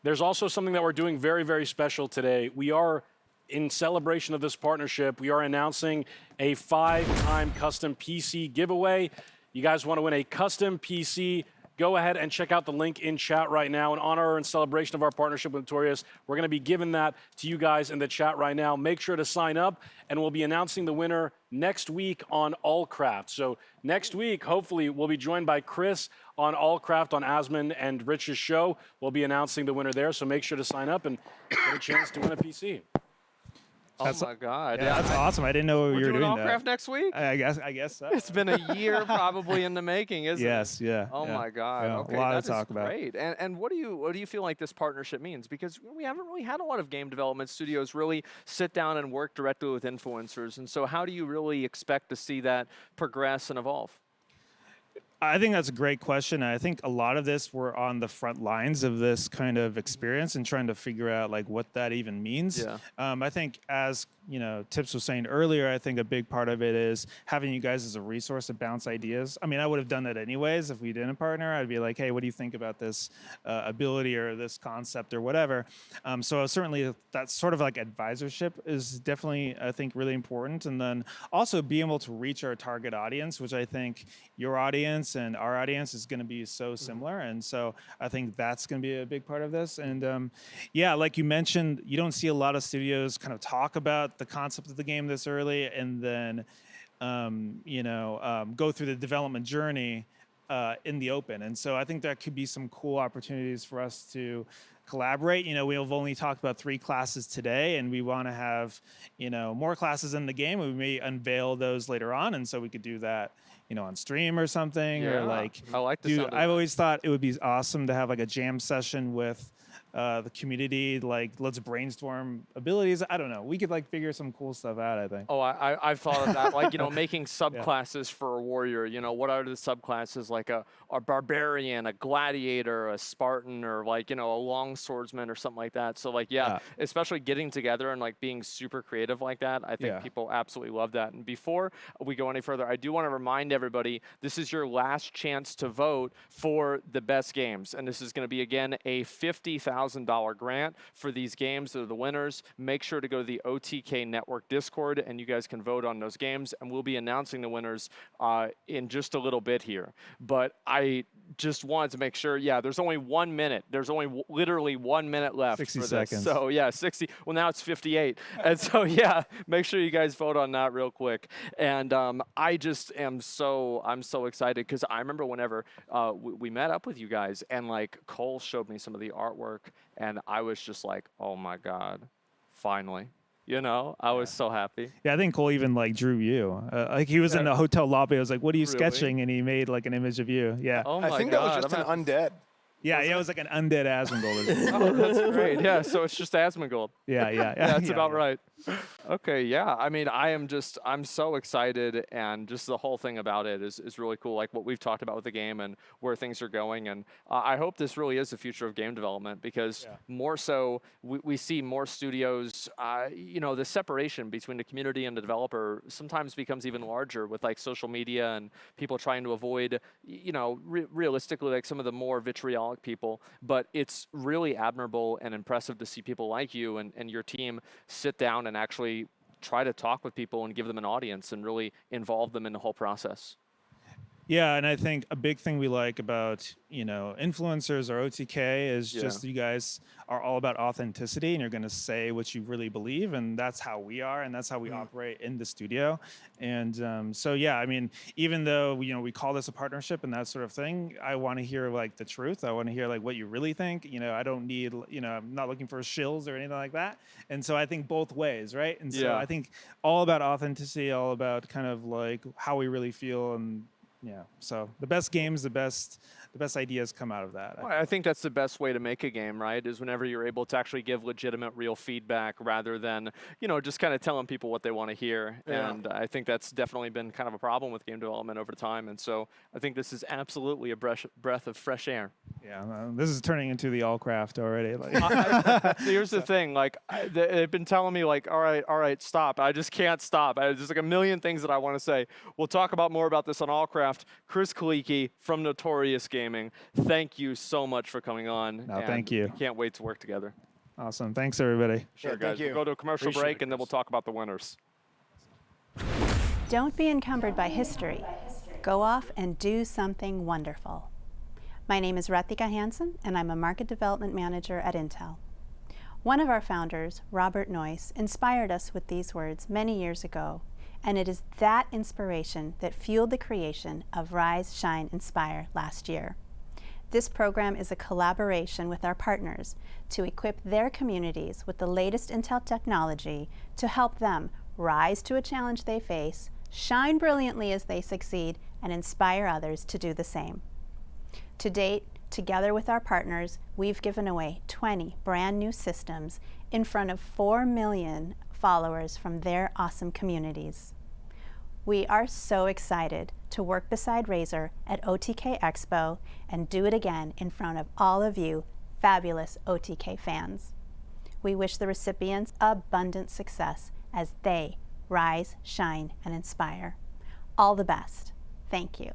S5: there's also something that we're doing very, very special today. We are, in celebration of this partnership, we are announcing a 5-time custom PC giveaway. You guys want to win a custom PC? Go ahead and check out the link in chat right now. In honor and celebration of our partnership with Notorious, we're going to be giving that to you guys in the chat right now. Make sure to sign up, and we'll be announcing the winner next week on Allcraft. So next week, hopefully, we'll be joined by Chris on Allcraft on Asmon and Rich's show. We'll be announcing the winner there, so make sure to sign up and get a chance to win a PC.
S8: Oh my God!
S2: Yeah, that's awesome. I didn't know you were doing that.
S8: Allcraft next week?
S2: I guess so.
S8: It's been a year probably in the making, isn't it?
S2: Yes, yeah.
S8: Oh my God!
S2: Yeah,
S8: okay,
S2: a lot
S8: that
S2: to talk
S8: is
S2: about.
S8: great. And what do you feel like this partnership means? Because we haven't really had a lot of game development studios really sit down and work directly with influencers. And so, how do you really expect to see that progress and evolve?
S2: I think that's a great question. I think a lot of this, we're on the front lines of this kind of experience and trying to figure out like what that even means.
S8: Yeah.
S2: I think, as Tips was saying earlier, I think a big part of it is having you guys as a resource to bounce ideas. I mean, I would have done that anyways if we didn't partner. I'd be like, hey, what do you think about this ability or this concept or whatever? So certainly that sort of like advisorship is definitely, I think, really important. And then also being able to reach our target audience, which I think your audience and our audience is going to be so similar. And so I think that's going to be a big part of this. And yeah, like you mentioned, you don't see a lot of studios kind of talk about the concept of the game this early and then, go through the development journey. in the open. And so I think that could be some cool opportunities for us to collaborate. You know, we've only talked about 3 classes today, and we want to have, you know, more classes in the game. We may unveil those later on, and so we could do that, you know, on stream or something.
S8: Yeah,
S2: or like,
S8: I like the sound of
S2: I've always thought it would be awesome to have like a jam session with the community, like let's brainstorm abilities. I don't know. We could like figure some cool stuff out, I think.
S8: Oh, I've thought of that. Like, you know, making subclasses for a warrior. You know, what are the subclasses? Like a barbarian, a gladiator, a Spartan, or like, you know, a long swordsman or something like that. So like, yeah, especially getting together and like being super creative like that. I think people absolutely love that. And before we go any further, I do want to remind everybody, this is your last chance to vote for the best games. And this is going to be, again, a $50,000 grant for these games that are the winners. Make sure to go to the OTK Network Discord, and you guys can vote on those games, and we'll be announcing the winners in just a little bit here. But I just wanted to make sure, there's only 1 minute. There's only literally 1 minute left
S2: 60
S8: for
S2: seconds.
S8: this. So yeah, 60. Well, now it's 58. And so yeah, make sure you guys vote on that real quick. And I just am I'm so excited because I remember whenever we met up with you guys, and like Cole showed me some of the artwork, and I was just like, oh my God, finally. You know, I was so happy.
S2: Yeah, I think Cole even like drew you. Like he was in the hotel lobby. I was like, "What are you
S8: Really?
S2: sketching?" And he made like an image of you. Yeah.
S8: Oh my God.
S10: I think that was just an undead.
S2: Yeah, it was like an undead Asmongold.
S8: Oh, that's great. Yeah, so it's just Asmongold.
S2: Yeah.
S8: That's about right. Okay, yeah. I mean, I'm so excited, and just the whole thing about it is really cool, like what we've talked about with the game and where things are going. And I hope this really is the future of game development, because more so, we see more studios, you know, the separation between the community and the developer sometimes becomes even larger with like social media and people trying to avoid, you know, realistically, like some of the more vitriolic people. But it's really admirable and impressive to see people like you and your team sit down and actually try to talk with people and give them an audience and really involve them in the whole process.
S2: Yeah, and I think a big thing we like about, you know, influencers or OTK is just you guys are all about authenticity, and you're going to say what you really believe, and that's how we are, and that's how we operate in the studio. And so, yeah, I mean, even though, you know, we call this a partnership and that sort of thing, I want to hear like the truth. I want to hear like what you really think. You know, I don't need, you know, I'm not looking for shills or anything like that. And so I think both ways, right? And so I think all about authenticity, all about kind of like how we really feel. And yeah, so the best games, the best ideas come out of that.
S8: Well, I think that's the best way to make a game, right? Is whenever you're able to actually give legitimate, real feedback rather than, you know, just kind of telling people what they want to hear.
S10: Yeah.
S8: And I think that's definitely been kind of a problem with game development over time. And so I think this is absolutely a breath of fresh air.
S2: Yeah, this is turning into the Allcraft already. Like.
S8: Here's the thing, like they've been telling me like, all right, stop. I just can't stop. There's like a million things that I want to say. We'll talk about more about this on Allcraft. Chris Kaliki from Notorious Gaming, thank you so much for coming on.
S2: No, thank you.
S8: We can't wait to work together.
S2: Awesome. Thanks, everybody.
S8: Sure, guys. We'll go to a commercial break, and then we'll talk about the winners.
S12: Don't be encumbered by history. Go off and do something wonderful. My name is Ratika Hansen, and I'm a Market Development Manager at Intel. One of our founders, Robert Noyce, inspired us with these words many years ago, and it is that inspiration that fueled the creation of Rise, Shine, Inspire last year. This program is a collaboration with our partners to equip their communities with the latest Intel technology to help them rise to a challenge they face, shine brilliantly as they succeed, and inspire others to do the same. To date, together with our partners, we've given away 20 brand new systems in front of 4 million followers from their awesome communities. We are so excited to work beside Razer at OTK Expo and do it again in front of all of you fabulous OTK fans. We wish the recipients abundant success as they rise, shine, and inspire. All the best. Thank you.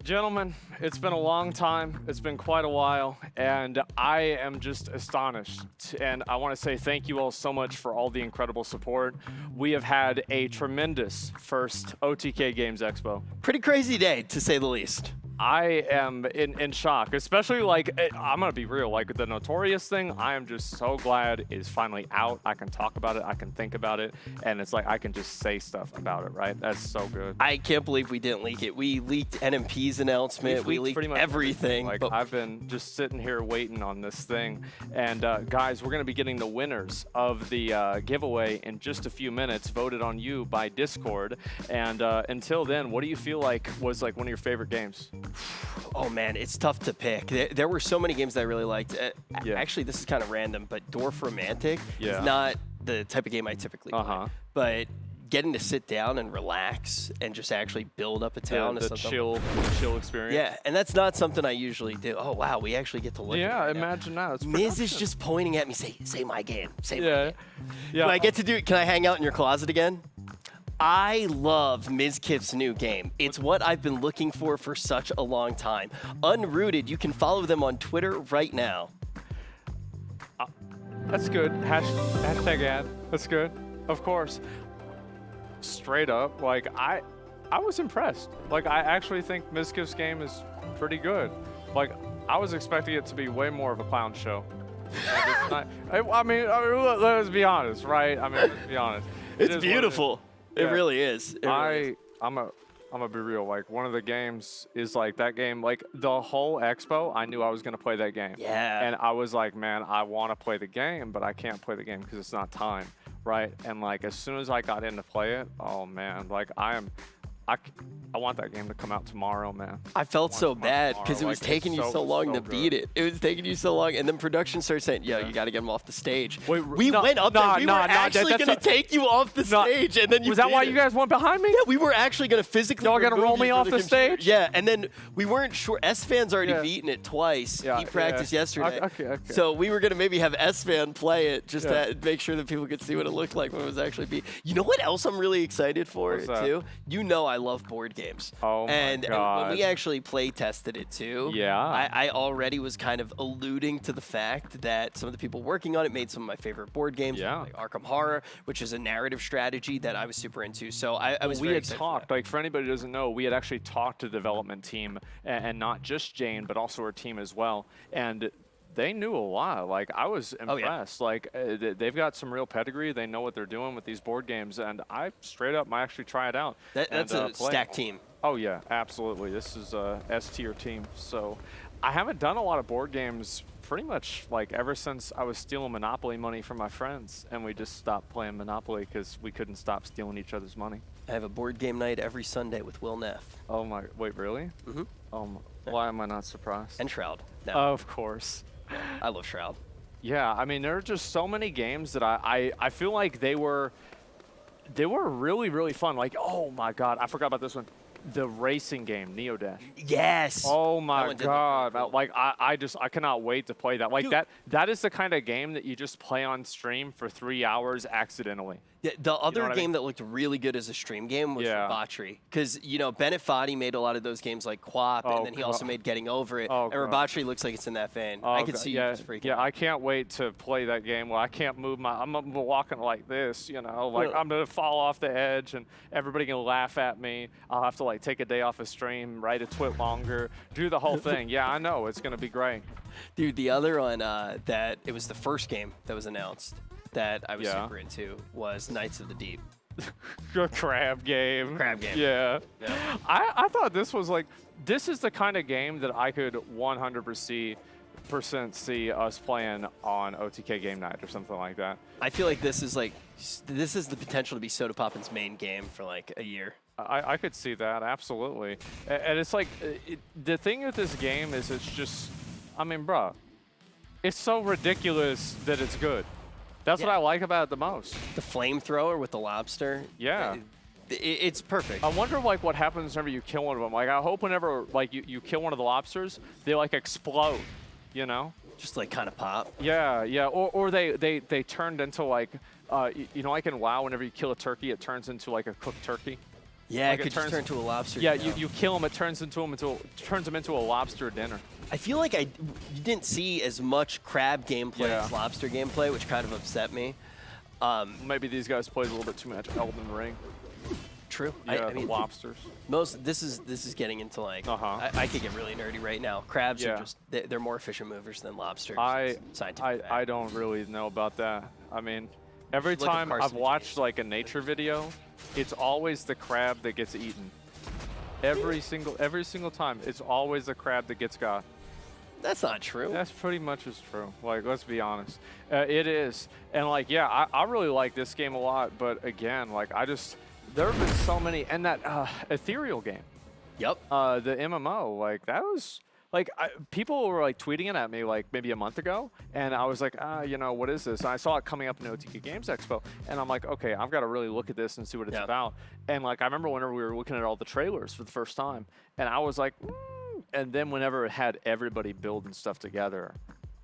S8: Gentlemen, it's been a long time. It's been quite a while, and I am just astonished. And I want to say thank you all so much for all the incredible support. We have had a tremendous first OTK Games Expo.
S6: Pretty crazy day, to say the least.
S8: I am in shock, especially like, I'm gonna be real, like the Notorious thing, I am just so glad is finally out. I can talk about it, I can think about it, and it's like I can just say stuff about it, right? That's so good.
S6: I can't believe we didn't leak it. We leaked NMP's announcement, we leaked
S8: pretty much
S6: everything.
S8: Like, I've been just sitting here waiting on this thing. And guys, we're gonna be getting the winners of the giveaway in just a few minutes, voted on you by Discord. And until then, what do you feel like was like one of your favorite games?
S6: Oh man, it's tough to pick. There were so many games that I really liked. Actually, this is kind of random, but Dwarf Romantic is not the type of game I typically play. But getting to sit down and relax and just actually build up a town is
S8: the
S6: something.
S8: chill experience.
S6: Yeah, and that's not something I usually do. Oh wow, we actually get to look.
S8: Yeah,
S6: at it
S8: imagine
S6: now.
S8: that. It's
S6: Miz is just pointing at me, say my game, say my game.
S8: Yeah.
S6: Do I get to do? Can I hang out in your closet again? I love Mizkif's new game. It's what I've been looking for such a long time. Unrooted, you can follow them on Twitter right now.
S8: That's good. Hashtag ad. That's good. Of course. Straight up, like I was impressed. Like I actually think Mizkif's game is pretty good. Like I was expecting it to be way more of a clown show. I mean, let's be honest, right? I mean, let's be honest.
S6: It's beautiful. It really is.
S8: I'm gonna be real. Like one of the games is like that game. Like the whole expo, I knew I was gonna play that game.
S6: Yeah.
S8: And I was like, man, I want to play the game, but I can't play the game because it's not time, right? And like as soon as I got in to play it, oh man, like I want that game to come out tomorrow, man.
S6: I felt so bad because it was taking you so long to beat it. It was taking you so long, and then production started saying, "Yo, you got to get him off the stage." We went up there. We were actually going to take you off the stage, and then you.
S8: Was that why you guys went behind me?
S6: Yeah, we were actually going to physically.
S8: Y'all gonna roll me off the stage?
S6: Yeah, and then we weren't sure. S-Fan's already beaten it twice. He practiced yesterday.
S8: Okay.
S6: So we were going to maybe have S-Fan play it just to make sure that people could see what it looked like when it was actually beat. You know what else I'm really excited for too? You know I love board games.
S8: Oh my God.
S6: When we actually play tested it too, I already was kind of alluding to the fact that some of the people working on it made some of my favorite board games, like Arkham Horror, which is a narrative strategy that I was super into. So I was very excited.
S8: Talked, like for anybody who doesn't know, we had actually talked to the development team and not just Jane, but also her team as well. And they knew a lot. Like I was impressed. Like they've got some real pedigree. They know what they're doing with these board games, and I straight up might actually try it out.
S6: That's a stacked team.
S8: Oh yeah, absolutely. This is a S-tier team. So I haven't done a lot of board games pretty much like ever since I was stealing Monopoly money from my friends, and we just stopped playing Monopoly because we couldn't stop stealing each other's money.
S6: I have a board game night every Sunday with Will Neff.
S8: Oh my, wait, really?
S6: Mm-hmm.
S8: Why am I not surprised?
S6: And Shroud. No.
S8: Of course.
S6: Yeah, I love Shroud.
S8: Yeah, I mean, there are just so many games that I feel like they were really, really fun. Like, oh my God, I forgot about this one. The racing game, Neo Dash.
S6: Yes.
S8: Oh my God. Cool. Like I cannot wait to play that. Like that is the kind of game that you just play on stream for 3 hours accidentally.
S6: Yeah, the other game that looked really good as a stream game was Rabatri. Because, you know, Bennett Foddy made a lot of those games like Quap, and then he also made Getting Over It. and Rabatri looks like it's in that vein. I could see you just freaking out.
S8: I can't wait to play that game. Well, I can't move I'm walking like this, you know, like I'm going to fall off the edge and everybody can laugh at me. I'll have to like take a day off of stream, write a twit longer, do the whole thing. Yeah, I know. It's going to be great.
S6: Dude, the other one that it was the first game that was announced that I was super into was Knights of the Deep.
S8: Crab game.
S6: Crab game.
S8: Yeah. I thought this was like, this is the kind of game that I could 100% see us playing on OTK Game Night or something like that.
S6: I feel like this is the potential to be Soda Poppin's main game for like a year.
S8: I could see that, absolutely. And it's like, the thing with this game is it's just, I mean, bro, it's so ridiculous that it's good. That's what I like about it the most.
S6: The flamethrower with the lobster.
S8: Yeah.
S6: It's perfect.
S8: I wonder like what happens whenever you kill one of them. Like I hope whenever like you kill one of the lobsters, they like explode, you know?
S6: Just like kind of pop.
S8: Yeah. Or they turned into like, you know, like in WoW, whenever you kill a turkey, it turns into like a cooked turkey.
S6: Yeah, like it could just turn into a lobster.
S8: Yeah, you kill them, it turns them into a lobster dinner.
S6: I feel like you didn't see as much crab gameplay as lobster gameplay, which kind of upset me.
S8: Maybe these guys played a little bit too much Elden Ring.
S6: true.
S8: Yeah,
S6: I mean,
S8: the lobsters.
S6: This is getting into like I could get really nerdy right now. Crabs are just they're more efficient movers than lobsters.
S8: I don't really know about that. I mean, every time I've watched like a nature video, it's always the crab that gets eaten. Every single time, it's always the crab that gets got.
S6: That's not true.
S8: That's pretty much as true. Like, let's be honest. It is. And like, yeah, I really like this game a lot. But again, like, there have been so many. And that Ethereal game.
S6: Yep.
S8: The MMO, like, that was, like, people were like tweeting it at me like maybe a month ago. And I was like, you know, what is this? And I saw it coming up in OTK Games Expo. And I'm like, okay, I've got to really look at this and see what it's about. And like, I remember whenever we were looking at all the trailers for the first time. And I was like, and then whenever it had everybody building stuff together,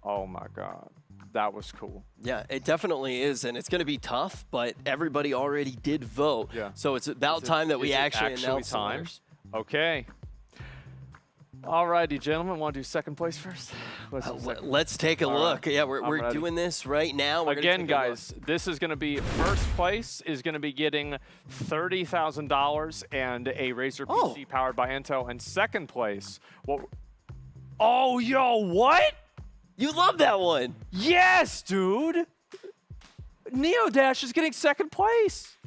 S8: oh my God, that was cool.
S6: Yeah, it definitely is, and it's going to be tough, but everybody already did vote. Yeah. So it's about time that we actually announce the winners.
S8: Okay. Alrighty, gentlemen, want to do second place first?
S6: Let's take a look. Yeah, we're doing this right now.
S8: Again, guys, this is going to be first place is going to be getting $30,000 and a Razer PC powered by Intel, and second place, oh, yo, what?
S6: You love that one.
S8: Yes, dude. NeoDash is getting second place.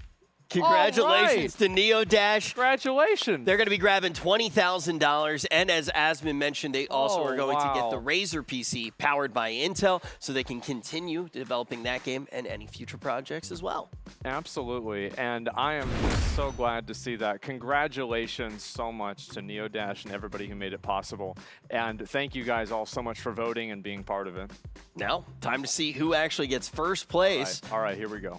S6: Congratulations to NeoDash.
S8: Congratulations.
S6: They're going to be grabbing $20,000. And as Asmon mentioned, they also are going to get the Razer PC powered by Intel so they can continue developing that game and any future projects as well.
S8: Absolutely. And I am so glad to see that. Congratulations so much to NeoDash and everybody who made it possible. And thank you guys all so much for voting and being part of it.
S6: Now, time to see who actually gets first place.
S8: All right, here we go.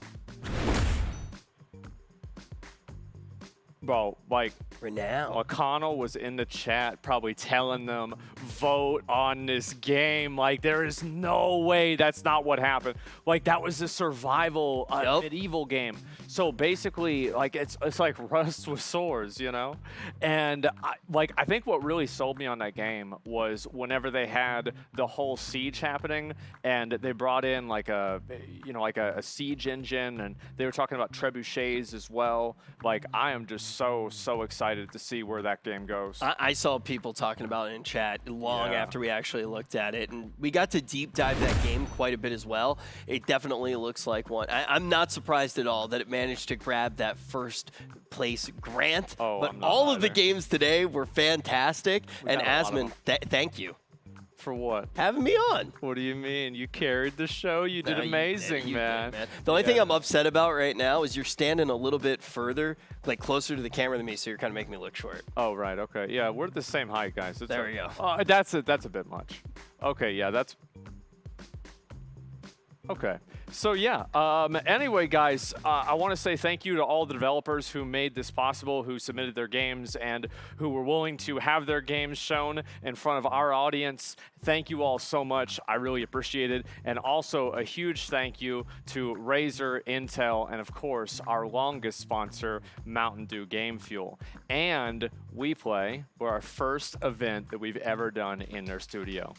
S8: Bro, like, McConnell was in the chat probably telling them, vote on this game. Like, there is no way that's not what happened. Like, that was a survival medieval game. So basically, like, it's like Rust with swords, you know? And, I think what really sold me on that game was whenever they had the whole siege happening and they brought in, like, a siege engine, and they were talking about trebuchets as well. Like, I am just so excited to see where that game goes.
S6: I saw people talking about it in chat long after we actually looked at it, and we got to deep dive that game quite a bit as well. It definitely looks like one. I'm not surprised at all that it managed to grab that first place grant, but all of the games today were fantastic, and Asmon, thank you.
S8: For what?
S6: Having me on.
S8: What do you mean? You carried the show. You did amazing, man.
S6: The only thing I'm upset about right now is you're standing a little bit further, like closer to the camera than me, so you're kind of making me look short.
S8: Oh, right. Okay. Yeah, we're the same height, guys.
S6: There we go.
S8: That's a bit much. Okay. Yeah, that's. Okay. So yeah, anyway, guys, I want to say thank you to all the developers who made this possible, who submitted their games, and who were willing to have their games shown in front of our audience. Thank you all so much. I really appreciate it. And also a huge thank you to Razer, Intel, and of course, our longest sponsor, Mountain Dew Game Fuel. And WePlay for our first event that we've ever done in their studio.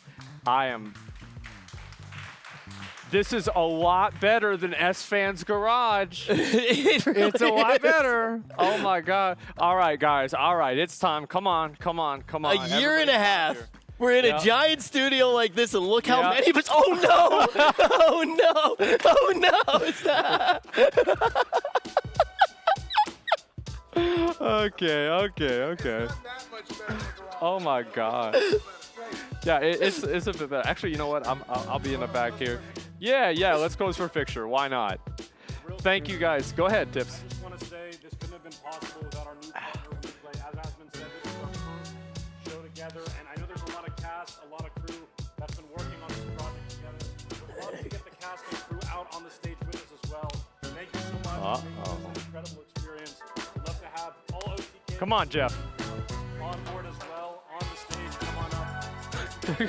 S8: This is a lot better than S-Fan's Garage. It's a lot better. Oh, my God. All right, guys. All right, it's time. Come on.
S6: A year and a half. We're in a giant studio like this, and look how many of us. Oh, no. Oh, no. Oh, no. It's that.
S8: Okay. Oh, my God. Yeah, it's a bit better. Actually, you know what? I'll be in the back here. Yeah, let's pose for a picture. Why not? Thank you, guys. Go ahead, Tips.
S5: I just want to say this couldn't have been possible without our new partner, WePlay. As Asmon said, this is our first show together, and I know there's a lot of cast, a lot of crew that's been working on this project together. We'd love to get the cast and crew out on the stage with us as well. Thank you so much for making this an incredible experience. We'd love to have all OTK.
S8: Come on, Jeff.
S5: On board as well, on the stage. Come on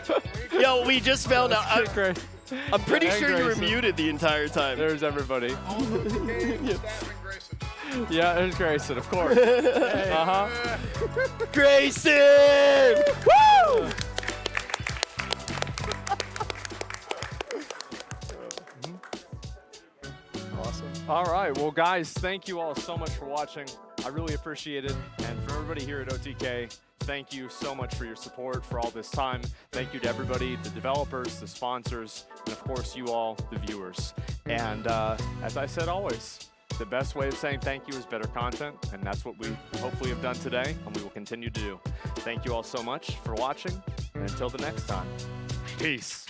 S5: up.
S6: Yo, we just found out. I'm pretty sure you were
S8: Grayson.
S6: muted the entire time.
S8: There's everybody.
S10: Grayson.
S8: Yeah, there's Grayson, of course.
S6: Grayson! Woo!
S8: Awesome. All right, well, guys, thank you all so much for watching. I really appreciate it. And for everybody here at OTK, thank you so much for your support for all this time. Thank you to everybody, the developers, the sponsors, and of course you all, the viewers. And as I said always, the best way of saying thank you is better content, and that's what we hopefully have done today, and we will continue to do. Thank you all so much for watching, and until the next time, peace.